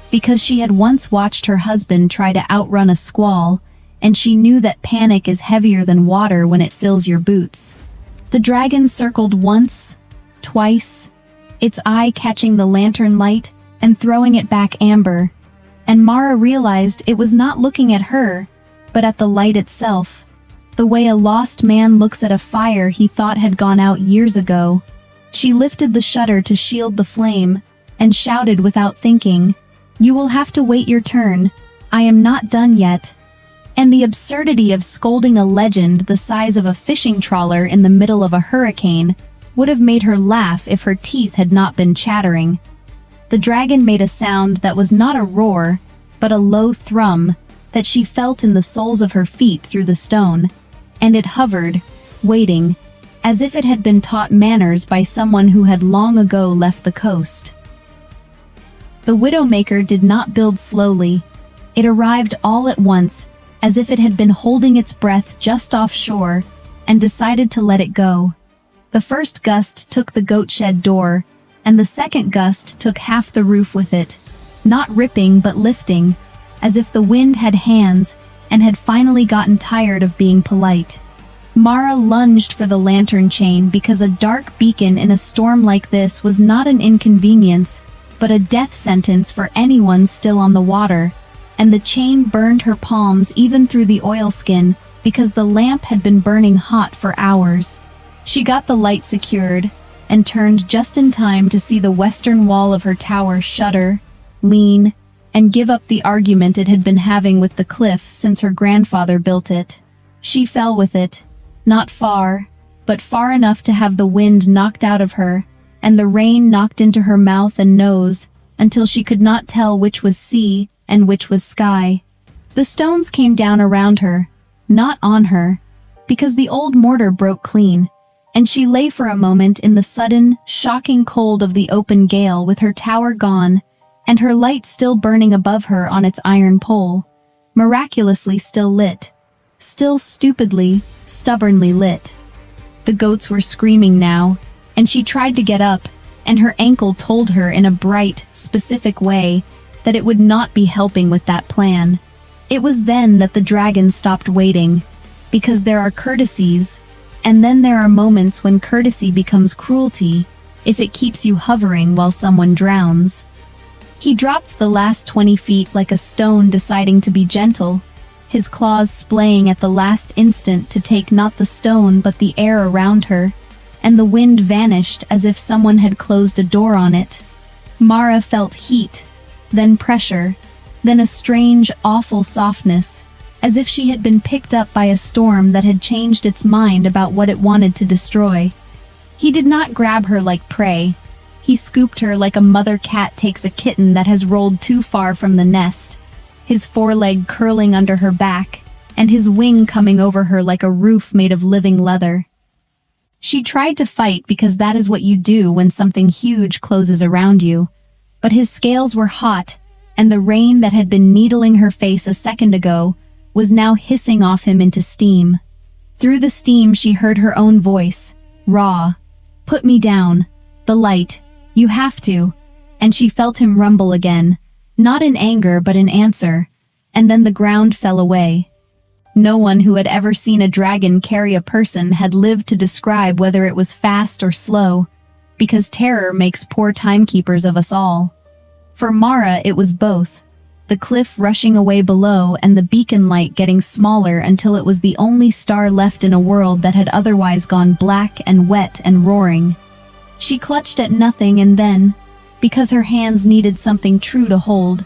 because she had once watched her husband try to outrun a squall, and she knew that panic is heavier than water when it fills your boots. The dragon circled once, twice, its eye catching the lantern light and throwing it back amber, and Mara realized it was not looking at her, but at the light itself, the way a lost man looks at a fire he thought had gone out years ago. She lifted the shutter to shield the flame, and shouted without thinking, "You will have to wait your turn. I am not done yet." And the absurdity of scolding a legend the size of a fishing trawler in the middle of a hurricane would have made her laugh if her teeth had not been chattering. The dragon made a sound that was not a roar, but a low thrum that she felt in the soles of her feet through the stone, and it hovered, waiting, as if it had been taught manners by someone who had long ago left the coast. The Widowmaker did not build slowly. It arrived all at once, as if it had been holding its breath just offshore, and decided to let it go. The first gust took the goat shed door, and the second gust took half the roof with it, not ripping but lifting, as if the wind had hands and had finally gotten tired of being polite. Mara lunged for the lantern chain because a dark beacon in a storm like this was not an inconvenience, but a death sentence for anyone still on the water, and the chain burned her palms even through the oilskin because the lamp had been burning hot for hours. She got the light secured, and turned just in time to see the western wall of her tower shudder, lean, and give up the argument it had been having with the cliff since her grandfather built it. She fell with it, not far, but far enough to have the wind knocked out of her, and the rain knocked into her mouth and nose, until she could not tell which was sea and which was sky. The stones came down around her, not on her, because the old mortar broke clean, and she lay for a moment in the sudden, shocking cold of the open gale with her tower gone, and her light still burning above her on its iron pole, miraculously still lit, still stupidly, stubbornly lit. The goats were screaming now, and she tried to get up, and her ankle told her in a bright, specific way that it would not be helping with that plan. It was then that the dragon stopped waiting, because there are courtesies, and then there are moments when courtesy becomes cruelty if it keeps you hovering while someone drowns. He dropped the last 20 feet like a stone, deciding to be gentle, his claws splaying at the last instant to take not the stone but the air around her, and the wind vanished as if someone had closed a door on it. Mara felt heat, then pressure, then a strange, awful softness, as if she had been picked up by a storm that had changed its mind about what it wanted to destroy. He did not grab her like prey. He scooped her like a mother cat takes a kitten that has rolled too far from the nest, his foreleg curling under her back, and his wing coming over her like a roof made of living leather. She tried to fight because that is what you do when something huge closes around you, but his scales were hot, and the rain that had been needling her face a second ago was now hissing off him into steam. Through the steam she heard her own voice, raw. "Put me down. The light. You have to." And she felt him rumble again, not in anger but in answer, and then the ground fell away. No one who had ever seen a dragon carry a person had lived to describe whether it was fast or slow, because terror makes poor timekeepers of us all. For Mara it was both, the cliff rushing away below and the beacon light getting smaller until it was the only star left in a world that had otherwise gone black and wet and roaring. She clutched at nothing and then, because her hands needed something true to hold,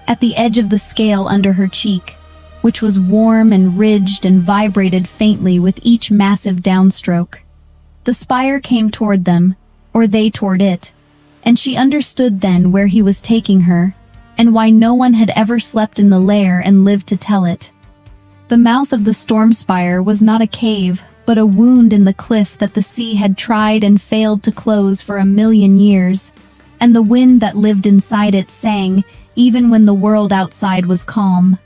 at the edge of the scale under her cheek, which was warm and ridged and vibrated faintly with each massive downstroke. The spire came toward them, or they toward it, and she understood then where he was taking her, and why no one had ever slept in the lair and lived to tell it. The mouth of the storm spire was not a cave, but a wound in the cliff that the sea had tried and failed to close for 1,000,000 years, and the wind that lived inside it sang, even when the world outside was calm.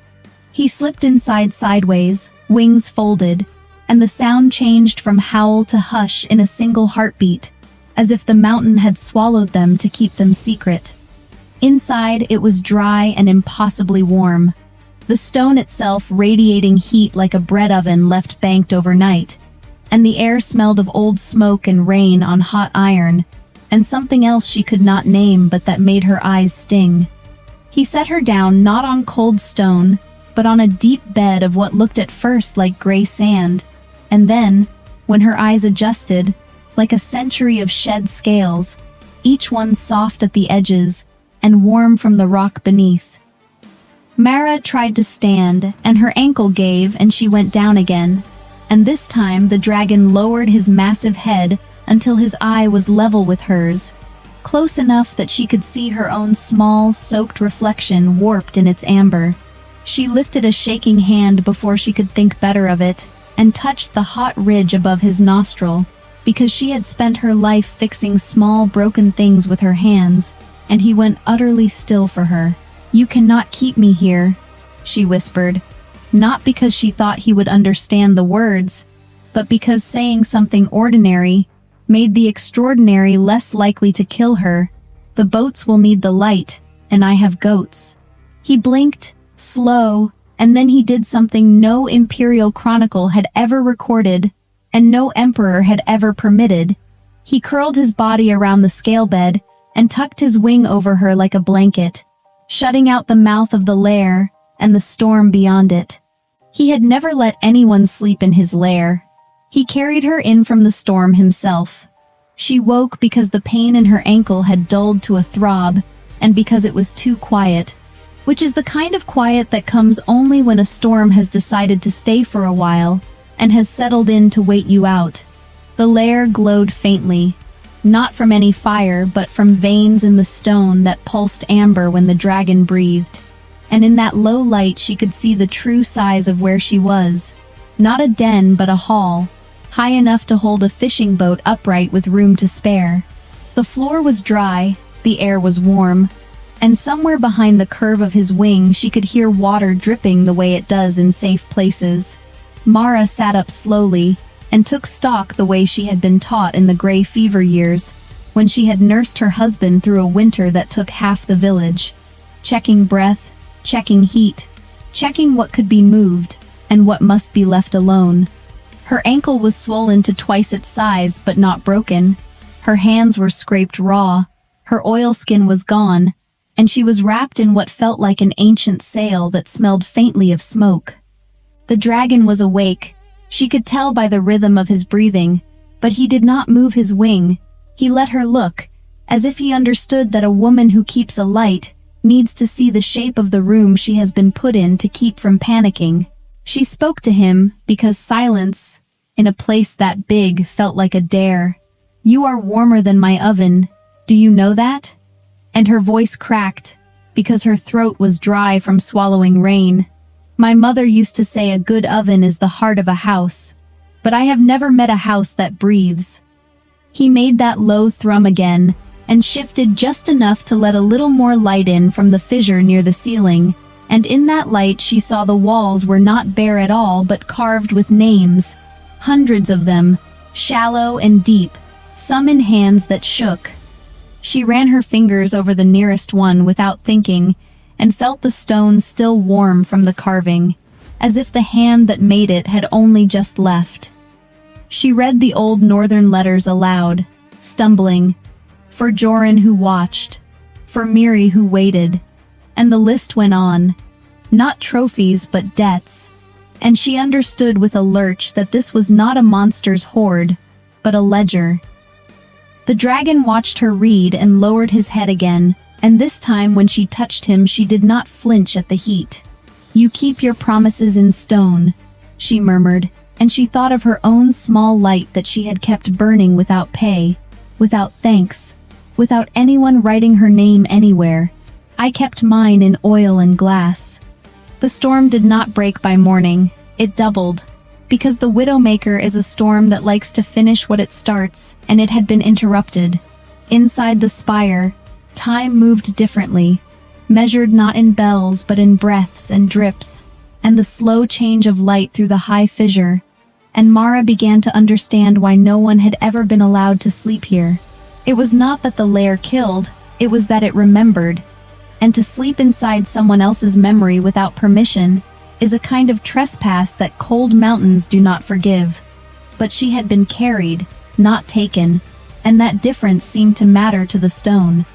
He slipped inside sideways, wings folded, and the sound changed from howl to hush in a single heartbeat, as if the mountain had swallowed them to keep them secret. Inside, it was dry and impossibly warm, the stone itself radiating heat like a bread oven left banked overnight, and the air smelled of old smoke and rain on hot iron, and something else she could not name but that made her eyes sting. He set her down not on cold stone, but on a deep bed of what looked at first like gray sand, and then, when her eyes adjusted, like a century of shed scales, each one soft at the edges and warm from the rock beneath. Mara tried to stand, and her ankle gave and she went down again, and this time the dragon lowered his massive head until his eye was level with hers, close enough that she could see her own small, soaked reflection warped in its amber. She lifted a shaking hand before she could think better of it, and touched the hot ridge above his nostril, because she had spent her life fixing small broken things with her hands, and he went utterly still for her. "You cannot keep me here," she whispered, not because she thought he would understand the words, but because saying something ordinary made the extraordinary less likely to kill her. "The boats will need the light, and I have goats." He blinked, slow, and then he did something no imperial chronicle had ever recorded, and no emperor had ever permitted. He curled his body around the scale bed and tucked his wing over her like a blanket, shutting out the mouth of the lair and the storm beyond it. He had never let anyone sleep in his lair. He carried her in from the storm himself. She woke because the pain in her ankle had dulled to a throb, and because it was too quiet, which is the kind of quiet that comes only when a storm has decided to stay for a while and has settled in to wait you out. The lair glowed faintly, not from any fire but from veins in the stone that pulsed amber when the dragon breathed, and in that low light she could see the true size of where she was. Not a den but a hall, high enough to hold a fishing boat upright with room to spare. The floor was dry, the air was warm, and somewhere behind the curve of his wing she could hear water dripping the way it does in safe places. Mara sat up slowly and took stock the way she had been taught in the gray fever years, when she had nursed her husband through a winter that took half the village, checking breath, checking heat, checking what could be moved and what must be left alone. Her ankle was swollen to twice its size but not broken. Her hands were scraped raw, her oilskin was gone, and she was wrapped in what felt like an ancient sail that smelled faintly of smoke. The dragon was awake. She could tell by the rhythm of his breathing, but he did not move his wing. He let her look, as if he understood that a woman who keeps a light needs to see the shape of the room she has been put in to keep from panicking. She spoke to him because silence, in a place that big, felt like a dare. "You are warmer than my oven. Do you know that?" And her voice cracked, because her throat was dry from swallowing rain. My mother used to say a good oven is the heart of a house, but I have never met a house that breathes. He made that low thrum again, and shifted just enough to let a little more light in from the fissure near the ceiling, and in that light she saw the walls were not bare at all but carved with names, hundreds of them, shallow and deep, some in hands that shook. She ran her fingers over the nearest one without thinking, and felt the stone still warm from the carving, as if the hand that made it had only just left. She read the old northern letters aloud, stumbling, for Joran who watched, for Miri who waited, and the list went on. Not trophies but debts, and she understood with a lurch that this was not a monster's hoard, but a ledger. The dragon watched her read and lowered his head again, and this time when she touched him she did not flinch at the heat. "You keep your promises in stone," she murmured, and she thought of her own small light that she had kept burning without pay, without thanks, without anyone writing her name anywhere. "I kept mine in oil and glass." The storm did not break by morning, it doubled, because the Widowmaker is a storm that likes to finish what it starts, and it had been interrupted. Inside the spire, time moved differently, measured not in bells but in breaths and drips, and the slow change of light through the high fissure, and Mara began to understand why no one had ever been allowed to sleep here. It was not that the lair killed, it was that it remembered, and to sleep inside someone else's memory without permission is a kind of trespass that cold mountains do not forgive. But she had been carried, not taken, and that difference seemed to matter to the stone.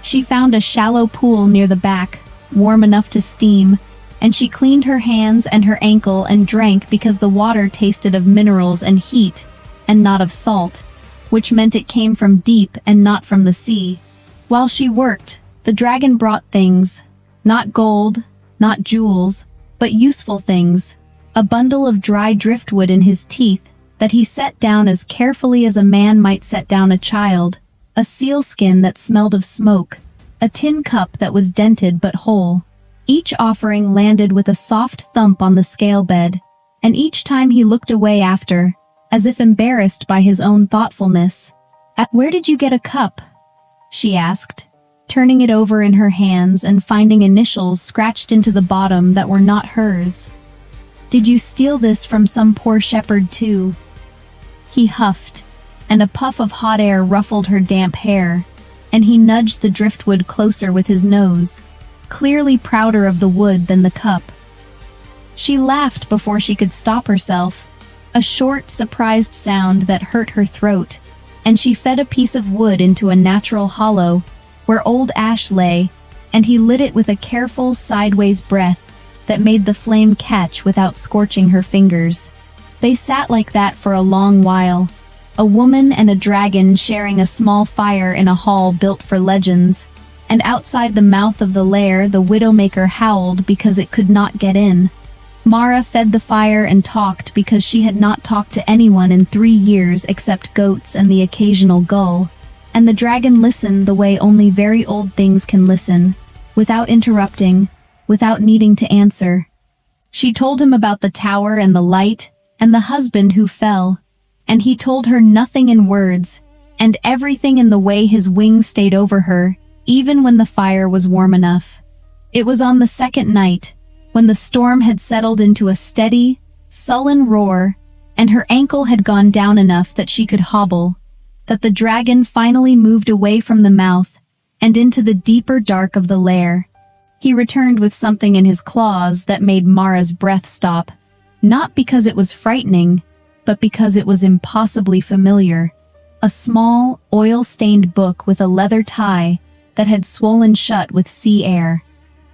She found a shallow pool near the back, warm enough to steam, and she cleaned her hands and her ankle and drank because the water tasted of minerals and heat, and not of salt, which meant it came from deep and not from the sea. While she worked, the dragon brought things, not gold, not jewels, but useful things, a bundle of dry driftwood in his teeth that he set down as carefully as a man might set down a child, a sealskin that smelled of smoke, a tin cup that was dented but whole. Each offering landed with a soft thump on the scale bed, and each time he looked away after, as if embarrassed by his own thoughtfulness. "Where did you get a cup?" she asked, turning it over in her hands and finding initials scratched into the bottom that were not hers. "Did you steal this from some poor shepherd too?" He huffed, and a puff of hot air ruffled her damp hair, and he nudged the driftwood closer with his nose, clearly prouder of the wood than the cup. She laughed before she could stop herself, a short, surprised sound that hurt her throat, and she fed a piece of wood into a natural hollow where old ash lay, and he lit it with a careful sideways breath that made the flame catch without scorching her fingers. They sat like that for a long while, a woman and a dragon sharing a small fire in a hall built for legends, and outside the mouth of the lair the Widowmaker howled because it could not get in. Mara fed the fire and talked because she had not talked to anyone in 3 years except goats and the occasional gull, and the dragon listened the way only very old things can listen, without interrupting, without needing to answer. She told him about the tower and the light, and the husband who fell, and he told her nothing in words, and everything in the way his wings stayed over her, even when the fire was warm enough. It was on the second night, when the storm had settled into a steady, sullen roar, and her ankle had gone down enough that she could hobble, that the dragon finally moved away from the mouth and into the deeper dark of the lair. He returned with something in his claws that made Mara's breath stop, not because it was frightening, but because it was impossibly familiar. A small, oil-stained book with a leather tie that had swollen shut with sea air.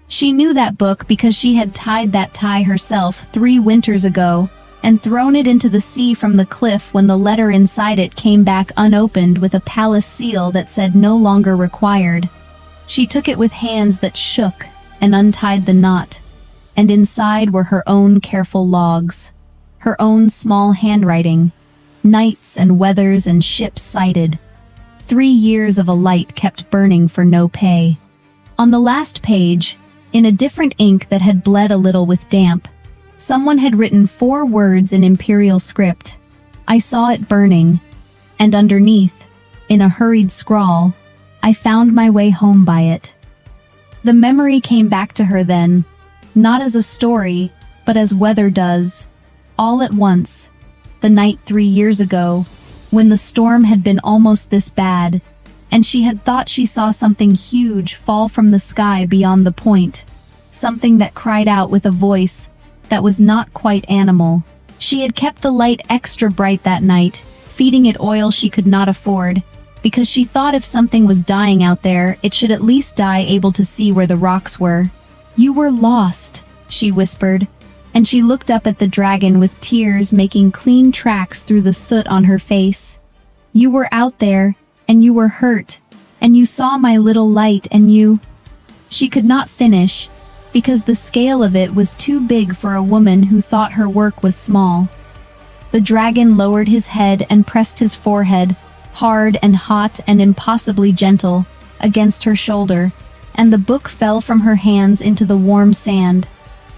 She knew that book because she had tied that tie herself 3 winters ago and thrown it into the sea from the cliff when the letter inside it came back unopened with a palace seal that said no longer required. She took it with hands that shook and untied the knot, and inside were her own careful logs, her own small handwriting, nights and weathers and ships sighted. 3 years of a light kept burning for no pay. On the last page, in a different ink that had bled a little with damp, someone had written 4 words in imperial script. I saw it burning. And underneath, in a hurried scrawl, I found my way home by it. The memory came back to her then, not as a story, but as weather does. All at once, the night 3 years ago, when the storm had been almost this bad, and she had thought she saw something huge fall from the sky beyond the point, something that cried out with a voice that was not quite animal. She had kept the light extra bright that night, feeding it oil she could not afford, because she thought if something was dying out there, it should at least die able to see where the rocks were. "You were lost," she whispered, and she looked up at the dragon with tears making clean tracks through the soot on her face. "You were out there, and you were hurt, and you saw my little light and you—" She could not finish, because the scale of it was too big for a woman who thought her work was small. The dragon lowered his head and pressed his forehead, hard and hot and impossibly gentle, against her shoulder, and the book fell from her hands into the warm sand.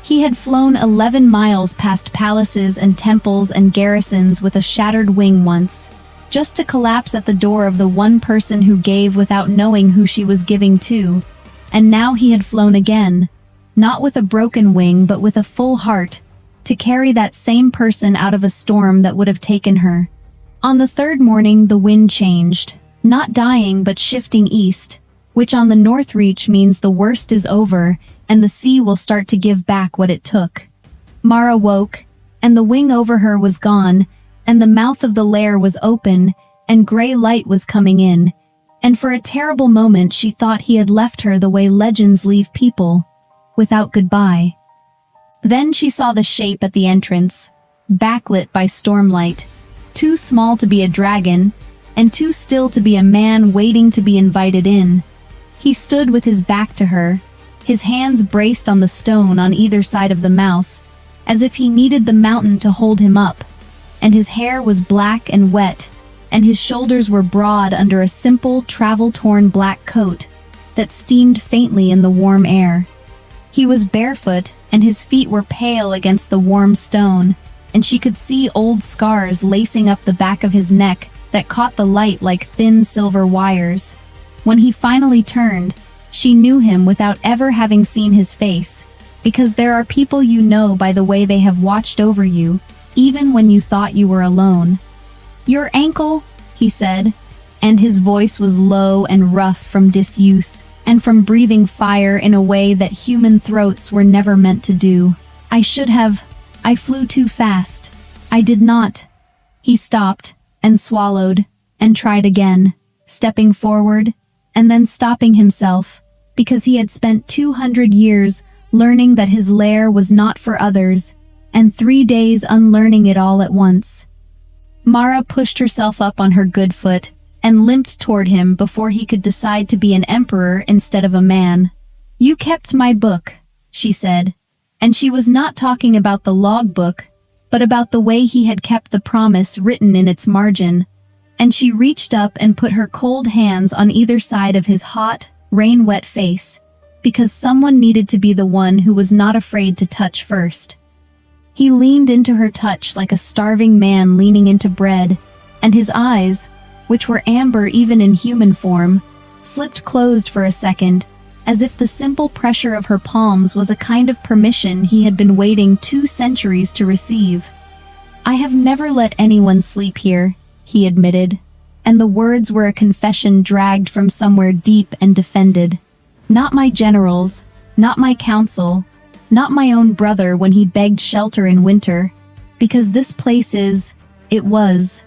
He had flown 11 miles past palaces and temples and garrisons with a shattered wing once, just to collapse at the door of the one person who gave without knowing who she was giving to, and now he had flown again, not with a broken wing but with a full heart, to carry that same person out of a storm that would have taken her. On the 3rd morning the wind changed, not dying but shifting east, which on the north reach means the worst is over and the sea will start to give back what it took. Mara woke, and the wing over her was gone, and the mouth of the lair was open, and gray light was coming in, and for a terrible moment she thought he had left her the way legends leave people, without goodbye. Then she saw the shape at the entrance, backlit by stormlight, too small to be a dragon, and too still to be a man waiting to be invited in. He stood with his back to her, his hands braced on the stone on either side of the mouth, as if he needed the mountain to hold him up, and his hair was black and wet, and his shoulders were broad under a simple, travel-torn black coat that steamed faintly in the warm air. He was barefoot, and his feet were pale against the warm stone, and she could see old scars lacing up the back of his neck that caught the light like thin silver wires. When he finally turned, she knew him without ever having seen his face, because there are people you know by the way they have watched over you, even when you thought you were alone. "Your ankle," he said, and his voice was low and rough from disuse, and from breathing fire in a way that human throats were never meant to do. I flew too fast. I did not." He stopped, and swallowed, and tried again, stepping forward, and then stopping himself, because he had spent 200 years learning that his lair was not for others, and 3 days unlearning it all at once. Mara pushed herself up on her good foot, and limped toward him before he could decide to be an emperor instead of a man. "You kept my book," she said, and she was not talking about the logbook, but about the way he had kept the promise written in its margin, and she reached up and put her cold hands on either side of his hot, rain-wet face, because someone needed to be the one who was not afraid to touch first. He leaned into her touch like a starving man leaning into bread, and his eyes, which were amber even in human form, slipped closed for a second, as if the simple pressure of her palms was a kind of permission he had been waiting 2 centuries to receive. "I have never let anyone sleep here," he admitted, and the words were a confession dragged from somewhere deep and defended. "Not my generals, not my council, not my own brother when he begged shelter in winter, because this place it was."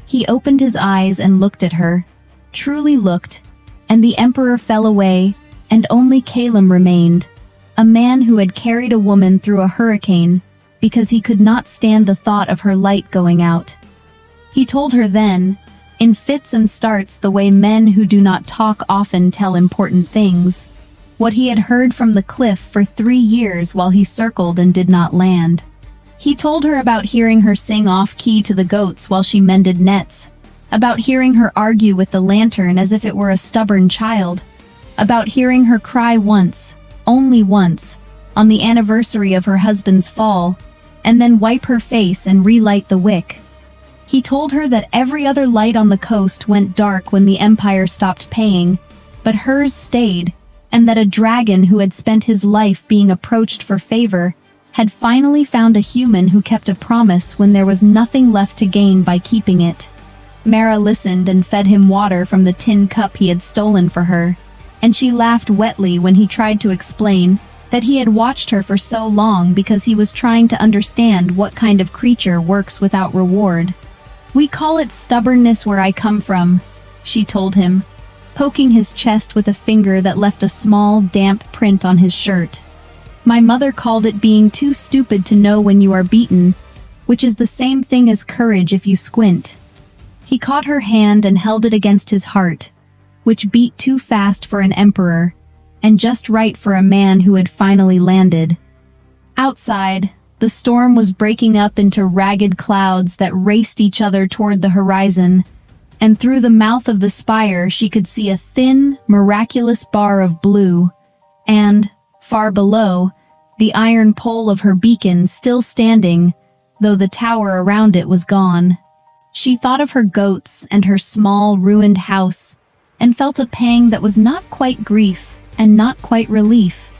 He opened his eyes and looked at her, truly looked, and the emperor fell away, and only Calum remained, a man who had carried a woman through a hurricane, because he could not stand the thought of her light going out. He told her then, in fits and starts the way men who do not talk often tell important things, what he had heard from the cliff for 3 years while he circled and did not land. He told her about hearing her sing off-key to the goats while she mended nets, about hearing her argue with the lantern as if it were a stubborn child, about hearing her cry once, only once, on the anniversary of her husband's fall, and then wipe her face and relight the wick. He told her that every other light on the coast went dark when the Empire stopped paying, but hers stayed, and that a dragon who had spent his life being approached for favor had finally found a human who kept a promise when there was nothing left to gain by keeping it. Mara listened and fed him water from the tin cup he had stolen for her, and she laughed wetly when he tried to explain that he had watched her for so long because he was trying to understand what kind of creature works without reward. "We call it stubbornness where I come from," she told him, poking his chest with a finger that left a small, damp print on his shirt. "My mother called it being too stupid to know when you are beaten, which is the same thing as courage if you squint." He caught her hand and held it against his heart, which beat too fast for an emperor, and just right for a man who had finally landed. Outside, the storm was breaking up into ragged clouds that raced each other toward the horizon, and through the mouth of the spire she could see a thin, miraculous bar of blue, and, far below, the iron pole of her beacon still standing, though the tower around it was gone. She thought of her goats and her small, ruined house, and felt a pang that was not quite grief and not quite relief,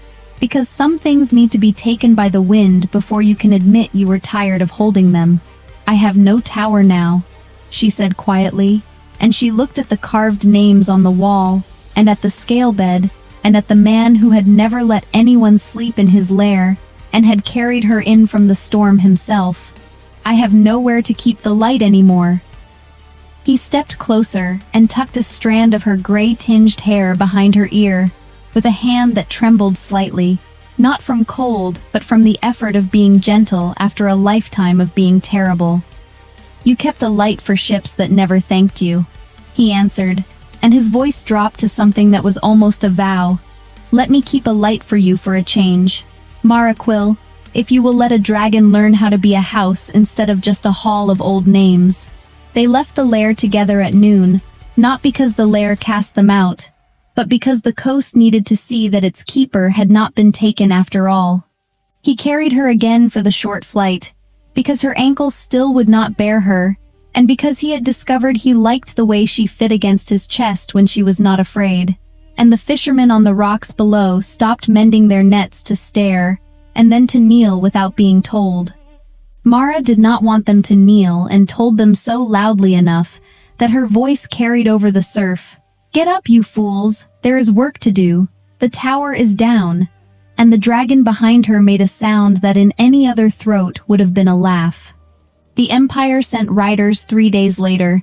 because some things need to be taken by the wind before you can admit you were tired of holding them. "I have no tower now," she said quietly, and she looked at the carved names on the wall, and at the scale bed, and at the man who had never let anyone sleep in his lair, and had carried her in from the storm himself. "I have nowhere to keep the light anymore." He stepped closer and tucked a strand of her gray-tinged hair behind her ear, with a hand that trembled slightly, not from cold, but from the effort of being gentle after a lifetime of being terrible. "You kept a light for ships that never thanked you," he answered, and his voice dropped to something that was almost a vow. "Let me keep a light for you for a change. Mara Quill, if you will let a dragon learn how to be a house instead of just a hall of old names." They left the lair together at noon, not because the lair cast them out, but because the coast needed to see that its keeper had not been taken after all. He carried her again for the short flight, because her ankles still would not bear her, and because he had discovered he liked the way she fit against his chest when she was not afraid. And the fishermen on the rocks below stopped mending their nets to stare, and then to kneel without being told. Mara did not want them to kneel and told them so loudly enough that her voice carried over the surf. "Get up, you fools, there is work to do. The tower is down." And the dragon behind her made a sound that in any other throat would have been a laugh. The Empire sent riders 3 days later,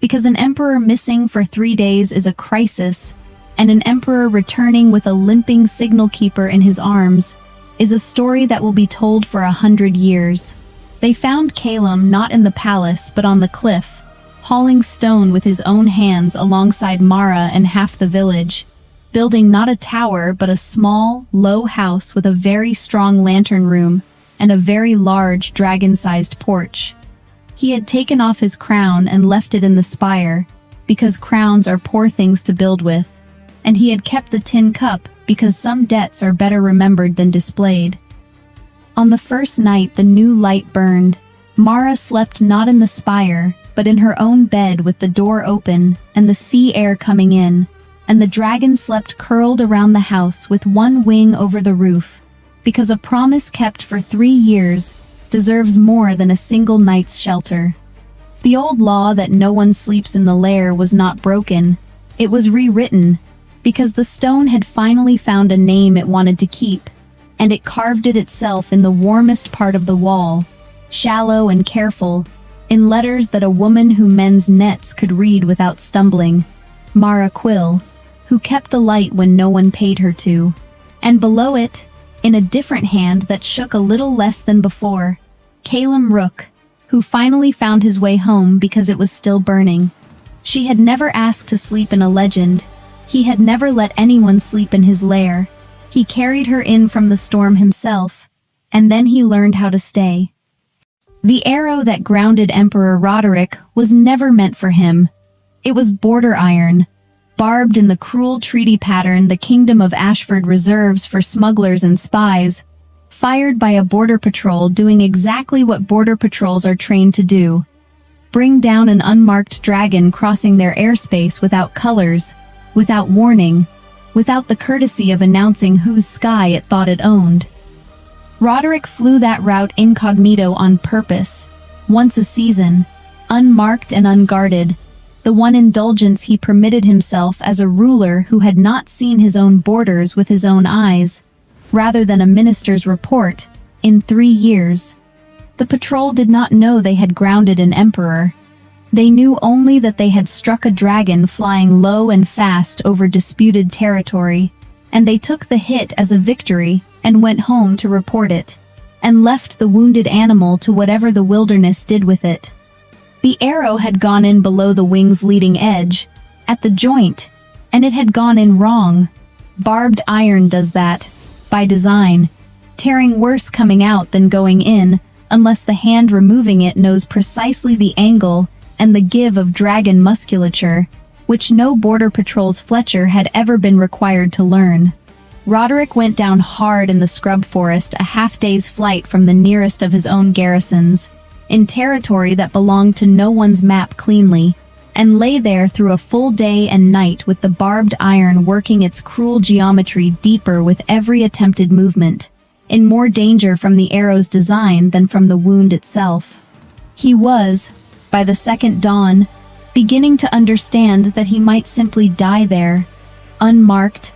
because an emperor missing for 3 days is a crisis, and an emperor returning with a limping signal keeper in his arms is a story that will be told for 100 years. They found Calum not in the palace but on the cliff, hauling stone with his own hands alongside Mara and half the village, building not a tower but a small, low house with a very strong lantern room and a very large dragon-sized porch. He had taken off his crown and left it in the spire, because crowns are poor things to build with, and he had kept the tin cup because some debts are better remembered than displayed. On the first night the new light burned, Mara slept not in the spire, but in her own bed with the door open and the sea air coming in, and the dragon slept curled around the house with one wing over the roof, because a promise kept for 3 years deserves more than a single night's shelter. The old law that no one sleeps in the lair was not broken, it was rewritten, because the stone had finally found a name it wanted to keep, and it carved it itself in the warmest part of the wall, shallow and careful, in letters that a woman who mends nets could read without stumbling. Mara Quill, who kept the light when no one paid her to. And below it, in a different hand that shook a little less than before, Calum Rook, who finally found his way home because it was still burning. She had never asked to sleep in a legend. He had never let anyone sleep in his lair. He carried her in from the storm himself, and then he learned how to stay. The arrow that grounded Emperor Roderick was never meant for him. It was border iron, barbed in the cruel treaty pattern the Kingdom of Ashford reserves for smugglers and spies, fired by a border patrol doing exactly what border patrols are trained to do. Bring down an unmarked dragon crossing their airspace without colors, without warning, without the courtesy of announcing whose sky it thought it owned. Roderick flew that route incognito on purpose, once a season, unmarked and unguarded, the one indulgence he permitted himself as a ruler who had not seen his own borders with his own eyes, rather than a minister's report, in 3 years. The patrol did not know they had grounded an emperor. They knew only that they had struck a dragon flying low and fast over disputed territory, and they took the hit as a victory and went home to report it, and left the wounded animal to whatever the wilderness did with it. The arrow had gone in below the wing's leading edge, at the joint, and it had gone in wrong. Barbed iron does that, by design, tearing worse coming out than going in, unless the hand removing it knows precisely the angle and the give of dragon musculature, which no border patrol's Fletcher had ever been required to learn. Roderick went down hard in the scrub forest a half-day's flight from the nearest of his own garrisons, in territory that belonged to no one's map cleanly, and lay there through a full day and night with the barbed iron working its cruel geometry deeper with every attempted movement, in more danger from the arrow's design than from the wound itself. He was, by the second dawn, beginning to understand that he might simply die there, unmarked,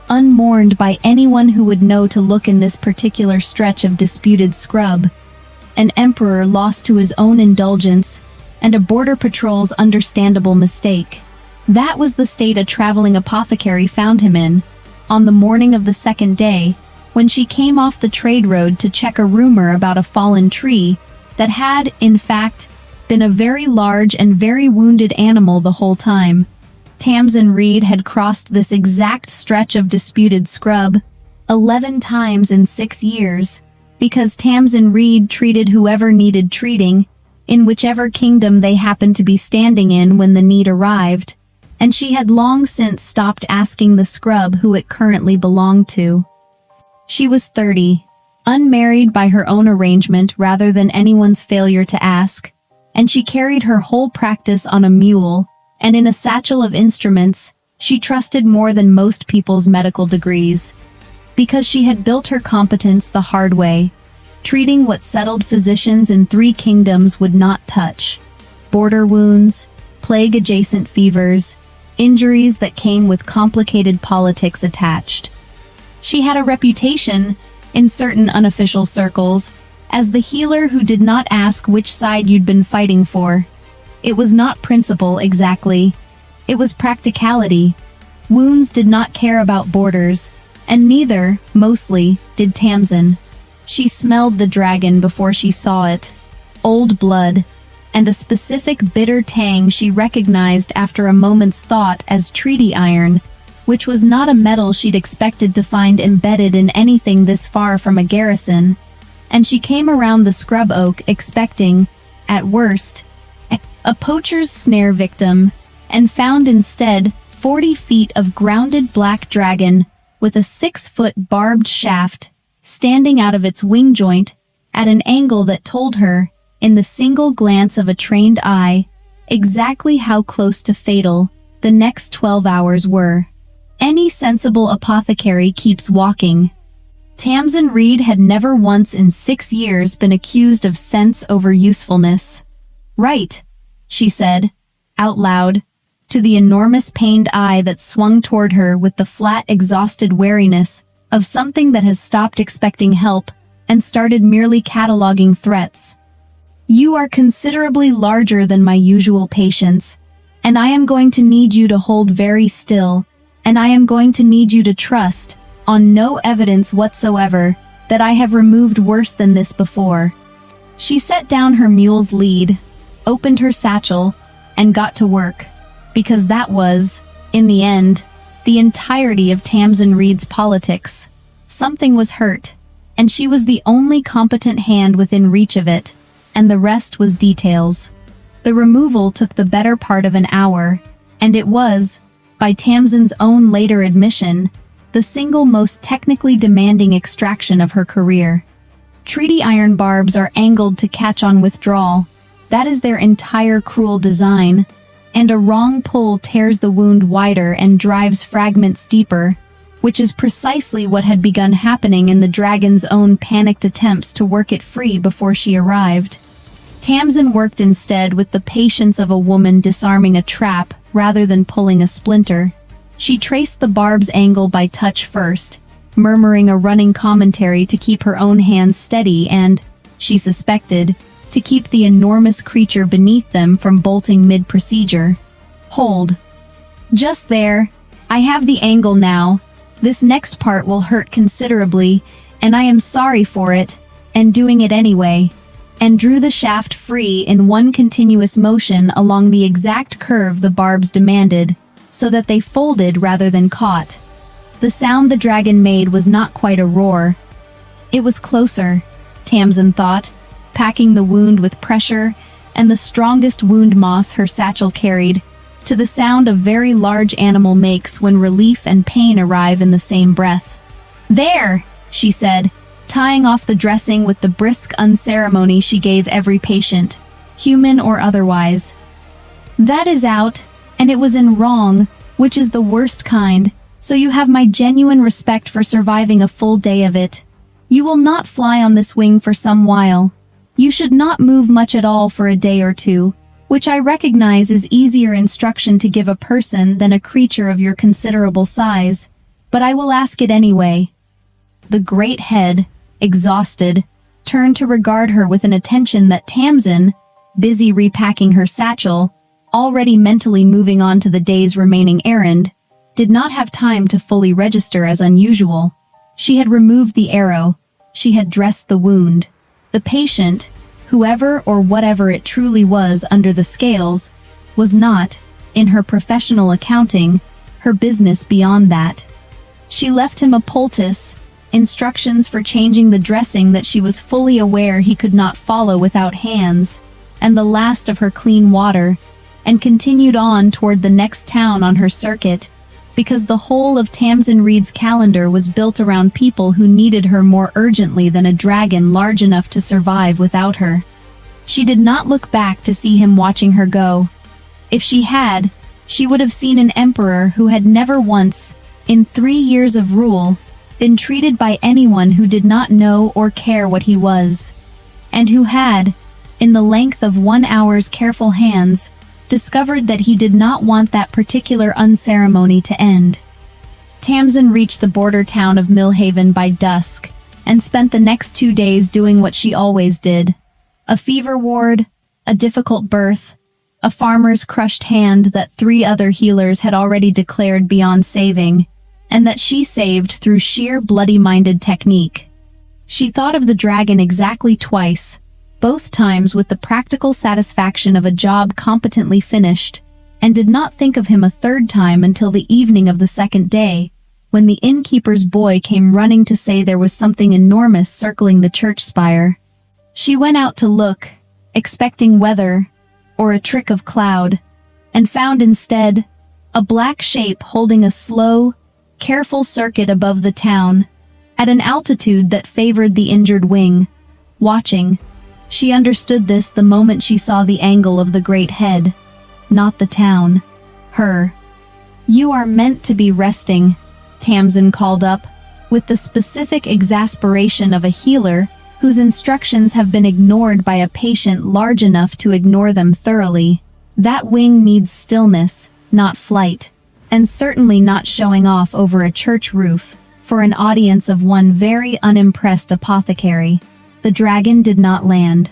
unmourned by anyone who would know to look in this particular stretch of disputed scrub, an emperor lost to his own indulgence, and a border patrol's understandable mistake. That was the state a traveling apothecary found him in, on the morning of the second day, when she came off the trade road to check a rumor about a fallen tree that had, in fact, been a very large and very wounded animal the whole time. Tamsin Reed had crossed this exact stretch of disputed scrub 11 times in 6 years, because Tamsin Reed treated whoever needed treating, in whichever kingdom they happened to be standing in when the need arrived, and she had long since stopped asking the scrub who it currently belonged to. She was 30, unmarried by her own arrangement rather than anyone's failure to ask, and she carried her whole practice on a mule, and in a satchel of instruments, she trusted more than most people's medical degrees, because she had built her competence the hard way, treating what settled physicians in 3 kingdoms would not touch: border wounds, plague-adjacent fevers, injuries that came with complicated politics attached. She had a reputation, in certain unofficial circles, as the healer who did not ask which side you'd been fighting for. It was not principle exactly. It was practicality. Wounds did not care about borders, and neither, mostly, did Tamsin. She smelled the dragon before she saw it. Old blood, and a specific bitter tang she recognized after a moment's thought as treaty iron, which was not a metal she'd expected to find embedded in anything this far from a garrison, and she came around the scrub oak expecting, at worst, a poacher's snare victim, and found instead 40 feet of grounded black dragon with a 6-foot barbed shaft standing out of its wing joint at an angle that told her, in the single glance of a trained eye, exactly how close to fatal the next 12 hours were. Any sensible apothecary keeps walking. Tamsin Reed had never once in 6 years been accused of sense over usefulness. "Right," she said, out loud, to the enormous pained eye that swung toward her with the flat, exhausted wariness of something that has stopped expecting help and started merely cataloging threats. "You are considerably larger than my usual patients, and I am going to need you to hold very still, and I am going to need you to trust, on no evidence whatsoever, that I have removed worse than this before." She set down her mule's lead, opened her satchel, and got to work, because that was, in the end, the entirety of Tamsin Reed's politics. Something was hurt, and she was the only competent hand within reach of it, and the rest was details. The removal took the better part of an hour, and it was, by Tamsin's own later admission, the single most technically demanding extraction of her career. Treaty iron barbs are angled to catch on withdrawal. That is their entire cruel design, and a wrong pull tears the wound wider and drives fragments deeper, which is precisely what had begun happening in the dragon's own panicked attempts to work it free before she arrived. Tamsin worked instead with the patience of a woman disarming a trap rather than pulling a splinter. She traced the barb's angle by touch first, murmuring a running commentary to keep her own hands steady and, she suspected, to keep the enormous creature beneath them from bolting mid-procedure. Hold. Just there. I have the angle now. This next part will hurt considerably, and I am sorry for it, and doing it anyway. And drew the shaft free in one continuous motion along the exact curve the barbs demanded, so that they folded rather than caught. The sound the dragon made was not quite a roar. It was closer, Tamsin thought, packing the wound with pressure and the strongest wound moss her satchel carried, to the sound a very large animal makes when relief and pain arrive in the same breath. "There!" she said, tying off the dressing with the brisk unceremony she gave every patient, human or otherwise. "That is out, and it was in wrong, which is the worst kind, so you have my genuine respect for surviving a full day of it. You will not fly on this wing for some while. You should not move much at all for a day or two, which I recognize is easier instruction to give a person than a creature of your considerable size, but I will ask it anyway." The great head, exhausted, turned to regard her with an attention that Tamsin, busy repacking her satchel, already mentally moving on to the day's remaining errand, did not have time to fully register as unusual. She had removed the arrow. She had dressed the wound. The patient, whoever or whatever it truly was under the scales, was not, in her professional accounting, her business beyond that. She left him a poultice, instructions for changing the dressing that she was fully aware he could not follow without hands, and the last of her clean water, and continued on toward the next town on her circuit, because the whole of Tamsin Reed's calendar was built around people who needed her more urgently than a dragon large enough to survive without her. She did not look back to see him watching her go. If she had, she would have seen an emperor who had never once, in 3 years of rule, been treated by anyone who did not know or care what he was, and who had, in the length of 1 hour's careful hands, discovered that he did not want that particular unceremony to end. Tamsin reached the border town of Millhaven by dusk, and spent the next 2 days doing what she always did. A fever ward, a difficult birth, a farmer's crushed hand that 3 other healers had already declared beyond saving, and that she saved through sheer bloody-minded technique. She thought of the dragon exactly twice, both times with the practical satisfaction of a job competently finished, and did not think of him a third time until the evening of the second day, when the innkeeper's boy came running to say there was something enormous circling the church spire. She went out to look, expecting weather, or a trick of cloud, and found instead a black shape holding a slow, careful circuit above the town, at an altitude that favored the injured wing, watching. She understood this the moment she saw the angle of the great head. Not the town. Her. "You are meant to be resting," Tamsin called up, with the specific exasperation of a healer whose instructions have been ignored by a patient large enough to ignore them thoroughly. "That wing needs stillness, not flight, and certainly not showing off over a church roof, for an audience of one very unimpressed apothecary." The dragon did not land.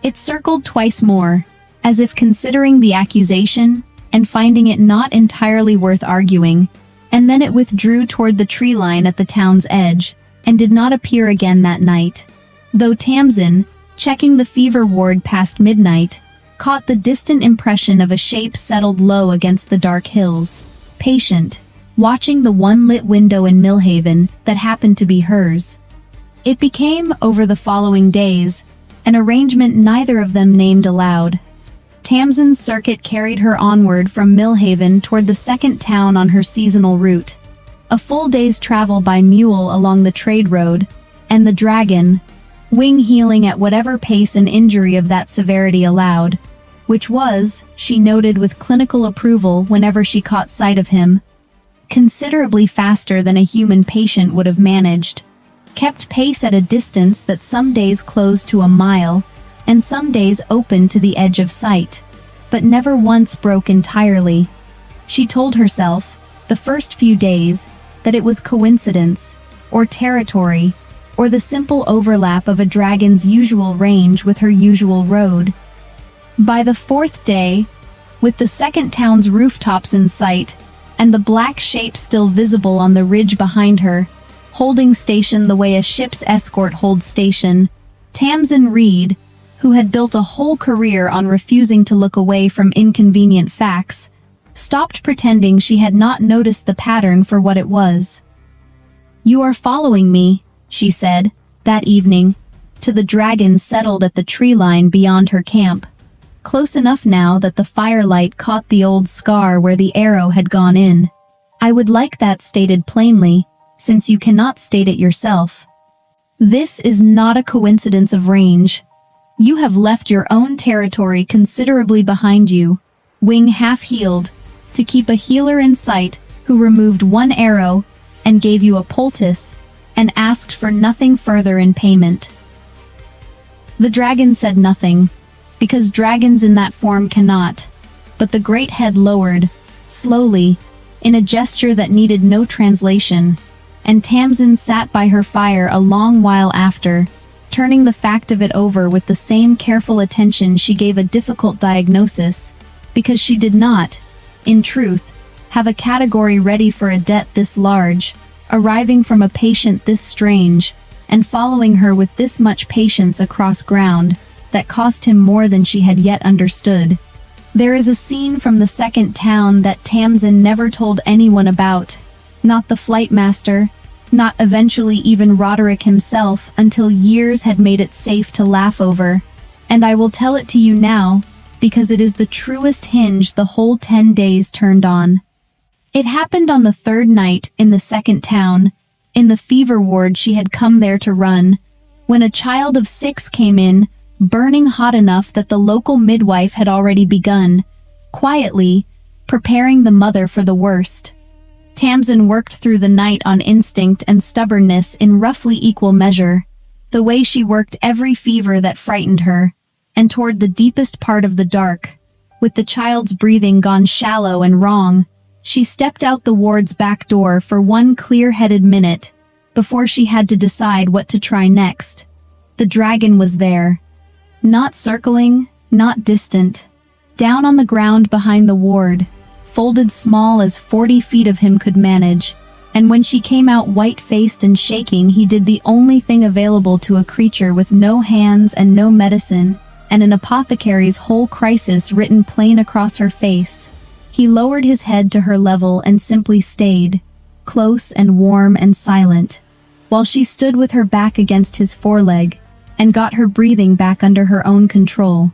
It circled twice more, as if considering the accusation and finding it not entirely worth arguing, and then it withdrew toward the tree line at the town's edge, and did not appear again that night. Though Tamsin, checking the fever ward past midnight, caught the distant impression of a shape settled low against the dark hills, patient, watching the one lit window in Millhaven that happened to be hers. It became, over the following days, an arrangement neither of them named aloud. Tamsin's circuit carried her onward from Millhaven toward the second town on her seasonal route. A full day's travel by mule along the trade road, and the dragon, Wing healing at whatever pace an injury of that severity allowed, which was, she noted with clinical approval whenever she caught sight of him, considerably faster than a human patient would have managed, kept pace at a distance that some days closed to a mile, and some days opened to the edge of sight, but never once broke entirely. She told herself, the first few days, that it was coincidence, or territory, or the simple overlap of a dragon's usual range with her usual road. By the fourth day, with the second town's rooftops in sight, and the black shape still visible on the ridge behind her, holding station the way a ship's escort holds station, Tamsin Reed, who had built a whole career on refusing to look away from inconvenient facts, stopped pretending she had not noticed the pattern for what it was. "You are following me," she said, that evening, to the dragon settled at the tree line beyond her camp, close enough now that the firelight caught the old scar where the arrow had gone in. "I would like that stated plainly, since you cannot state it yourself. This is not a coincidence of range. You have left your own territory considerably behind you, Wing half-healed, to keep a healer in sight who removed one arrow and gave you a poultice and asked for nothing further in payment." The dragon said nothing, because dragons in that form cannot, but the great head lowered, slowly, in a gesture that needed no translation, and Tamsin sat by her fire a long while after, turning the fact of it over with the same careful attention she gave a difficult diagnosis, because she did not, in truth, have a category ready for a debt this large, arriving from a patient this strange, and following her with this much patience across ground that cost him more than she had yet understood. There is a scene from the second town that Tamsin never told anyone about, not the flight master, not eventually even Roderick himself until years had made it safe to laugh over, and I will tell it to you now, because it is the truest hinge the whole 10 days turned on. It happened on the third night in the second town, in the fever ward she had come there to run, when a child of 6 came in, burning hot enough that the local midwife had already begun, quietly, preparing the mother for the worst. Tamsin worked through the night on instinct and stubbornness in roughly equal measure, the way she worked every fever that frightened her, and toward the deepest part of the dark, with the child's breathing gone shallow and wrong, she stepped out the ward's back door for one clear-headed minute, before she had to decide what to try next. The dragon was there. Not circling, not distant. Down on the ground behind the ward, folded small as 40 feet of him could manage, and when she came out white-faced and shaking, he did the only thing available to a creature with no hands and no medicine, and an apothecary's whole crisis written plain across her face. He lowered his head to her level and simply stayed, close and warm and silent, while she stood with her back against his foreleg, and got her breathing back under her own control.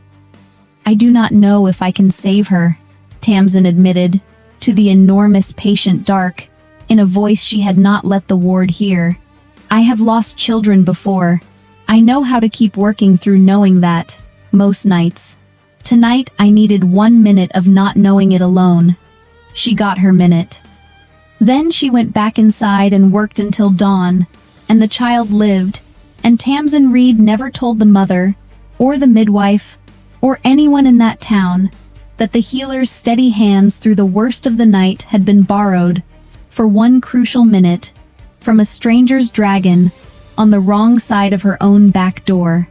"I do not know if I can save her," Tamsin admitted, to the enormous patient dark, in a voice she had not let the ward hear. "I have lost children before. I know how to keep working through knowing that, most nights. Tonight I needed 1 minute of not knowing it alone." She got her minute. Then she went back inside and worked until dawn, and the child lived, and Tamsin Reed never told the mother, or the midwife, or anyone in that town, that the healer's steady hands through the worst of the night had been borrowed, for one crucial minute, from a stranger's dragon, on the wrong side of her own back door.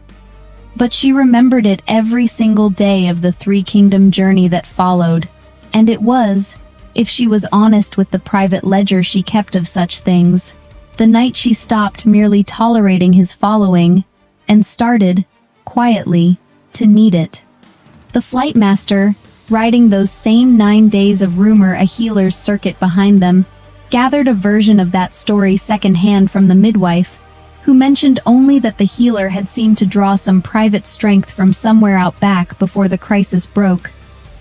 But she remembered it every single day of the Three Kingdom journey that followed, and it was, if she was honest with the private ledger she kept of such things, the night she stopped merely tolerating his following, and started, quietly, to need it. The flight master, riding those same 9 days of rumor a healer's circuit behind them, gathered a version of that story secondhand from the midwife, who mentioned only that the healer had seemed to draw some private strength from somewhere out back before the crisis broke.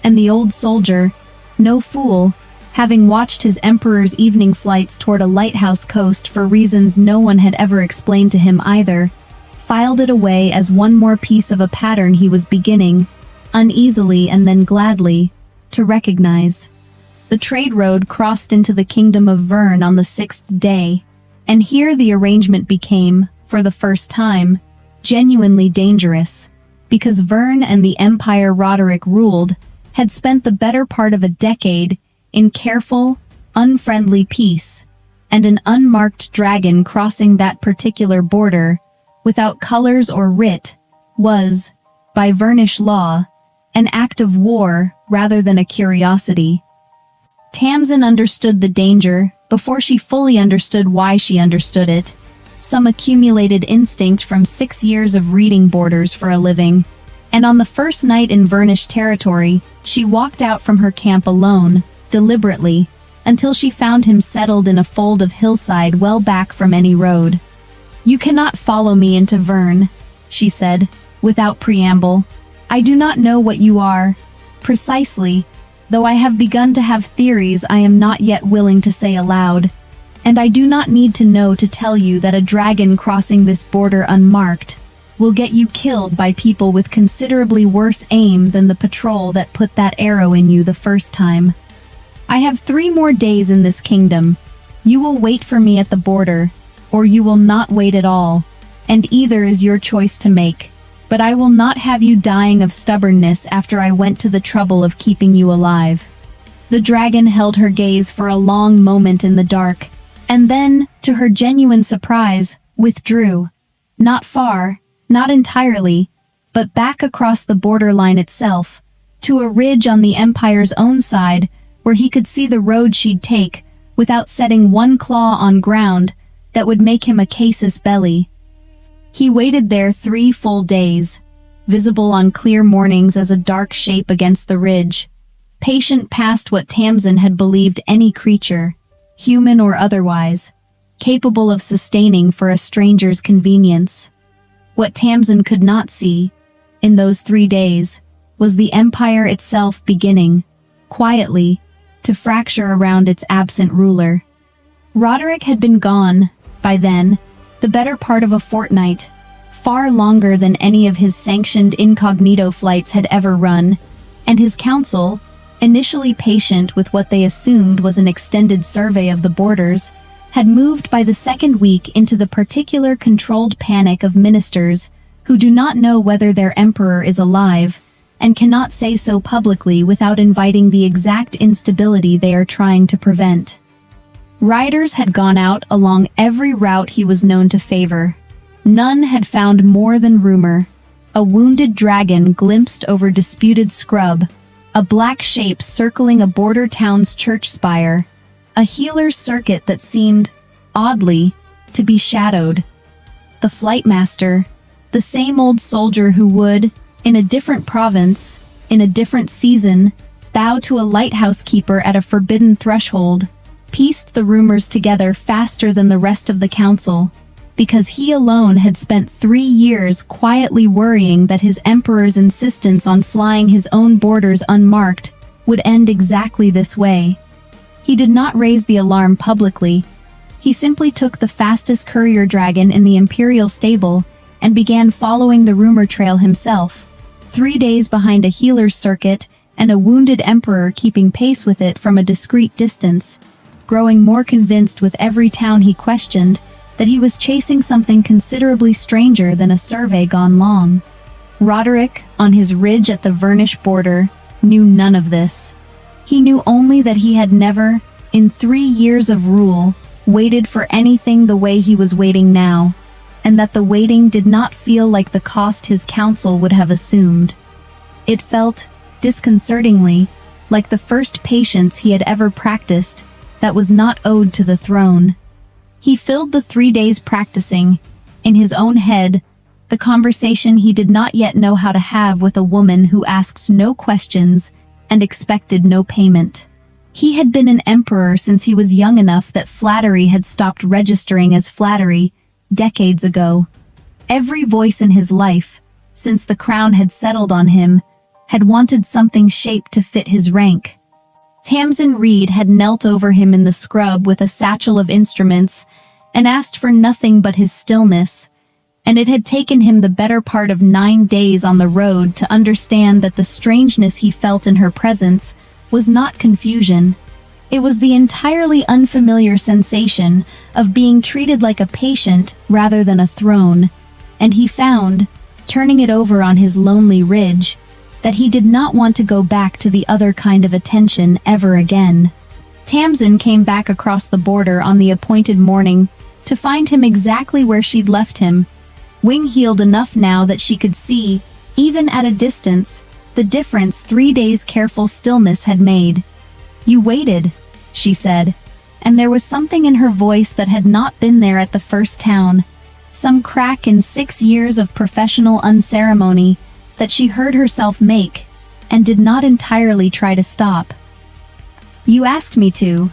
And the old soldier, no fool, having watched his emperor's evening flights toward a lighthouse coast for reasons no one had ever explained to him either, filed it away as one more piece of a pattern he was beginning, uneasily and then gladly, to recognize. The trade road crossed into the kingdom of Vern on the 6th day, and here the arrangement became, for the first time, genuinely dangerous, because Vern and the empire Roderick ruled had spent the better part of a decade in careful, unfriendly peace, and an unmarked dragon crossing that particular border, without colors or writ, was, by Vernish law, an act of war rather than a curiosity. Tamsin understood the danger before she fully understood why she understood it, some accumulated instinct from 6 years of reading borders for a living, and on the first night in Vernish territory, she walked out from her camp alone, deliberately, until she found him settled in a fold of hillside well back from any road. "You cannot follow me into Vern," she said, without preamble. "I do not know what you are, precisely, though I have begun to have theories I am not yet willing to say aloud. And I do not need to know to tell you that a dragon crossing this border unmarked will get you killed by people with considerably worse aim than the patrol that put that arrow in you the first time. I have 3 more days in this kingdom. You will wait for me at the border, or you will not wait at all, and either is your choice to make. But I will not have you dying of stubbornness after I went to the trouble of keeping you alive." The dragon held her gaze for a long moment in the dark, and then, to her genuine surprise, withdrew. Not far, not entirely, but back across the borderline itself, to a ridge on the Empire's own side, where he could see the road she'd take, without setting one claw on ground that would make him a casus belli. He waited there 3 full days, visible on clear mornings as a dark shape against the ridge, patient past what Tamsin had believed any creature, human or otherwise, capable of sustaining for a stranger's convenience. What Tamsin could not see, in those 3 days, was the Empire itself beginning, quietly, to fracture around its absent ruler. Roderick had been gone, by then, the better part of a fortnight, far longer than any of his sanctioned incognito flights had ever run, and his council, initially patient with what they assumed was an extended survey of the borders, had moved by the 2nd week into the particular controlled panic of ministers who do not know whether their emperor is alive, and cannot say so publicly without inviting the exact instability they are trying to prevent. Riders had gone out along every route he was known to favor. None had found more than rumor. A wounded dragon glimpsed over disputed scrub, a black shape circling a border town's church spire, a healer's circuit that seemed, oddly, to be shadowed. The flight master, the same old soldier who would, in a different province, in a different season, bow to a lighthouse keeper at a forbidden threshold, pieced the rumors together faster than the rest of the council, because he alone had spent 3 years quietly worrying that his emperor's insistence on flying his own borders unmarked would end exactly this way. He did not raise the alarm publicly. He simply took the fastest courier dragon in the imperial stable and began following the rumor trail himself, 3 days behind a healer's circuit and a wounded emperor keeping pace with it from a discreet distance, growing more convinced with every town he questioned that he was chasing something considerably stranger than a survey gone long. Roderick, on his ridge at the Vernish border, knew none of this. He knew only that he had never, in 3 years of rule, waited for anything the way he was waiting now, and that the waiting did not feel like the cost his council would have assumed. It felt, disconcertingly, like the first patience he had ever practiced that was not owed to the throne. He filled the 3 days practicing, in his own head, the conversation he did not yet know how to have with a woman who asked no questions and expected no payment. He had been an emperor since he was young enough that flattery had stopped registering as flattery, decades ago. Every voice in his life, since the crown had settled on him, had wanted something shaped to fit his rank. Tamsin Reed had knelt over him in the scrub with a satchel of instruments and asked for nothing but his stillness, and it had taken him the better part of 9 days on the road to understand that the strangeness he felt in her presence was not confusion. It was the entirely unfamiliar sensation of being treated like a patient rather than a throne, and he found, turning it over on his lonely ridge, that he did not want to go back to the other kind of attention ever again. Tamsin came back across the border on the appointed morning to find him exactly where she'd left him, wing-heeled enough now that she could see, even at a distance, the difference 3 days' careful stillness had made. "You waited," she said, and there was something in her voice that had not been there at the first town, some crack in 6 years of professional unceremony that she heard herself make and did not entirely try to stop. "You asked me to,"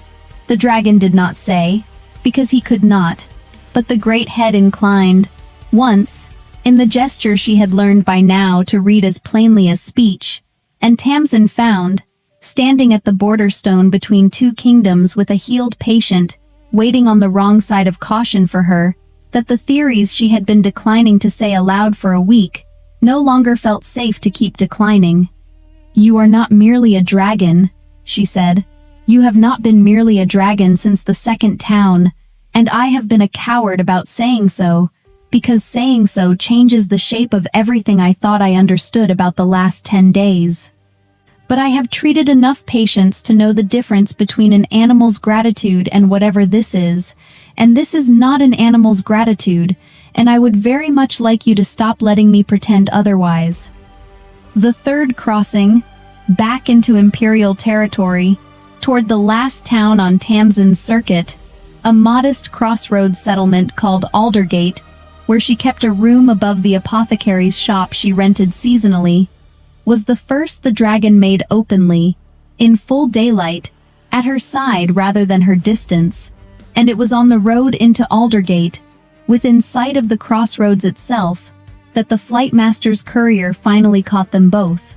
the dragon did not say, because he could not, but the great head inclined, once, in the gesture she had learned by now to read as plainly as speech, and Tamsin found, standing at the border stone between 2 kingdoms with a healed patient, waiting on the wrong side of caution for her, that the theories she had been declining to say aloud for a week no longer felt safe to keep declining. "You are not merely a dragon," she said. "You have not been merely a dragon since the second town, and I have been a coward about saying so, because saying so changes the shape of everything I thought I understood about the last 10 days. But I have treated enough patients to know the difference between an animal's gratitude and whatever this is, and this is not an animal's gratitude, and I would very much like you to stop letting me pretend otherwise." The third crossing, back into Imperial territory, toward the last town on Tamsin's circuit, a modest crossroads settlement called Aldergate, where she kept a room above the apothecary's shop she rented seasonally, was the first the dragon made openly, in full daylight, at her side rather than her distance, and it was on the road into Aldergate, within sight of the crossroads itself, that the flight master's courier finally caught them both.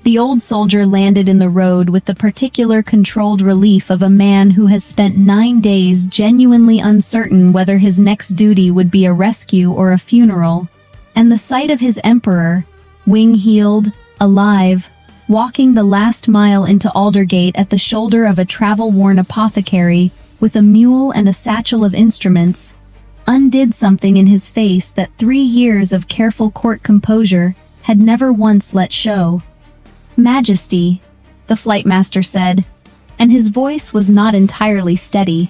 The old soldier landed in the road with the particular controlled relief of a man who has spent 9 days genuinely uncertain whether his next duty would be a rescue or a funeral, and the sight of his emperor, wing-heeled, alive, walking the last mile into Aldergate at the shoulder of a travel-worn apothecary with a mule and a satchel of instruments, undid something in his face that 3 years of careful court composure had never once let show. "Majesty," the flight master said, and his voice was not entirely steady.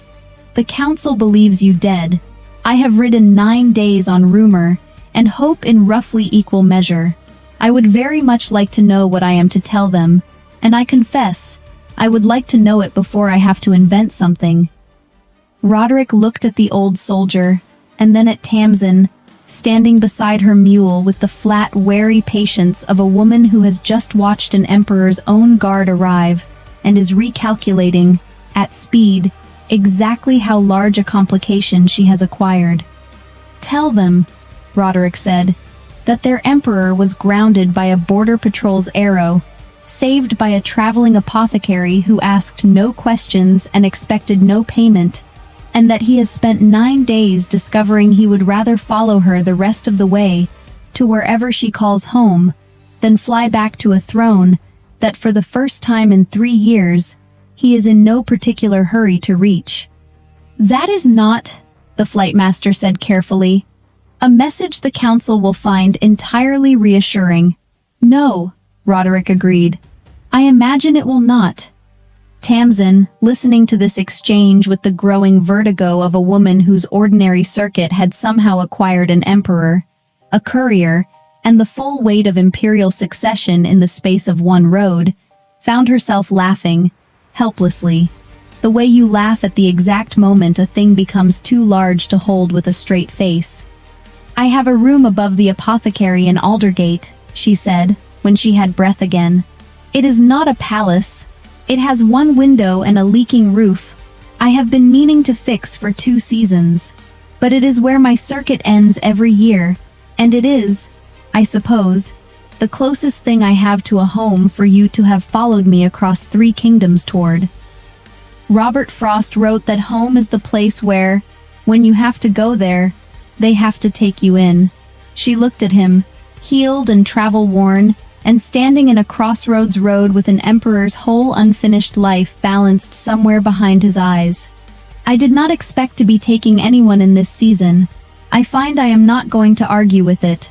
"The council believes you dead. I have ridden 9 days on rumor, and hope in roughly equal measure. I would very much like to know what I am to tell them, and I confess, I would like to know it before I have to invent something." Roderick looked at the old soldier, and then at Tamsin, standing beside her mule with the flat, wary patience of a woman who has just watched an emperor's own guard arrive and is recalculating, at speed, exactly how large a complication she has acquired. "Tell them," Roderick said, "that their emperor was grounded by a border patrol's arrow, saved by a traveling apothecary who asked no questions and expected no payment, and that he has spent 9 days discovering he would rather follow her the rest of the way, to wherever she calls home, than fly back to a throne that for the first time in 3 years, he is in no particular hurry to reach." "That is not," the flight master said carefully, "a message the council will find entirely reassuring." "No," Roderick agreed. "I imagine it will not." Tamsin, listening to this exchange with the growing vertigo of a woman whose ordinary circuit had somehow acquired an emperor, a courier, and the full weight of imperial succession in the space of one road, found herself laughing, helplessly, the way you laugh at the exact moment a thing becomes too large to hold with a straight face. "I have a room above the apothecary in Aldergate," she said, when she had breath again. "It is not a palace. It has 1 window and a leaking roof. I have been meaning to fix for 2 seasons. but it is where my circuit ends every year, and it is, I suppose, the closest thing I have to a home for you to have followed me across 3 kingdoms toward. Robert Frost wrote that home is the place where, when you have to go there, they have to take you in. She looked at him, healed and travel-worn, and standing in a crossroads road with an emperor's whole unfinished life balanced somewhere behind his eyes. I did not expect to be taking anyone in this season. I find I am not going to argue with it.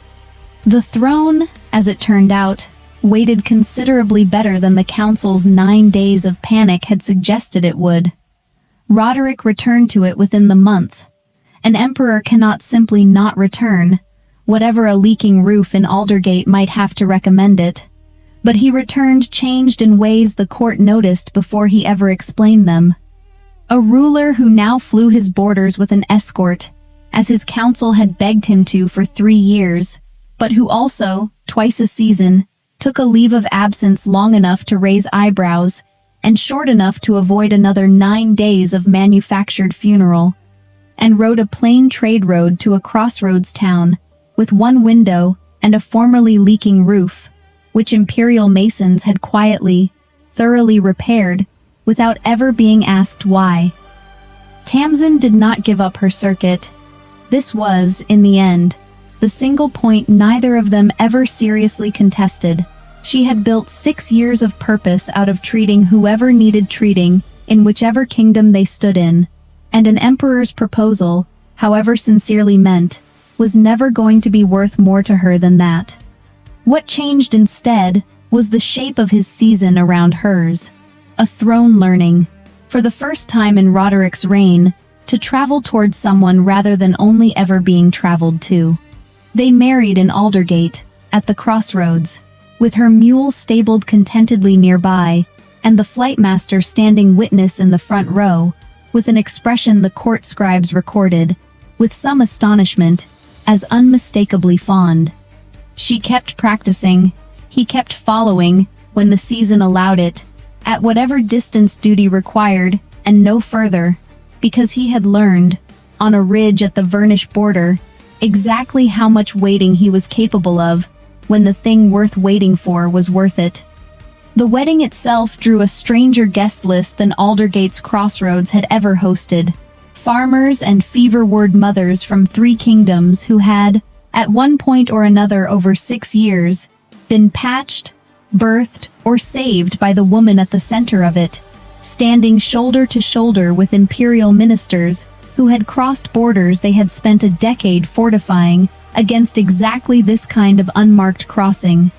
The throne, as it turned out, waited considerably better than the council's 9 days of panic had suggested it would. Roderick returned to it within the month. An emperor cannot simply not return, whatever a leaking roof in Aldergate might have to recommend it. But he returned changed in ways the court noticed before he ever explained them. A ruler who now flew his borders with an escort, as his council had begged him to for 3 years, but who also, twice a season, took a leave of absence long enough to raise eyebrows, and short enough to avoid another 9 days of manufactured funeral, and rode a plain trade road to a crossroads town, with 1 window and a formerly leaking roof, which imperial masons had quietly, thoroughly repaired, without ever being asked why. Tamsin did not give up her circuit. This was, in the end, the single point neither of them ever seriously contested. She had built 6 years of purpose out of treating whoever needed treating, in whichever kingdom they stood in, and an emperor's proposal, however sincerely meant, was never going to be worth more to her than that. What changed instead was the shape of his season around hers. A throne learning, for the first time in Roderick's reign, to travel towards someone rather than only ever being traveled to. They married in Aldergate, at the crossroads, with her mule stabled contentedly nearby, and the flightmaster standing witness in the front row, with an expression the court scribes recorded, with some astonishment, as unmistakably fond. She kept practicing, he kept following, when the season allowed it, at whatever distance duty required, and no further, because he had learned, on a ridge at the Vernish border, exactly how much waiting he was capable of, when the thing worth waiting for was worth it. The wedding itself drew a stranger guest list than Aldergate's crossroads had ever hosted. Farmers and fever-word mothers from 3 kingdoms who had, at one point or another over 6 years, been patched, birthed, or saved by the woman at the center of it, standing shoulder to shoulder with imperial ministers who had crossed borders they had spent a decade fortifying against exactly this kind of unmarked crossing.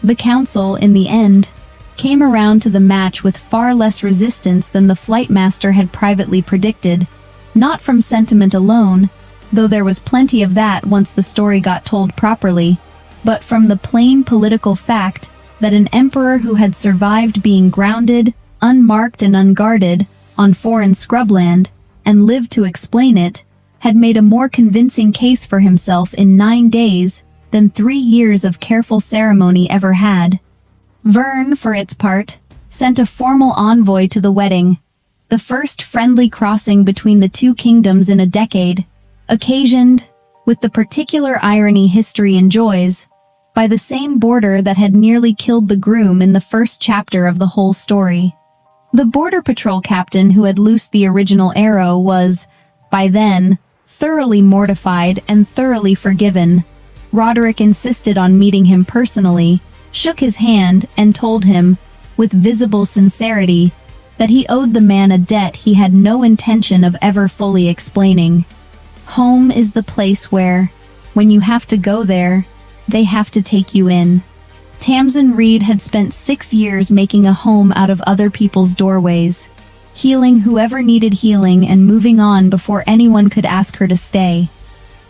The council, in the end, came around to the match with far less resistance than the flightmaster had privately predicted, not from sentiment alone, though there was plenty of that once the story got told properly, but from the plain political fact that an emperor who had survived being grounded, unmarked and unguarded, on foreign scrubland, and lived to explain it, had made a more convincing case for himself in 9 days than 3 years of careful ceremony ever had. Vern, for its part, sent a formal envoy to the wedding, the first friendly crossing between the 2 kingdoms in a decade, occasioned, with the particular irony history enjoys, by the same border that had nearly killed the groom in the first chapter of the whole story. The border patrol captain who had loosed the original arrow was, by then, thoroughly mortified and thoroughly forgiven. Roderick insisted on meeting him personally, shook his hand, and told him, with visible sincerity, that he owed the man a debt he had no intention of ever fully explaining. Home is the place where, when you have to go there, they have to take you in. Tamsin Reed had spent 6 years making a home out of other people's doorways, healing whoever needed healing and moving on before anyone could ask her to stay.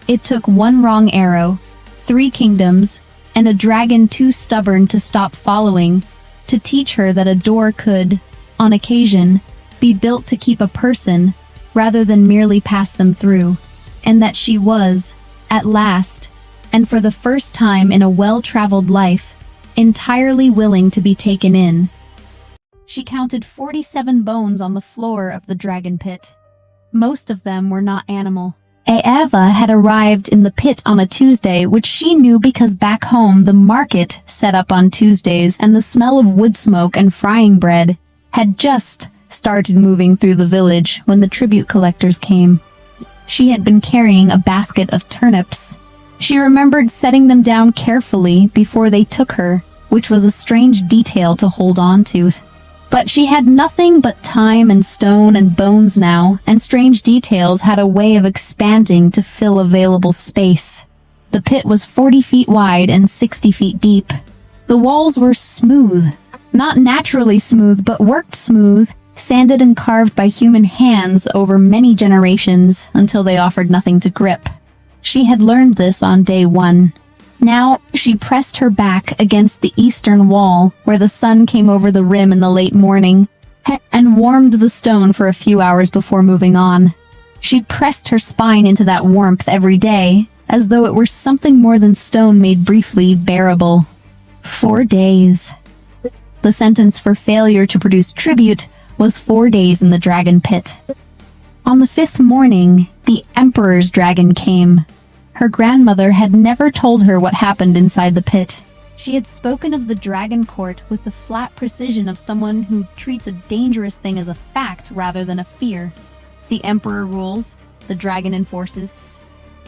It took 1 wrong arrow, 3 kingdoms, and a dragon too stubborn to stop following, to teach her that a door could, on occasion, be built to keep a person, rather than merely pass them through, and that she was, at last, and for the first time in a well-traveled life, entirely willing to be taken in. She counted 47 bones on the floor of the dragon pit. Most of them were not animal. Eva had arrived in the pit on a Tuesday, which she knew because back home the market set up on Tuesdays and the smell of wood smoke and frying bread had just started moving through the village when the tribute collectors came. She had been carrying a basket of turnips. She remembered setting them down carefully before they took her, which was a strange detail to hold on to. But she had nothing but time and stone and bones now, and strange details had a way of expanding to fill available space. The pit was 40 feet wide and 60 feet deep. The walls were smooth. Not naturally smooth, but worked smooth, sanded and carved by human hands over many generations until they offered nothing to grip. She had learned this on day one. Now, she pressed her back against the eastern wall, where the sun came over the rim in the late morning, and warmed the stone for a few hours before moving on. She pressed her spine into that warmth every day, as though it were something more than stone made briefly bearable. 4 days. The sentence for failure to produce tribute was 4 days in the dragon pit. On the 5th morning, the Emperor's dragon came. Her grandmother had never told her what happened inside the pit. She had spoken of the dragon court with the flat precision of someone who treats a dangerous thing as a fact rather than a fear. The Emperor rules, the dragon enforces.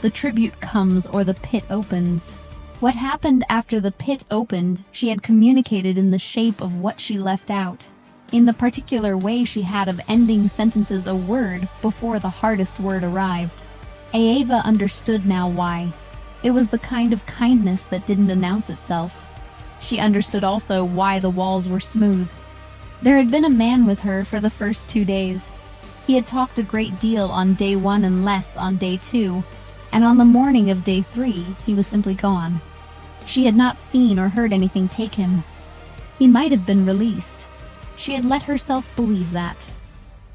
The tribute comes or the pit opens. What happened after the pit opened, she had communicated in the shape of what she left out, in the particular way she had of ending sentences a word before the hardest word arrived. Eva understood now why. It was the kind of kindness that didn't announce itself. She understood also why the walls were smooth. There had been a man with her for the first 2 days. He had talked a great deal on day 1 and less on day 2, and on the morning of day 3, he was simply gone. She had not seen or heard anything take him. He might have been released. She had let herself believe that.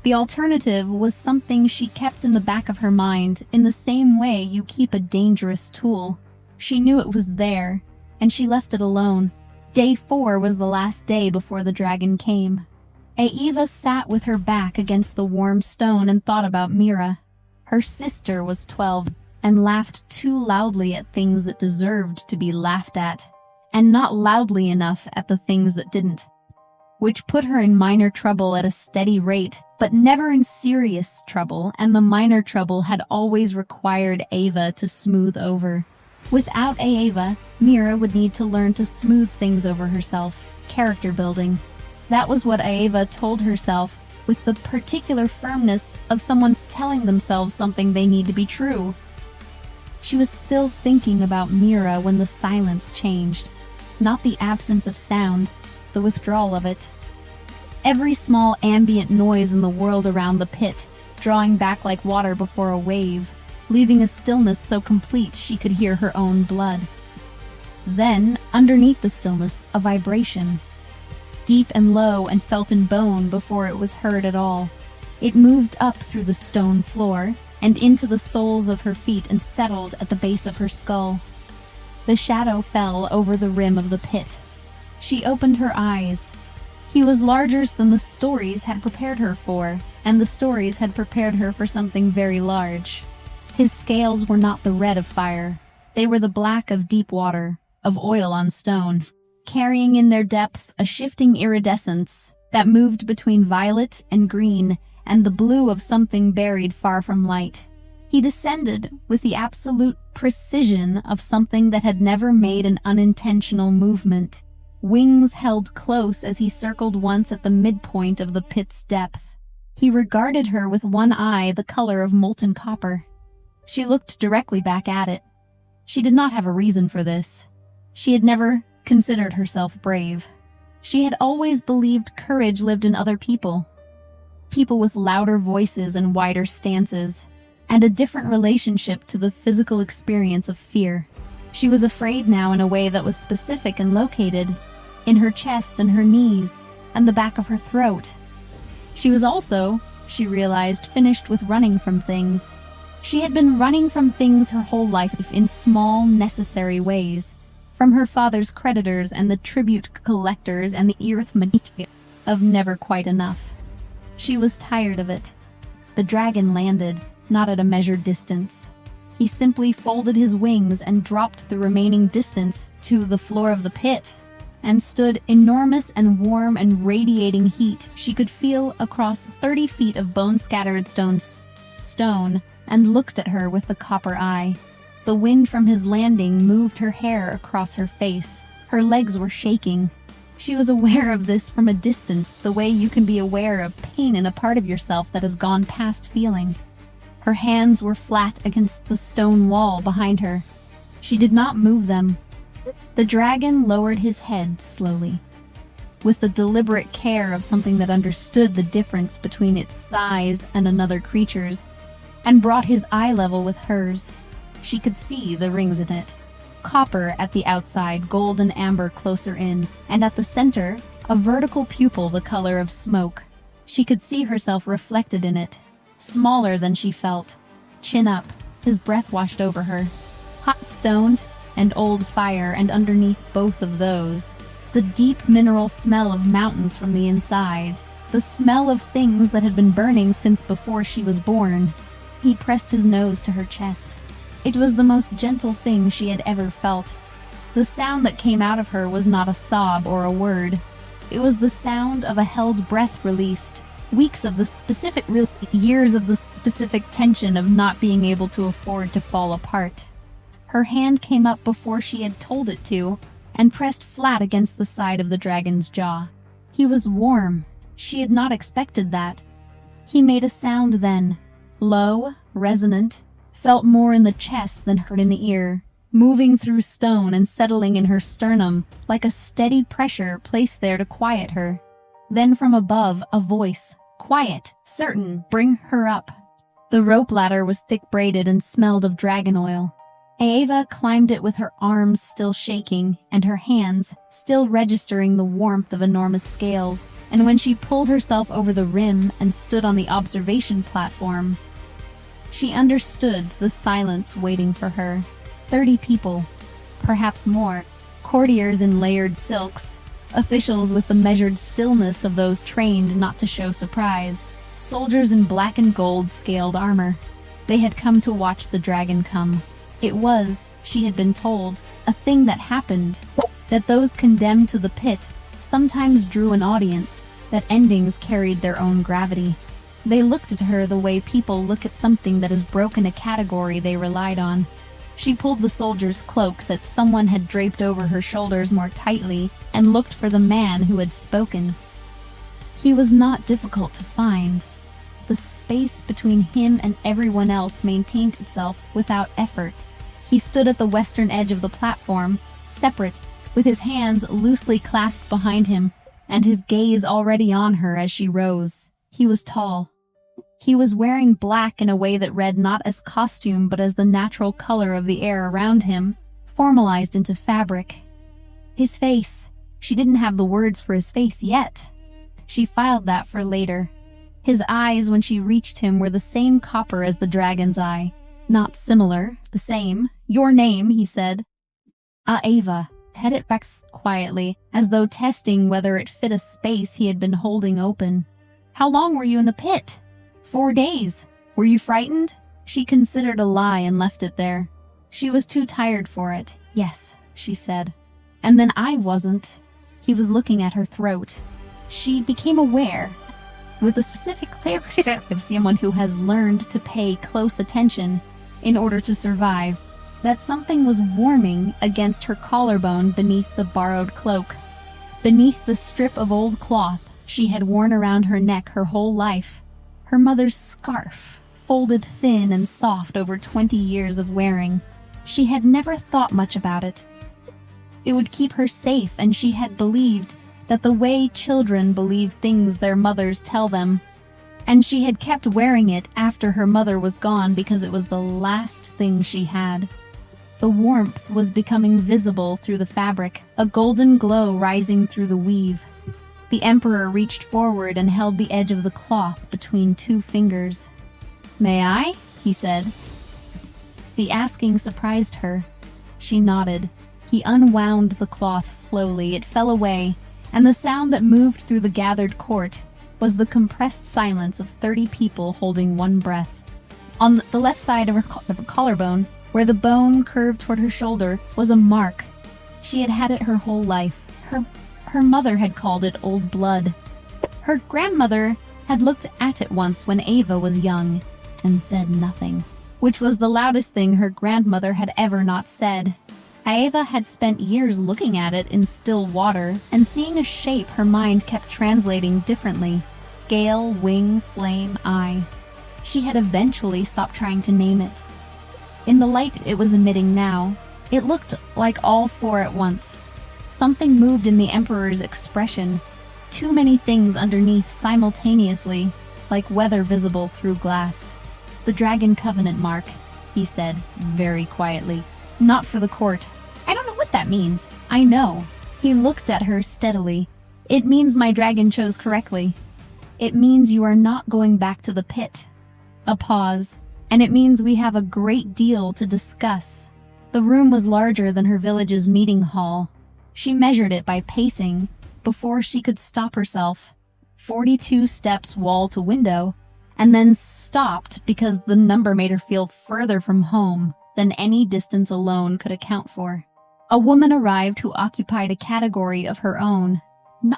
The alternative was something she kept in the back of her mind in the same way you keep a dangerous tool. She knew it was there, and she left it alone. Day 4 was the last day before the dragon came. Eva sat with her back against the warm stone and thought about Mira. Her sister was 12 and laughed too loudly at things that deserved to be laughed at, and not loudly enough at the things that didn't, which put her in minor trouble at a steady rate, but never in serious trouble, and the minor trouble had always required Eva to smooth over. Without Eva, Mira would need to learn to smooth things over herself, character building. That was what Eva told herself, with the particular firmness of someone's telling themselves something they need to be true. She was still thinking about Mira when the silence changed, not the absence of sound, the withdrawal of it. Every small ambient noise in the world around the pit, drawing back like water before a wave, leaving a stillness so complete she could hear her own blood. Then, underneath the stillness, a vibration, deep and low and felt in bone before it was heard at all. It moved up through the stone floor and into the soles of her feet and settled at the base of her skull. The shadow fell over the rim of the pit. She opened her eyes. He was larger than the stories had prepared her for, and the stories had prepared her for something very large. His scales were not the red of fire. They were the black of deep water, of oil on stone, carrying in their depths a shifting iridescence that moved between violet and green and the blue of something buried far from light. He descended with the absolute precision of something that had never made an unintentional movement, wings held close as he circled once at the midpoint of the pit's depth. He regarded her with one eye the color of molten copper. She looked directly back at it. She did not have a reason for this. She had never considered herself brave. She had always believed courage lived in other people. People with louder voices and wider stances, and a different relationship to the physical experience of fear. She was afraid now in a way that was specific and located in her chest and her knees and the back of her throat. She was also, she realized, finished with running from things. She had been running from things her whole life in small, necessary ways, from her father's creditors and the tribute collectors and the arithmetic of never quite enough. She was tired of it. The dragon landed, not at a measured distance. He simply folded his wings and dropped the remaining distance to the floor of the pit, and stood enormous and warm and radiating heat she could feel across 30 feet of bone-scattered stone, and looked at her with the copper eye. The wind from his landing moved her hair across her face. Her legs were shaking. She was aware of this from a distance, the way you can be aware of pain in a part of yourself that has gone past feeling. Her hands were flat against the stone wall behind her. She did not move them. The dragon lowered his head slowly, with the deliberate care of something that understood the difference between its size and another creature's, and brought his eye level with hers. She could see the rings in it. Copper at the outside, gold and amber closer in, and at the center, a vertical pupil the color of smoke. She could see herself reflected in it, smaller than she felt. Chin up, his breath washed over her. Hot stones and old fire, and underneath both of those, the deep mineral smell of mountains from the inside, the smell of things that had been burning since before she was born. He pressed his nose to her chest. It was the most gentle thing she had ever felt. The sound that came out of her was not a sob or a word. It was the sound of a held breath released. Weeks of the specific years of the specific tension of not being able to afford to fall apart. Her hand came up before she had told it to, and pressed flat against the side of the dragon's jaw. He was warm. She had not expected that. He made a sound then, low, resonant, felt more in the chest than heard in the ear, moving through stone and settling in her sternum like a steady pressure placed there to quiet her. Then from above, a voice, quiet, certain, bring her up. The rope ladder was thick-braided and smelled of dragon oil. Aeva climbed it with her arms still shaking and her hands still registering the warmth of enormous scales, and when she pulled herself over the rim and stood on the observation platform, she understood the silence waiting for her. 30 people, perhaps more, courtiers in layered silks, officials with the measured stillness of those trained not to show surprise, soldiers in black and gold scaled armor. They had come to watch the dragon come. It was, she had been told, a thing that happened, that those condemned to the pit sometimes drew an audience, that endings carried their own gravity. They looked at her the way people look at something that has broken a category they relied on. She pulled the soldier's cloak that someone had draped over her shoulders more tightly and looked for the man who had spoken. He was not difficult to find. The space between him and everyone else maintained itself without effort. He stood at the western edge of the platform, separate, with his hands loosely clasped behind him, and his gaze already on her as she rose. He was tall. He was wearing black in a way that read not as costume but as the natural color of the air around him, formalized into fabric. His face. She didn't have the words for his face yet. She filed that for later. His eyes, when she reached him, were the same copper as the dragon's eye. Not similar, the same. Your name, he said. Aeva. Head it back quietly, as though testing whether it fit a space he had been holding open. How long were you in the pit? 4 days. Were you frightened? She considered a lie and left it there. She was too tired for it. Yes, she said. And then I wasn't. He was looking at her throat. She became aware, with the specific clarity of someone who has learned to pay close attention in order to survive, that something was warming against her collarbone beneath the borrowed cloak, beneath the strip of old cloth she had worn around her neck her whole life, her mother's scarf, folded thin and soft over 20 years of wearing. She had never thought much about it. It would keep her safe, and she had believed that the way children believe things their mothers tell them, and she had kept wearing it after her mother was gone because it was the last thing she had. The warmth was becoming visible through the fabric, a golden glow rising through the weave. The Emperor reached forward and held the edge of the cloth between 2 fingers. "May I?" he said. The asking surprised her. She nodded. He unwound the cloth slowly. It fell away, and the sound that moved through the gathered court was the compressed silence of 30 people holding one breath. On the left side of her collarbone, where the bone curved toward her shoulder, was a mark. She had had it her whole life. Her mother had called it old blood. Her grandmother had looked at it once when Ava was young and said nothing, which was the loudest thing her grandmother had ever not said. Ava had spent years looking at it in still water and seeing a shape her mind kept translating differently: scale, wing, flame, eye. She had eventually stopped trying to name it. In the light it was emitting now, it looked like all four at once. Something moved in the Emperor's expression. Too many things underneath simultaneously, like weather visible through glass. "The Dragon Covenant mark," he said, very quietly. "Not for the court." "I don't know what that means." "I know." He looked at her steadily. "It means my dragon chose correctly. It means you are not going back to the pit." A pause. "And it means we have a great deal to discuss." The room was larger than her village's meeting hall. She measured it by pacing before she could stop herself. 42 steps wall to window, and then stopped because the number made her feel further from home than any distance alone could account for. A woman arrived who occupied a category of her own.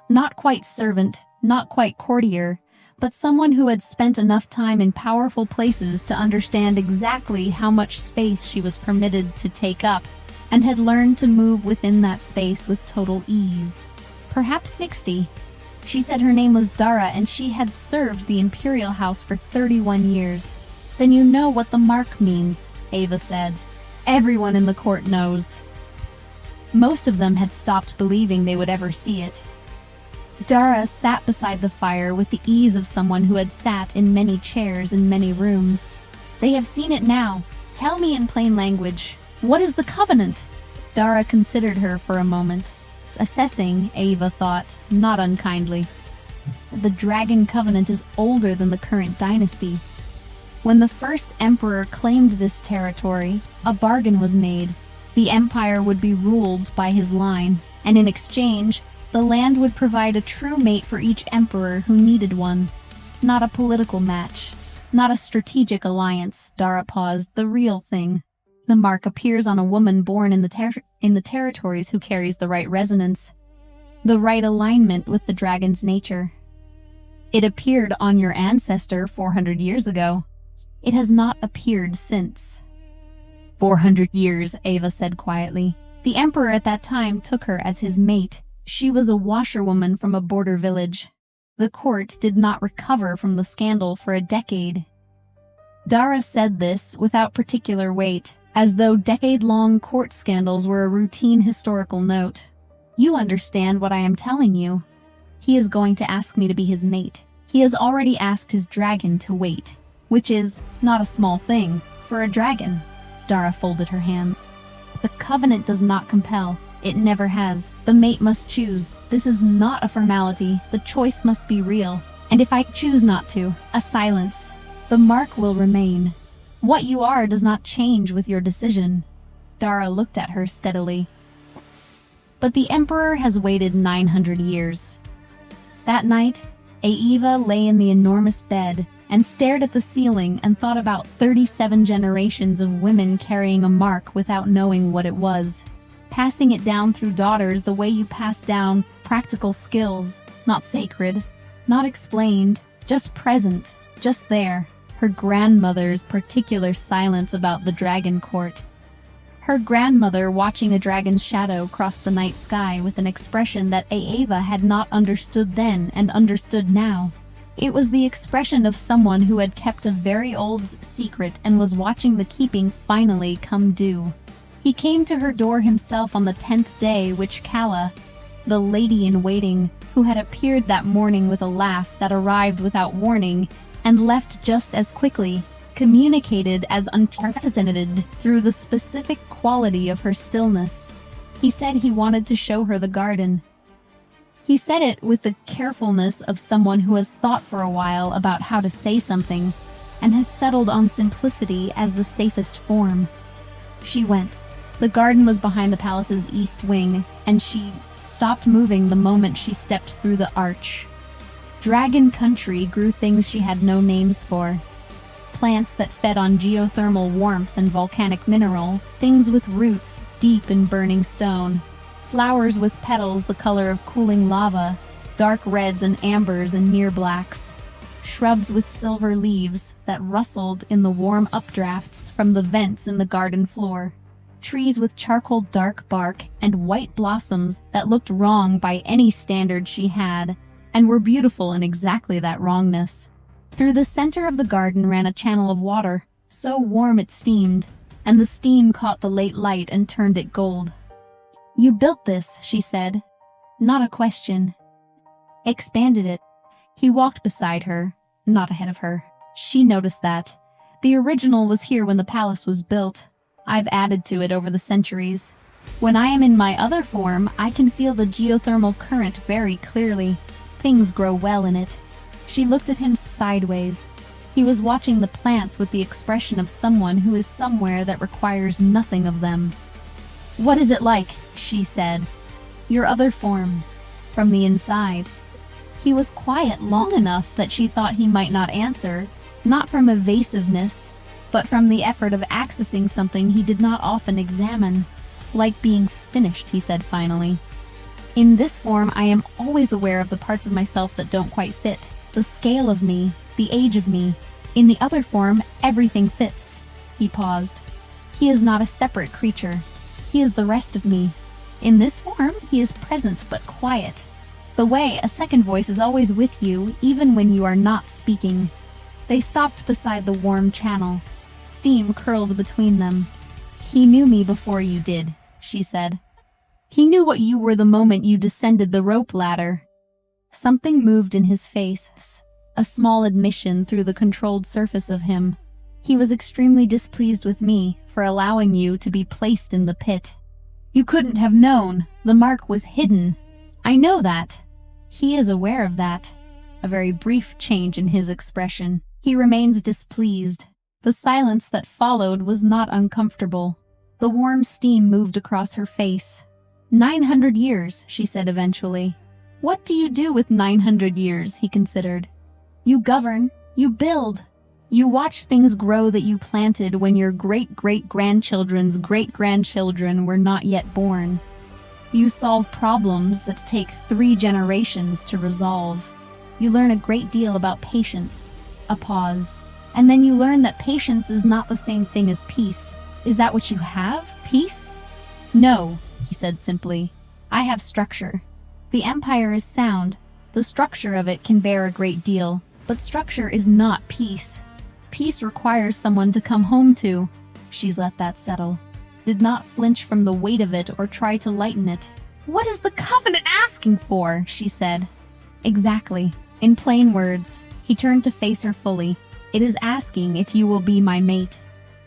Not quite servant, not quite courtier, but someone who had spent enough time in powerful places to understand exactly how much space she was permitted to take up, and had learned to move within that space with total ease. Perhaps 60. She said her name was Dara and she had served the Imperial House for 31 years. "Then you know what the mark means," Ava said. "Everyone in the court knows." Most of them had stopped believing they would ever see it. Dara sat beside the fire with the ease of someone who had sat in many chairs in many rooms. "They have seen it now. Tell me in plain language. What is the covenant?" Dara considered her for a moment. Assessing, Ava thought, not unkindly. "The Dragon Covenant is older than the current dynasty. When the first emperor claimed this territory, a bargain was made. The empire would be ruled by his line, and in exchange, the land would provide a true mate for each emperor who needed one. Not a political match, not a strategic alliance." Dara paused. "The real thing. The mark appears on a woman born in the territories who carries the right resonance, the right alignment with the dragon's nature. It appeared on your ancestor 400 years ago. It has not appeared since." 400 years, Ava said quietly. "The emperor at that time took her as his mate. She was a washerwoman from a border village. The court did not recover from the scandal for a decade." Dara said this without particular weight, as though decade-long court scandals were a routine historical note. "You understand what I am telling you. He is going to ask me to be his mate. He has already asked his dragon to wait, which is not a small thing for a dragon." Dara folded her hands. "The covenant does not compel. It never has. The mate must choose. This is not a formality. The choice must be real. And if I choose not to, a silence. The mark will remain. What you are does not change with your decision." Dara looked at her steadily. "But the Emperor has waited 900 years. That night, Ava lay in the enormous bed and stared at the ceiling and thought about 37 generations of women carrying a mark without knowing what it was. Passing it down through daughters the way you pass down practical skills, not sacred, not explained, just present, just there. Her grandmother's particular silence about the dragon court. Her grandmother watching a dragon's shadow cross the night sky with an expression that Ava had not understood then and understood now. It was the expression of someone who had kept a very old secret and was watching the keeping finally come due. He came to her door himself on the 10th day, which Kala, the lady-in-waiting, who had appeared that morning with a laugh that arrived without warning and left just as quickly, communicated as unprecedented through the specific quality of her stillness. He said he wanted to show her the garden. He said it with the carefulness of someone who has thought for a while about how to say something and has settled on simplicity as the safest form. She went. The garden was behind the palace's east wing, and she stopped moving the moment she stepped through the arch. Dragon country grew things she had no names for. plants that fed on geothermal warmth and volcanic mineral, things with roots deep in burning stone, flowers with petals the color of cooling lava, dark reds and ambers and near blacks, shrubs with silver leaves that rustled in the warm updrafts from the vents in the garden floor, trees with charcoal dark bark and white blossoms that looked wrong by any standard she had, and were beautiful in exactly that wrongness. Through the center of the garden ran a channel of water, so warm it steamed, and the steam caught the late light and turned it gold. "You built this," she said. Not a question. Expanded it. He walked beside her, not ahead of her. She noticed that. The original was here when the palace was built. I've added to it over the centuries. When I am in my other form, I can feel the geothermal current very clearly. Things grow well in it. She looked at him sideways. He was watching the plants with the expression of someone who is somewhere that requires nothing of them. "What is it like?" she said. "Your other form. From the inside." He was quiet long enough that she thought he might not answer, not from evasiveness, but from the effort of accessing something he did not often examine. "Like being finished," he said finally. "In this form, I am always aware of the parts of myself that don't quite fit, the scale of me, the age of me. In the other form, everything fits." He paused. "He is not a separate creature. He is the rest of me. In this form, he is present but quiet. The way a second voice is always with you, even when you are not speaking." They stopped beside the warm channel. Steam curled between them. "He knew me before you did," she said. "He knew what you were the moment you descended the rope ladder." Something moved in his face, a small admission through the controlled surface of him. "He was extremely displeased with me for allowing you to be placed in the pit. You couldn't have known. The mark was hidden. I know that. He is aware of that." A very brief change in his expression. "He remains displeased." The silence that followed was not uncomfortable. The warm steam moved across her face. 900 years, she said eventually. "What do you do with 900 years?" he considered. "You govern, you build. You watch things grow that you planted when your great-great-grandchildren's great-grandchildren were not yet born. You solve problems that take 3 generations to resolve. You learn a great deal about patience." A pause. "And then you learn that patience is not the same thing as peace. Is that what you have? Peace?" "No," he said simply. "I have structure. The empire is sound. The structure of it can bear a great deal, but structure is not peace. Peace requires someone to come home to." She's let that settle. Did not flinch from the weight of it or try to lighten it. "What is the Covenant asking for?" she said. "Exactly. In plain words." He turned to face her fully. "It is asking if you will be my mate.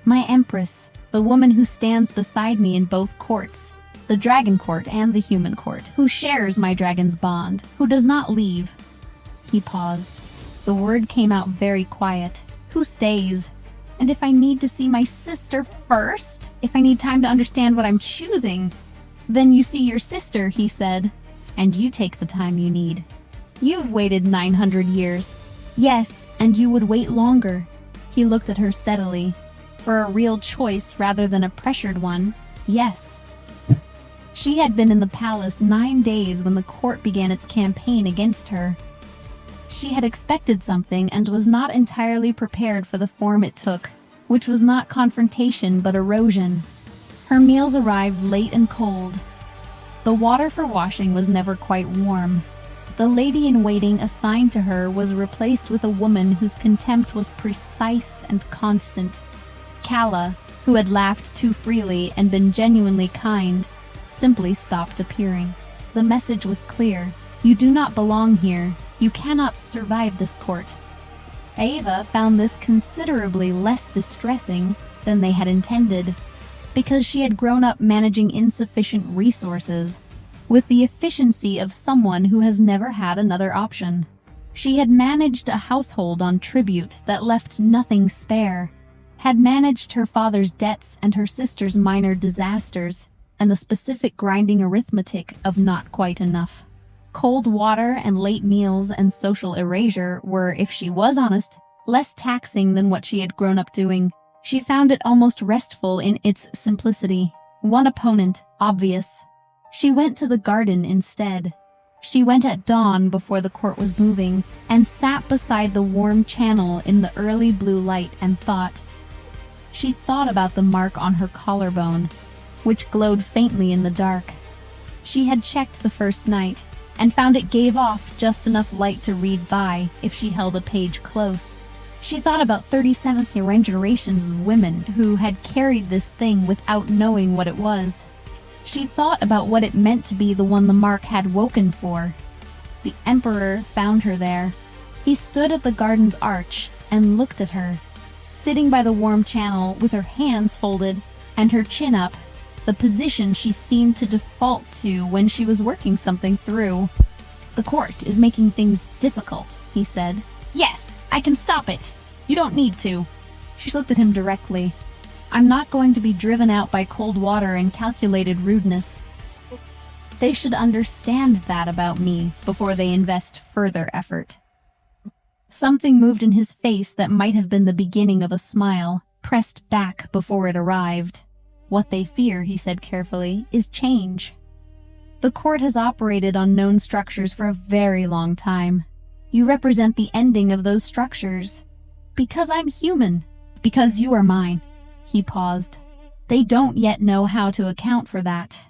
My empress, the woman who stands beside me in both courts, the dragon court and the human court, who shares my dragon's bond, who does not leave." He paused. The word came out very quiet. "Who stays? And if I need to see my sister first? If I need time to understand what I'm choosing?" "Then you see your sister," he said. "And you take the time you need. You've waited 900 years. Yes, and you would wait longer." He looked at her steadily. "For a real choice rather than a pressured one, yes." She had been in the palace 9 days when the court began its campaign against her. She had expected something and was not entirely prepared for the form it took, which was not confrontation but erosion. Her meals arrived late and cold. The water for washing was never quite warm. The lady-in-waiting assigned to her was replaced with a woman whose contempt was precise and constant. Kala, who had laughed too freely and been genuinely kind, simply stopped appearing. The message was clear. You do not belong here. You cannot survive this court. Ava found this considerably less distressing than they had intended, because she had grown up managing insufficient resources with the efficiency of someone who has never had another option. She had managed a household on tribute that left nothing spare, had managed her father's debts and her sister's minor disasters, and the specific grinding arithmetic of not quite enough. Cold water and late meals and social erasure were, if she was honest, less taxing than what she had grown up doing. She found it almost restful in its simplicity. One opponent, obvious. She went to the garden instead. She went at dawn before the court was moving, and sat beside the warm channel in the early blue light and thought. She thought about the mark on her collarbone, which glowed faintly in the dark. She had checked the first night, and found it gave off just enough light to read by if she held a page close. She thought about 37 generations of women who had carried this thing without knowing what it was. She thought about what it meant to be the one the mark had woken for. The Emperor found her there. He stood at the garden's arch and looked at her, sitting by the warm channel with her hands folded and her chin up, the position she seemed to default to when she was working something through. "The court is making things difficult," he said. "Yes, I can stop it. You don't need to." She looked at him directly. "I'm not going to be driven out by cold water and calculated rudeness. They should understand that about me before they invest further effort." Something moved in his face that might have been the beginning of a smile, pressed back before it arrived. "What they fear," he said carefully, "is change. The court has operated on known structures for a very long time. You represent the ending of those structures. Because I'm human. Because you are mine." He paused. "They don't yet know how to account for that."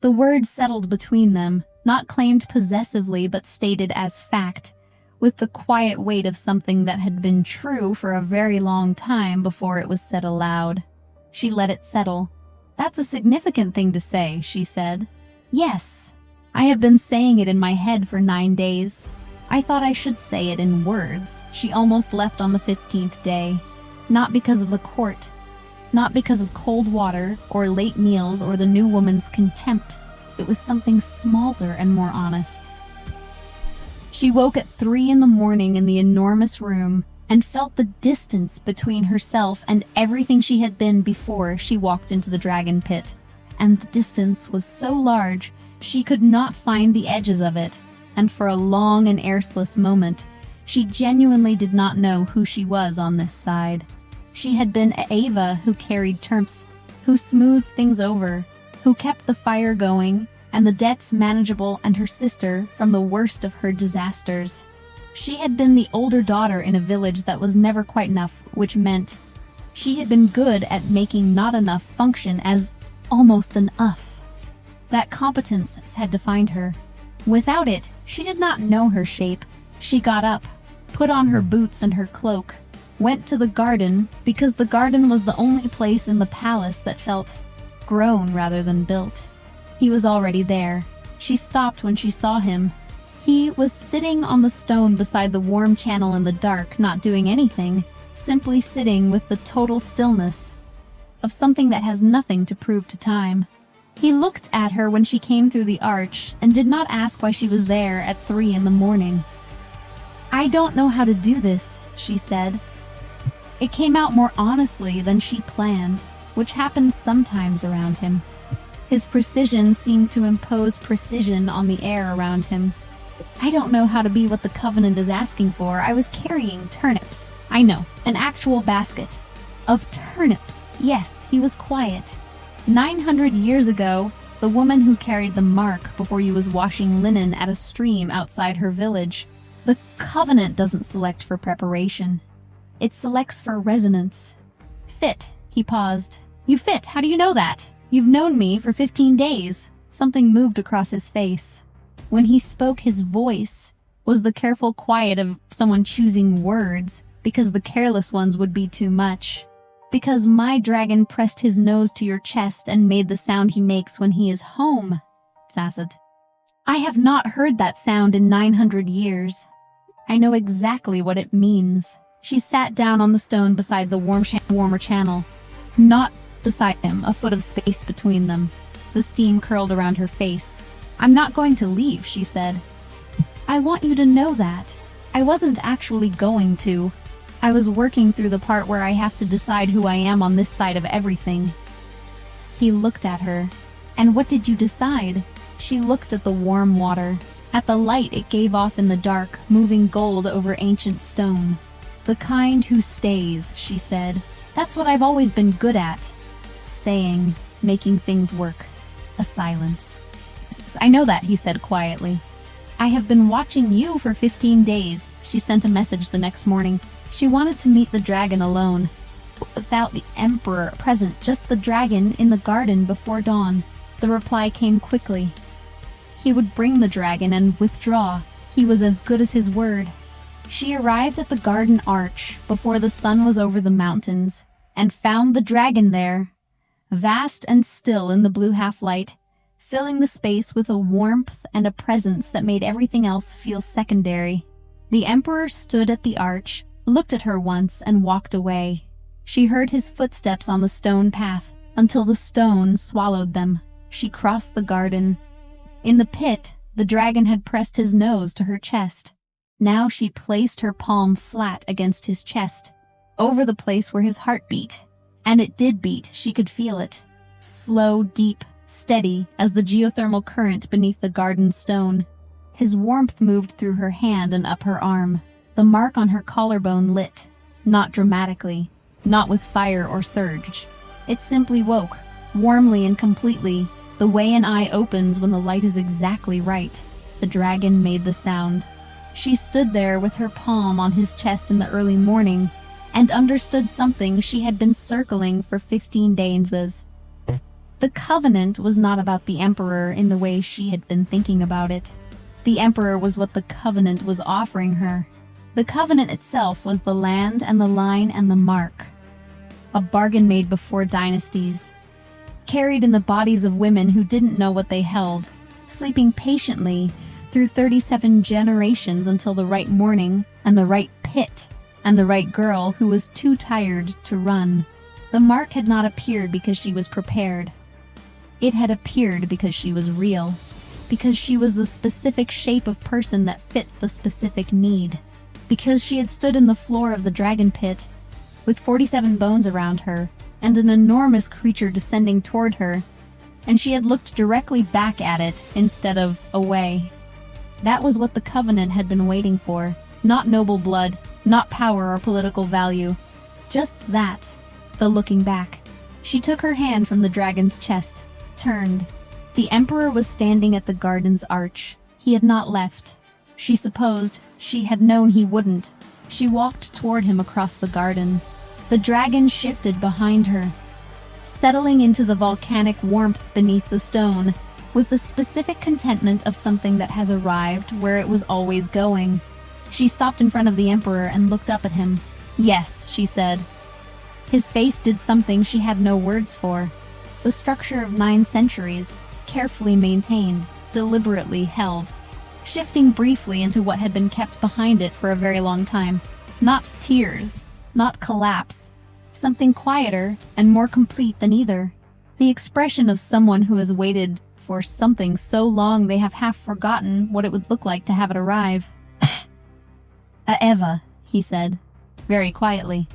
The words settled between them, not claimed possessively but stated as fact, with the quiet weight of something that had been true for a very long time before it was said aloud. She let it settle. "That's a significant thing to say," she said. "Yes. I have been saying it in my head for 9 days. I thought I should say it in words." She almost left on the 15th day. Not because of the court. Not because of cold water, or late meals, or the new woman's contempt. It was something smaller and more honest. She woke at 3 in the morning in the enormous room, and felt the distance between herself and everything she had been before she walked into the dragon pit. And the distance was so large, she could not find the edges of it, and for a long and airless moment, she genuinely did not know who she was on this side. She had been Ava who carried terms, who smoothed things over, who kept the fire going, and the debts manageable, and her sister from the worst of her disasters. She had been the older daughter in a village that was never quite enough, which meant she had been good at making not enough function as almost enough. That competence had defined her. Without it, she did not know her shape. She got up, put on her boots and her cloak, went to the garden because the garden was the only place in the palace that felt grown rather than built. He was already there. She stopped when she saw him. He was sitting on the stone beside the warm channel in the dark, not doing anything, simply sitting with the total stillness of something that has nothing to prove to time. He looked at her when she came through the arch and did not ask why she was there at 3 in the morning. "I don't know how to do this," she said. It came out more honestly than she planned, which happens sometimes around him. His precision seemed to impose precision on the air around him. "I don't know how to be what the Covenant is asking for. I was carrying turnips. I know, an actual basket. Of turnips." Yes, he was quiet. 900 years ago, the woman who carried the mark before you was washing linen at a stream outside her village. The Covenant doesn't select for preparation. It selects for resonance. "Fit," he paused. "You fit, how do you know that? You've known me for 15 days. Something moved across his face. When he spoke, his voice was the careful quiet of someone choosing words, because the careless ones would be too much. "Because my dragon pressed his nose to your chest and made the sound he makes when he is home," Sasset. "I have not heard that sound in 900 years. I know exactly what it means." She sat down on the stone beside the warmer channel. Not beside him, a foot of space between them. The steam curled around her face. "I'm not going to leave," she said. "I want you to know that. I wasn't actually going to. I was working through the part where I have to decide who I am on this side of everything." He looked at her. "And what did you decide?" She looked at the warm water, at the light it gave off in the dark, moving gold over ancient stone. The kind who stays, she said. That's what I've always been good at. Staying, making things work. A silence. I know that, he said quietly. I have been watching you for 15 days, she sent a message the next morning. She wanted to meet the dragon alone. Without the emperor present, just the dragon in the garden before dawn. The reply came quickly. He would bring the dragon and withdraw. He was as good as his word. She arrived at the garden arch before the sun was over the mountains, and found the dragon there, vast and still in the blue half-light, filling the space with a warmth and a presence that made everything else feel secondary. The emperor stood at the arch, looked at her once, and walked away. She heard his footsteps on the stone path, until the stone swallowed them. She crossed the garden. In the pit, the dragon had pressed his nose to her chest. Now she placed her palm flat against his chest, over the place where his heart beat. And it did beat, she could feel it. Slow, deep, steady as the geothermal current beneath the garden stone. His warmth moved through her hand and up her arm. The mark on her collarbone lit, not dramatically, not with fire or surge. It simply woke, warmly and completely, the way an eye opens when the light is exactly right. The dragon made the sound. She stood there with her palm on his chest in the early morning, and understood something she had been circling for 15 days. The covenant was not about the emperor in the way she had been thinking about it. The emperor was what the covenant was offering her. The covenant itself was the land and the line and the mark. A bargain made before dynasties, carried in the bodies of women who didn't know what they held, sleeping patiently through 37 generations until the right morning and the right pit and the right girl who was too tired to run. The mark had not appeared because she was prepared. It had appeared because she was real, because she was the specific shape of person that fit the specific need, because she had stood in the floor of the dragon pit with 47 bones around her and an enormous creature descending toward her, and she had looked directly back at it instead of away. That was what the covenant had been waiting for. Not noble blood, not power or political value. Just that, the looking back. She took her hand from the dragon's chest, turned. The emperor was standing at the garden's arch. He had not left. She supposed she had known he wouldn't. She walked toward him across the garden. The dragon shifted behind her, settling into the volcanic warmth beneath the stone, with the specific contentment of something that has arrived where it was always going. She stopped in front of the emperor and looked up at him. Yes, she said. His face did something she had no words for. The structure of 9 centuries, carefully maintained, deliberately held, shifting briefly into what had been kept behind it for a very long time. Not tears, not collapse, something quieter and more complete than either. The expression of someone who has waited for something so long they have half forgotten what it would look like to have it arrive. Eva, he said, very quietly.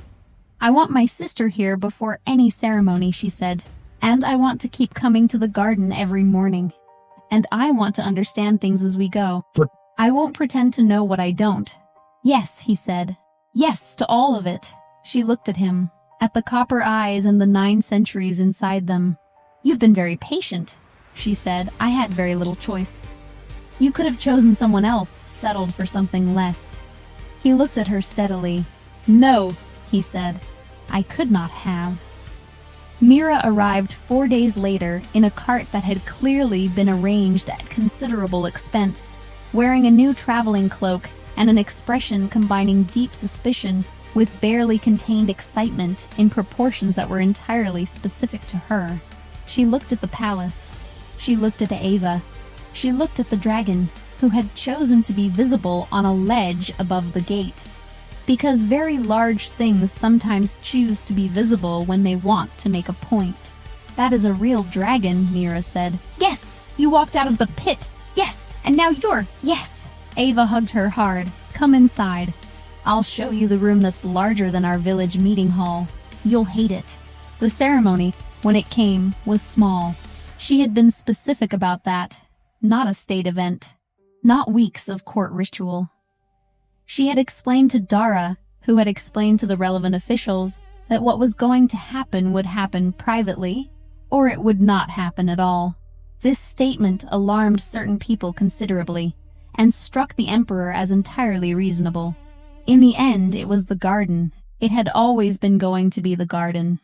I want my sister here before any ceremony, she said, and I want to keep coming to the garden every morning. And I want to understand things as we go. I won't pretend to know what I don't. Yes, he said. Yes, to all of it. She looked at him, at the copper eyes and the 9 centuries inside them. You've been very patient, she said. I had very little choice. You could have chosen someone else, settled for something less. He looked at her steadily. No, he said. I could not have. Mira arrived 4 days later in a cart that had clearly been arranged at considerable expense, wearing a new traveling cloak and an expression combining deep suspicion with barely contained excitement in proportions that were entirely specific to her. She looked at the palace. She looked at Eva. She looked at the dragon, who had chosen to be visible on a ledge above the gate. Because very large things sometimes choose to be visible when they want to make a point. That is a real dragon, Mira said. Yes, you walked out of the pit. Yes, and now you're... Yes. Eva hugged her hard. Come inside. I'll show you the room that's larger than our village meeting hall. You'll hate it. The ceremony, when it came, was small. She had been specific about that. Not a state event. Not weeks of court ritual. She had explained to Dara, who had explained to the relevant officials that what was going to happen would happen privately, or it would not happen at all. This statement alarmed certain people considerably, and struck the emperor as entirely reasonable. In the end, it was the garden. It had always been going to be the garden.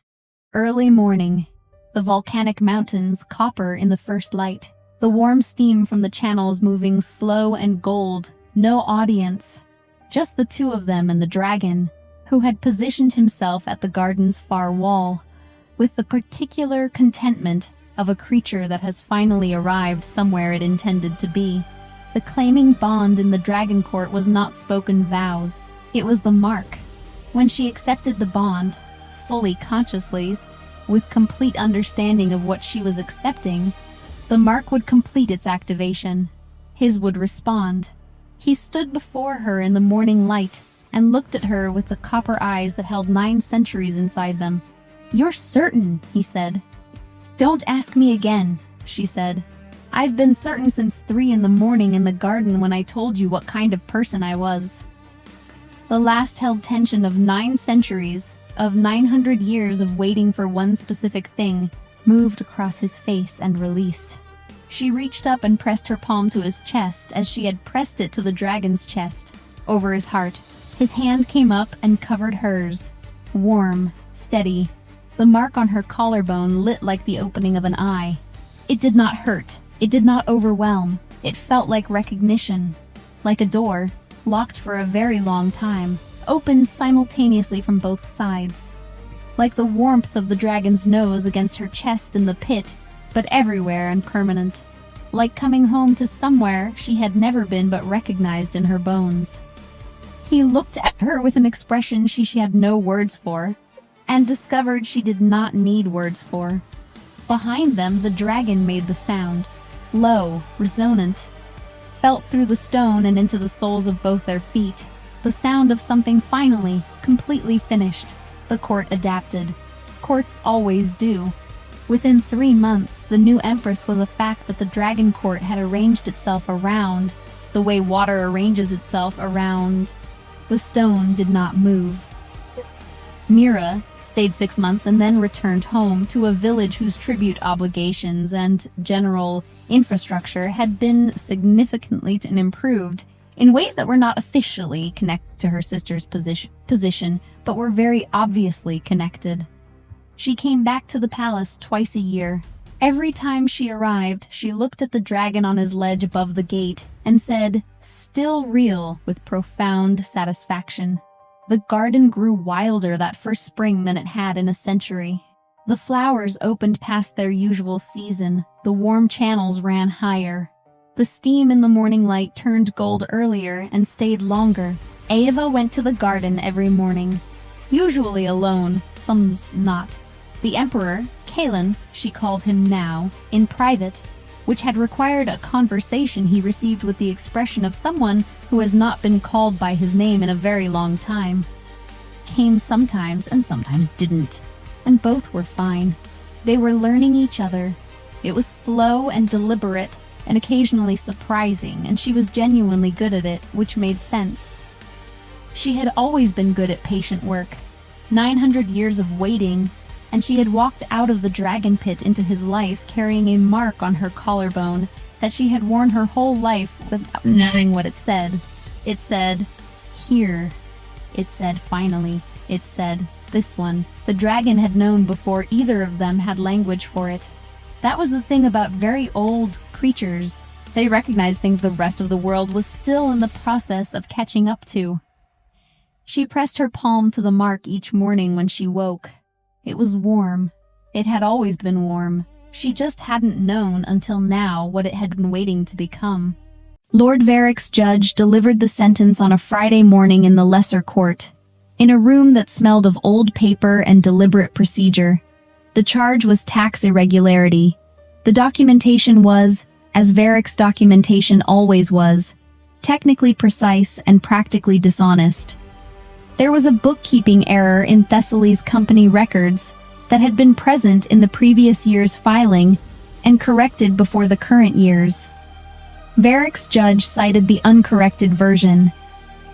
Early morning. The volcanic mountains, copper in the first light. The warm steam from the channels moving slow and gold. No audience. Just the two of them and the dragon, who had positioned himself at the garden's far wall, with the particular contentment of a creature that has finally arrived somewhere it intended to be. The claiming bond in the dragon court was not spoken vows. It was the mark. When she accepted the bond, fully consciously, with complete understanding of what she was accepting, the mark would complete its activation. His would respond. He stood before her in the morning light and looked at her with the copper eyes that held 9 centuries inside them. "You're certain," he said. "Don't ask me again," she said. "I've been certain since 3 in the morning in the garden when I told you what kind of person I was." The last held tension of 9 centuries, of 900 years of waiting for one specific thing, moved across his face and released. She reached up and pressed her palm to his chest as she had pressed it to the dragon's chest, over his heart. His hand came up and covered hers. Warm, steady. The mark on her collarbone lit like the opening of an eye. It did not hurt. It did not overwhelm. It felt like recognition. Like a door, locked for a very long time, opened simultaneously from both sides. Like the warmth of the dragon's nose against her chest in the pit, but everywhere and permanent. Like coming home to somewhere she had never been but recognized in her bones. He looked at her with an expression she had no words for, and discovered she did not need words for. Behind them, the dragon made the sound. Low, resonant. Felt through the stone and into the soles of both their feet. The sound of something finally, completely finished. The court adapted. Courts always do. Within 3 months, the new empress was a fact that the dragon court had arranged itself around, the way water arranges itself around. The stone did not move. Mira stayed 6 months and then returned home to a village whose tribute obligations and general infrastructure had been significantly improved in ways that were not officially connected to her sister's position, but were very obviously connected. She came back to the palace twice a year. Every time she arrived, she looked at the dragon on his ledge above the gate and said, "Still real," with profound satisfaction. The garden grew wilder that first spring than it had in a century. The flowers opened past their usual season. The warm channels ran higher. The steam in the morning light turned gold earlier and stayed longer. Ava went to the garden every morning, usually alone, sometimes not. The emperor, Kalen, she called him now, in private, which had required a conversation he received with the expression of someone who has not been called by his name in a very long time. Came sometimes and sometimes didn't, and both were fine. They were learning each other. It was slow and deliberate and occasionally surprising, and she was genuinely good at it, which made sense. She had always been good at patient work. 900 years of waiting, and she had walked out of the dragon pit into his life carrying a mark on her collarbone that she had worn her whole life without knowing what it said. It said, "Here." It said, "Finally." It said, "This one." The dragon had known before either of them had language for it. That was the thing about very old creatures. They recognized things the rest of the world was still in the process of catching up to. She pressed her palm to the mark each morning when she woke. It was warm. It had always been warm. She just hadn't known until now what it had been waiting to become. Lord Varric's judge delivered the sentence on a Friday morning in the lesser court, in a room that smelled of old paper and deliberate procedure. The charge was tax irregularity. The documentation was, as Varric's documentation always was, technically precise and practically dishonest. There was a bookkeeping error in Thessaly's company records that had been present in the previous year's filing and corrected before the current year's. Varric's judge cited the uncorrected version.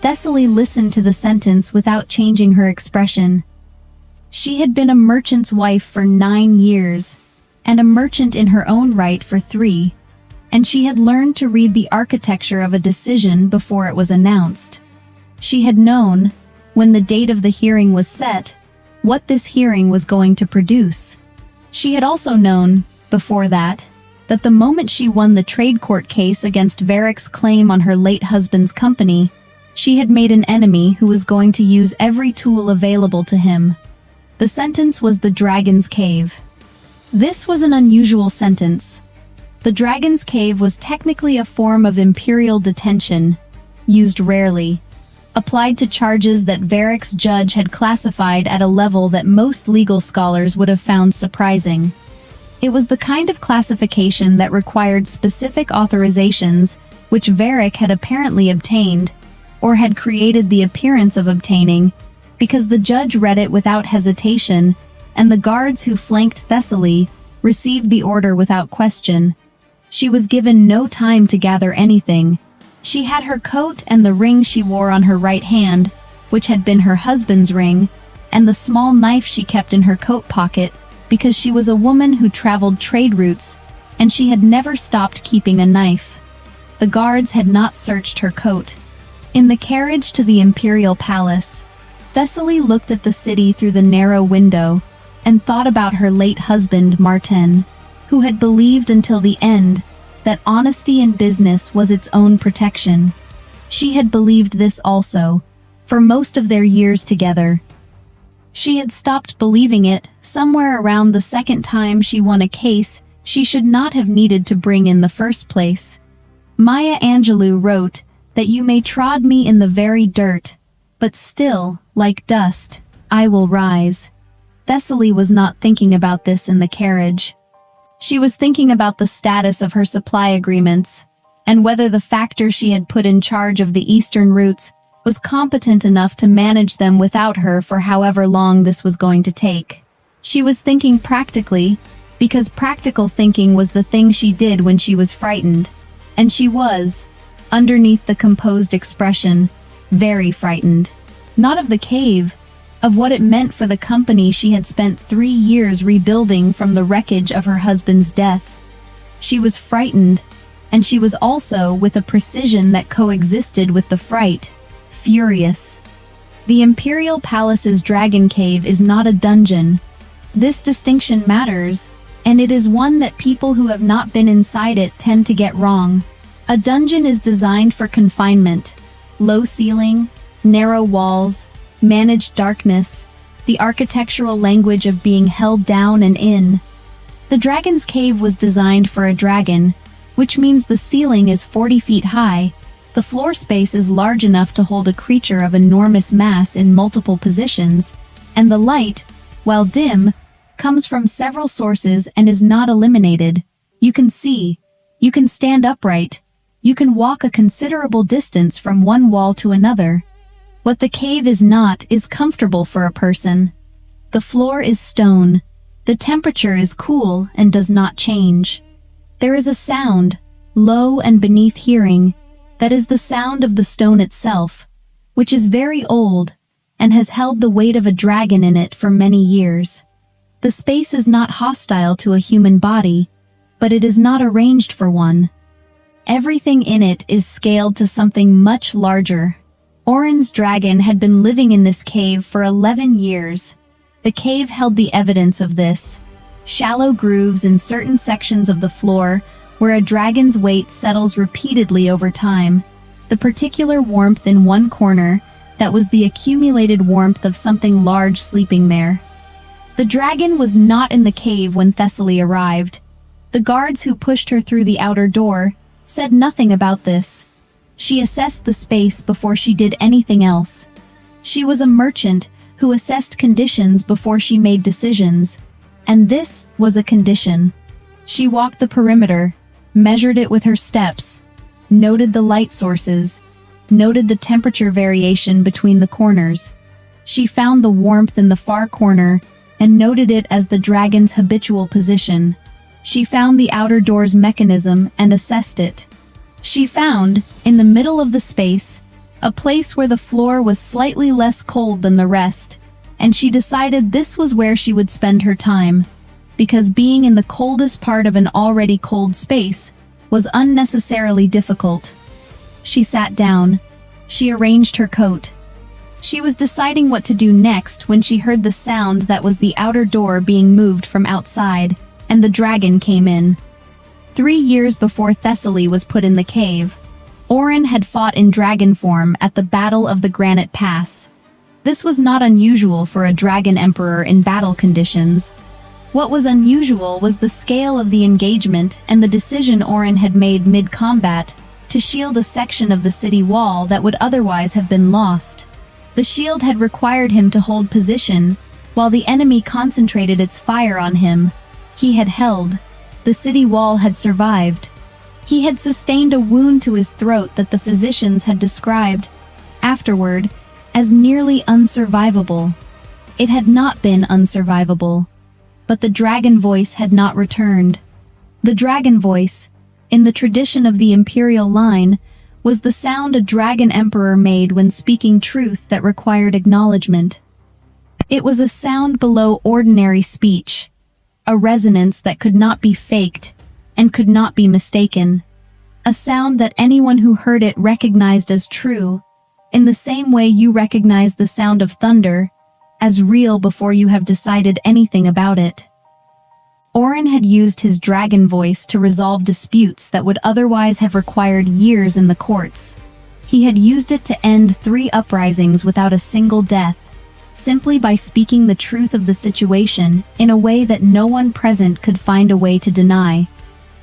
Thessaly listened to the sentence without changing her expression. She had been a merchant's wife for 9 years, and a merchant in her own right for 3, and she had learned to read the architecture of a decision before it was announced. She had known, when the date of the hearing was set, what this hearing was going to produce. She had also known, before that the moment she won the trade court case against Varric's claim on her late husband's company, she had made an enemy who was going to use every tool available to him. The sentence was the Dragon's Cave. This was an unusual sentence. The Dragon's Cave was technically a form of imperial detention, used rarely, applied to charges that Varric's judge had classified at a level that most legal scholars would have found surprising. It was the kind of classification that required specific authorizations, which Varric had apparently obtained, or had created the appearance of obtaining, because the judge read it without hesitation, and the guards who flanked Thessaly received the order without question. She was given no time to gather anything. She had her coat and the ring she wore on her right hand, which had been her husband's ring, and the small knife she kept in her coat pocket, because she was a woman who traveled trade routes, and she had never stopped keeping a knife. The guards had not searched her coat. In the carriage to the imperial palace, Thessaly looked at the city through the narrow window and thought about her late husband, Martin, who had believed until the end that honesty in business was its own protection. She had believed this also, for most of their years together. She had stopped believing it somewhere around the second time she won a case she should not have needed to bring in the first place. Maya Angelou wrote that you may trod me in the very dirt, but still, like dust, I will rise. Thessaly was not thinking about this in the carriage. She was thinking about the status of her supply agreements, and whether the factor she had put in charge of the eastern routes was competent enough to manage them without her for however long this was going to take. She was thinking practically, because practical thinking was the thing she did when she was frightened, and she was, underneath the composed expression, very frightened. Not of the cave, of what it meant for the company she had spent 3 years rebuilding from the wreckage of her husband's death. She was frightened, and she was also, with a precision that coexisted with the fright, furious. The Imperial Palace's Dragon Cave is not a dungeon. This distinction matters, and it is one that people who have not been inside it tend to get wrong. A dungeon is designed for confinement, low ceiling, narrow walls, managed darkness, the architectural language of being held down and in. The Dragon's Cave was designed for a dragon, which means the ceiling is 40 feet high. The floor space is large enough to hold a creature of enormous mass in multiple positions, and the light, while dim, comes from several sources and is not eliminated. You can see, you can stand upright, you can walk a considerable distance from one wall to another. What the cave is not is comfortable for a person. The floor is stone. The temperature is cool and does not change. There is a sound, low and beneath hearing, that is the sound of the stone itself, which is very old and has held the weight of a dragon in it for many years. The space is not hostile to a human body, but it is not arranged for one. Everything in it is scaled to something much larger. Oren's dragon had been living in this cave for 11 years. The cave held the evidence of this. Shallow grooves in certain sections of the floor where a dragon's weight settles repeatedly over time. The particular warmth in one corner, that was the accumulated warmth of something large sleeping there. The dragon was not in the cave when Thessaly arrived. The guards who pushed her through the outer door said nothing about this. She assessed the space before she did anything else. She was a merchant who assessed conditions before she made decisions, and this was a condition. She walked the perimeter, measured it with her steps, noted the light sources, noted the temperature variation between the corners. She found the warmth in the far corner and noted it as the dragon's habitual position. She found the outer door's mechanism and assessed it. She found, in the middle of the space, a place where the floor was slightly less cold than the rest, and she decided this was where she would spend her time, because being in the coldest part of an already cold space was unnecessarily difficult. She sat down. She arranged her coat. She was deciding what to do next when she heard the sound that was the outer door being moved from outside, and the dragon came in. 3 years before Thessaly was put in the cave, Orin had fought in dragon form at the Battle of the Granite Pass. This was not unusual for a dragon emperor in battle conditions. What was unusual was the scale of the engagement and the decision Orin had made mid-combat to shield a section of the city wall that would otherwise have been lost. The shield had required him to hold position, while the enemy concentrated its fire on him. He had held. The city wall had survived. He had sustained a wound to his throat that the physicians had described, afterward, as nearly unsurvivable. It had not been unsurvivable. But the dragon voice had not returned. The dragon voice, in the tradition of the imperial line, was the sound a dragon emperor made when speaking truth that required acknowledgement. It was a sound below ordinary speech, a resonance that could not be faked and could not be mistaken, a sound that anyone who heard it recognized as true, in the same way you recognize the sound of thunder as real before you have decided anything about it. Orin had used his dragon voice to resolve disputes that would otherwise have required years in the courts. He had used it to end 3 uprisings without a single death, simply by speaking the truth of the situation in a way that no one present could find a way to deny.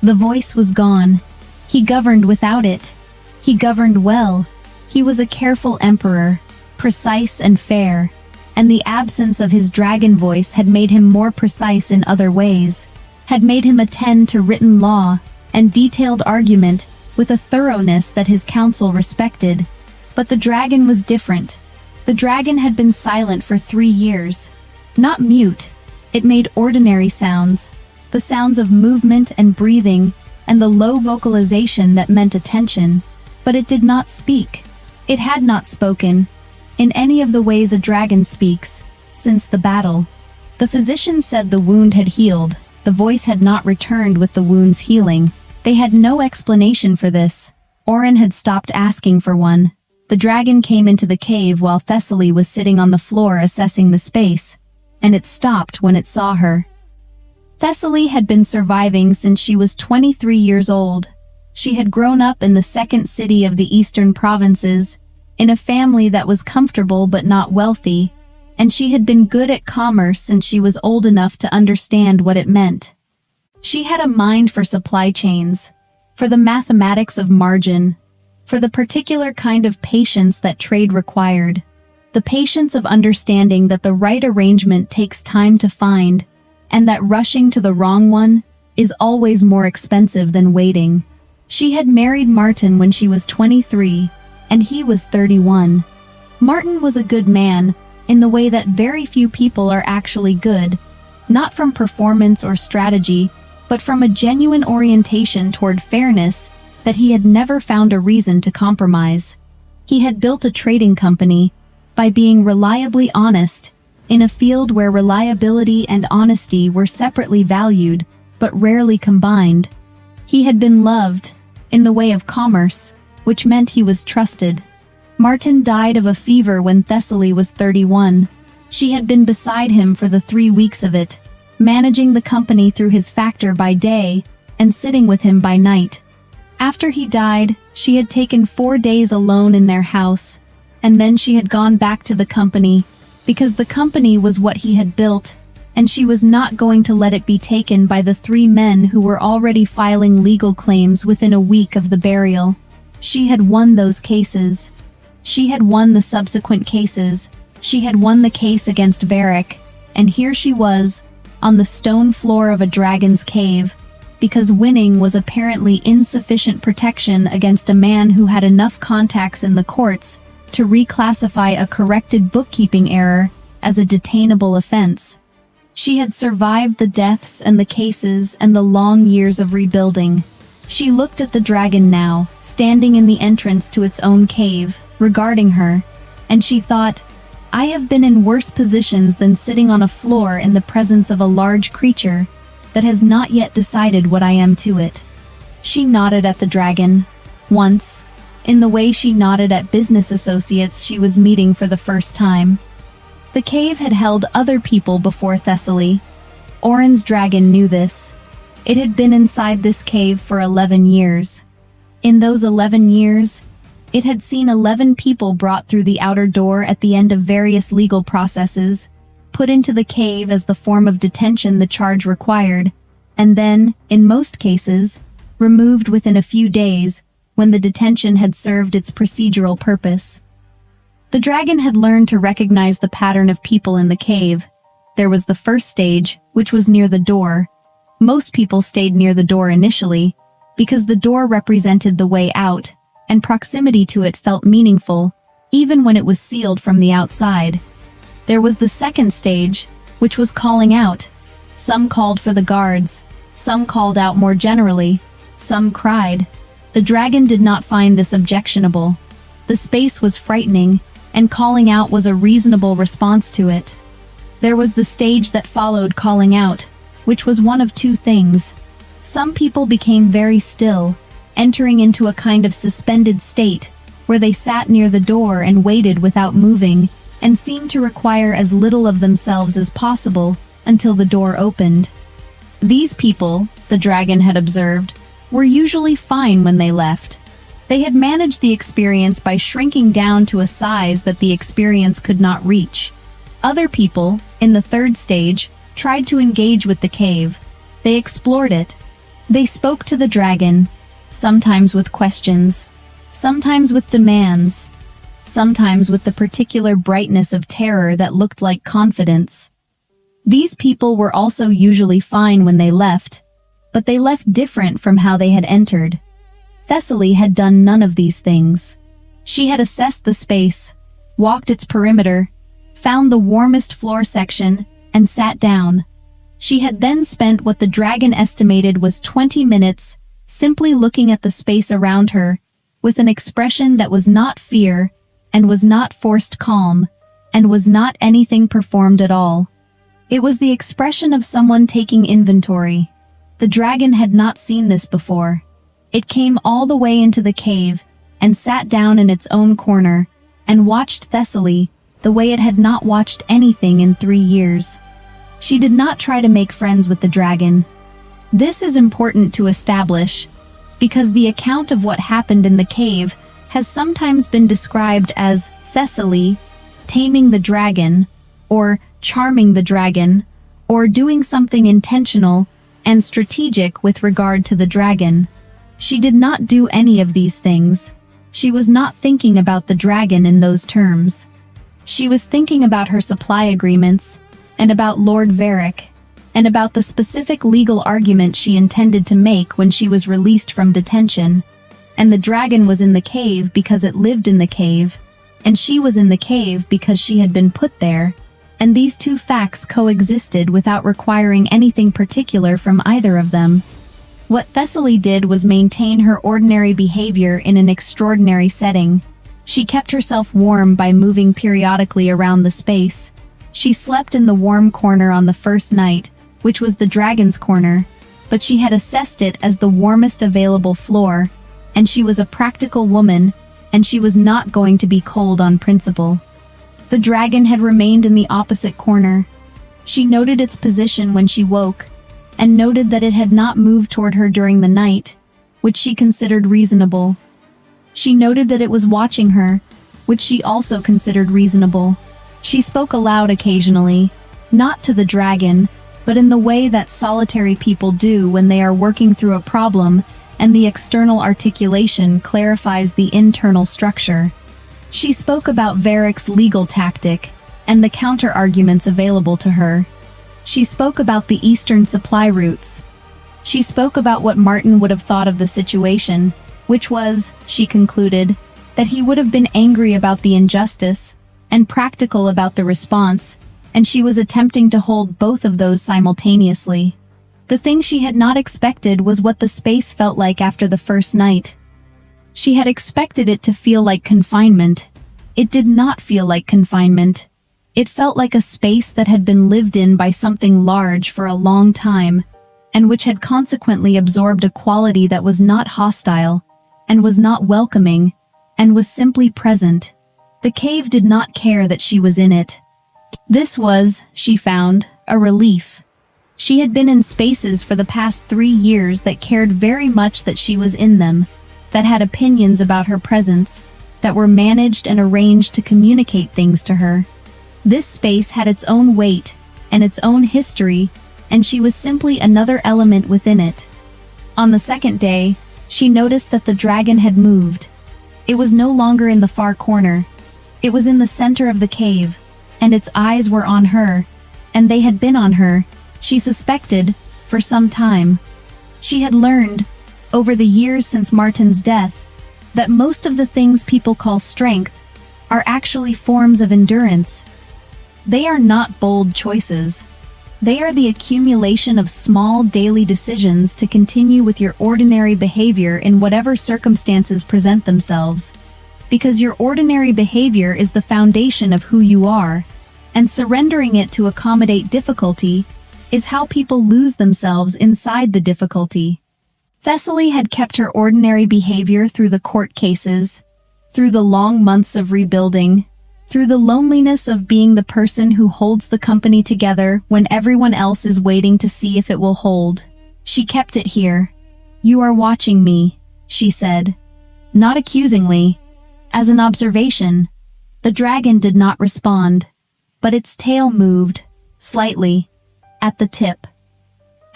The voice was gone. He governed without it. He governed well. He was a careful emperor, precise and fair, and the absence of his dragon voice had made him more precise in other ways, had made him attend to written law and detailed argument with a thoroughness that his council respected. But the dragon was different. The dragon had been silent for 3 years. Not mute. It made ordinary sounds, the sounds of movement and breathing, and the low vocalization that meant attention. But it did not speak. It had not spoken, in any of the ways a dragon speaks, since the battle. The physician said the wound had healed. The voice had not returned with the wound's healing. They had no explanation for this. Orin had stopped asking for one. The dragon came into the cave while Thessaly was sitting on the floor assessing the space, and it stopped when it saw her. Thessaly had been surviving since she was 23 years old. She had grown up in the second city of the eastern provinces, in a family that was comfortable but not wealthy, and she had been good at commerce since she was old enough to understand what it meant. She had a mind for supply chains, for the mathematics of margin, for the particular kind of patience that trade required, the patience of understanding that the right arrangement takes time to find, and that rushing to the wrong one is always more expensive than waiting. She had married Martin when she was 23, and he was 31. Martin was a good man, in the way that very few people are actually good, not from performance or strategy, but from a genuine orientation toward fairness that he had never found a reason to compromise. He had built a trading company by being reliably honest, in a field where reliability and honesty were separately valued, but rarely combined. He had been loved, in the way of commerce, which meant he was trusted. Martin died of a fever when Thessaly was 31. She had been beside him for the 3 weeks of it, managing the company through his factor by day and sitting with him by night. After he died, she had taken 4 days alone in their house, and then she had gone back to the company, because the company was what he had built, and she was not going to let it be taken by the 3 men who were already filing legal claims within a week of the burial. She had won those cases. She had won the subsequent cases. She had won the case against Varric, and here she was, on the stone floor of a dragon's cave, because winning was apparently insufficient protection against a man who had enough contacts in the courts to reclassify a corrected bookkeeping error as a detainable offense. She had survived the deaths and the cases and the long years of rebuilding. She looked at the dragon now, standing in the entrance to its own cave, regarding her, and she thought, "I have been in worse positions than sitting on a floor in the presence of a large creature that has not yet decided what I am to it." She nodded at the dragon, once, in the way she nodded at business associates she was meeting for the first time. The cave had held other people before Thessaly. Oren's dragon knew this. It had been inside this cave for 11 years. In those 11 years, it had seen 11 people brought through the outer door at the end of various legal processes, put into the cave as the form of detention the charge required, and then, in most cases, removed within a few days when the detention had served its procedural purpose. The dragon had learned to recognize the pattern of people in the cave. There was the first stage, which was near the door. Most people stayed near the door initially, because the door represented the way out, and proximity to it felt meaningful, even when it was sealed from the outside. There was the second stage, which was calling out. Some called for the guards, some called out more generally, some cried. The dragon did not find this objectionable. The space was frightening, and calling out was a reasonable response to it. There was the stage that followed calling out, which was one of two things. Some people became very still, entering into a kind of suspended state, where they sat near the door and waited without moving, and seemed to require as little of themselves as possible until the door opened. These people, the dragon had observed, were usually fine when they left. They had managed the experience by shrinking down to a size that the experience could not reach. Other people, in the third stage, tried to engage with the cave. They explored it. They spoke to the dragon, sometimes with questions, sometimes with demands, sometimes with the particular brightness of terror that looked like confidence. These people were also usually fine when they left, but they left different from how they had entered. Thessaly had done none of these things. She had assessed the space, walked its perimeter, found the warmest floor section, and sat down. She had then spent what the dragon estimated was 20 minutes, simply looking at the space around her, with an expression that was not fear, and was not forced calm, and was not anything performed at all. It was the expression of someone taking inventory. The dragon had not seen this before. It came all the way into the cave, and sat down in its own corner, and watched Thessaly the way it had not watched anything in 3 years. She did not try to make friends with the dragon. This is important to establish, because the account of what happened in the cave has sometimes been described as Thessaly taming the dragon, or charming the dragon, or doing something intentional and strategic with regard to the dragon. She did not do any of these things. She was not thinking about the dragon in those terms. She was thinking about her supply agreements, and about Lord Varric, and about the specific legal argument she intended to make when she was released from detention. And the dragon was in the cave because it lived in the cave, and she was in the cave because she had been put there, and these two facts coexisted without requiring anything particular from either of them. What Thessaly did was maintain her ordinary behavior in an extraordinary setting. She kept herself warm by moving periodically around the space. She slept in the warm corner on the first night, which was the dragon's corner, but she had assessed it as the warmest available floor, and she was a practical woman, and she was not going to be cold on principle. The dragon had remained in the opposite corner. She noted its position when she woke, and noted that it had not moved toward her during the night, which she considered reasonable. She noted that it was watching her, which she also considered reasonable. She spoke aloud occasionally, not to the dragon, but in the way that solitary people do when they are working through a problem and the external articulation clarifies the internal structure. She spoke about Varric's legal tactic and the counter-arguments available to her. She spoke about the eastern supply routes. She spoke about what Martin would have thought of the situation, which was, she concluded, that he would have been angry about the injustice and practical about the response, and she was attempting to hold both of those simultaneously. The thing she had not expected was what the space felt like after the first night. She had expected it to feel like confinement. It did not feel like confinement. It felt like a space that had been lived in by something large for a long time, and which had consequently absorbed a quality that was not hostile, and was not welcoming, and was simply present. The cave did not care that she was in it. This was, she found, a relief. She had been in spaces for the past 3 years that cared very much that she was in them, that had opinions about her presence, that were managed and arranged to communicate things to her. This space had its own weight and its own history, and she was simply another element within it. On the second day, she noticed that the dragon had moved. It was no longer in the far corner. It was in the center of the cave, and its eyes were on her, and they had been on her, she suspected, for some time. She had learned, over the years since Martin's death, that most of the things people call strength are actually forms of endurance. They are not bold choices. They are the accumulation of small daily decisions to continue with your ordinary behavior in whatever circumstances present themselves. Because your ordinary behavior is the foundation of who you are, and surrendering it to accommodate difficulty is how people lose themselves inside the difficulty. Thessaly had kept her ordinary behavior through the court cases, through the long months of rebuilding, through the loneliness of being the person who holds the company together when everyone else is waiting to see if it will hold. She kept it here. "You are watching me," she said. Not accusingly. As an observation. The dragon did not respond, but its tail moved, slightly, at the tip.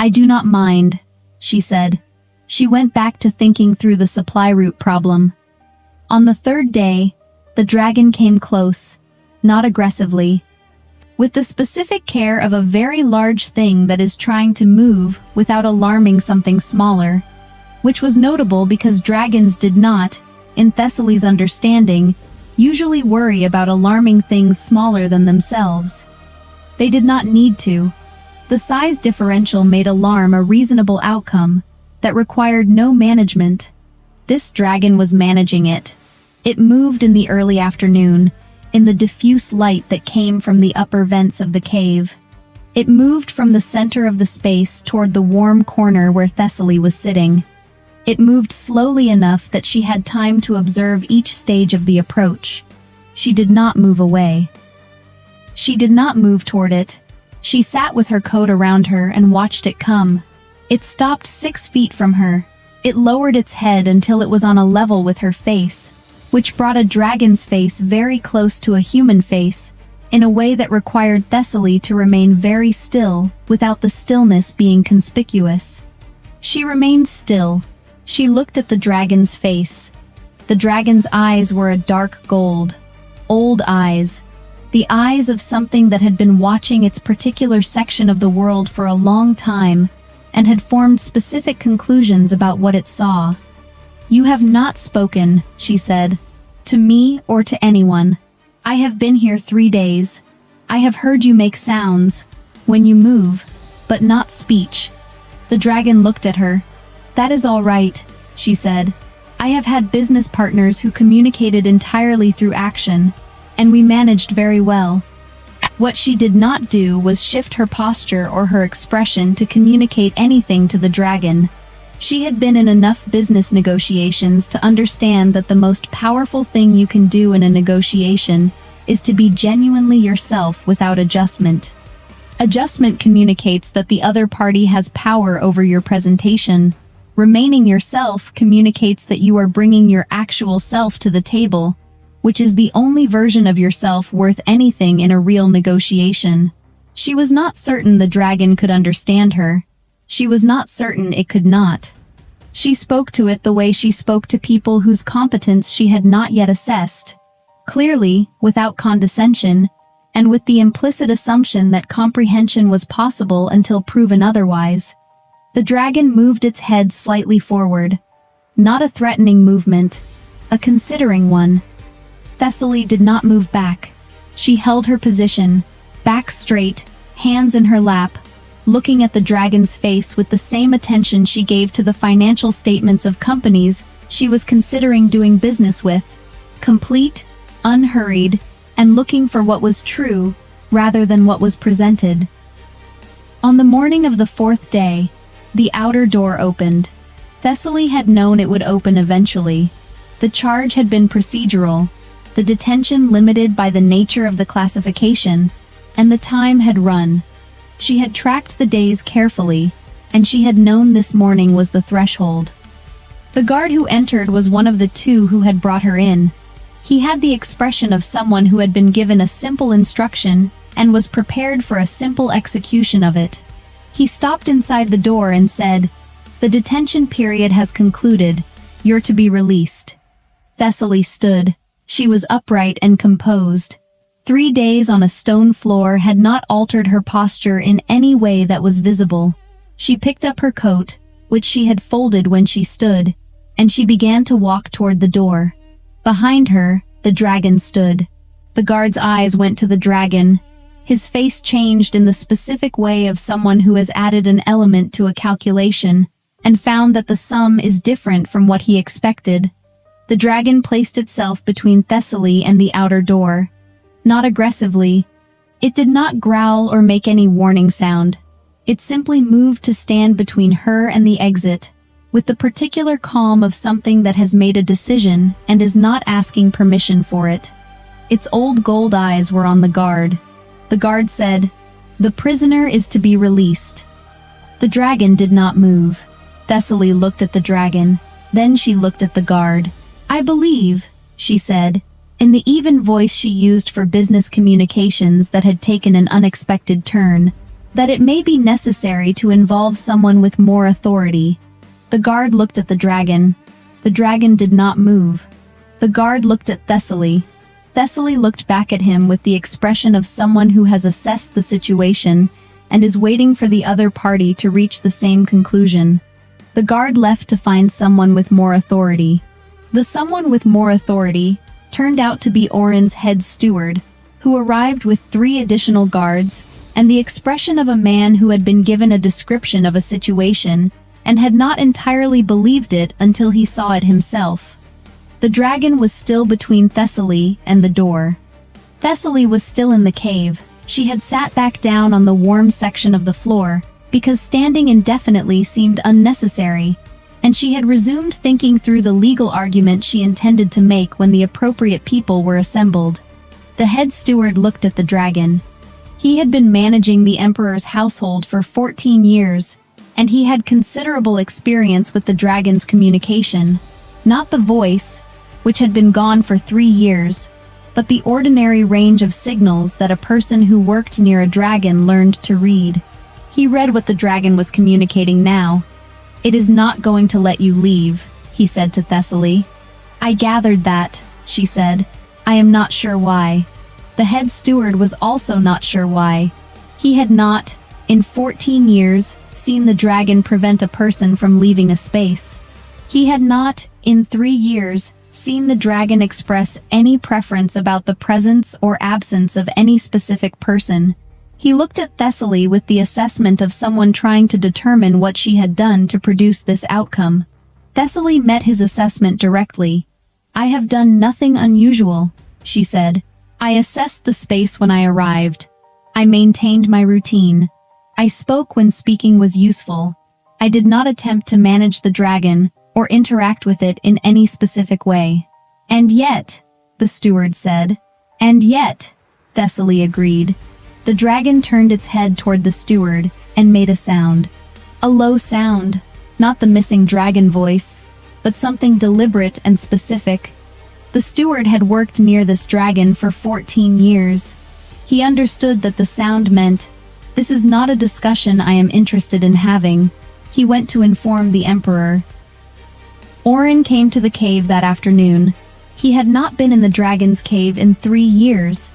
"I do not mind," she said. She went back to thinking through the supply route problem. On the third day, the dragon came close, not aggressively, with the specific care of a very large thing that is trying to move without alarming something smaller, which was notable because dragons did not, in Thessaly's understanding, usually worry about alarming things smaller than themselves. They did not need to. The size differential made alarm a reasonable outcome that required no management. This dragon was managing it. It moved in the early afternoon, in the diffuse light that came from the upper vents of the cave. It moved from the center of the space toward the warm corner where Thessaly was sitting. It moved slowly enough that she had time to observe each stage of the approach. She did not move away. She did not move toward it. She sat with her coat around her and watched it come. It stopped 6 feet from her. It lowered its head until it was on a level with her face, which brought a dragon's face very close to a human face, in a way that required Thessaly to remain very still, without the stillness being conspicuous. She remained still. She looked at the dragon's face. The dragon's eyes were a dark gold. Old eyes. The eyes of something that had been watching its particular section of the world for a long time, and had formed specific conclusions about what it saw. "You have not spoken," she said, "to me or to anyone. I have been here 3 days. I have heard you make sounds, when you move, but not speech." The dragon looked at her. "That is all right," she said. "I have had business partners who communicated entirely through action, and we managed very well." What she did not do was shift her posture or her expression to communicate anything to the dragon. She had been in enough business negotiations to understand that the most powerful thing you can do in a negotiation is to be genuinely yourself without adjustment. Adjustment communicates that the other party has power over your presentation. Remaining yourself communicates that you are bringing your actual self to the table, which is the only version of yourself worth anything in a real negotiation. She was not certain the dragon could understand her. She was not certain it could not. She spoke to it the way she spoke to people whose competence she had not yet assessed. Clearly, without condescension, and with the implicit assumption that comprehension was possible until proven otherwise. The dragon moved its head slightly forward. Not a threatening movement, a considering one. Thessaly did not move back. She held her position, back straight, hands in her lap, looking at the dragon's face with the same attention she gave to the financial statements of companies she was considering doing business with, complete, unhurried, and looking for what was true rather than what was presented. On the morning of the fourth day, the outer door opened. Thessaly had known it would open eventually. The charge had been procedural, the detention limited by the nature of the classification, and the time had run. She had tracked the days carefully, and she had known this morning was the threshold. The guard who entered was one of the two who had brought her in. He had the expression of someone who had been given a simple instruction and was prepared for a simple execution of it. He stopped inside the door and said, "The detention period has concluded. You're to be released." Thessaly stood. She was upright and composed. 3 days on a stone floor had not altered her posture in any way that was visible. She picked up her coat, which she had folded when she stood, and she began to walk toward the door. Behind her, the dragon stood. The guard's eyes went to the dragon. His face changed in the specific way of someone who has added an element to a calculation and found that the sum is different from what he expected. The dragon placed itself between Thessaly and the outer door. Not aggressively. It did not growl or make any warning sound. It simply moved to stand between her and the exit, with the particular calm of something that has made a decision and is not asking permission for it. Its old gold eyes were on the guard. The guard said, "The prisoner is to be released." The dragon did not move. Thessaly looked at the dragon. Then she looked at the guard. "I believe," she said, in the even voice she used for business communications that had taken an unexpected turn, "that it may be necessary to involve someone with more authority." The guard looked at the dragon. The dragon did not move. The guard looked at Thessaly. Thessaly looked back at him with the expression of someone who has assessed the situation and is waiting for the other party to reach the same conclusion. The guard left to find someone with more authority. The someone with more authority turned out to be Oren's head steward, who arrived with 3 additional guards and the expression of a man who had been given a description of a situation and had not entirely believed it until he saw it himself. The dragon was still between Thessaly and the door. Thessaly was still in the cave. She had sat back down on the warm section of the floor, because standing indefinitely seemed unnecessary, and she had resumed thinking through the legal argument she intended to make when the appropriate people were assembled. The head steward looked at the dragon. He had been managing the emperor's household for 14 years, and he had considerable experience with the dragon's communication. Not the voice, which had been gone for 3 years, but the ordinary range of signals that a person who worked near a dragon learned to read. He read what the dragon was communicating now. "It is not going to let you leave," he said to Thessaly. "I gathered that," she said. "I am not sure why." The head steward was also not sure why. He had not, in 14 years, seen the dragon prevent a person from leaving a space. He had not, in 3 years, seen the dragon express any preference about the presence or absence of any specific person. He looked at Thessaly with the assessment of someone trying to determine what she had done to produce this outcome. Thessaly met his assessment directly. "I have done nothing unusual," she said. "I assessed the space when I arrived. I maintained my routine. I spoke when speaking was useful. I did not attempt to manage the dragon or interact with it in any specific way." "And yet," the steward said. "And yet," Thessaly agreed. The dragon turned its head toward the steward and made a sound. A low sound, not the missing dragon voice, but something deliberate and specific. The steward had worked near this dragon for 14 years. He understood that the sound meant, "This is not a discussion I am interested in having." He went to inform the emperor. Oren came to the cave that afternoon. He had not been in the dragon's cave in 3 years.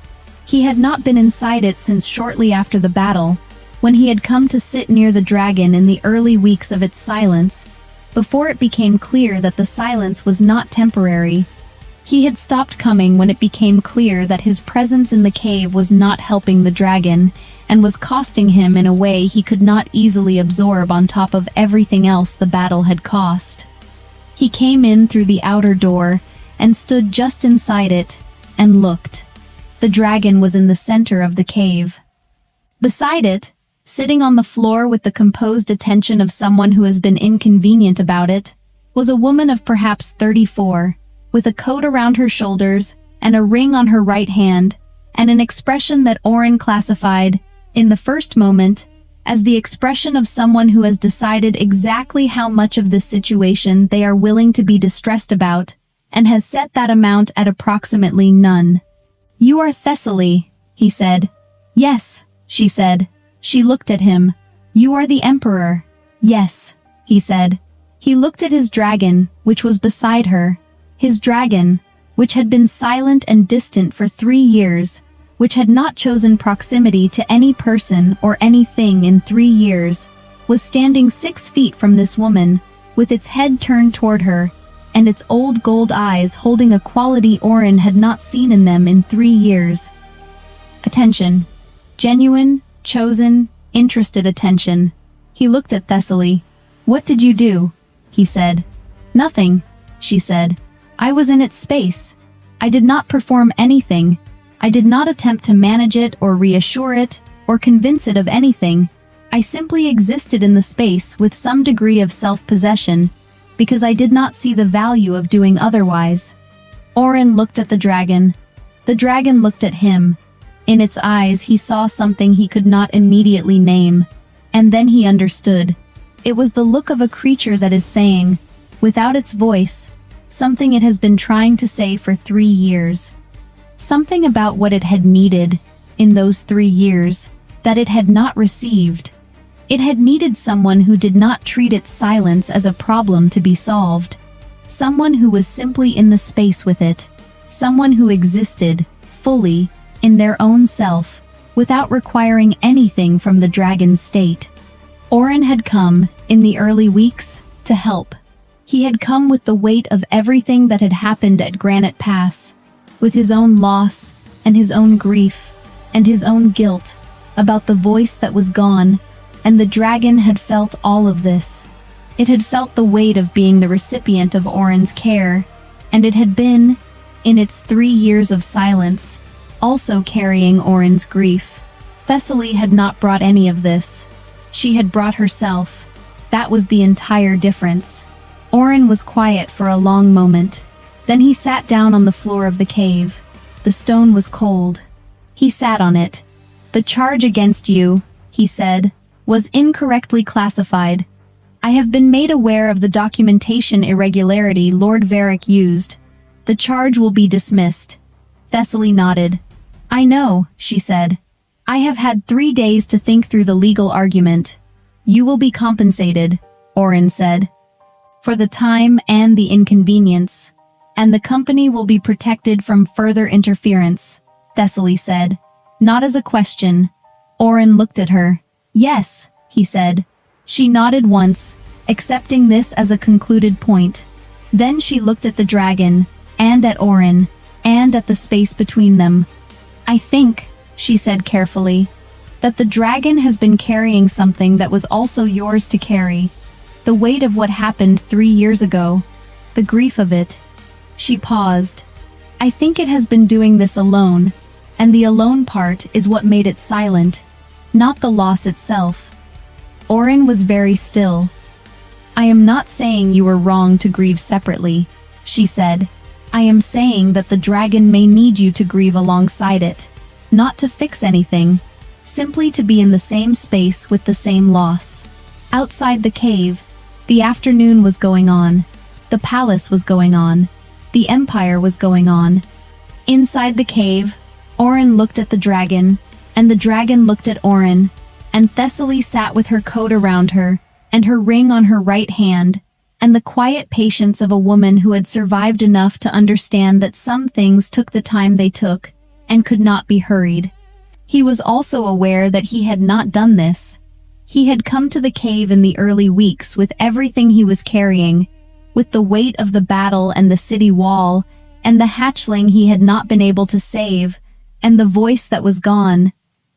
He had not been inside it since shortly after the battle, when he had come to sit near the dragon in the early weeks of its silence, before it became clear that the silence was not temporary. He had stopped coming when it became clear that his presence in the cave was not helping the dragon, and was costing him in a way he could not easily absorb on top of everything else the battle had cost. He came in through the outer door and stood just inside it and looked. The dragon was in the center of the cave. Beside it, sitting on the floor with the composed attention of someone who has been inconvenient about it, was a woman of perhaps 34, with a coat around her shoulders and a ring on her right hand, and an expression that Oren classified, in the first moment, as the expression of someone who has decided exactly how much of this situation they are willing to be distressed about, and has set that amount at approximately none. "You are Thessaly," he said. "Yes," she said. She looked at him. "You are the Emperor." "Yes," he said. He looked at his dragon, which was beside her. His dragon, which had been silent and distant for 3 years, which had not chosen proximity to any person or anything in 3 years, was standing 6 feet from this woman, with its head turned toward her, and its old gold eyes holding a quality Oren had not seen in them in 3 years. Attention. Genuine, chosen, interested attention. He looked at Thessaly. "What did you do?" he said. "Nothing," she said. "I was in its space. I did not perform anything. I did not attempt to manage it or reassure it or convince it of anything. I simply existed in the space with some degree of self-possession, because I did not see the value of doing otherwise." Oren looked at the dragon. The dragon looked at him. In its eyes he saw something he could not immediately name, and then he understood. It was the look of a creature that is saying, without its voice, something it has been trying to say for 3 years. Something about what it had needed, in those 3 years, that it had not received. It had needed someone who did not treat its silence as a problem to be solved. Someone who was simply in the space with it. Someone who existed, fully, in their own self, without requiring anything from the dragon's state. Oren had come, in the early weeks, to help. He had come with the weight of everything that had happened at Granite Pass, with his own loss, and his own grief, and his own guilt, about the voice that was gone, and the dragon had felt all of this. It had felt the weight of being the recipient of Oren's care, and it had been, in its 3 years of silence, also carrying Oren's grief. Thessaly had not brought any of this. She had brought herself. That was the entire difference. Oren was quiet for a long moment. Then he sat down on the floor of the cave. The stone was cold. He sat on it. "The charge against you," he said, "was incorrectly classified. I have been made aware of the documentation irregularity Lord Varric used. The charge will be dismissed." Thessaly nodded. "I know," she said. "I have had 3 days to think through the legal argument. You will be compensated," Oren said, "for the time and the inconvenience. And the company will be protected from further interference," Thessaly said, not as a question. Oren looked at her. "Yes," he said. She nodded once, accepting this as a concluded point. Then she looked at the dragon, and at Oren, and at the space between them. "I think," she said carefully, "that the dragon has been carrying something that was also yours to carry. The weight of what happened 3 years ago. The grief of it." She paused. "I think it has been doing this alone, and the alone part is what made it silent, not the loss itself." Oren was very still. "I am not saying you were wrong to grieve separately," she said. "I am saying that the dragon may need you to grieve alongside it, not to fix anything, simply to be in the same space with the same loss." Outside the cave, the afternoon was going on. The palace was going on. The empire was going on. Inside the cave, Oren looked at the dragon, and the dragon looked at Oren, and Thessaly sat with her coat around her, and her ring on her right hand, and the quiet patience of a woman who had survived enough to understand that some things took the time they took, and could not be hurried. He was also aware that he had not done this. He had come to the cave in the early weeks with everything he was carrying, with the weight of the battle and the city wall, and the hatchling he had not been able to save, and the voice that was gone,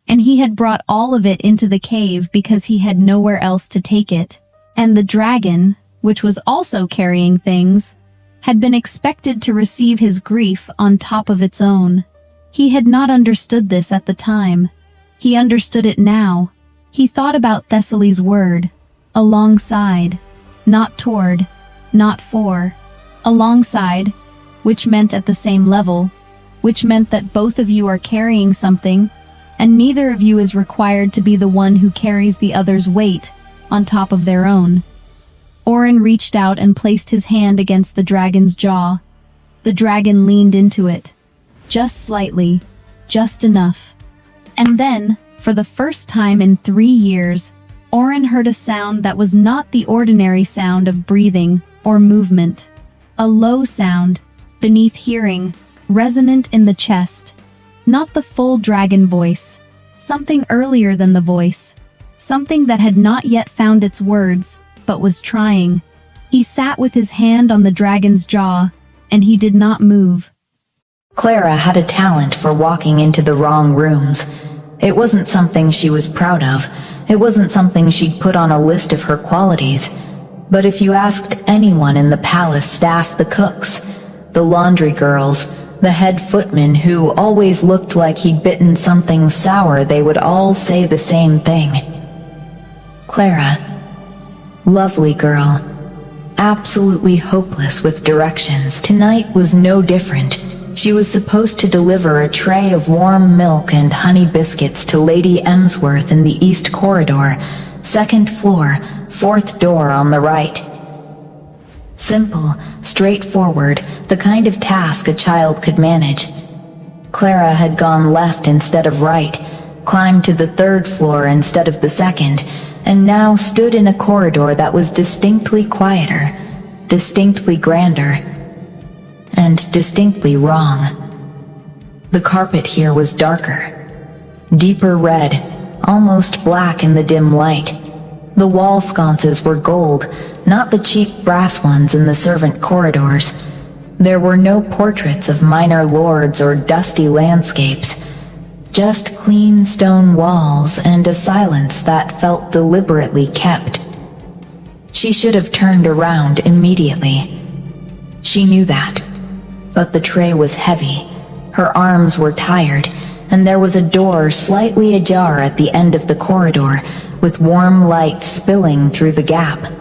and he had brought all of it into the cave because he had nowhere else to take it. And the dragon, which was also carrying things, had been expected to receive his grief on top of its own. He had not understood this at the time. He understood it now. He thought about Thessaly's word, alongside, not toward, not for. Alongside, which meant at the same level, which meant that both of you are carrying something, and neither of you is required to be the one who carries the other's weight on top of their own. Oren reached out and placed his hand against the dragon's jaw. The dragon leaned into it. Just slightly, just enough. And then, for the first time in 3 years, Oren heard a sound that was not the ordinary sound of breathing or movement. A low sound, beneath hearing, resonant in the chest. Not the full dragon voice. Something earlier than the voice. Something that had not yet found its words, but was trying. He sat with his hand on the dragon's jaw, and he did not move. Clara had a talent for walking into the wrong rooms. It wasn't something she was proud of. It wasn't something she'd put on a list of her qualities. But if you asked anyone in the palace staff, the cooks, the laundry girls, the head footman who always looked like he'd bitten something sour, they would all say the same thing. Clara. Lovely girl. Absolutely hopeless with directions. Tonight was no different. She was supposed to deliver a tray of warm milk and honey biscuits to Lady Emsworth in the East Corridor, 2nd floor, 4th door on the right. Simple, straightforward, the kind of task a child could manage. Clara had gone left instead of right, climbed to the 3rd floor instead of the 2nd, and now stood in a corridor that was distinctly quieter, distinctly grander, and distinctly wrong. The carpet here was darker, deeper red, almost black in the dim light. The wall sconces were gold, not the cheap brass ones in the servant corridors. There were no portraits of minor lords or dusty landscapes, just clean stone walls and a silence that felt deliberately kept. She should have turned around immediately. She knew that. But the tray was heavy, her arms were tired, and there was a door slightly ajar at the end of the corridor, with warm light spilling through the gap.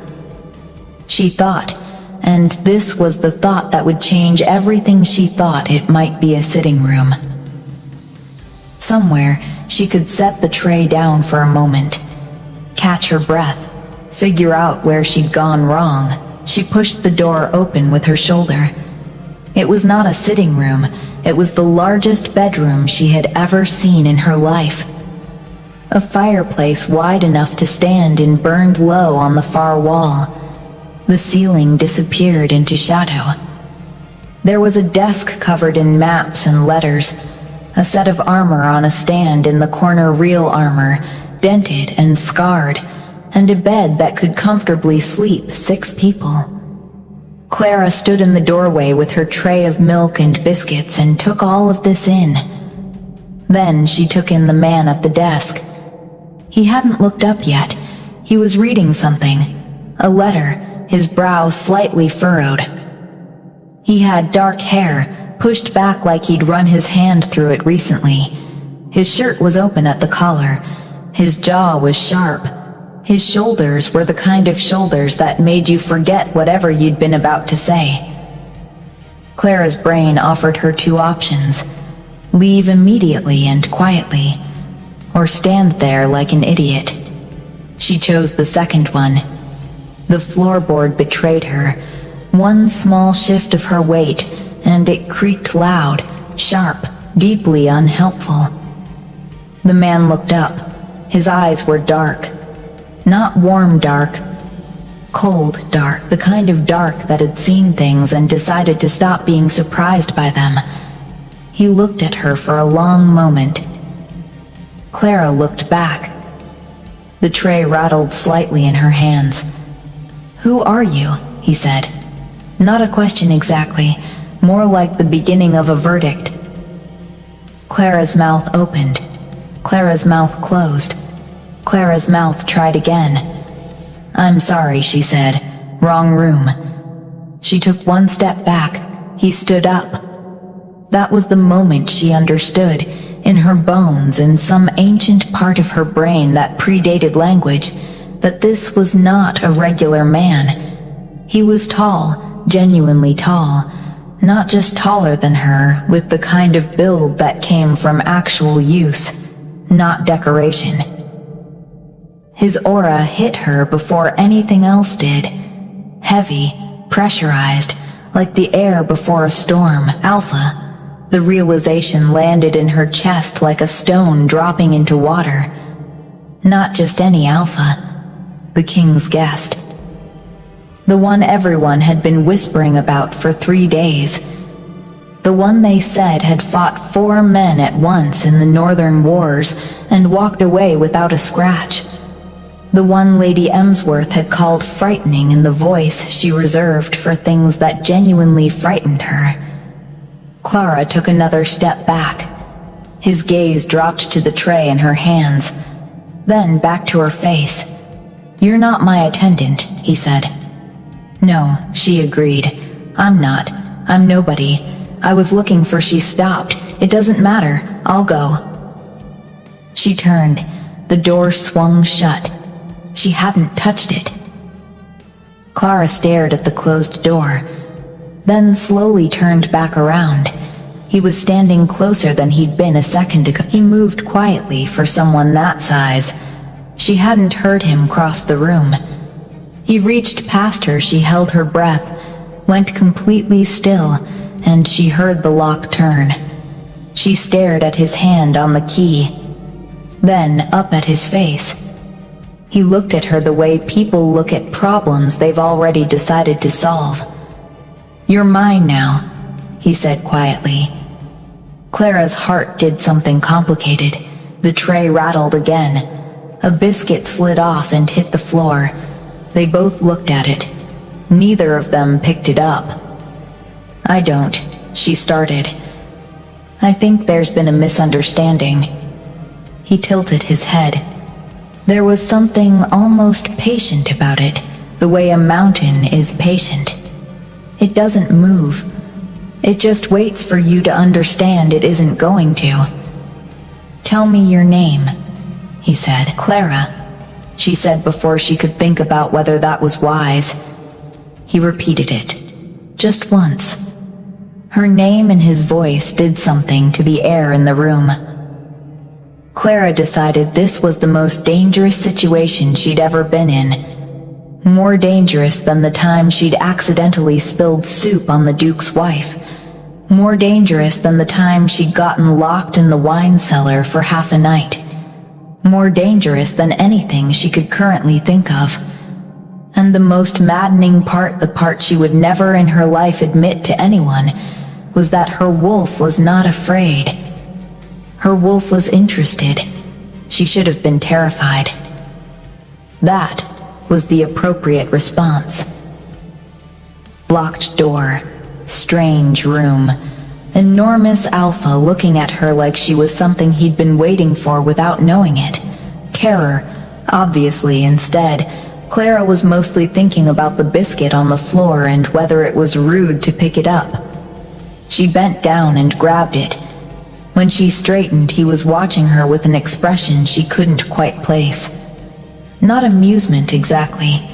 She thought, and this was the thought that would change everything she thought, it might be a sitting room. Somewhere, she could set the tray down for a moment, catch her breath, figure out where she'd gone wrong. She pushed the door open with her shoulder. It was not a sitting room, it was the largest bedroom she had ever seen in her life. A fireplace wide enough to stand in burned low on the far wall. The ceiling disappeared into shadow. There was a desk covered in maps and letters, a set of armor on a stand in the corner, real armor, dented and scarred, and a bed that could comfortably sleep 6 people. Clara stood in the doorway with her tray of milk and biscuits and took all of this in. Then she took in the man at the desk. He hadn't looked up yet. He was reading something. A letter, his brow slightly furrowed. He had dark hair, pushed back like he'd run his hand through it recently. His shirt was open at the collar. His jaw was sharp. His shoulders were the kind of shoulders that made you forget whatever you'd been about to say. Clara's brain offered her 2 options. Leave immediately and quietly, or stand there like an idiot. She chose the second one. The floorboard betrayed her. One small shift of her weight, and it creaked loud, sharp, deeply unhelpful. The man looked up. His eyes were dark. Not warm dark, cold dark, the kind of dark that had seen things and decided to stop being surprised by them. He looked at her for a long moment. Clara looked back. The tray rattled slightly in her hands. "Who are you?" he said. Not a question exactly, more like the beginning of a verdict. Clara's mouth opened. Clara's mouth closed. Clara's mouth tried again. "I'm sorry," she said. Wrong room. She took one step back. He stood up. That was the moment she understood, in her bones, in some ancient part of her brain that predated language, that this was not a regular man. He was tall, genuinely tall, not just taller than her, with the kind of build that came from actual use, not decoration. His aura hit her before anything else did. Heavy, pressurized, like the air before a storm. Alpha. The realization landed in her chest like a stone dropping into water. Not just any alpha. The king's guest. The one everyone had been whispering about for 3 days. The one they said had fought 4 men at once in the Northern Wars and walked away without a scratch. The one Lady Emsworth had called frightening in the voice she reserved for things that genuinely frightened her. Clara took another step back. His gaze dropped to the tray in her hands, then back to her face. "You're not my attendant," he said. "No," she agreed. "I'm not. I'm nobody. I was looking for." She stopped. "It doesn't matter. I'll go." She turned. The door swung shut. She hadn't touched it. Clara stared at the closed door, then slowly turned back around. He was standing closer than he'd been a second ago. He moved quietly for someone that size. She hadn't heard him cross the room. He reached past her. She held her breath, went completely still, and she heard the lock turn. She stared at his hand on the key, then up at his face. He looked at her the way people look at problems they've already decided to solve. "You're mine now," he said quietly. Clara's heart did something complicated. The tray rattled again. A biscuit slid off and hit the floor. They both looked at it. Neither of them picked it up. "I don't," she started. "I think there's been a misunderstanding." He tilted his head. There was something almost patient about it, the way a mountain is patient. It doesn't move. It just waits for you to understand it isn't going to. "Tell me your name," he said. "Clara," she said before she could think about whether that was wise. He repeated it, just once. Her name and his voice did something to the air in the room. Clara decided this was the most dangerous situation she'd ever been in. More dangerous than the time she'd accidentally spilled soup on the Duke's wife. More dangerous than the time she'd gotten locked in the wine cellar for half a night. More dangerous than anything she could currently think of. And the most maddening part, the part she would never in her life admit to anyone, was that her wolf was not afraid. Her wolf was interested. She should have been terrified. That was the appropriate response. Blocked door. Strange room. Enormous alpha looking at her like she was something he'd been waiting for without knowing it. Terror, obviously. Instead, Clara was mostly thinking about the biscuit on the floor and whether it was rude to pick it up. She bent down and grabbed it. When she straightened, he was watching her with an expression she couldn't quite place. Not amusement exactly.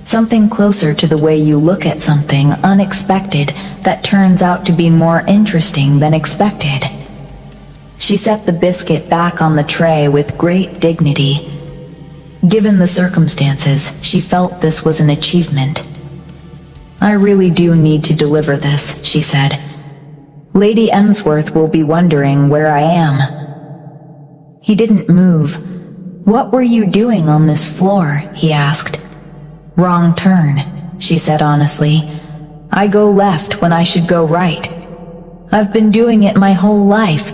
Something closer to the way you look at something unexpected that turns out to be more interesting than expected. She set the biscuit back on the tray with great dignity. Given the circumstances, she felt this was an achievement. "I really do need to deliver this," she said. "Lady Emsworth will be wondering where I am." He didn't move. "What were you doing on this floor?" he asked. "Wrong turn," she said honestly. "I go left when I should go right. I've been doing it my whole life.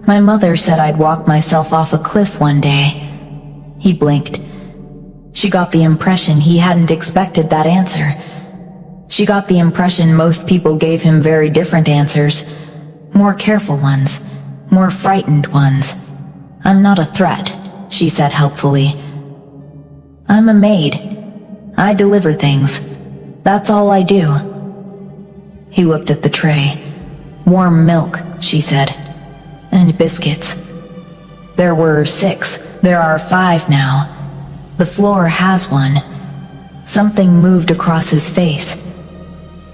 My mother said I'd walk myself off a cliff one day." He blinked. She got the impression he hadn't expected that answer. She got the impression most people gave him very different answers. More careful ones. More frightened ones. "I'm not a threat," she said helpfully. "I'm a maid. I deliver things." That's all I do." He looked at the tray. "Warm milk," she said. "And biscuits. There were 6. There are 5 now. The floor has one." Something moved across his face.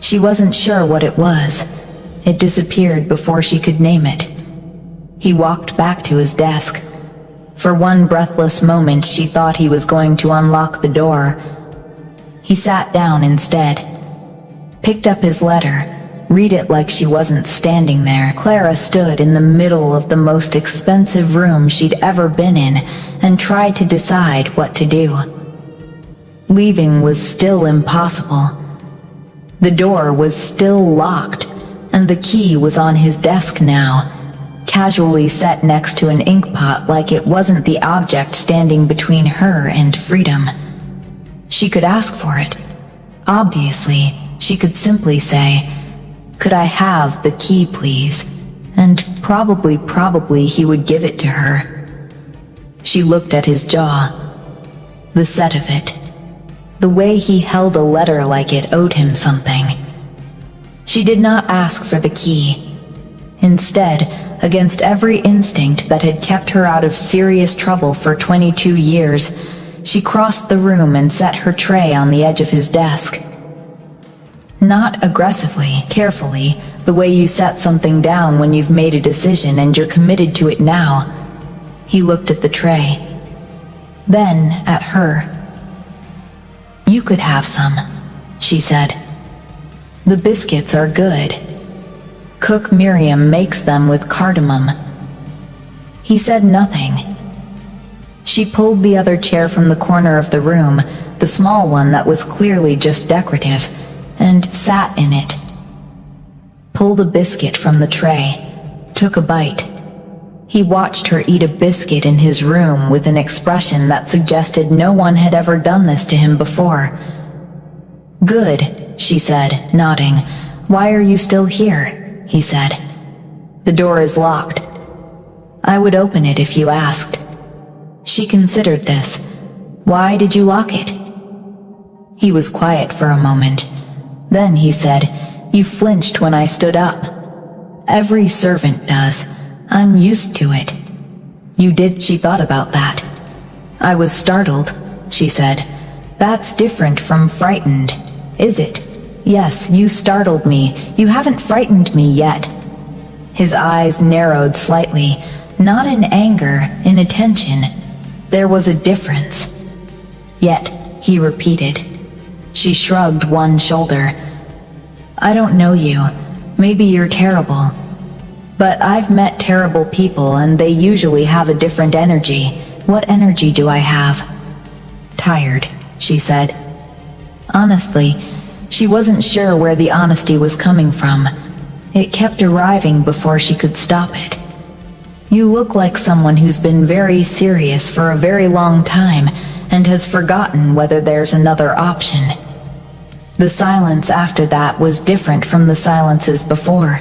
She wasn't sure what it was. It disappeared before she could name it. He walked back to his desk. For one breathless moment, she thought he was going to unlock the door. He sat down instead, picked up his letter, read it like she wasn't standing there. Clara stood in the middle of the most expensive room she'd ever been in and tried to decide what to do. Leaving was still impossible. The door was still locked, and the key was on his desk now, casually set next to an ink pot like it wasn't the object standing between her and freedom. She could ask for it. Obviously, she could simply say, "Could I have the key, please?" And probably he would give it to her. She looked at his jaw. The set of it. The way he held a letter like it owed him something. She did not ask for the key. Instead, against every instinct that had kept her out of serious trouble for 22 years, she crossed the room and set her tray on the edge of his desk. Not aggressively, carefully, the way you set something down when you've made a decision and you're committed to it now. He looked at the tray. Then at her. "You could have some," she said. "The biscuits are good. Cook Miriam makes them with cardamom." He said nothing. She pulled the other chair from the corner of the room, the small one that was clearly just decorative, and sat in it. Pulled a biscuit from the tray, took a bite. He watched her eat a biscuit in his room with an expression that suggested no one had ever done this to him before. "Good," she said, nodding. "Why are you still here?" he said. "The door is locked." "I would open it if you asked." She considered this. "Why did you lock it?" He was quiet for a moment. Then he said, "You flinched when I stood up." "Every servant does. I'm used to it." "You did," she thought about that. "I was startled," she said. "That's different from frightened, is it?" "Yes, you startled me. You haven't frightened me yet." His eyes narrowed slightly, not in anger, in attention. There was a difference. "Yet," he repeated. She shrugged one shoulder. "I don't know you. Maybe you're terrible. But I've met terrible people and they usually have a different energy. What energy do I have?" "Tired," she said. Honestly, she wasn't sure where the honesty was coming from. It kept arriving before she could stop it. "You look like someone who's been very serious for a very long time and has forgotten whether there's another option." The silence after that was different from the silences before.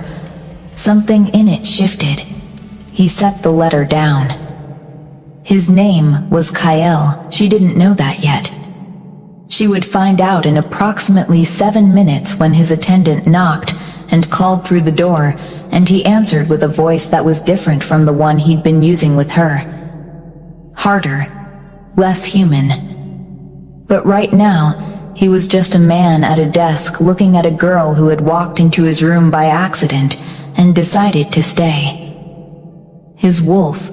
Something in it shifted. He set the letter down. His name was Kyle. She didn't know that yet. She would find out in approximately 7 minutes when his attendant knocked and called through the door, and he answered with a voice that was different from the one he'd been using with her. Harder, less human. But right now, he was just a man at a desk looking at a girl who had walked into his room by accident and decided to stay. His wolf,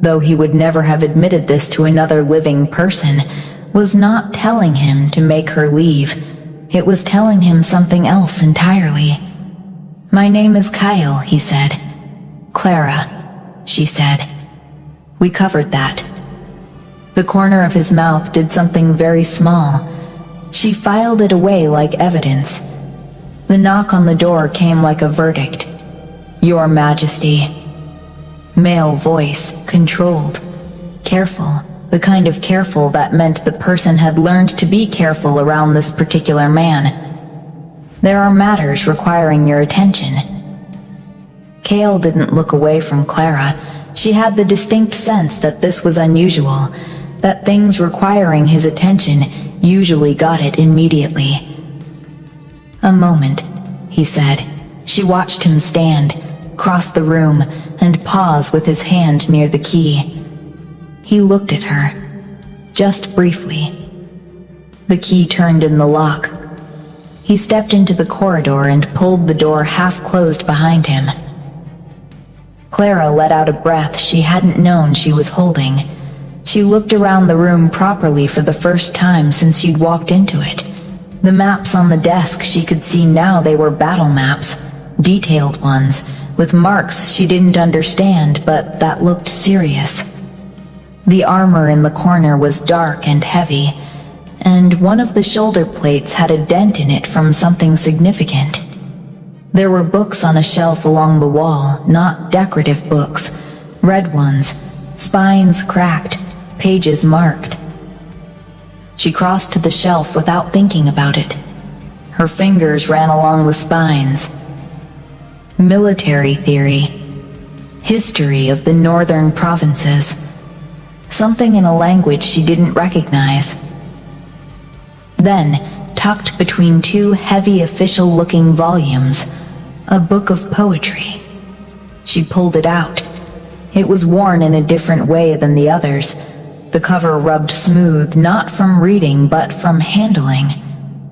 though he would never have admitted this to another living person, was not telling him to make her leave. It was telling him something else entirely. "My name is Kyle," he said. "Clara," she said. "We covered that." The corner of his mouth did something very small. She filed it away like evidence. The knock on the door came like a verdict. "Your Majesty." Male voice, controlled. Careful, the kind of careful that meant the person had learned to be careful around this particular man. "There are matters requiring your attention." Kale didn't look away from Clara. She had the distinct sense that this was unusual, that things requiring his attention usually got it immediately. "A moment," he said. She watched him stand, cross the room, and pause with his hand near the key. He looked at her, just briefly. The key turned in the lock. He stepped into the corridor and pulled the door half closed behind him. Clara let out a breath she hadn't known she was holding. She looked around the room properly for the first time since she'd walked into it. The maps on the desk she could see now, they were battle maps, detailed ones, with marks she didn't understand but that looked serious. The armor in the corner was dark and heavy, and one of the shoulder plates had a dent in it from something significant. There were books on a shelf along the wall, not decorative books, red ones, spines cracked, pages marked. She crossed to the shelf without thinking about it. Her fingers ran along the spines. Military theory. History of the northern provinces. Something in a language she didn't recognize. Then, tucked between two heavy official-looking volumes, a book of poetry. She pulled it out. It was worn in a different way than the others. The cover rubbed smooth, not from reading but from handling.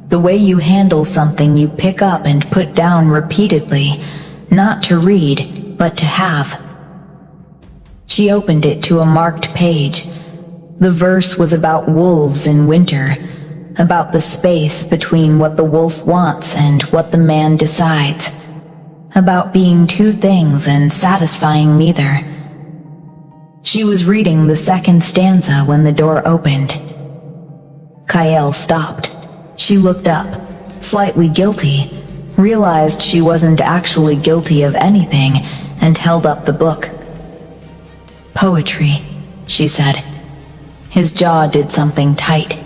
The way you handle something you pick up and put down repeatedly, not to read, but to have. She opened it to a marked page. The verse was about wolves in winter, about the space between what the wolf wants and what the man decides, about being two things and satisfying neither. She was reading the second stanza when the door opened. Kael stopped. She looked up, slightly guilty, realized she wasn't actually guilty of anything, and held up the book. "Poetry," she said. His jaw did something tight.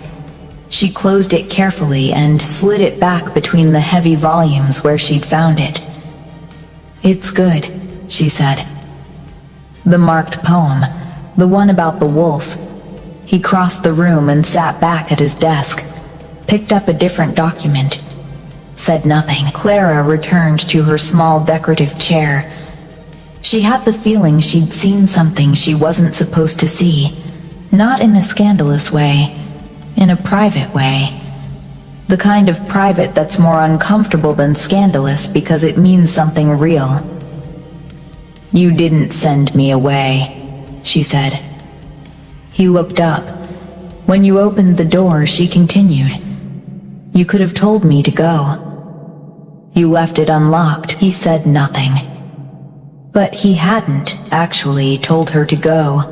She closed it carefully and slid it back between the heavy volumes where she'd found it. "It's good," she said. The marked poem, the one about the wolf. He crossed the room and sat back at his desk, picked up a different document, said nothing. Clara returned to her small decorative chair. She had the feeling she'd seen something she wasn't supposed to see, not in a scandalous way, in a private way. The kind of private that's more uncomfortable than scandalous because it means something real. "You didn't send me away," she said. He looked up. "When you opened the door," she continued, "you could have told me to go. You left it unlocked." He said nothing. But he hadn't actually told her to go.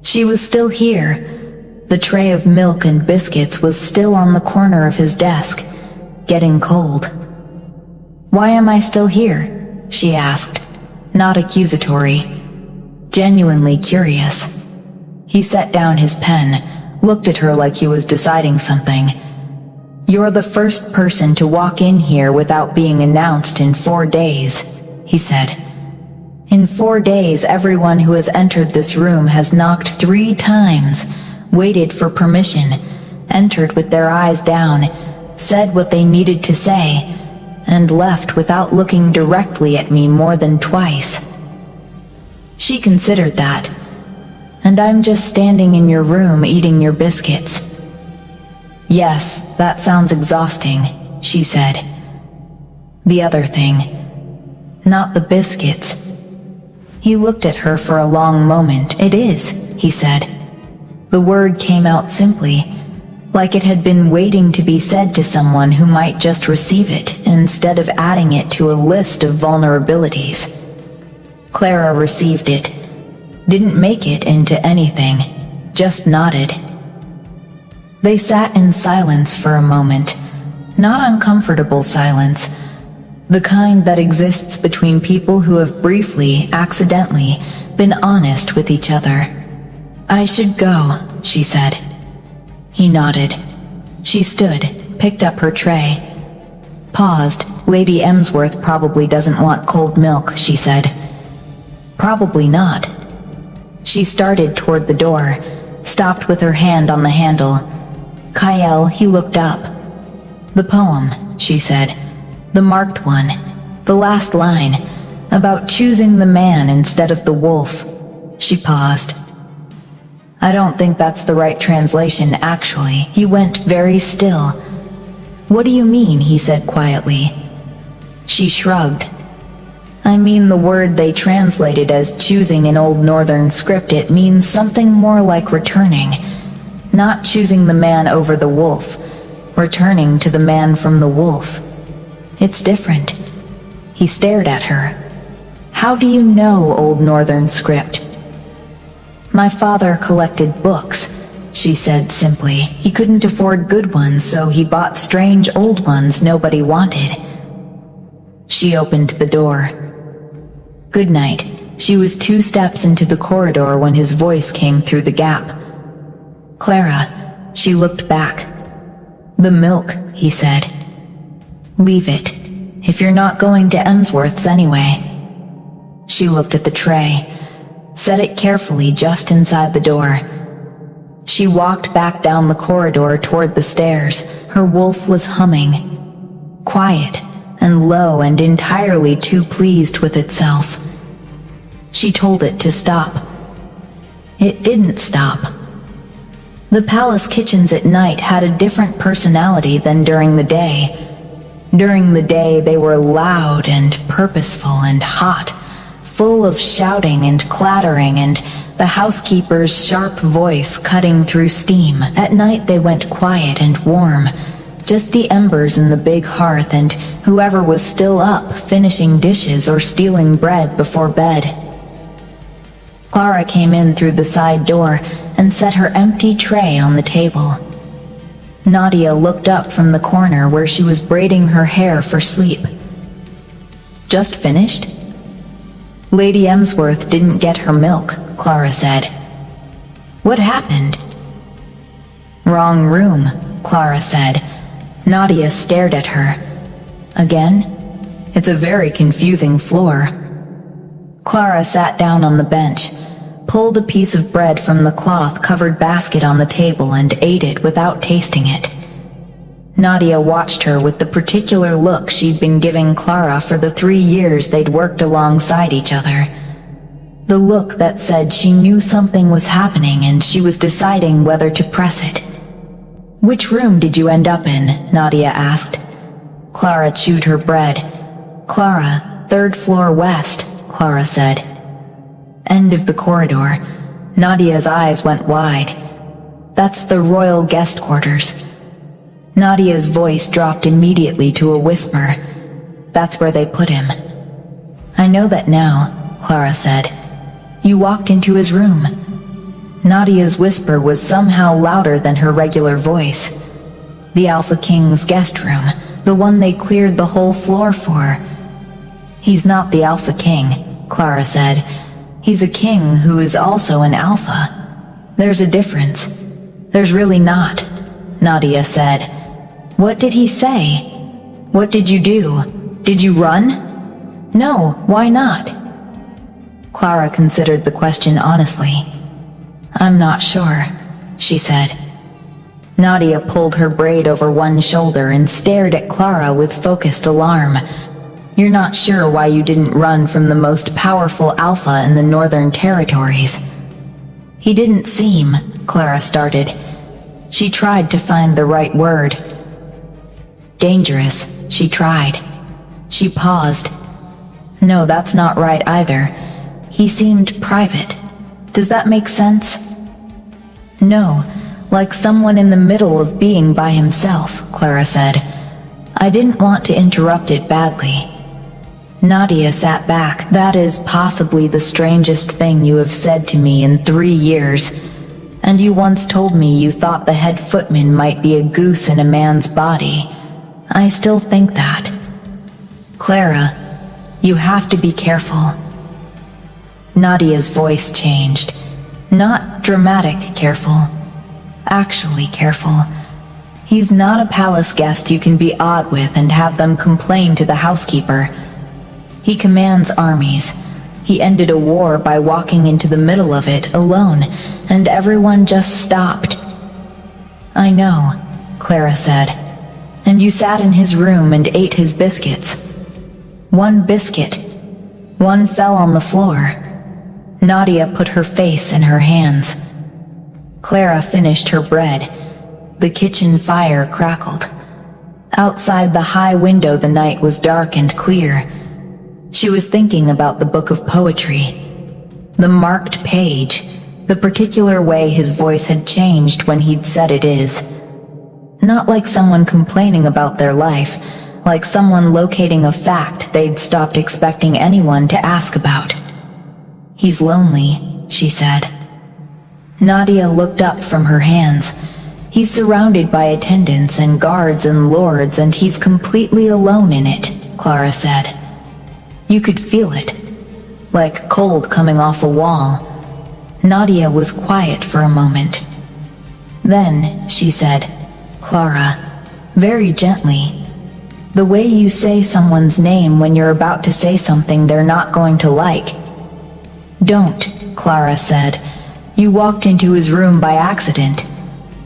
She was still here. The tray of milk and biscuits was still on the corner of his desk, getting cold. "Why am I still here?" she asked, not accusatory, genuinely curious. He set down his pen, looked at her like he was deciding something. "You're the first person to walk in here without being announced in 4 days, he said. "In 4 days, everyone who has entered this room has knocked 3 times, waited for permission, entered with their eyes down, said what they needed to say, and left without looking directly at me more than twice." She considered that. "And I'm just standing in your room eating your biscuits." "Yes, that sounds exhausting," she said. "The other thing, not the biscuits." He looked at her for a long moment. "It is," he said. The word came out simply, like it had been waiting to be said to someone who might just receive it instead of adding it to a list of vulnerabilities. Clara received it, didn't make it into anything, just nodded. They sat in silence for a moment, not uncomfortable silence, the kind that exists between people who have briefly, accidentally, been honest with each other. "I should go," she said. He nodded. She stood, picked up her tray. Paused. "Lady Emsworth probably doesn't want cold milk," she said. "Probably not." She started toward the door, stopped with her hand on the handle. "Kael," he looked up. "The poem," she said. "The marked one. The last line. About choosing the man instead of the wolf." She paused. "I don't think that's the right translation, actually." He went very still. "What do you mean?" he said quietly. She shrugged. "I mean the word they translated as choosing in Old Northern script. It means something more like returning. Not choosing the man over the wolf. Returning to the man from the wolf. It's different." He stared at her. "How do you know Old Northern script?" "My father collected books," she said simply. "He couldn't afford good ones, so he bought strange old ones nobody wanted." She opened the door. "Good night." She was 2 steps into the corridor when his voice came through the gap. "Clara." She looked back. "The milk," he said. "Leave it. If you're not going to Emsworth's anyway." She looked at the tray. Set it carefully just inside the door. She walked back down the corridor toward the stairs. Her wolf was humming. Quiet and low and entirely too pleased with itself. She told it to stop. It didn't stop. The palace kitchens at night had a different personality than during the day. During the day they were loud and purposeful and hot, full of shouting and clattering and the housekeeper's sharp voice cutting through steam. At night they went quiet and warm, just the embers in the big hearth and whoever was still up finishing dishes or stealing bread before bed. Clara came in through the side door and set her empty tray on the table. Nadia looked up from the corner where she was braiding her hair for sleep. "Just finished?" "Lady Emsworth didn't get her milk," Clara said. "What happened?" "Wrong room," Clara said. Nadia stared at her. "Again? It's a very confusing floor." Clara sat down on the bench, pulled a piece of bread from the cloth-covered basket on the table and ate it without tasting it. Nadia watched her with the particular look she'd been giving Clara for the 3 years they'd worked alongside each other. The look that said she knew something was happening and she was deciding whether to press it. "Which room did you end up in?" Nadia asked. Clara chewed her bread. "Clara, 3rd floor west," Clara said. "End of the corridor." Nadia's eyes went wide. "That's the royal guest quarters." Nadia's voice dropped immediately to a whisper. "That's where they put him." "I know that now," Clara said. "You walked into his room." Nadia's whisper was somehow louder than her regular voice. "The Alpha King's guest room, the one they cleared the whole floor for." "He's not the Alpha King," Clara said. "He's a king who is also an alpha. There's a difference." "There's really not," Nadia said. "What did he say? What did you do? Did you run?" "No, why not?" Clara considered the question honestly. "I'm not sure," she said. Nadia pulled her braid over one shoulder and stared at Clara with focused alarm. "You're not sure why you didn't run from the most powerful alpha in the Northern Territories?" "He didn't seem," Clara started. She tried to find the right word. "Dangerous," she tried. She paused. "No, that's not right either. He seemed private. Does that make sense?" "No, like someone in the middle of being by himself," Clara said. "I didn't want to interrupt it badly." Nadia sat back. "That is possibly the strangest thing you have said to me in 3 years. And you once told me you thought the head footman might be a goose in a man's body. I still think that. Clara, you have to be careful." Nadia's voice changed. Not dramatic careful. Actually careful. He's not a palace guest you can be odd with and have them complain to the housekeeper. He commands armies. He ended a war by walking into the middle of it alone, and everyone just stopped. "I know," Clara said. and you sat in his room and ate his biscuits. One biscuit. One fell on the floor. Nadia put her face in her hands. Clara finished her bread. The kitchen fire crackled. Outside the high window the night was dark and clear. She was thinking about the book of poetry. The marked page, the particular way his voice had changed when he'd said it is. Not like someone complaining about their life, like someone locating a fact they'd stopped expecting anyone to ask about. He's lonely, she said. Nadia looked up from her hands. He's surrounded by attendants and guards and lords, and he's completely alone in it, Clara said. You could feel it, like cold coming off a wall. Nadia was quiet for a moment. Then she said, Clara, very gently, the way you say someone's name when you're about to say something they're not going to like. Don't, Clara said. You walked into his room by accident.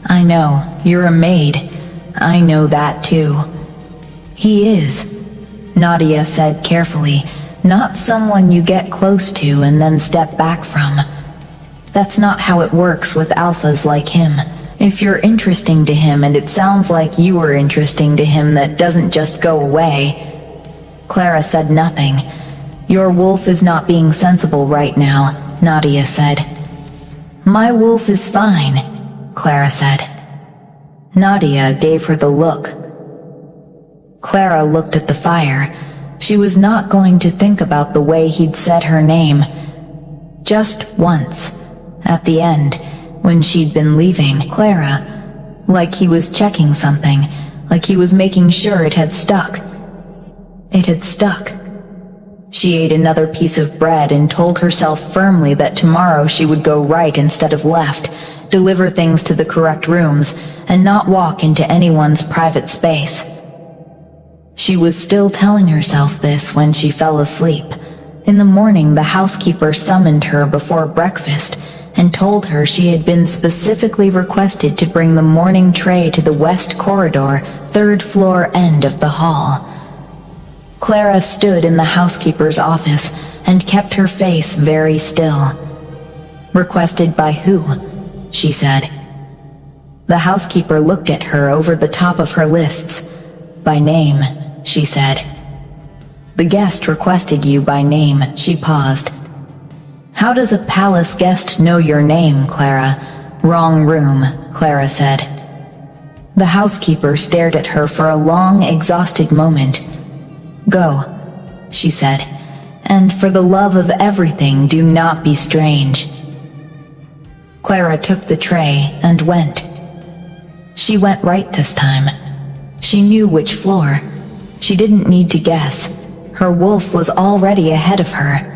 I know, you're a maid. I know that too. He is, Nadia said carefully, not someone you get close to and then step back from. That's not how it works with alphas like him. If you're interesting to him and it sounds like you are interesting to him, that doesn't just go away. Clara said nothing. Your wolf is not being sensible right now, Nadia said. My wolf is fine, Clara said. Nadia gave her the look. Clara looked at the fire. She was not going to think about the way he'd said her name. Just once, at the end, when she'd been leaving, Clara, like he was checking something, like he was making sure it had stuck. It had stuck. She ate another piece of bread and told herself firmly that tomorrow she would go right instead of left, deliver things to the correct rooms, and not walk into anyone's private space. She was still telling herself this when she fell asleep. In the morning, the housekeeper summoned her before breakfast and told her she had been specifically requested to bring the morning tray to the west corridor, third floor end of the hall. Clara stood in the housekeeper's office and kept her face very still. Requested by who? She said. The housekeeper looked at her over the top of her lists. By name, she said. The guest requested you by name. She paused. How does a palace guest know your name, Clara? Wrong room, Clara said. The housekeeper stared at her for a long, exhausted moment. Go, she said, and for the love of everything, do not be strange. Clara took the tray and went. She went right this time. She knew which floor. She didn't need to guess. Her wolf was already ahead of her.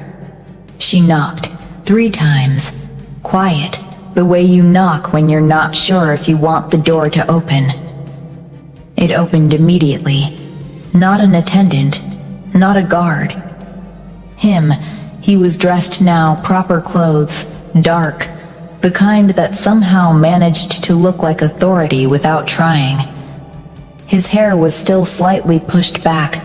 She knocked 3 times. Quiet, the way you knock when you're not sure if you want the door to open. It opened immediately. Not an attendant, not a guard. Him, he was dressed now, proper clothes, dark, the kind that somehow managed to look like authority without trying. His hair was still slightly pushed back.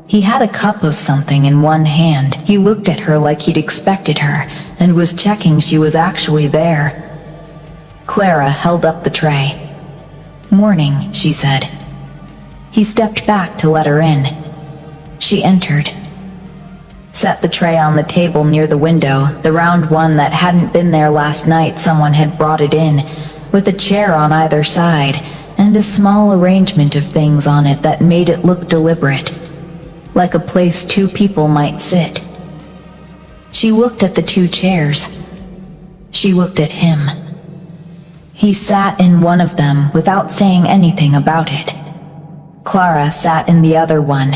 He had a cup of something in one hand. He looked at her like he'd expected her, and was checking she was actually there. Clara held up the tray. Morning, she said. He stepped back to let her in. She entered. Set the tray on the table near the window, the round one that hadn't been there last night. Someone had brought it in, with a chair on either side, and a small arrangement of things on it that made it look deliberate, like a place 2 people might sit. She looked at the 2 chairs. She looked at him. He sat in one of them without saying anything about it. Clara sat in the other one.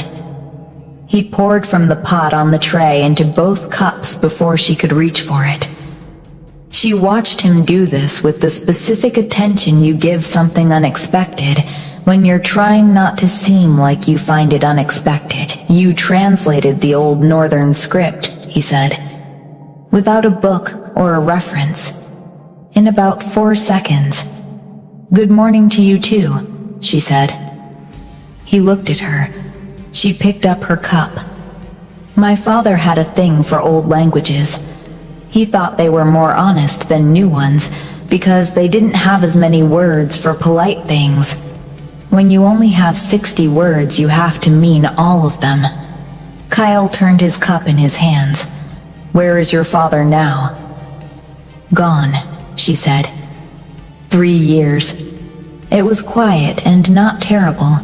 He poured from the pot on the tray into both cups before she could reach for it. She watched him do this with the specific attention you give something unexpected when you're trying not to seem like you find it unexpected. You translated the old northern script, he said, without a book or a reference, in about 4 seconds. Good morning to you too, she said. He looked at her. She picked up her cup. My father had a thing for old languages. He thought they were more honest than new ones because they didn't have as many words for polite things. When you only have 60 words, you have to mean all of them. Kyle turned his cup in his hands. Where is your father now? Gone, she said. 3 years. It was quiet and not terrible.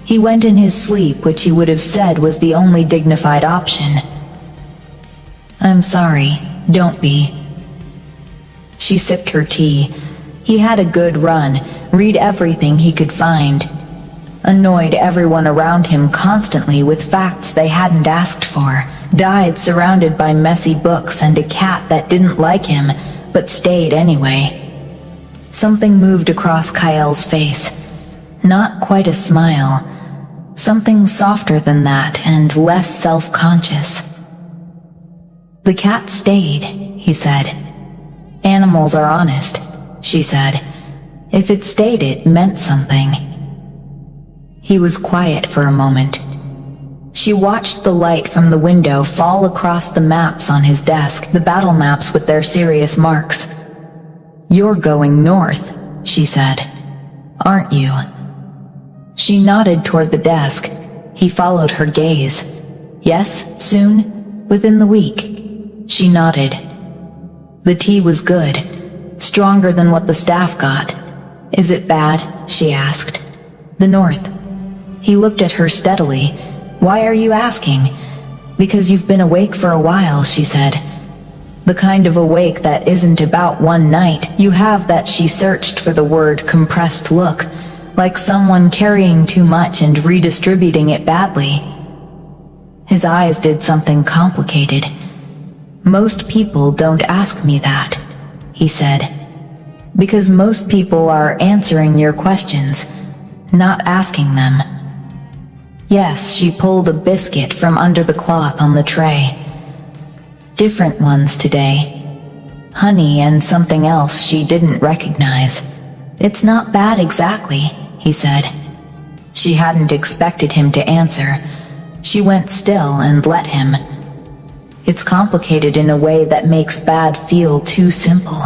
He went in his sleep, which he would have said was the only dignified option. I'm sorry, don't be. She sipped her tea. He had a good run, read everything he could find. Annoyed everyone around him constantly with facts they hadn't asked for. Died surrounded by messy books and a cat that didn't like him, but stayed anyway. Something moved across Kyle's face. Not quite a smile. Something softer than that and less self-conscious. The cat stayed, he said. Animals are honest, she said. If it stayed, it meant something. He was quiet for a moment. She watched the light from the window fall across the maps on his desk, the battle maps with their serious marks. You're going north, she said. Aren't you? She nodded toward the desk. He followed her gaze. Yes, soon? Within the week. She nodded. The tea was good, stronger than what the staff got. Is it bad? She asked. The north. He looked at her steadily. Why are you asking? Because you've been awake for a while, she said. The kind of awake that isn't about one night. You have that. She searched for the word compressed look, like someone carrying too much and redistributing it badly. His eyes did something complicated. Most people don't ask me that, he said. Because most people are answering your questions, not asking them. Yes, she pulled a biscuit from under the cloth on the tray. Different ones today. Honey and something else she didn't recognize. It's not bad exactly, he said. She hadn't expected him to answer. She went still and let him. It's complicated in a way that makes bad feel too simple.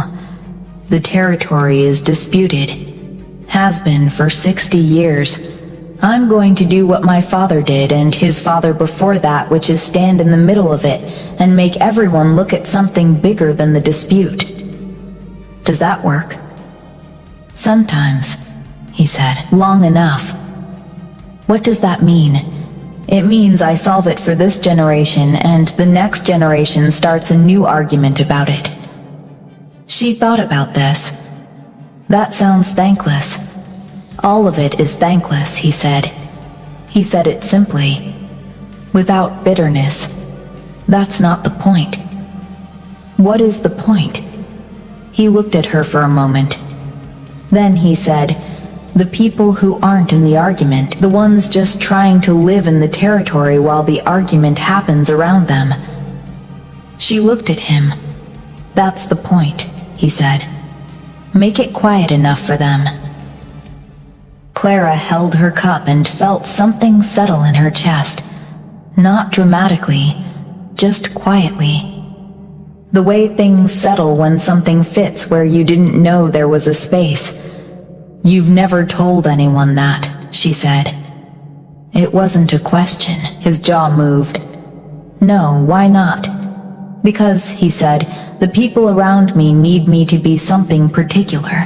The territory is disputed. Has been for 60 years. I'm going to do what my father did and his father before that, which is stand in the middle of it and make everyone look at something bigger than the dispute. Does that work? Sometimes, he said. Long enough. What does that mean? It means I solve it for this generation and the next generation starts a new argument about it. She thought about this. That sounds thankless. All of it is thankless, he said. He said it simply, without bitterness. That's not the point. What is the point? He looked at her for a moment. Then he said, the people who aren't in the argument, the ones just trying to live in the territory while the argument happens around them. She looked at him. That's the point, he said. Make it quiet enough for them. Clara held her cup and felt something settle in her chest. Not dramatically, just quietly. The way things settle when something fits where you didn't know there was a space. You've never told anyone that, she said. It wasn't a question. His jaw moved. No, why not? Because, he said, the people around me need me to be something particular.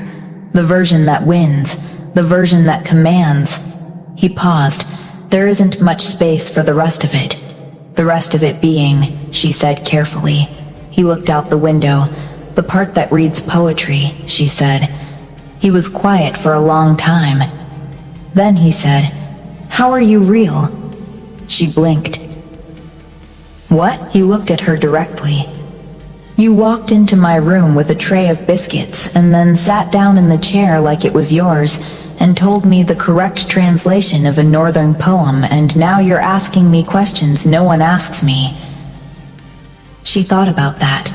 The version that wins. The version that commands. He paused. There isn't much space for the rest of it. The rest of it being, she said carefully. He looked out the window. The part that reads poetry, she said. He was quiet for a long time. Then he said, how are you real? She blinked. What? He looked at her directly. You walked into my room with a tray of biscuits and then sat down in the chair like it was yours and told me the correct translation of a northern poem, and now you're asking me questions no one asks me. She thought about that.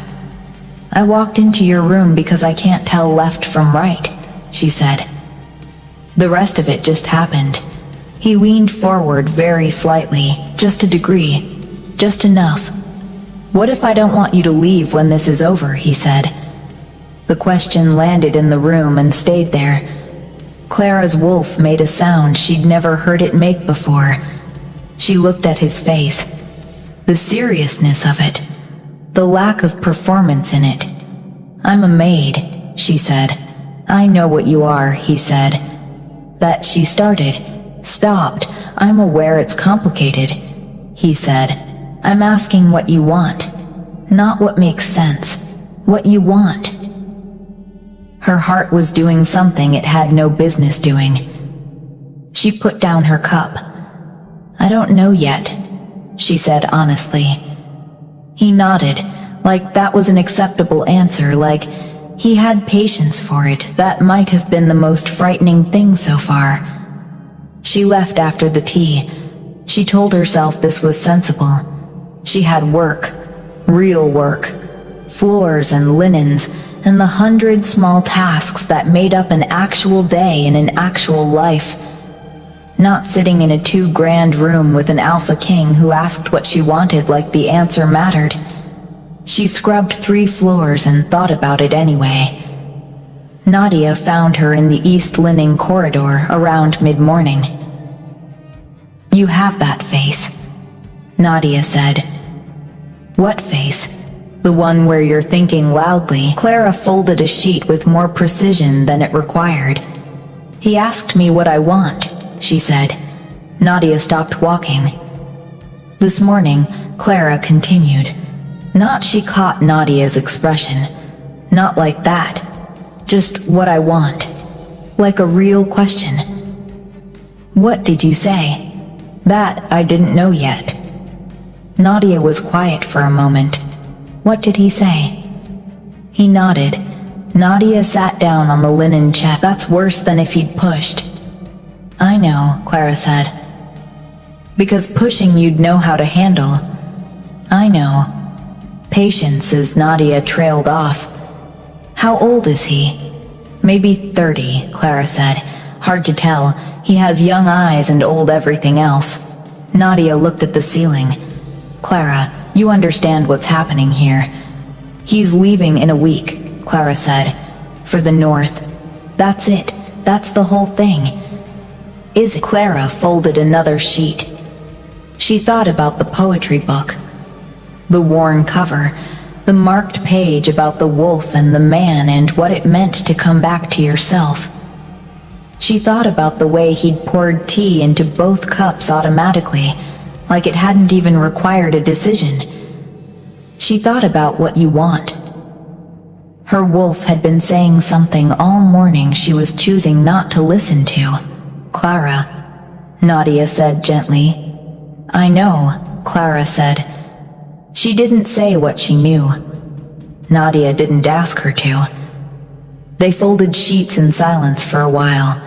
I walked into your room because I can't tell left from right, she said. The rest of it just happened. He leaned forward very slightly, just a degree, just enough. "What if I don't want you to leave when this is over?" he said. The question landed in the room and stayed there. Clara's wolf made a sound she'd never heard it make before. She looked at his face. The seriousness of it. The lack of performance in it. "I'm a maid," she said. "I know what you are," he said. That she started, stopped. "I'm aware it's complicated," he said. "I'm asking what you want. Not what makes sense. What you want." Her heart was doing something it had no business doing. She put down her cup. "I don't know yet," she said honestly. He nodded, like that was an acceptable answer, like he had patience for it. That might have been the most frightening thing so far. She left after the tea. She told herself this was sensible. She had work, real work, floors and linens, and the 100 small tasks that made up an actual day in an actual life. Not sitting in a 2-grand room with an alpha king who asked what she wanted like the answer mattered. She scrubbed 3 floors and thought about it anyway. Nadia found her in the East Linen corridor around mid-morning. "You have that face," Nadia said. "What face?" "The one where you're thinking loudly." Clara folded a sheet with more precision than it required. "He asked me what I want," she said. Nadia stopped walking. This morning, Clara continued. Not she caught Nadia's expression. Not like that. Just what I want. Like a real question. "What did you say?" "That I didn't know yet." Nadia was quiet for a moment. "What did he say?" He nodded. Nadia sat down on the linen chest. "That's worse than if he'd pushed." "I know," Clara said. "Because pushing you'd know how to handle." "I know." "Patience," as Nadia trailed off. "How old is he?" "Maybe 30, Clara said. "Hard to tell. He has young eyes and old everything else." Nadia looked at the ceiling. "Clara, you understand what's happening here." "He's leaving in a week," Clara said. "For the north. That's it. That's the whole thing." "Is it?" Clara folded another sheet. She thought about the poetry book. The worn cover, the marked page about the wolf and the man and what it meant to come back to yourself. She thought about the way he'd poured tea into both cups automatically, like it hadn't even required a decision. She thought about what you want. Her wolf had been saying something all morning she was choosing not to listen to. "Clara," Nadia said gently. "I know," Clara said. She didn't say what she knew. Nadia didn't ask her to. They folded sheets in silence for a while.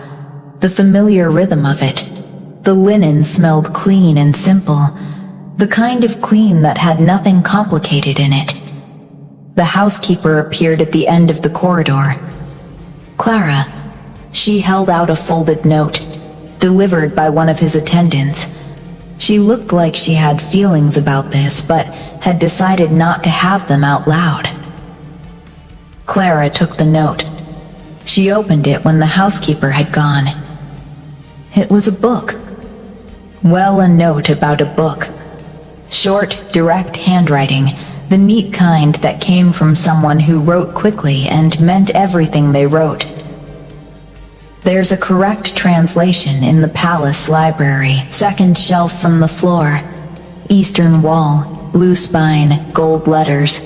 The familiar rhythm of it. The linen smelled clean and simple. The kind of clean that had nothing complicated in it. The housekeeper appeared at the end of the corridor. "Clara." She held out a folded note, delivered by one of his attendants. She looked like she had feelings about this, but had decided not to have them out loud. Clara took the note. She opened it when the housekeeper had gone. It was a book. Well, a note about a book. Short, direct handwriting, the neat kind that came from someone who wrote quickly and meant everything they wrote. "There's a correct translation in the palace library. Second shelf from the floor. Eastern wall, blue spine, gold letters.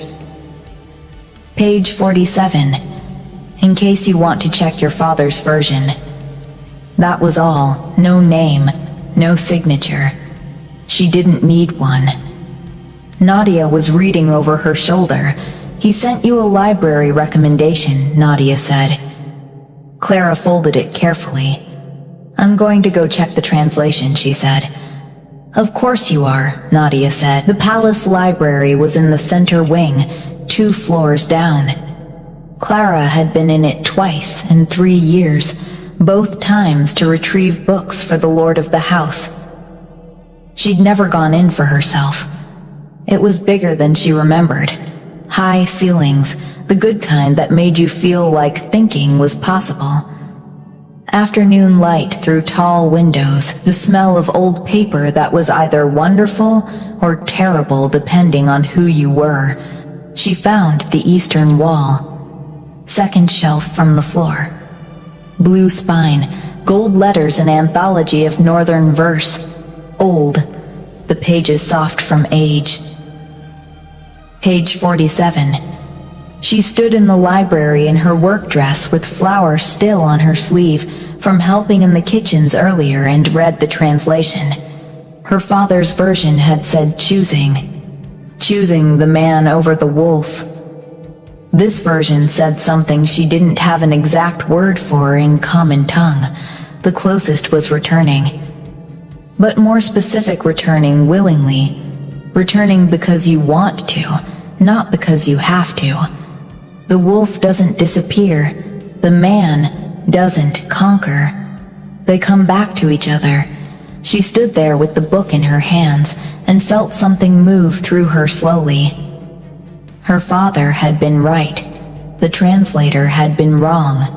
Page 47. In case you want to check your father's version." That was all. No name, no signature. She didn't need one. Nadia was reading over her shoulder. "He sent you a library recommendation," Nadia said. Clara folded it carefully. "I'm going to go check the translation," she said. "Of course you are," Nadia said. The palace library was in the center wing, 2 floors down. Clara had been in it twice in 3 years, both times to retrieve books for the lord of the house. She'd never gone in for herself. It was bigger than she remembered. High ceilings, the good kind that made you feel like thinking was possible. Afternoon light through tall windows, the smell of old paper that was either wonderful or terrible depending on who you were. She found the eastern wall. Second shelf from the floor. Blue spine, gold letters, an anthology of northern verse. Old, the pages soft from age. Page 47. She stood in the library in her work dress with flour still on her sleeve from helping in the kitchens earlier and read the translation. Her father's version had said choosing the man over the wolf. This version said something she didn't have an exact word for in common tongue. The closest was returning. But more specific, returning willingly. Returning because you want to, not because you have to. The wolf doesn't disappear. The man doesn't conquer. They come back to each other. She stood there with the book in her hands and felt something move through her slowly. Her father had been right. The translator had been wrong.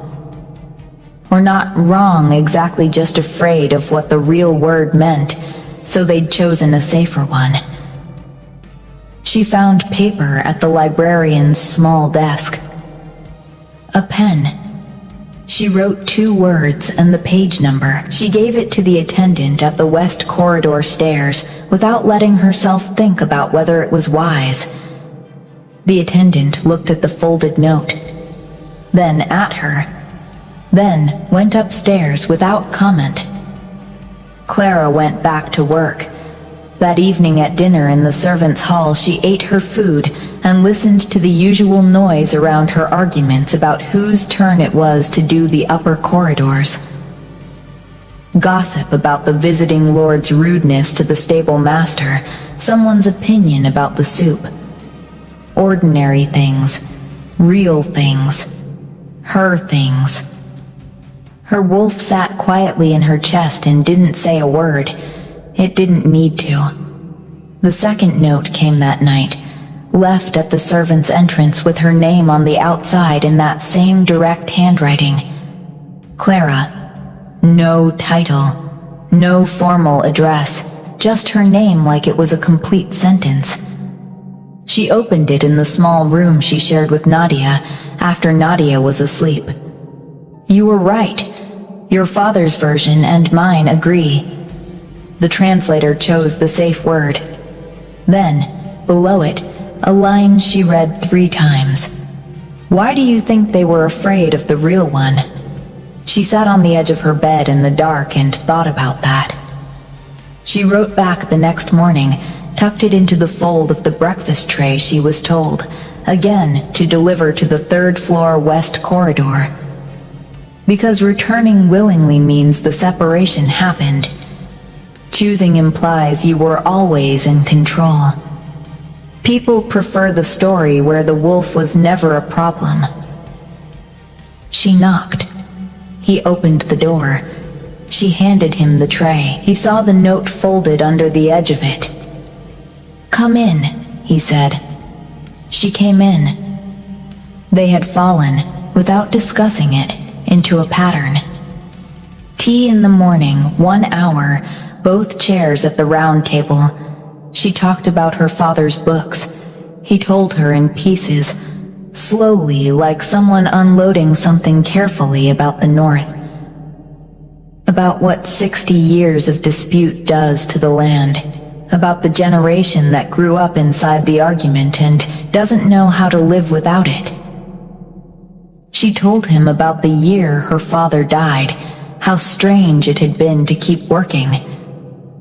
Or not wrong exactly, just afraid of what the real word meant, so they'd chosen a safer one. She found paper at the librarian's small desk. A pen. She wrote 2 words and the page number. She gave it to the attendant at the west corridor stairs without letting herself think about whether it was wise. The attendant looked at the folded note, then at her, then went upstairs without comment. Clara went back to work. That evening at dinner in the servants' hall, she ate her food and listened to the usual noise around her arguments about whose turn it was to do the upper corridors. Gossip about the visiting lord's rudeness to the stable master, someone's opinion about the soup. Ordinary things, real things, her things. Her wolf sat quietly in her chest and didn't say a word. It didn't need to. The second note came that night, left at the servants' entrance with her name on the outside in that same direct handwriting. Clara. No title, no formal address, just her name like it was a complete sentence. She opened it in the small room she shared with Nadia after Nadia was asleep. You were right. Your father's version and mine agree. The translator chose the safe word. Then, below it, a line she read 3 times. Why do you think they were afraid of the real one? She sat on the edge of her bed in the dark and thought about that. She wrote back the next morning, tucked it into the fold of the breakfast tray she was told, again to deliver to the 3rd floor west corridor. Because returning willingly means the separation happened. Choosing implies you were always in control. People prefer the story where the wolf was never a problem. She knocked. He opened the door. She handed him the tray. He saw the note folded under the edge of it. Come in, he said. She came in. They had fallen, without discussing it, into a pattern. Tea in the morning, 1 hour, both chairs at the round table. She talked about her father's books. He told her in pieces, slowly, like someone unloading something carefully about the North. About what 60 years of dispute does to the land. About the generation that grew up inside the argument and doesn't know how to live without it. She told him about the year her father died, how strange it had been to keep working.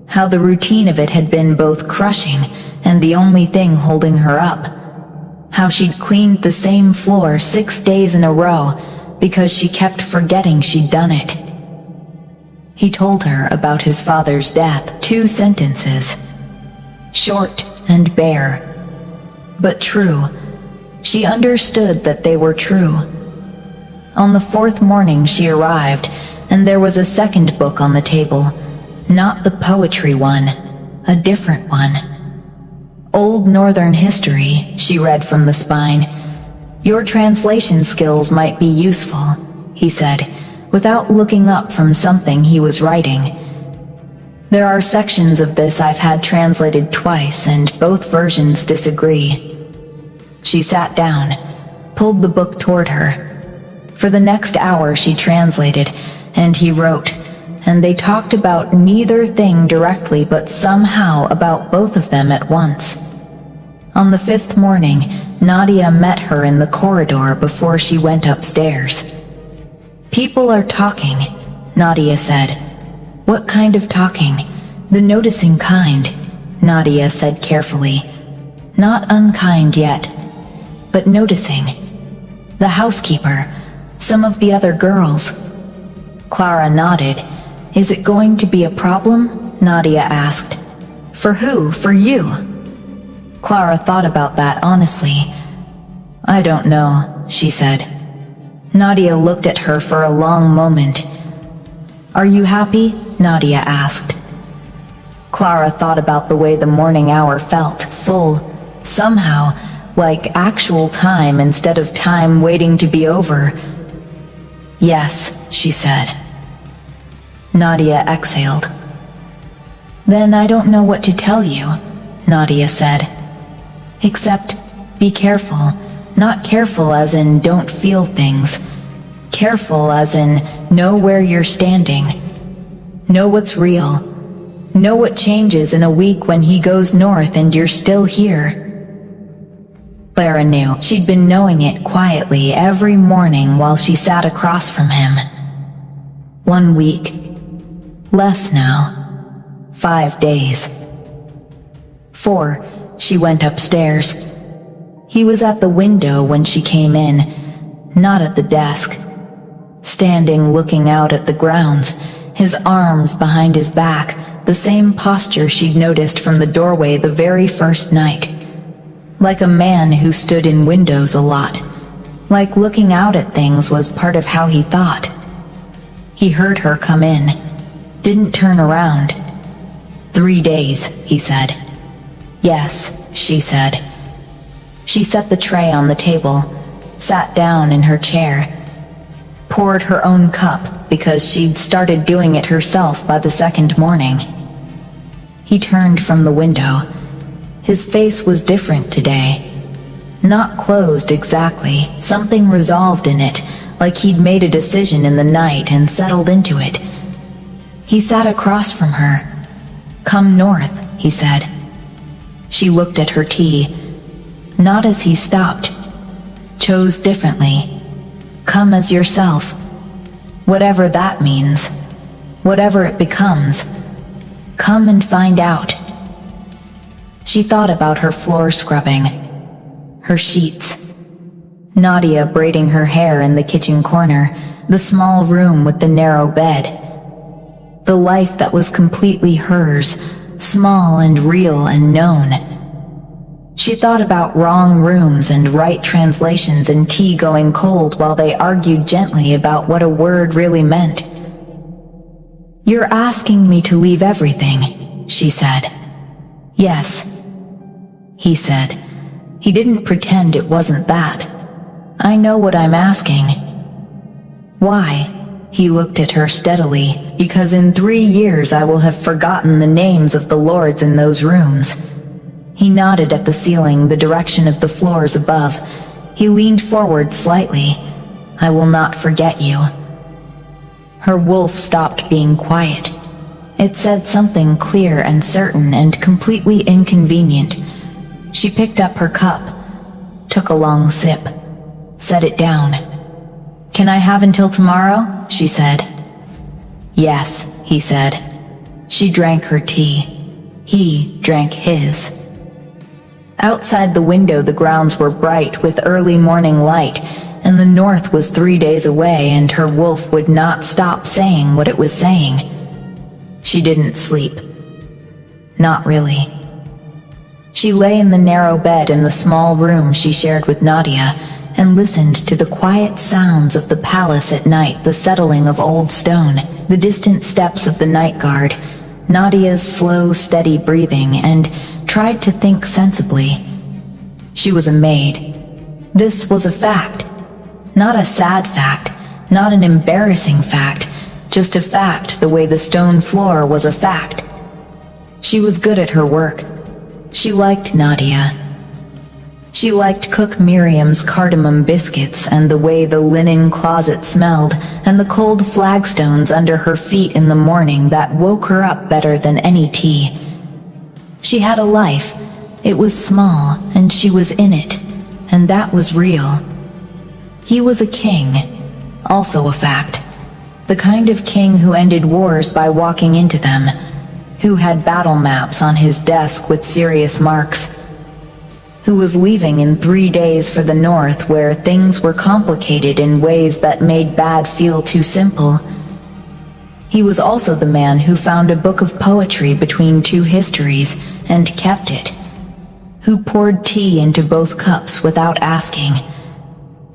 How the routine of it had been both crushing and the only thing holding her up. How she'd cleaned the same floor 6 days in a row because she kept forgetting she'd done it. He told her about his father's death, 2 sentences. Short and bare, but true. She understood that they were true. On the 4th morning she arrived, and there was a second book on the table. Not the poetry one, a different one. Old Northern History, she read from the spine. Your translation skills might be useful, he said, without looking up from something he was writing. There are sections of this I've had translated twice, and both versions disagree. She sat down, pulled the book toward her. For the next hour she translated, and he wrote, and they talked about neither thing directly but somehow about both of them at once. On the 5th morning, Nadia met her in the corridor before she went upstairs. People are talking, Nadia said. What kind of talking? The noticing kind, Nadia said carefully. Not unkind yet, but noticing. The housekeeper, some of the other girls. Clara nodded. Is it going to be a problem? Nadia asked. For who? For you? Clara thought about that honestly. I don't know, she said. Nadia looked at her for a long moment. Are you happy? Nadia asked. Clara thought about the way the morning hour felt, full, somehow, like actual time instead of time waiting to be over. Yes, she said. Nadia exhaled. Then I don't know what to tell you, Nadia said. Except, be careful. Not careful as in don't feel things. Careful as in know where you're standing. Know what's real. Know what changes in a week when he goes north and you're still here. Clara knew. She'd been knowing it quietly every morning while she sat across from him. 1 week. Less now. 5 days. 4. She went upstairs. He was at the window when she came in, not at the desk. Standing looking out at the grounds, his arms behind his back, the same posture she'd noticed from the doorway the very first night. Like a man who stood in windows a lot. Like looking out at things was part of how he thought. He heard her come in. Didn't turn around. 3 days, he said. Yes, she said. She set the tray on the table, sat down in her chair, poured her own cup because she'd started doing it herself by the 2nd morning. He turned from the window. His face was different today. Not closed exactly, something resolved in it, like he'd made a decision in the night and settled into it. He sat across from her. Come north, he said. She looked at her tea. Not as he stopped. Chose differently. Come as yourself. Whatever that means. Whatever it becomes. Come and find out. She thought about her floor scrubbing. Her sheets. Nadia braiding her hair in the kitchen corner. The small room with the narrow bed. The life that was completely hers. Small and real and known. She thought about wrong rooms and right translations and tea going cold while they argued gently about what a word really meant. You're asking me to leave everything, she said. Yes, he said. He didn't pretend it wasn't that. I know what I'm asking. Why? He looked at her steadily. Because in 3 years I will have forgotten the names of the lords in those rooms. He nodded at the ceiling, the direction of the floors above. He leaned forward slightly. I will not forget you. Her wolf stopped being quiet. It said something clear and certain and completely inconvenient. She picked up her cup, took a long sip, set it down. Can I have until tomorrow? She said. Yes, he said. She drank her tea. He drank his. Outside the window the grounds were bright with early morning light, and the north was 3 days away, and her wolf would not stop saying what it was saying. She didn't sleep. Not really. She lay in the narrow bed in the small room she shared with Nadia, and listened to the quiet sounds of the palace at night, the settling of old stone, the distant steps of the night guard, Nadia's slow, steady breathing, and tried to think sensibly. She was a maid. This was a fact. Not a sad fact, not an embarrassing fact, just a fact the way the stone floor was a fact. She was good at her work. She liked Nadia. She liked Cook Miriam's cardamom biscuits and the way the linen closet smelled and the cold flagstones under her feet in the morning that woke her up better than any tea. She had a life. It was small, and she was in it, and that was real. He was a king, also a fact. The kind of king who ended wars by walking into them, who had battle maps on his desk with serious marks, who was leaving in 3 days for the north where things were complicated in ways that made bad feel too simple. He was also the man who found a book of poetry between 2 histories and kept it, who poured tea into both cups without asking,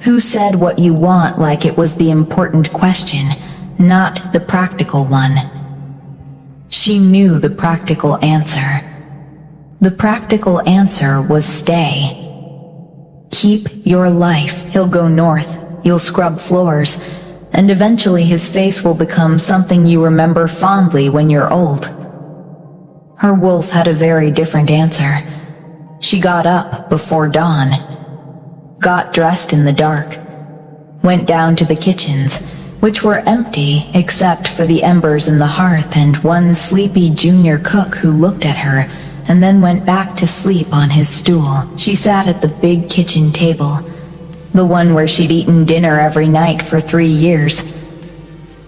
who said what you want like it was the important question, not the practical one. She knew the practical answer. The practical answer was stay. Keep your life. He'll go north, you'll scrub floors, and eventually his face will become something you remember fondly when you're old. Her wolf had a very different answer. She got up before dawn, got dressed in the dark, went down to the kitchens, which were empty except for the embers in the hearth and one sleepy junior cook who looked at her and then went back to sleep on his stool. She sat at the big kitchen table, the one where she'd eaten dinner every night for 3 years.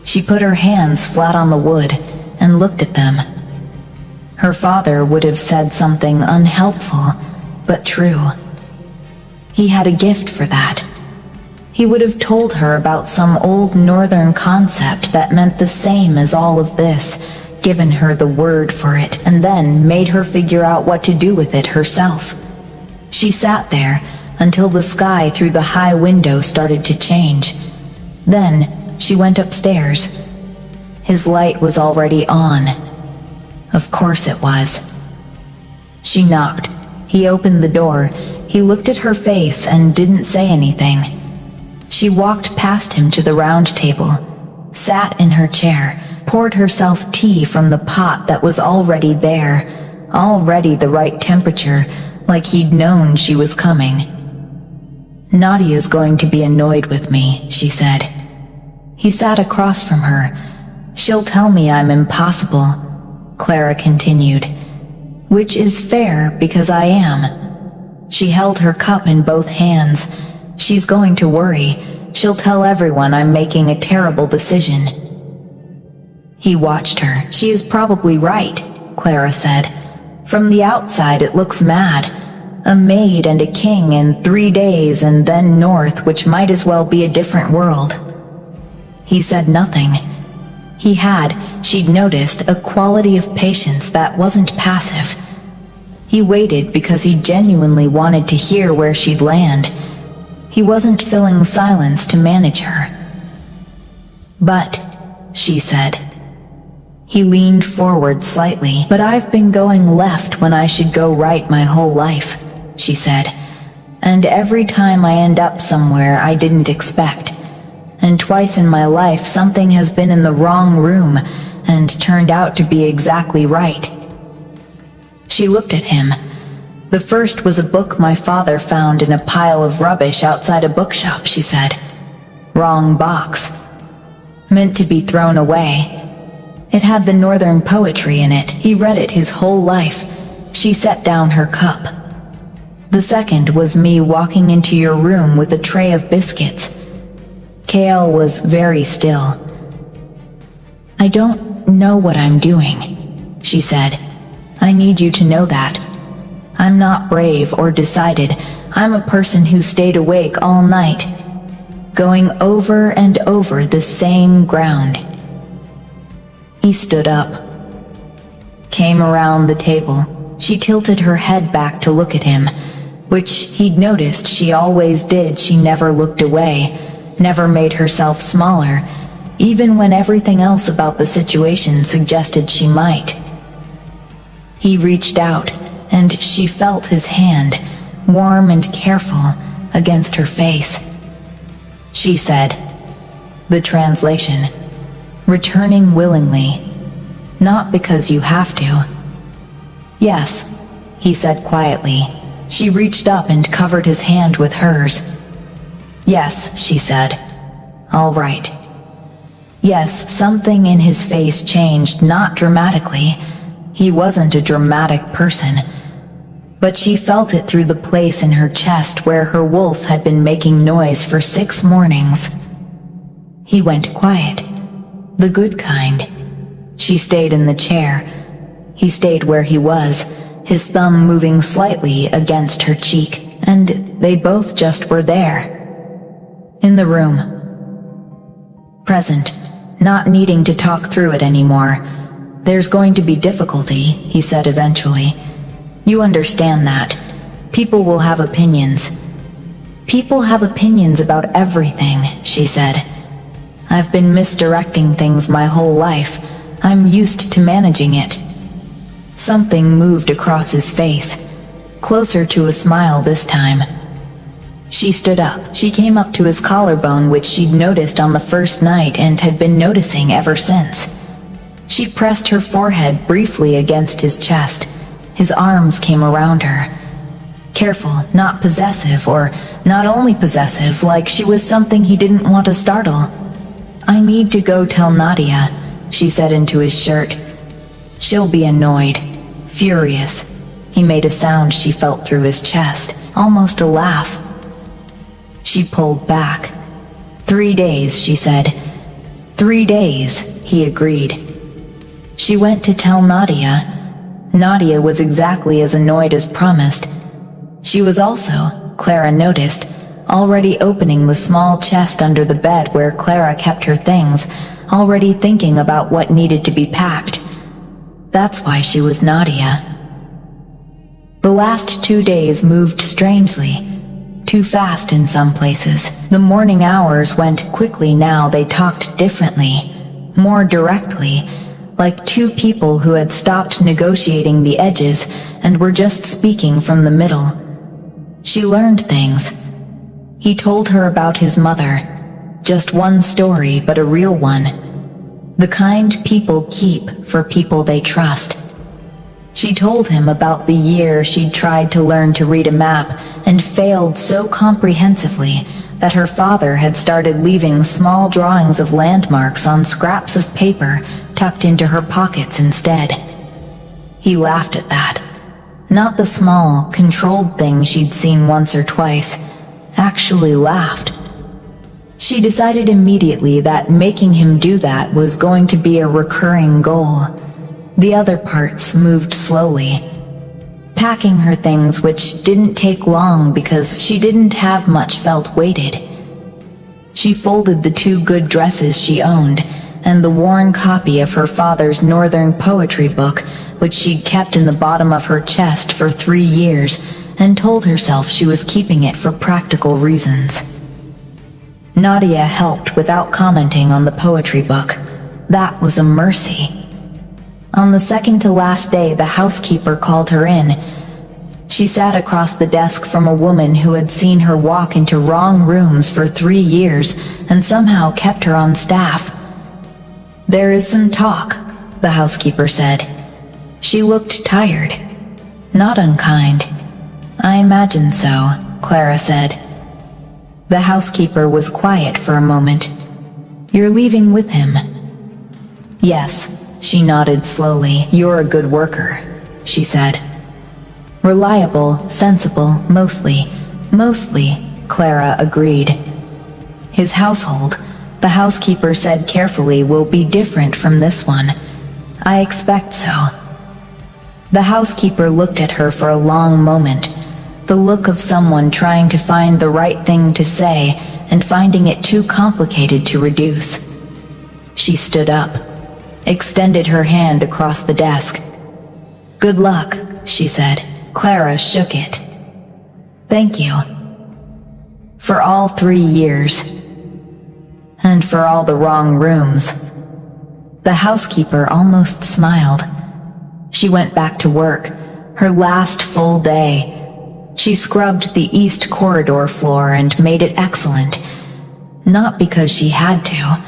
She put her hands flat on the wood and looked at them. Her father would have said something unhelpful, but true. He had a gift for that. He would have told her about some old northern concept that meant the same as all of this, given her the word for it, and then made her figure out what to do with it herself. She sat there until the sky through the high window started to change. Then she went upstairs. His light was already on. Of course it was. She knocked. He opened the door. He looked at her face and didn't say anything. She walked past him to the round table, sat in her chair, poured herself tea from the pot that was already there, already the right temperature, like he'd known she was coming. Nadia's going to be annoyed with me, she said. He sat across from her. She'll tell me I'm impossible, Clara continued, which is fair because I am. She held her cup in both hands. She's going to worry. She'll tell everyone I'm making a terrible decision. He watched her. She is probably right, Clara said. From the outside it looks mad. A maid and a king in 3 days and then north, which might as well be a different world. He said nothing. He had, she'd noticed, a quality of patience that wasn't passive. He waited because he genuinely wanted to hear where she'd land. He wasn't filling silence to manage her. But, she said. He leaned forward slightly. But I've been going left when I should go right my whole life, she said. And every time I end up somewhere I didn't expect. And twice in my life something has been in the wrong room and turned out to be exactly right. She looked at him. The first was a book my father found in a pile of rubbish outside a bookshop, she said. Wrong box. Meant to be thrown away. It had the northern poetry in it. He read it his whole life. She set down her cup. The second was me walking into your room with a tray of biscuits. Kale was very still. I don't know what I'm doing, she said. I need you to know that. I'm not brave or decided. I'm a person who stayed awake all night, going over and over the same ground. He stood up, came around the table. She tilted her head back to look at him. which he'd noticed she always did. She never looked away, never made herself smaller, even when everything else about the situation suggested she might. He reached out, and she felt his hand, warm and careful, against her face. She said, the translation, returning willingly, not because you have to. Yes, he said quietly. She reached up and covered his hand with hers. Yes, she said. All right. Yes, something in his face changed, not dramatically. He wasn't a dramatic person. But she felt it through the place in her chest where her wolf had been making noise for 6 mornings. He went quiet. The good kind. She stayed in the chair. He stayed where he was, his thumb moving slightly against her cheek, and they both just were there. In the room. Present, not needing to talk through it anymore. There's going to be difficulty, he said eventually. You understand that. People will have opinions. People have opinions about everything, she said. I've been misdirecting things my whole life. I'm used to managing it. Something moved across his face, closer to a smile this time. She stood up. She came up to his collarbone, which she'd noticed on the first night and had been noticing ever since. She pressed her forehead briefly against his chest. His arms came around her. Careful, not possessive, or not only possessive, like she was something he didn't want to startle. I need to go tell Nadia, she said into his shirt. She'll be annoyed, furious. He made a sound she felt through his chest, almost a laugh. She pulled back. 3 days, she said. 3 days, he agreed. She went to tell Nadia. Nadia was exactly as annoyed as promised. She was also, Clara noticed, already opening the small chest under the bed where Clara kept her things, already thinking about what needed to be packed. That's why she was Nadia. The last 2 days moved strangely, too fast in some places. The morning hours went quickly now. They talked differently, more directly, like two people who had stopped negotiating the edges and were just speaking from the middle. She learned things. He told her about his mother. Just one story, but a real one. The kind people keep for people they trust. She told him about the year she'd tried to learn to read a map and failed so comprehensively that her father had started leaving small drawings of landmarks on scraps of paper tucked into her pockets instead. He laughed at that. Not the small, controlled thing she'd seen once or twice. Actually laughed. She decided immediately that making him do that was going to be a recurring goal. The other parts moved slowly. Packing her things, which didn't take long because she didn't have much, felt weighted. She folded the 2 good dresses she owned and the worn copy of her father's Northern poetry book, which she'd kept in the bottom of her chest for 3 years, and told herself she was keeping it for practical reasons. Nadia helped without commenting on the poetry book. That was a mercy. On the second to last day, the housekeeper called her in. She sat across the desk from a woman who had seen her walk into wrong rooms for 3 years and somehow kept her on staff. There is some talk, the housekeeper said. She looked tired, not unkind. I imagine so, Clara said. The housekeeper was quiet for a moment. You're leaving with him? Yes, she nodded slowly. You're a good worker, she said. Reliable, sensible, mostly, Clara agreed. His household, the housekeeper said carefully, will be different from this one. I expect so. The housekeeper looked at her for a long moment, the look of someone trying to find the right thing to say and finding it too complicated to reduce. She stood up, extended her hand across the desk. Good luck, she said. Clara shook it. Thank you. For all 3 years. And for all the wrong rooms. The housekeeper almost smiled. She went back to work, her last full day. She scrubbed the east corridor floor and made it excellent. Not because she had to,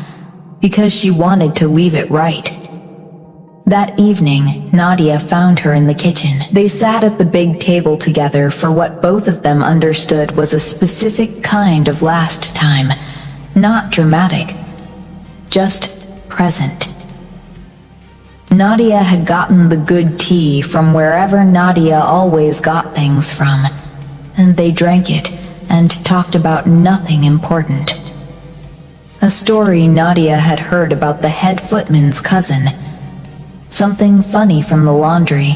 because she wanted to leave it right. That evening, Nadia found her in the kitchen. They sat at the big table together for what both of them understood was a specific kind of last time. Not dramatic, just present. Nadia had gotten the good tea from wherever Nadia always got things from, and they drank it and talked about nothing important. A story Nadia had heard about the head footman's cousin. Something funny from the laundry.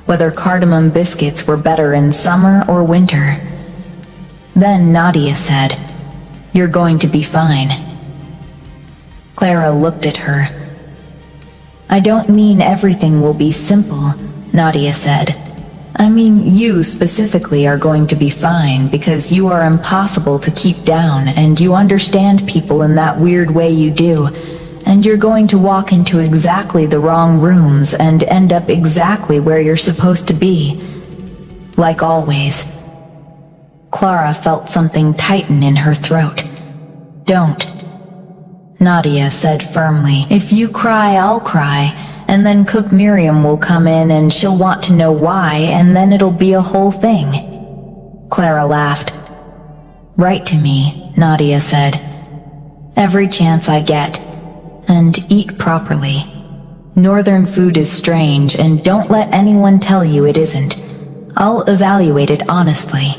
Whether cardamom biscuits were better in summer or winter. Then Nadia said, "You're going to be fine." Clara looked at her. "I don't mean everything will be simple," Nadia said. "I mean you specifically are going to be fine because you are impossible to keep down and you understand people in that weird way you do, and you're going to walk into exactly the wrong rooms and end up exactly where you're supposed to be. Like always." Clara felt something tighten in her throat. "Don't," Nadia said firmly. "If you cry, I'll cry, and then Cook Miriam will come in and she'll want to know why, and then it'll be a whole thing." Clara laughed. "Write to me," Nadia said. "Every chance I get. And eat properly. Northern food is strange, and don't let anyone tell you it isn't. I'll evaluate it honestly."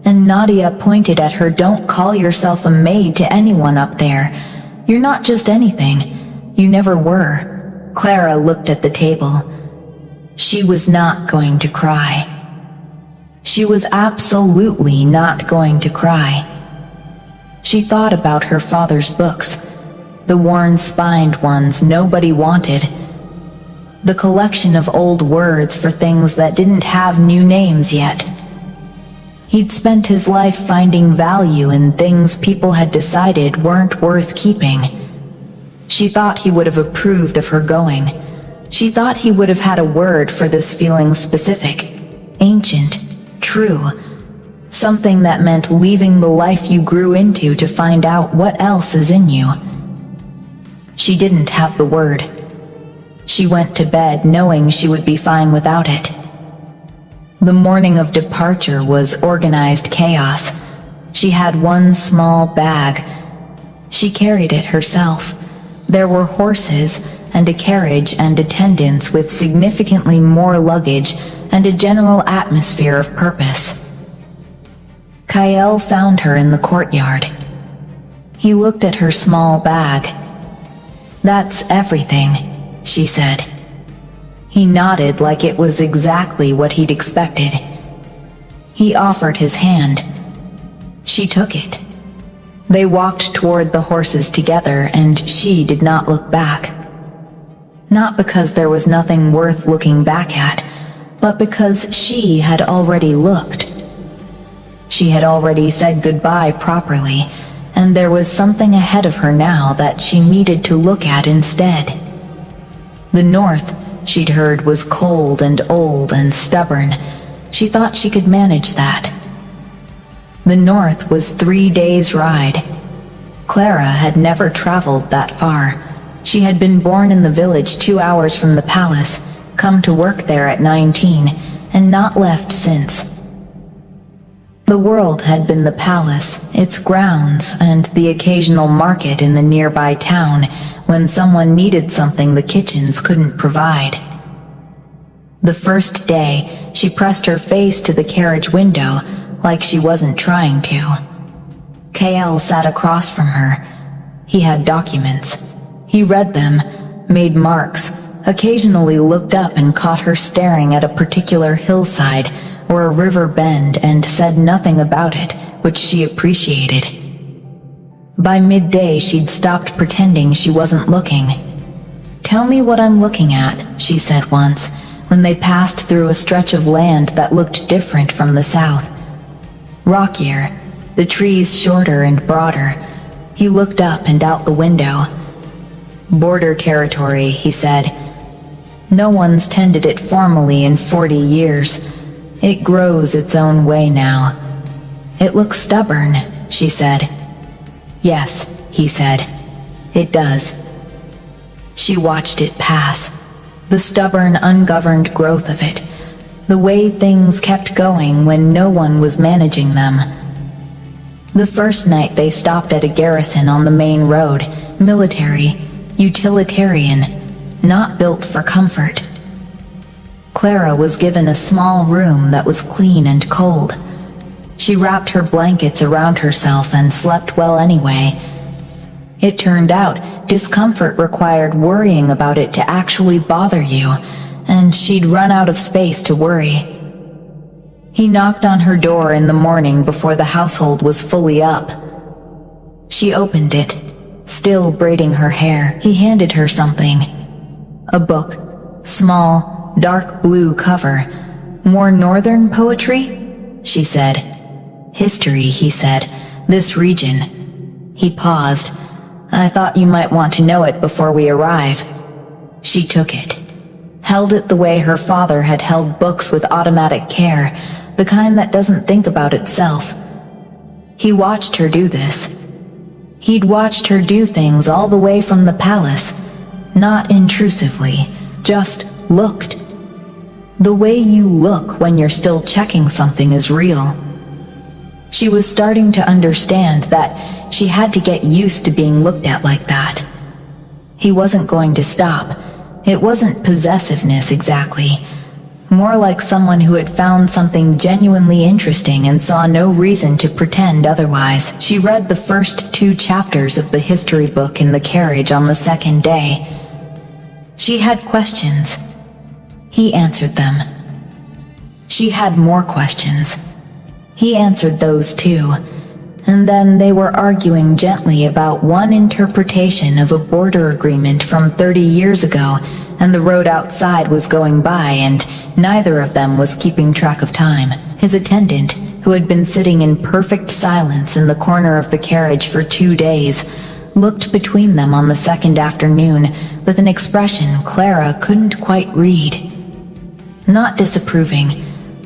And Nadia pointed at her. "Don't call yourself a maid to anyone up there. You're not just anything. You never were." Clara looked at the table. She was not going to cry. She was absolutely not going to cry. She thought about her father's books, the worn-spined ones nobody wanted, the collection of old words for things that didn't have new names yet. He'd spent his life finding value in things people had decided weren't worth keeping. She thought he would have approved of her going. She thought he would have had a word for this feeling specific, ancient, true, something that meant leaving the life you grew into to find out what else is in you. She didn't have the word. She went to bed knowing she would be fine without it. The morning of departure was organized chaos. She had one small bag. She carried it herself. There were horses and a carriage and attendants with significantly more luggage and a general atmosphere of purpose. Kyle found her in the courtyard. He looked at her small bag. "That's everything," she said. He nodded like it was exactly what he'd expected. He offered his hand. She took it. They walked toward the horses together, and she did not look back. Not because there was nothing worth looking back at, but because she had already looked. She had already said goodbye properly, and there was something ahead of her now that she needed to look at instead. The North, she'd heard, was cold and old and stubborn. She thought she could manage that. The North was 3 days' ride. Clara had never traveled that far. She had been born in the village 2 hours from the palace, come to work there at 19, and not left since. The world had been the palace, its grounds, and the occasional market in the nearby town when someone needed something the kitchens couldn't provide. The first day, she pressed her face to the carriage window like she wasn't trying to. KL sat across from her. He had documents. He read them, made marks, occasionally looked up and caught her staring at a particular hillside or a river bend and said nothing about it, which she appreciated. By midday, she'd stopped pretending she wasn't looking. "Tell me what I'm looking at," she said once, when they passed through a stretch of land that looked different from the south. rockier, the trees shorter and broader. He looked up and out the window. "Border territory," he said. "No one's tended it formally in 40 years. It grows its own way now." "It looks stubborn," she said. "Yes," he said. "It does." She watched it pass, the stubborn, ungoverned growth of it, the way things kept going when no one was managing them. The first night they stopped at a garrison on the main road, military, utilitarian, not built for comfort. Clara was given a small room that was clean and cold. She wrapped her blankets around herself and slept well anyway. It turned out discomfort required worrying about it to actually bother you, and she'd run out of space to worry. He knocked on her door in the morning before the household was fully up. She opened it, still braiding her hair. He handed her something. A book, small, dark blue cover. "More northern poetry?" she said. "History," he said. "This region." He paused. "I thought you might want to know it before we arrive." She took it, held it the way her father had held books with automatic care, the kind that doesn't think about itself. He watched her do this. He'd watched her do things all the way from the palace, not intrusively, just looked. The way you look when you're still checking something is real. She was starting to understand that she had to get used to being looked at like that. He wasn't going to stop. It wasn't possessiveness exactly. More like someone who had found something genuinely interesting and saw no reason to pretend otherwise. She read the first 2 chapters of the history book in the carriage on the second day. She had questions. He answered them. She had more questions. He answered those too. And then they were arguing gently about one interpretation of a border agreement from 30 years ago, and the road outside was going by, and neither of them was keeping track of time. His attendant, who had been sitting in perfect silence in the corner of the carriage for 2 days, looked between them on the second afternoon with an expression Clara couldn't quite read. Not disapproving,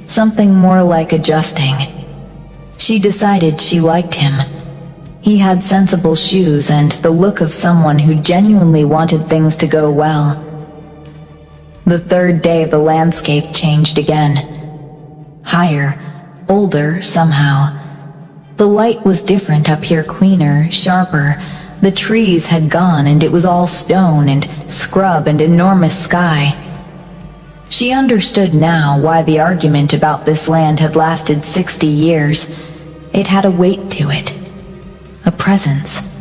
something more like adjusting. She decided she liked him. He had sensible shoes and the look of someone who genuinely wanted things to go well. The third day the landscape changed again. Higher, older somehow. The light was different up here, cleaner, sharper. The trees had gone and it was all stone and scrub and enormous sky. She understood now why the argument about this land had lasted 60 years. It had a weight to it. A presence.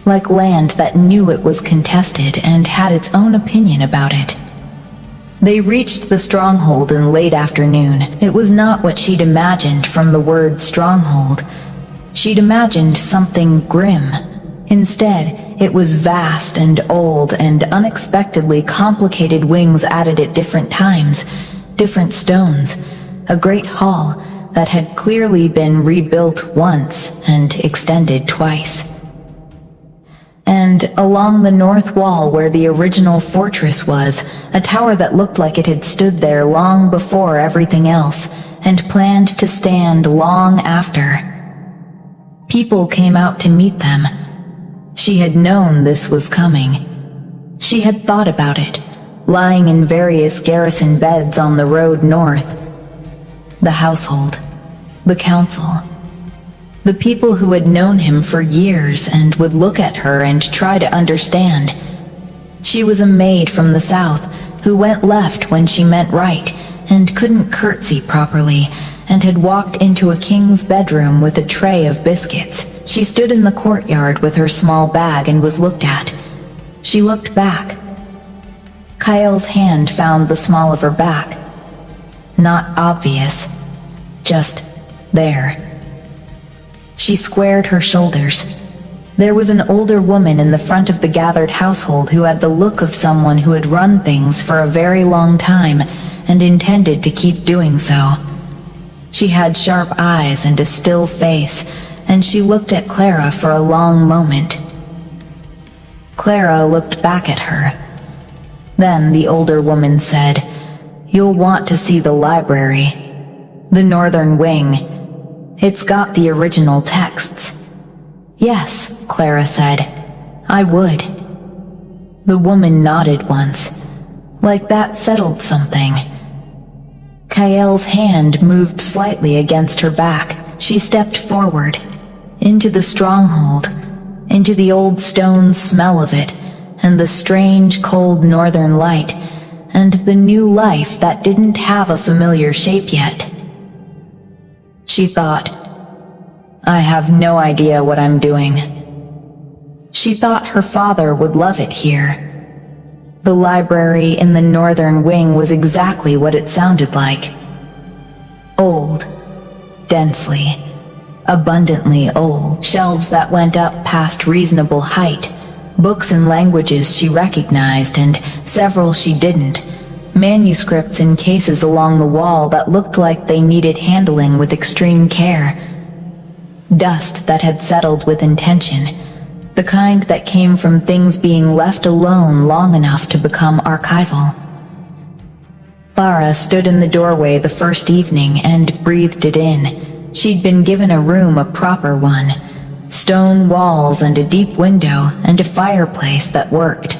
Like land that knew it was contested and had its own opinion about it. They reached the stronghold in late afternoon. It was not what she'd imagined from the word stronghold. She'd imagined something grim. Instead, it was vast and old, and unexpectedly complicated wings added at different times, different stones, a great hall that had clearly been rebuilt once and extended twice. And along the north wall where the original fortress was, a tower that looked like it had stood there long before everything else, and planned to stand long after. People came out to meet them. She had known this was coming. She had thought about it, lying in various garrison beds on the road north. The household, the council, the people who had known him for years and would look at her and try to understand. She was a maid from the south who went left when she meant right and couldn't curtsy properly, and had walked into a king's bedroom with a tray of biscuits. She stood in the courtyard with her small bag and was looked at. She looked back. Kyle's hand found the small of her back. Not obvious, just there. She squared her shoulders. There was an older woman in the front of the gathered household who had the look of someone who had run things for a very long time and intended to keep doing so. She had sharp eyes and a still face, and she looked at Clara for a long moment. Clara looked back at her. Then the older woman said, "You'll want to see the library. The northern wing. It's got the original texts." "Yes," Clara said, "I would." The woman nodded once. Like that settled something. Kael's hand moved slightly against her back. She stepped forward, into the stronghold, into the old stone smell of it, and the strange cold northern light, and the new life that didn't have a familiar shape yet. She thought, "I have no idea what I'm doing." She thought her father would love it here. The library in the northern wing was exactly what it sounded like. Old, densely, abundantly old, shelves that went up past reasonable height, books in languages she recognized and several she didn't, manuscripts in cases along the wall that looked like they needed handling with extreme care, dust that had settled with intention, the kind that came from things being left alone long enough to become archival. Clara stood in the doorway the first evening and breathed it in. She'd been given a room, a proper one. Stone walls and a deep window and a fireplace that worked.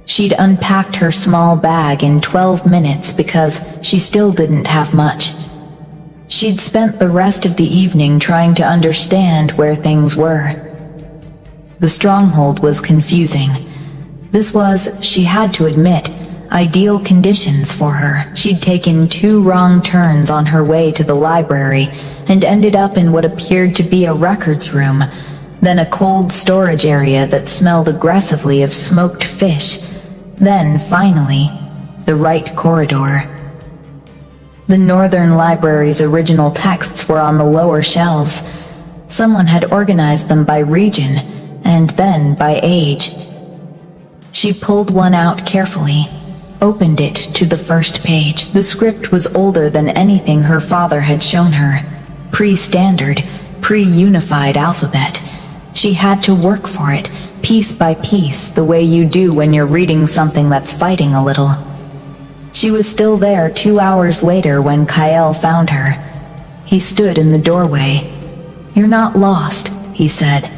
She'd unpacked her small bag in 12 minutes because she still didn't have much. She'd spent the rest of the evening trying to understand where things were. The stronghold was confusing. This was, she had to admit, ideal conditions for her. She'd taken 2 wrong turns on her way to the library and ended up in what appeared to be a records room, then a cold storage area that smelled aggressively of smoked fish, then, finally, the right corridor. The Northern Library's original texts were on the lower shelves. Someone had organized them by region, and then by age. She pulled one out carefully, opened it to the first page. The script was older than anything her father had shown her. Pre-standard, pre-unified alphabet. She had to work for it, piece by piece, the way you do when you're reading something that's fighting a little. She was still there 2 hours later when Kael found her. He stood in the doorway. "You're not lost," he said.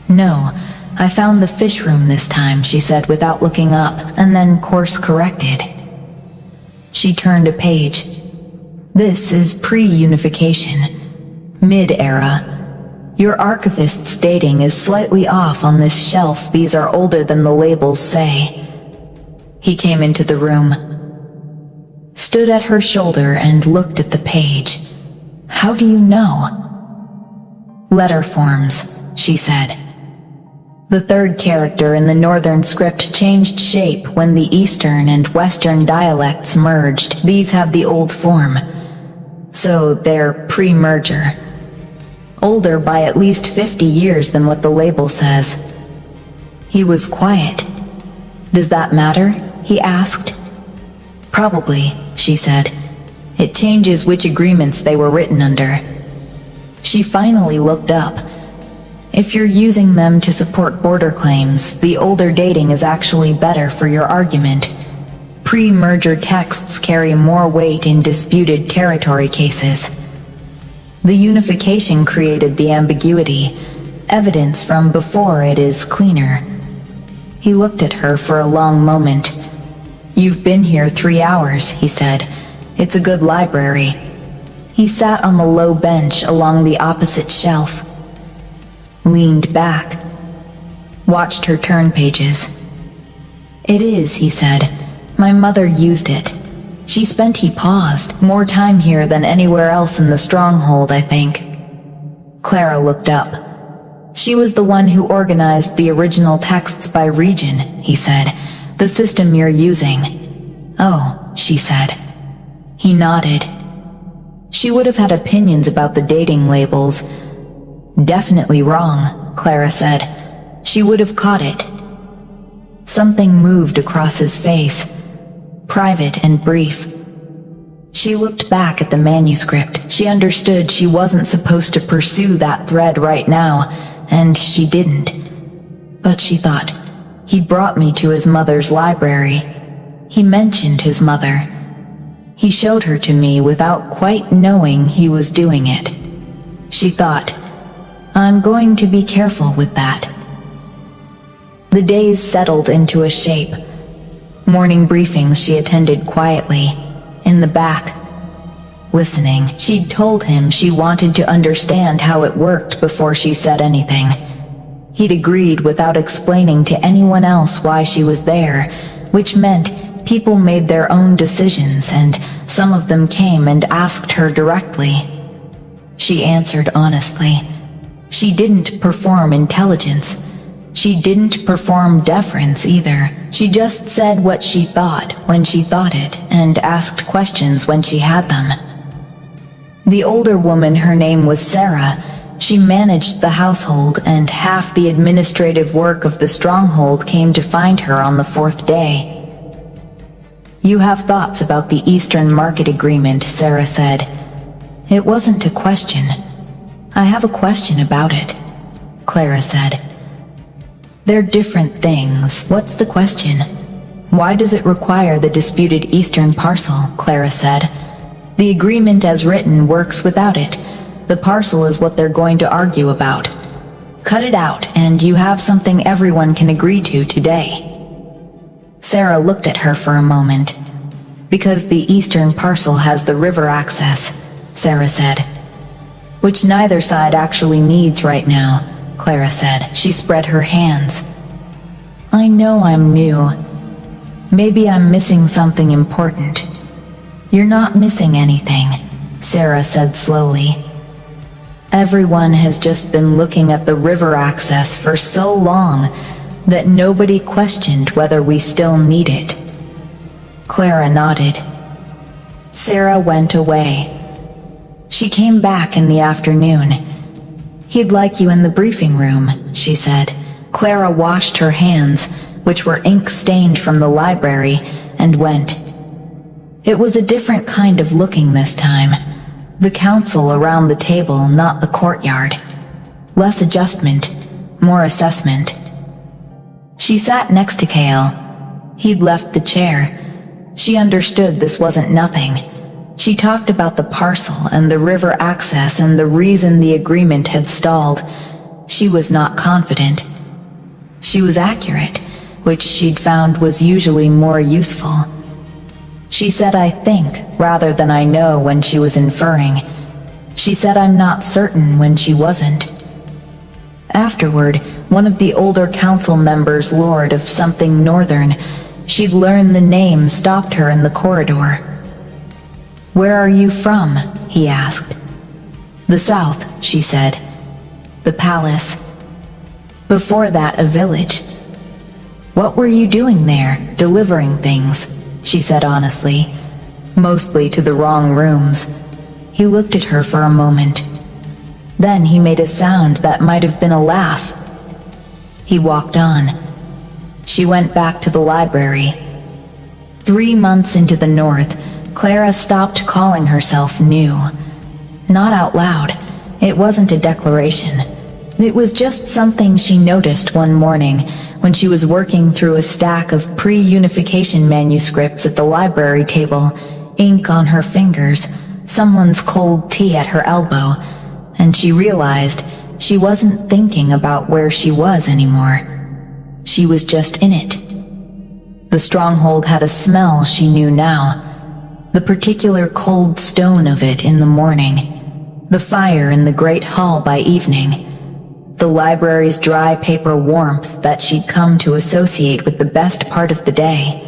"No, I found the fish room this time," she said without looking up, and then course corrected. She turned a page. "This is pre-unification. Mid-era. Your archivist's dating is slightly off on this shelf. These are older than the labels say." He came into the room, stood at her shoulder and looked at the page. "How do you know?" "Letter forms," she said. The third character in the northern script changed shape when the eastern and western dialects merged. These have the old form, so they're pre-merger. Older by at least 50 years than what the label says. He was quiet. "Does that matter?" he asked. "Probably," she said. "It changes which agreements they were written under." She finally looked up. "If you're using them to support border claims, the older dating is actually better for your argument. Pre-merger texts carry more weight in disputed territory cases. The unification created the ambiguity. Evidence from before it is cleaner." He looked at her for a long moment. "You've been here 3 hours," he said. "It's a good library." He sat on the low bench along the opposite shelf, leaned back, watched her turn pages. "It is," he said. "My mother used it. He paused. "More time here than anywhere else in the stronghold, I think." Clara looked up. "She was the one who organized the original texts by region," he said. "The system you're using." "Oh," she said. He nodded. She would have had opinions about the dating labels. "Definitely wrong," Clara said. She would have caught it. Something moved across his face, private and brief. She looked back at the manuscript. She understood she wasn't supposed to pursue that thread right now, and she didn't. But she thought, he brought me to his mother's library. He mentioned his mother. He showed her to me without quite knowing he was doing it. She thought, I'm going to be careful with that. The days settled into a shape. Morning briefings she attended quietly, in the back. Listening, she'd told him she wanted to understand how it worked before she said anything. He'd agreed without explaining to anyone else why she was there, which meant people made their own decisions, and some of them came and asked her directly. She answered honestly. She didn't perform intelligence. She didn't perform deference either. She just said what she thought when she thought it, and asked questions when she had them. The older woman, her name was Sarah. She managed the household, and half the administrative work of the stronghold came to find her on the 4th day. You have thoughts about the Eastern Market Agreement, Sarah said. It wasn't a question. I have a question about it, Clara said. They're different things. What's the question? Why does it require the disputed Eastern parcel? Clara said. The agreement as written works without it. The parcel is what they're going to argue about. Cut it out, and you have something everyone can agree to today. Sarah looked at her for a moment. Because the Eastern parcel has the river access, Sarah said. Which neither side actually needs right now, Clara said. She spread her hands. I know I'm new. Maybe I'm missing something important. You're not missing anything, Sarah said slowly. Everyone has just been looking at the river access for so long that nobody questioned whether we still need it. Clara nodded. Sarah went away. She came back in the afternoon. He'd like you in the briefing room, she said. Clara washed her hands, which were ink-stained from the library, and went. It was a different kind of looking this time. The council around the table, not the courtyard. Less adjustment, more assessment. She sat next to Cale. He'd left the chair. She understood this wasn't nothing. She talked about the parcel and the river access and the reason the agreement had stalled. She was not confident. She was accurate, which she'd found was usually more useful. She said I think rather than I know when she was inferring. She said I'm not certain when she wasn't. Afterward, one of the older council members, Lord of something Northern, she'd learned the name, stopped her in the corridor. Where are you from? He asked. The South, she said. The palace. Before that, a village. What were you doing there? Delivering things, she said honestly. Mostly to the wrong rooms. He looked at her for a moment. Then he made a sound that might have been a laugh. He walked on. She went back to the library. 3 months into the North, Clara stopped calling herself new. Not out loud. It wasn't a declaration. It was just something she noticed one morning when she was working through a stack of pre-unification manuscripts at the library table, ink on her fingers, someone's cold tea at her elbow, and she realized she wasn't thinking about where she was anymore. She was just in it. The stronghold had a smell she knew now. The particular cold stone of it in the morning, the fire in the great hall by evening, the library's dry paper warmth that she'd come to associate with the best part of the day.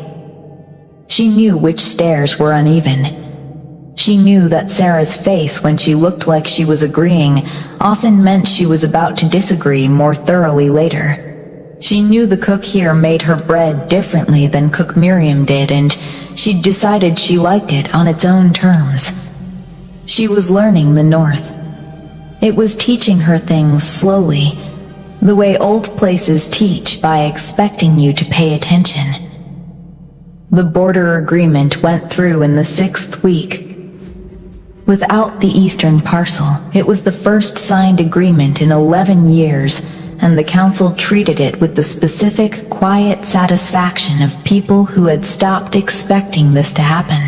She knew which stairs were uneven. She knew that Sarah's face when she looked like she was agreeing often meant she was about to disagree more thoroughly later. She knew the cook here made her bread differently than Cook Miriam did, and she'd decided she liked it on its own terms. She was learning the North. It was teaching her things slowly, the way old places teach by expecting you to pay attention. The border agreement went through in the 6th week. Without the eastern parcel, it was the first signed agreement in 11 years, and the council treated it with the specific, quiet satisfaction of people who had stopped expecting this to happen.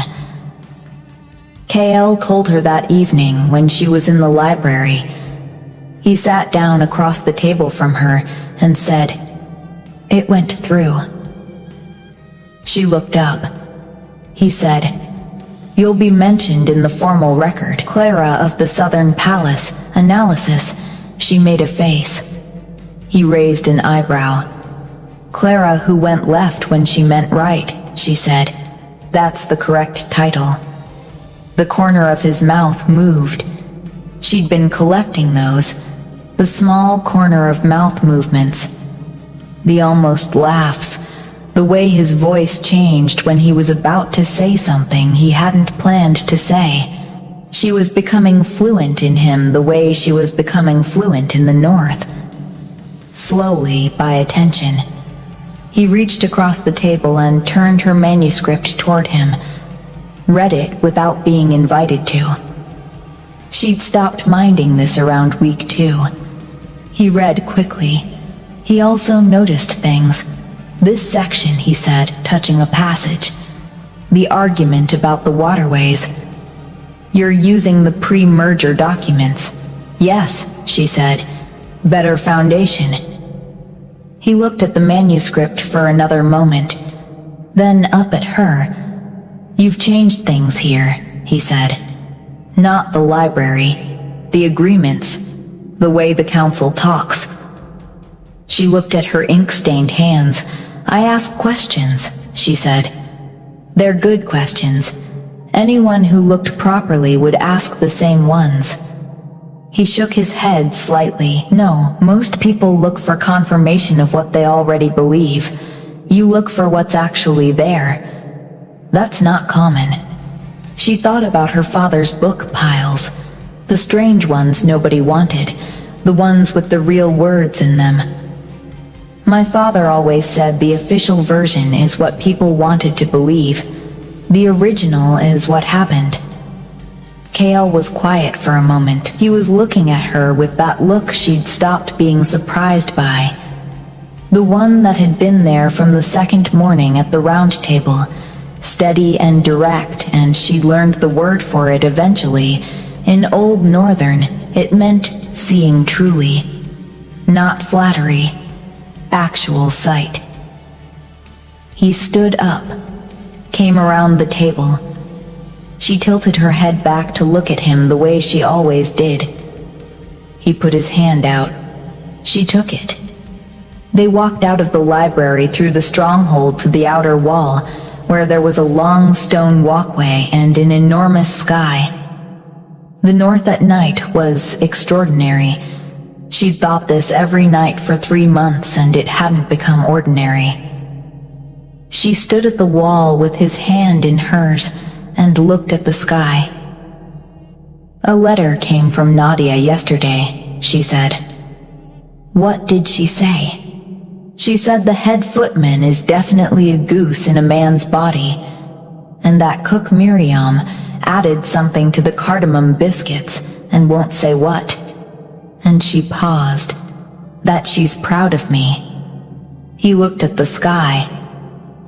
KL told her that evening when she was in the library. He sat down across the table from her and said, "It went through." She looked up. He said, "You'll be mentioned in the formal record." Clara of the Southern Palace, analysis. She made a face. He raised an eyebrow. "Clara who went left when she meant right," she said. "That's the correct title." The corner of his mouth moved. She'd been collecting those, the small corner of mouth movements. The almost laughs, the way his voice changed when he was about to say something he hadn't planned to say. She was becoming fluent in him the way she was becoming fluent in the North. Slowly, by attention. He reached across the table and turned her manuscript toward him, read it without being invited to. She'd stopped minding this around week 2. He read quickly. He also noticed things. "This section," he said, touching a passage. "The argument about the waterways. You're using the pre-merger documents." "Yes," she said. "Better foundation." He looked at the manuscript for another moment, then up at her. "You've changed things here," he said. "Not the library, the agreements, the way the council talks." She looked at her ink-stained hands. "I ask questions," she said. "They're good questions. Anyone who looked properly would ask the same ones." He shook his head slightly. "No, most people look for confirmation of what they already believe. You look for what's actually there. That's not common." She thought about her father's book piles, the strange ones nobody wanted, the ones with the real words in them. "My father always said the official version is what people wanted to believe. The original is what happened." Kale was quiet for a moment. He was looking at her with that look she'd stopped being surprised by. The one that had been there from the second morning at the round table, steady and direct, and she'd learned the word for it eventually. In Old Northern, it meant seeing truly. Not flattery. Actual sight. He stood up, came around the table. She tilted her head back to look at him the way she always did. He put his hand out. She took it. They walked out of the library through the stronghold to the outer wall, where there was a long stone walkway and an enormous sky. The North at night was extraordinary. She'd thought this every night for 3 months, and it hadn't become ordinary. She stood at the wall with his hand in hers and looked at the sky. "A letter came from Nadia yesterday," she said. "What did she say?" "She said the head footman is definitely a goose in a man's body, and that cook Miriam added something to the cardamom biscuits and won't say what." And she paused. "That she's proud of me." He looked at the sky.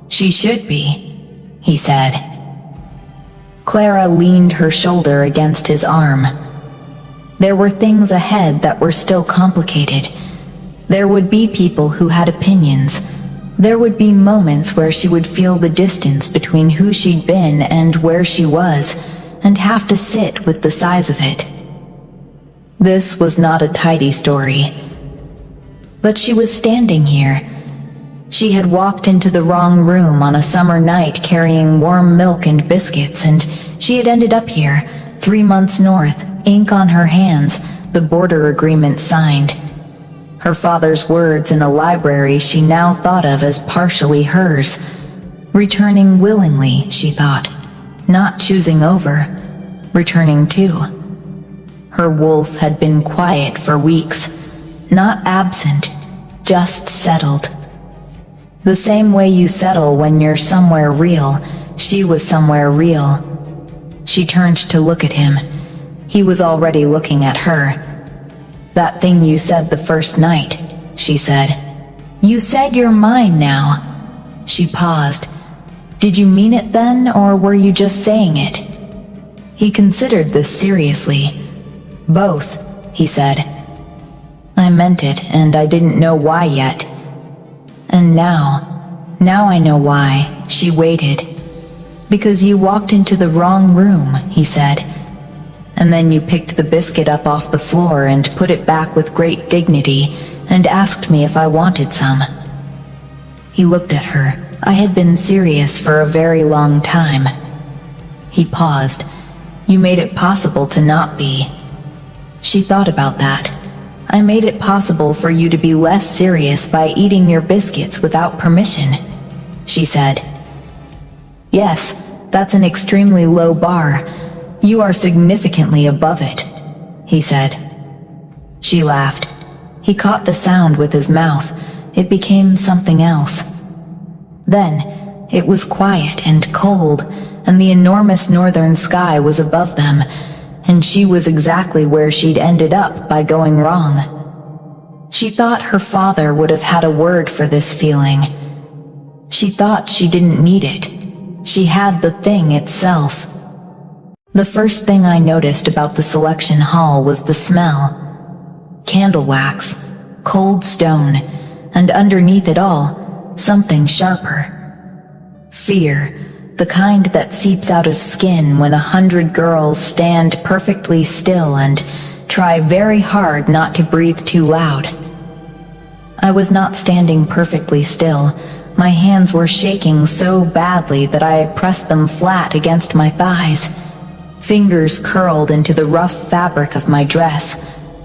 "She should be," he said. Clara leaned her shoulder against his arm. There were things ahead that were still complicated. There would be people who had opinions. There would be moments where she would feel the distance between who she'd been and where she was, and have to sit with the size of it. This was not a tidy story. But she was standing here. She had walked into the wrong room on a summer night carrying warm milk and biscuits, and she had ended up here, 3 months north, ink on her hands, the border agreement signed. Her father's words in a library she now thought of as partially hers. Returning willingly, she thought. Not choosing over. Returning to. Her wolf had been quiet for weeks. Not absent, just settled. The same way you settle when you're somewhere real, she was somewhere real. She turned to look at him. He was already looking at her. "That thing you said the first night," she said. "You said you're mine now." She paused. "Did you mean it then, or were you just saying it?" He considered this seriously. "Both," he said. "I meant it, and I didn't know why yet. And now I know why." She waited. "Because you walked into the wrong room," he said. "And then you picked the biscuit up off the floor and put it back with great dignity and asked me if I wanted some." He looked at her. I had been serious for a very long time. He paused. "You made it possible to not be." She thought about that. "I made it possible for you to be less serious by eating your biscuits without permission," she said. "Yes, that's an extremely low bar. You are significantly above it," he said. She laughed. He caught the sound with his mouth. It became something else. Then, it was quiet and cold, and the enormous northern sky was above them, and she was exactly where she'd ended up by going wrong. She thought her father would have had a word for this feeling. She thought she didn't need it. She had the thing itself. The first thing I noticed about the selection hall was the smell. Candle wax, cold stone, and underneath it all, something sharper. Fear, the kind that seeps out of skin when 100 girls stand perfectly still and try very hard not to breathe too loud. I was not standing perfectly still. My hands were shaking so badly that I had pressed them flat against my thighs. Fingers curled into the rough fabric of my dress,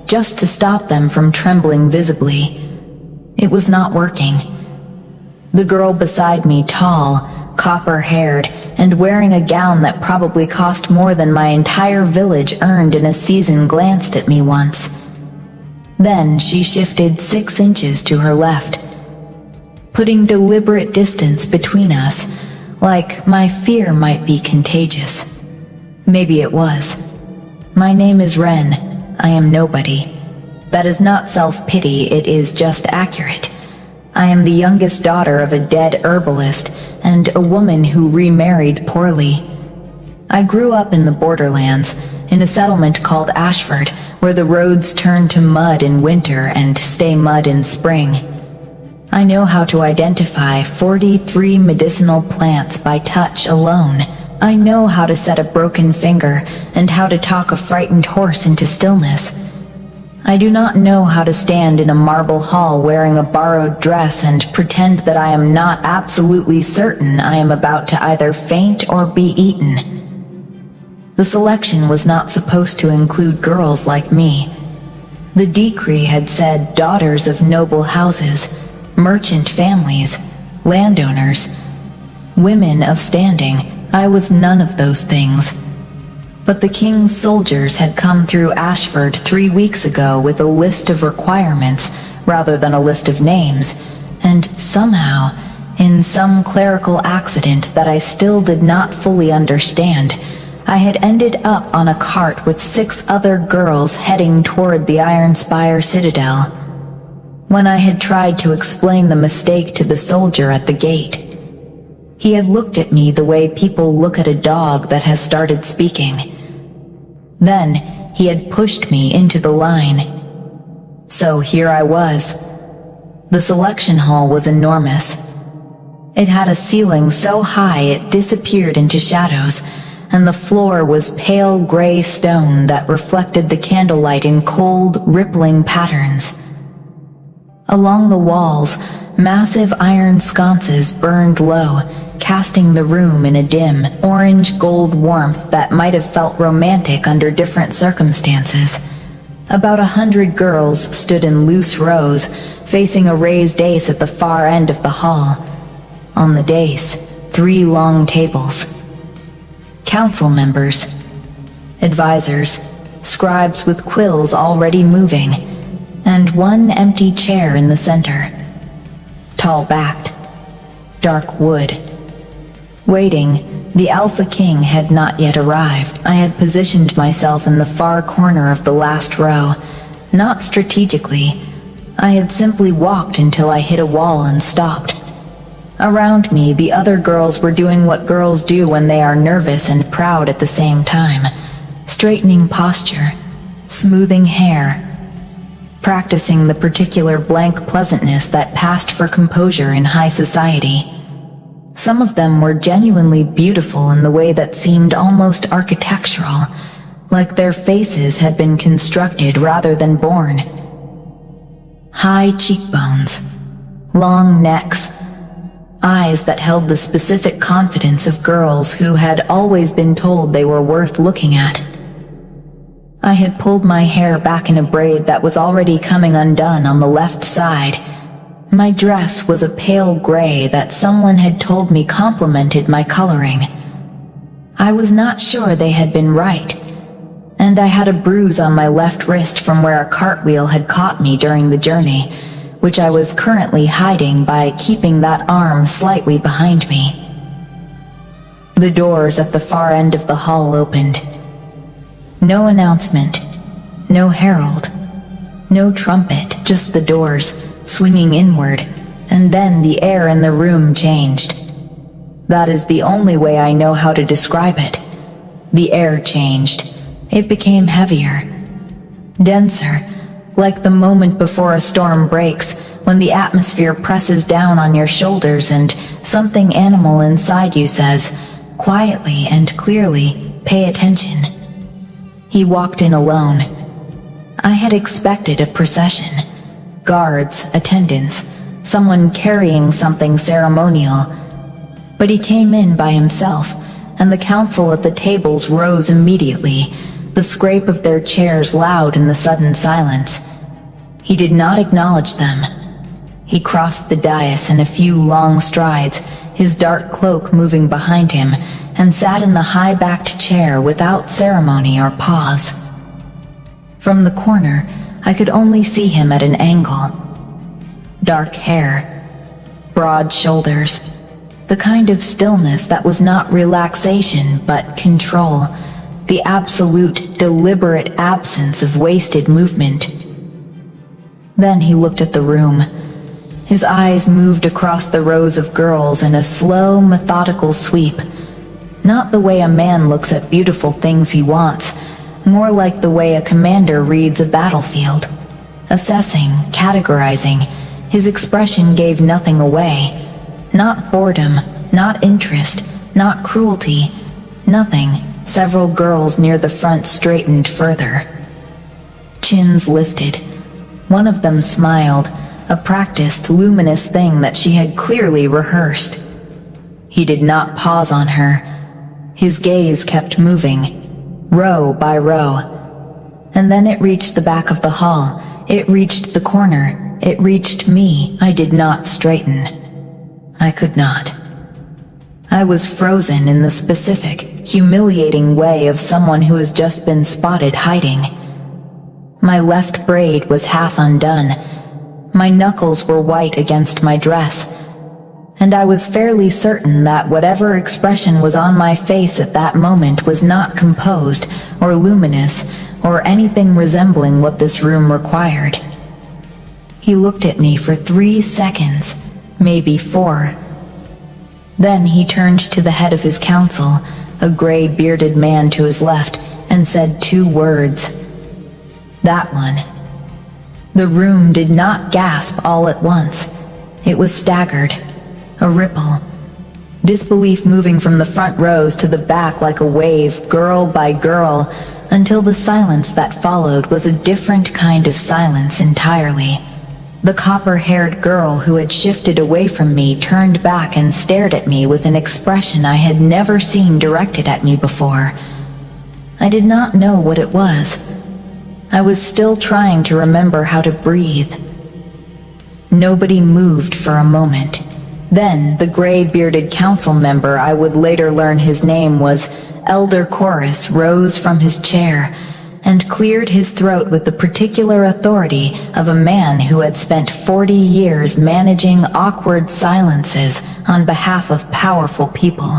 just to stop them from trembling visibly. It was not working. The girl beside me, tall, copper-haired, and wearing a gown that probably cost more than my entire village earned in a season, glanced at me once. Then she shifted 6 inches to her left, putting deliberate distance between us, like my fear might be contagious. Maybe it was. "My name is Ren. I am nobody." That is not self-pity, it is just accurate. I am the youngest daughter of a dead herbalist and a woman who remarried poorly. I grew up in the borderlands, in a settlement called Ashford, where the roads turn to mud in winter and stay mud in spring. I know how to identify 43 medicinal plants by touch alone. I know how to set a broken finger and how to talk a frightened horse into stillness. I do not know how to stand in a marble hall wearing a borrowed dress and pretend that I am not absolutely certain I am about to either faint or be eaten. The selection was not supposed to include girls like me. The decree had said daughters of noble houses, merchant families, landowners, women of standing. I was none of those things. But the king's soldiers had come through Ashford 3 weeks ago with a list of requirements rather than a list of names, and somehow, in some clerical accident that I still did not fully understand, I had ended up on a cart with 6 other girls heading toward the Iron Spire Citadel. When I had tried to explain the mistake to the soldier at the gate, he had looked at me the way people look at a dog that has started speaking. Then he had pushed me into the line. So here I was. The selection hall was enormous. It had a ceiling so high it disappeared into shadows, and the floor was pale gray stone that reflected the candlelight in cold, rippling patterns. Along the walls, massive iron sconces burned low, casting the room in a dim, orange-gold warmth that might have felt romantic under different circumstances. About 100 girls stood in loose rows, facing a raised dais at the far end of the hall. On the dais, 3 long tables. Council members, advisors, scribes with quills already moving, and 1 empty chair in the center. Tall-backed, dark wood. Waiting, The Alpha King had not yet arrived. I had positioned myself in the far corner of the last row, not strategically. I had simply walked until I hit a wall and stopped. Around me, the other girls were doing what girls do when they are nervous and proud at the same time. Straightening posture, smoothing hair, practicing the particular blank pleasantness that passed for composure in high society. Some of them were genuinely beautiful in the way that seemed almost architectural, like their faces had been constructed rather than born. High cheekbones, long necks, eyes that held the specific confidence of girls who had always been told they were worth looking at. I had pulled my hair back in a braid that was already coming undone on the left side. My dress was a pale gray that someone had told me complemented my coloring. I was not sure they had been right, and I had a bruise on my left wrist from where a cartwheel had caught me during the journey, which I was currently hiding by keeping that arm slightly behind me. The doors at the far end of the hall opened. No announcement, no herald, no trumpet, just the doors swinging inward, and then the air in the room changed. That is the only way I know how to describe it. The air changed. It became heavier, denser, like the moment before a storm breaks, when the atmosphere presses down on your shoulders and something animal inside you says, quietly and clearly, "Pay attention." He walked in alone. I had expected a procession. Guards, attendants, someone carrying something ceremonial. But he came in by himself, and the council at the tables rose immediately, the scrape of their chairs loud in the sudden silence. He did not acknowledge them. He crossed the dais in a few long strides, his dark cloak moving behind him, and sat in the high-backed chair without ceremony or pause. From the corner, I could only see him at an angle. Dark hair, broad shoulders, the kind of stillness that was not relaxation but control, the absolute, deliberate absence of wasted movement. Then he looked at the room. His eyes moved across the rows of girls in a slow, methodical sweep. Not the way a man looks at beautiful things he wants, more like the way a commander reads a battlefield. Assessing, categorizing, his expression gave nothing away. Not boredom, not interest, not cruelty, nothing. Several girls near the front straightened further. Chins lifted. One of them smiled, a practiced, luminous thing that she had clearly rehearsed. He did not pause on her. His gaze kept moving, row by row. And then it reached the back of the hall. It reached the corner. It reached me. I did not straighten. I could not. I was frozen in the specific, humiliating way of someone who has just been spotted hiding. My left braid was half undone. My knuckles were white against my dress, and I was fairly certain that whatever expression was on my face at that moment was not composed or luminous or anything resembling what this room required. He looked at me for 3 seconds, maybe 4. Then he turned to the head of his council, a gray bearded man to his left, and said 2 words. That one. The room did not gasp all at once. It was staggered. A ripple. Disbelief moving from the front rows to the back like a wave, girl by girl, until the silence that followed was a different kind of silence entirely. The copper-haired girl who had shifted away from me turned back and stared at me with an expression I had never seen directed at me before. I did not know what it was. I was still trying to remember how to breathe. Nobody moved for a moment. Then the gray-bearded council member, I would later learn his name was Elder Chorus, rose from his chair and cleared his throat with the particular authority of a man who had spent 40 years managing awkward silences on behalf of powerful people.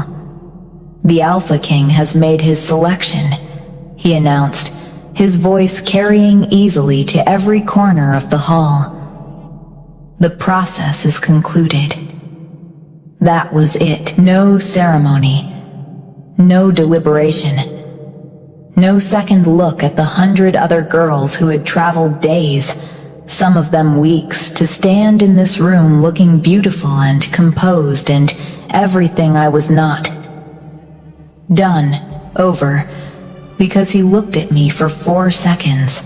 "The Alpha King has made his selection," he announced, his voice carrying easily to every corner of the hall. "The process is concluded." That was it. No ceremony. No deliberation. No second look at the 100 other girls who had traveled days, some of them weeks, to stand in this room looking beautiful and composed and everything I was not. Done. Over. Because he looked at me for 4 seconds.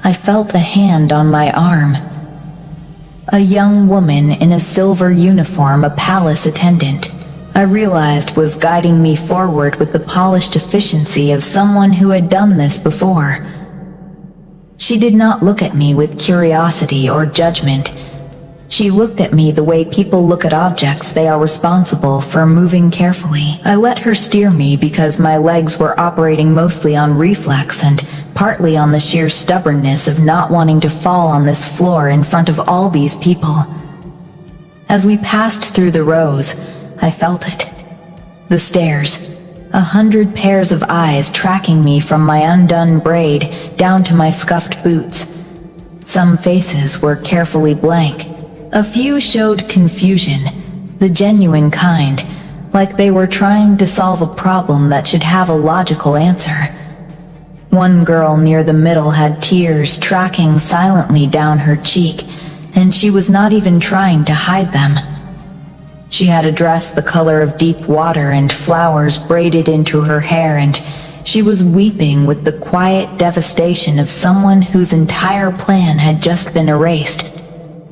I felt a hand on my arm. A young woman in a silver uniform, a palace attendant, I realized was guiding me forward with the polished efficiency of someone who had done this before. She did not look at me with curiosity or judgment. She looked at me the way people look at objects they are responsible for moving carefully. I let her steer me because my legs were operating mostly on reflex and partly on the sheer stubbornness of not wanting to fall on this floor in front of all these people. As we passed through the rows, I felt it. The stairs. 100 pairs of eyes tracking me from my undone braid down to my scuffed boots. Some faces were carefully blank. A few showed confusion, the genuine kind, like they were trying to solve a problem that should have a logical answer. One girl near the middle had tears tracking silently down her cheek, and she was not even trying to hide them. She had a dress the color of deep water and flowers braided into her hair, and she was weeping with the quiet devastation of someone whose entire plan had just been erased.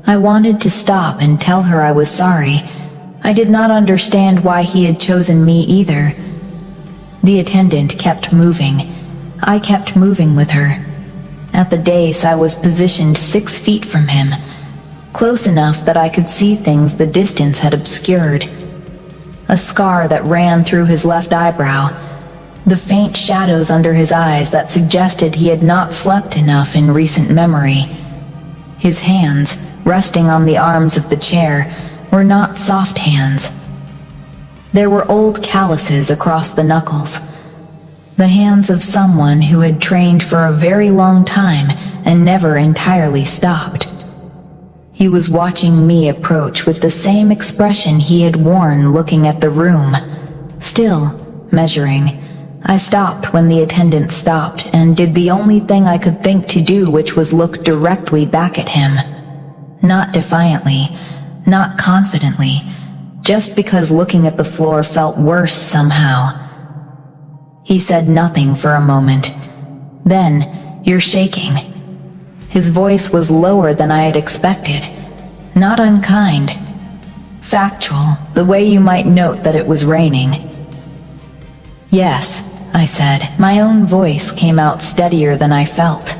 I wanted to stop and tell her I was sorry. I did not understand why he had chosen me either. The attendant kept moving. I kept moving with her. At the dais, I was positioned 6 feet from him, close enough that I could see things the distance had obscured. A scar that ran through his left eyebrow, the faint shadows under his eyes that suggested he had not slept enough in recent memory. His hands, resting on the arms of the chair, were not soft hands. There were old calluses across the knuckles, the hands of someone who had trained for a very long time and never entirely stopped. He was watching me approach with the same expression he had worn looking at the room, still measuring. I stopped when the attendant stopped and did the only thing I could think to do, which was look directly back at him. Not defiantly, not confidently, just because looking at the floor felt worse somehow. He said nothing for a moment. Then, "You're shaking." His voice was lower than I had expected. Not unkind. Factual, the way you might note that it was raining. "Yes," I said. My own voice came out steadier than I felt.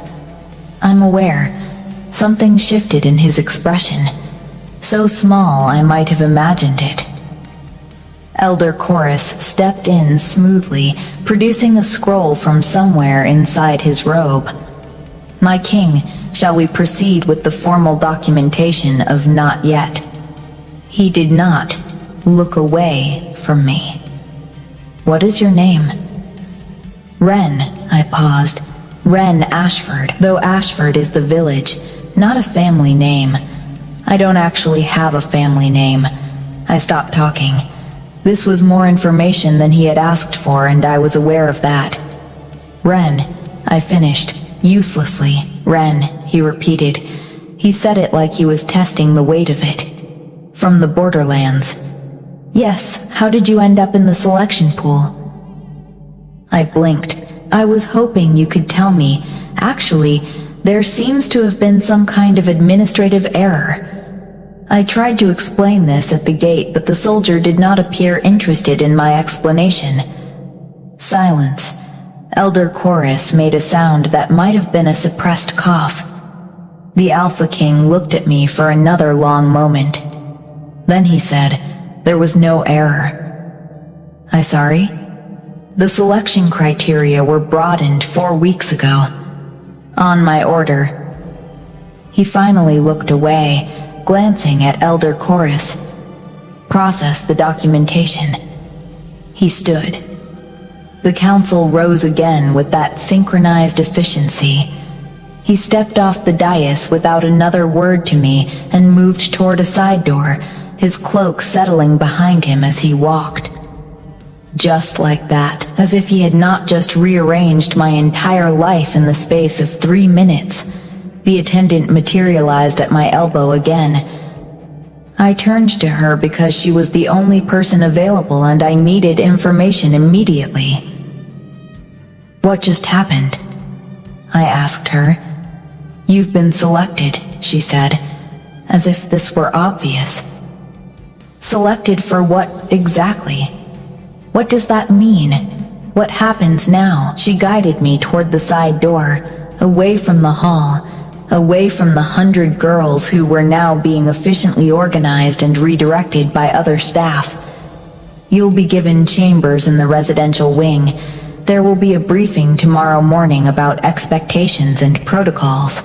"I'm aware." Something shifted in his expression. So small I might have imagined it. Elder Chorus stepped in smoothly, producing a scroll from somewhere inside his robe. "My king, shall we proceed with the formal documentation of not yet?" He did not look away from me. "What is your name?" "Wren," I paused. "Wren Ashford, though Ashford is the village, not a family name. I don't actually have a family name." I stopped talking. This was more information than he had asked for, and I was aware of that. "Wren," I finished, uselessly. "Wren," he repeated. He said it like he was testing the weight of it. "From the borderlands." "Yes, how did you end up in the selection pool?" I blinked. I was hoping you could tell me. Actually, there seems to have been some kind of administrative error. I tried to explain this at the gate, but the soldier did not appear interested in my explanation. Silence. Elder Chorus made a sound that might have been a suppressed cough. The Alpha King looked at me for another long moment. Then he said, "There was no error." "I sorry?" "The selection criteria were broadened 4 weeks ago. On my order." He finally looked away, glancing at Elder Chorus. "Process the documentation." He stood. The council rose again with that synchronized efficiency. He stepped off the dais without another word to me and moved toward a side door, his cloak settling behind him as he walked. Just like that, as if he had not just rearranged my entire life in the space of 3 minutes, the attendant materialized at my elbow again. I turned to her because she was the only person available and I needed information immediately. "What just happened?" I asked her. "You've been selected," she said, as if this were obvious. "Selected for what exactly? What does that mean? What happens now?" She guided me toward the side door, away from the hall, away from the 100 girls who were now being efficiently organized and redirected by other staff. "You'll be given chambers in the residential wing. There will be a briefing tomorrow morning about expectations and protocols."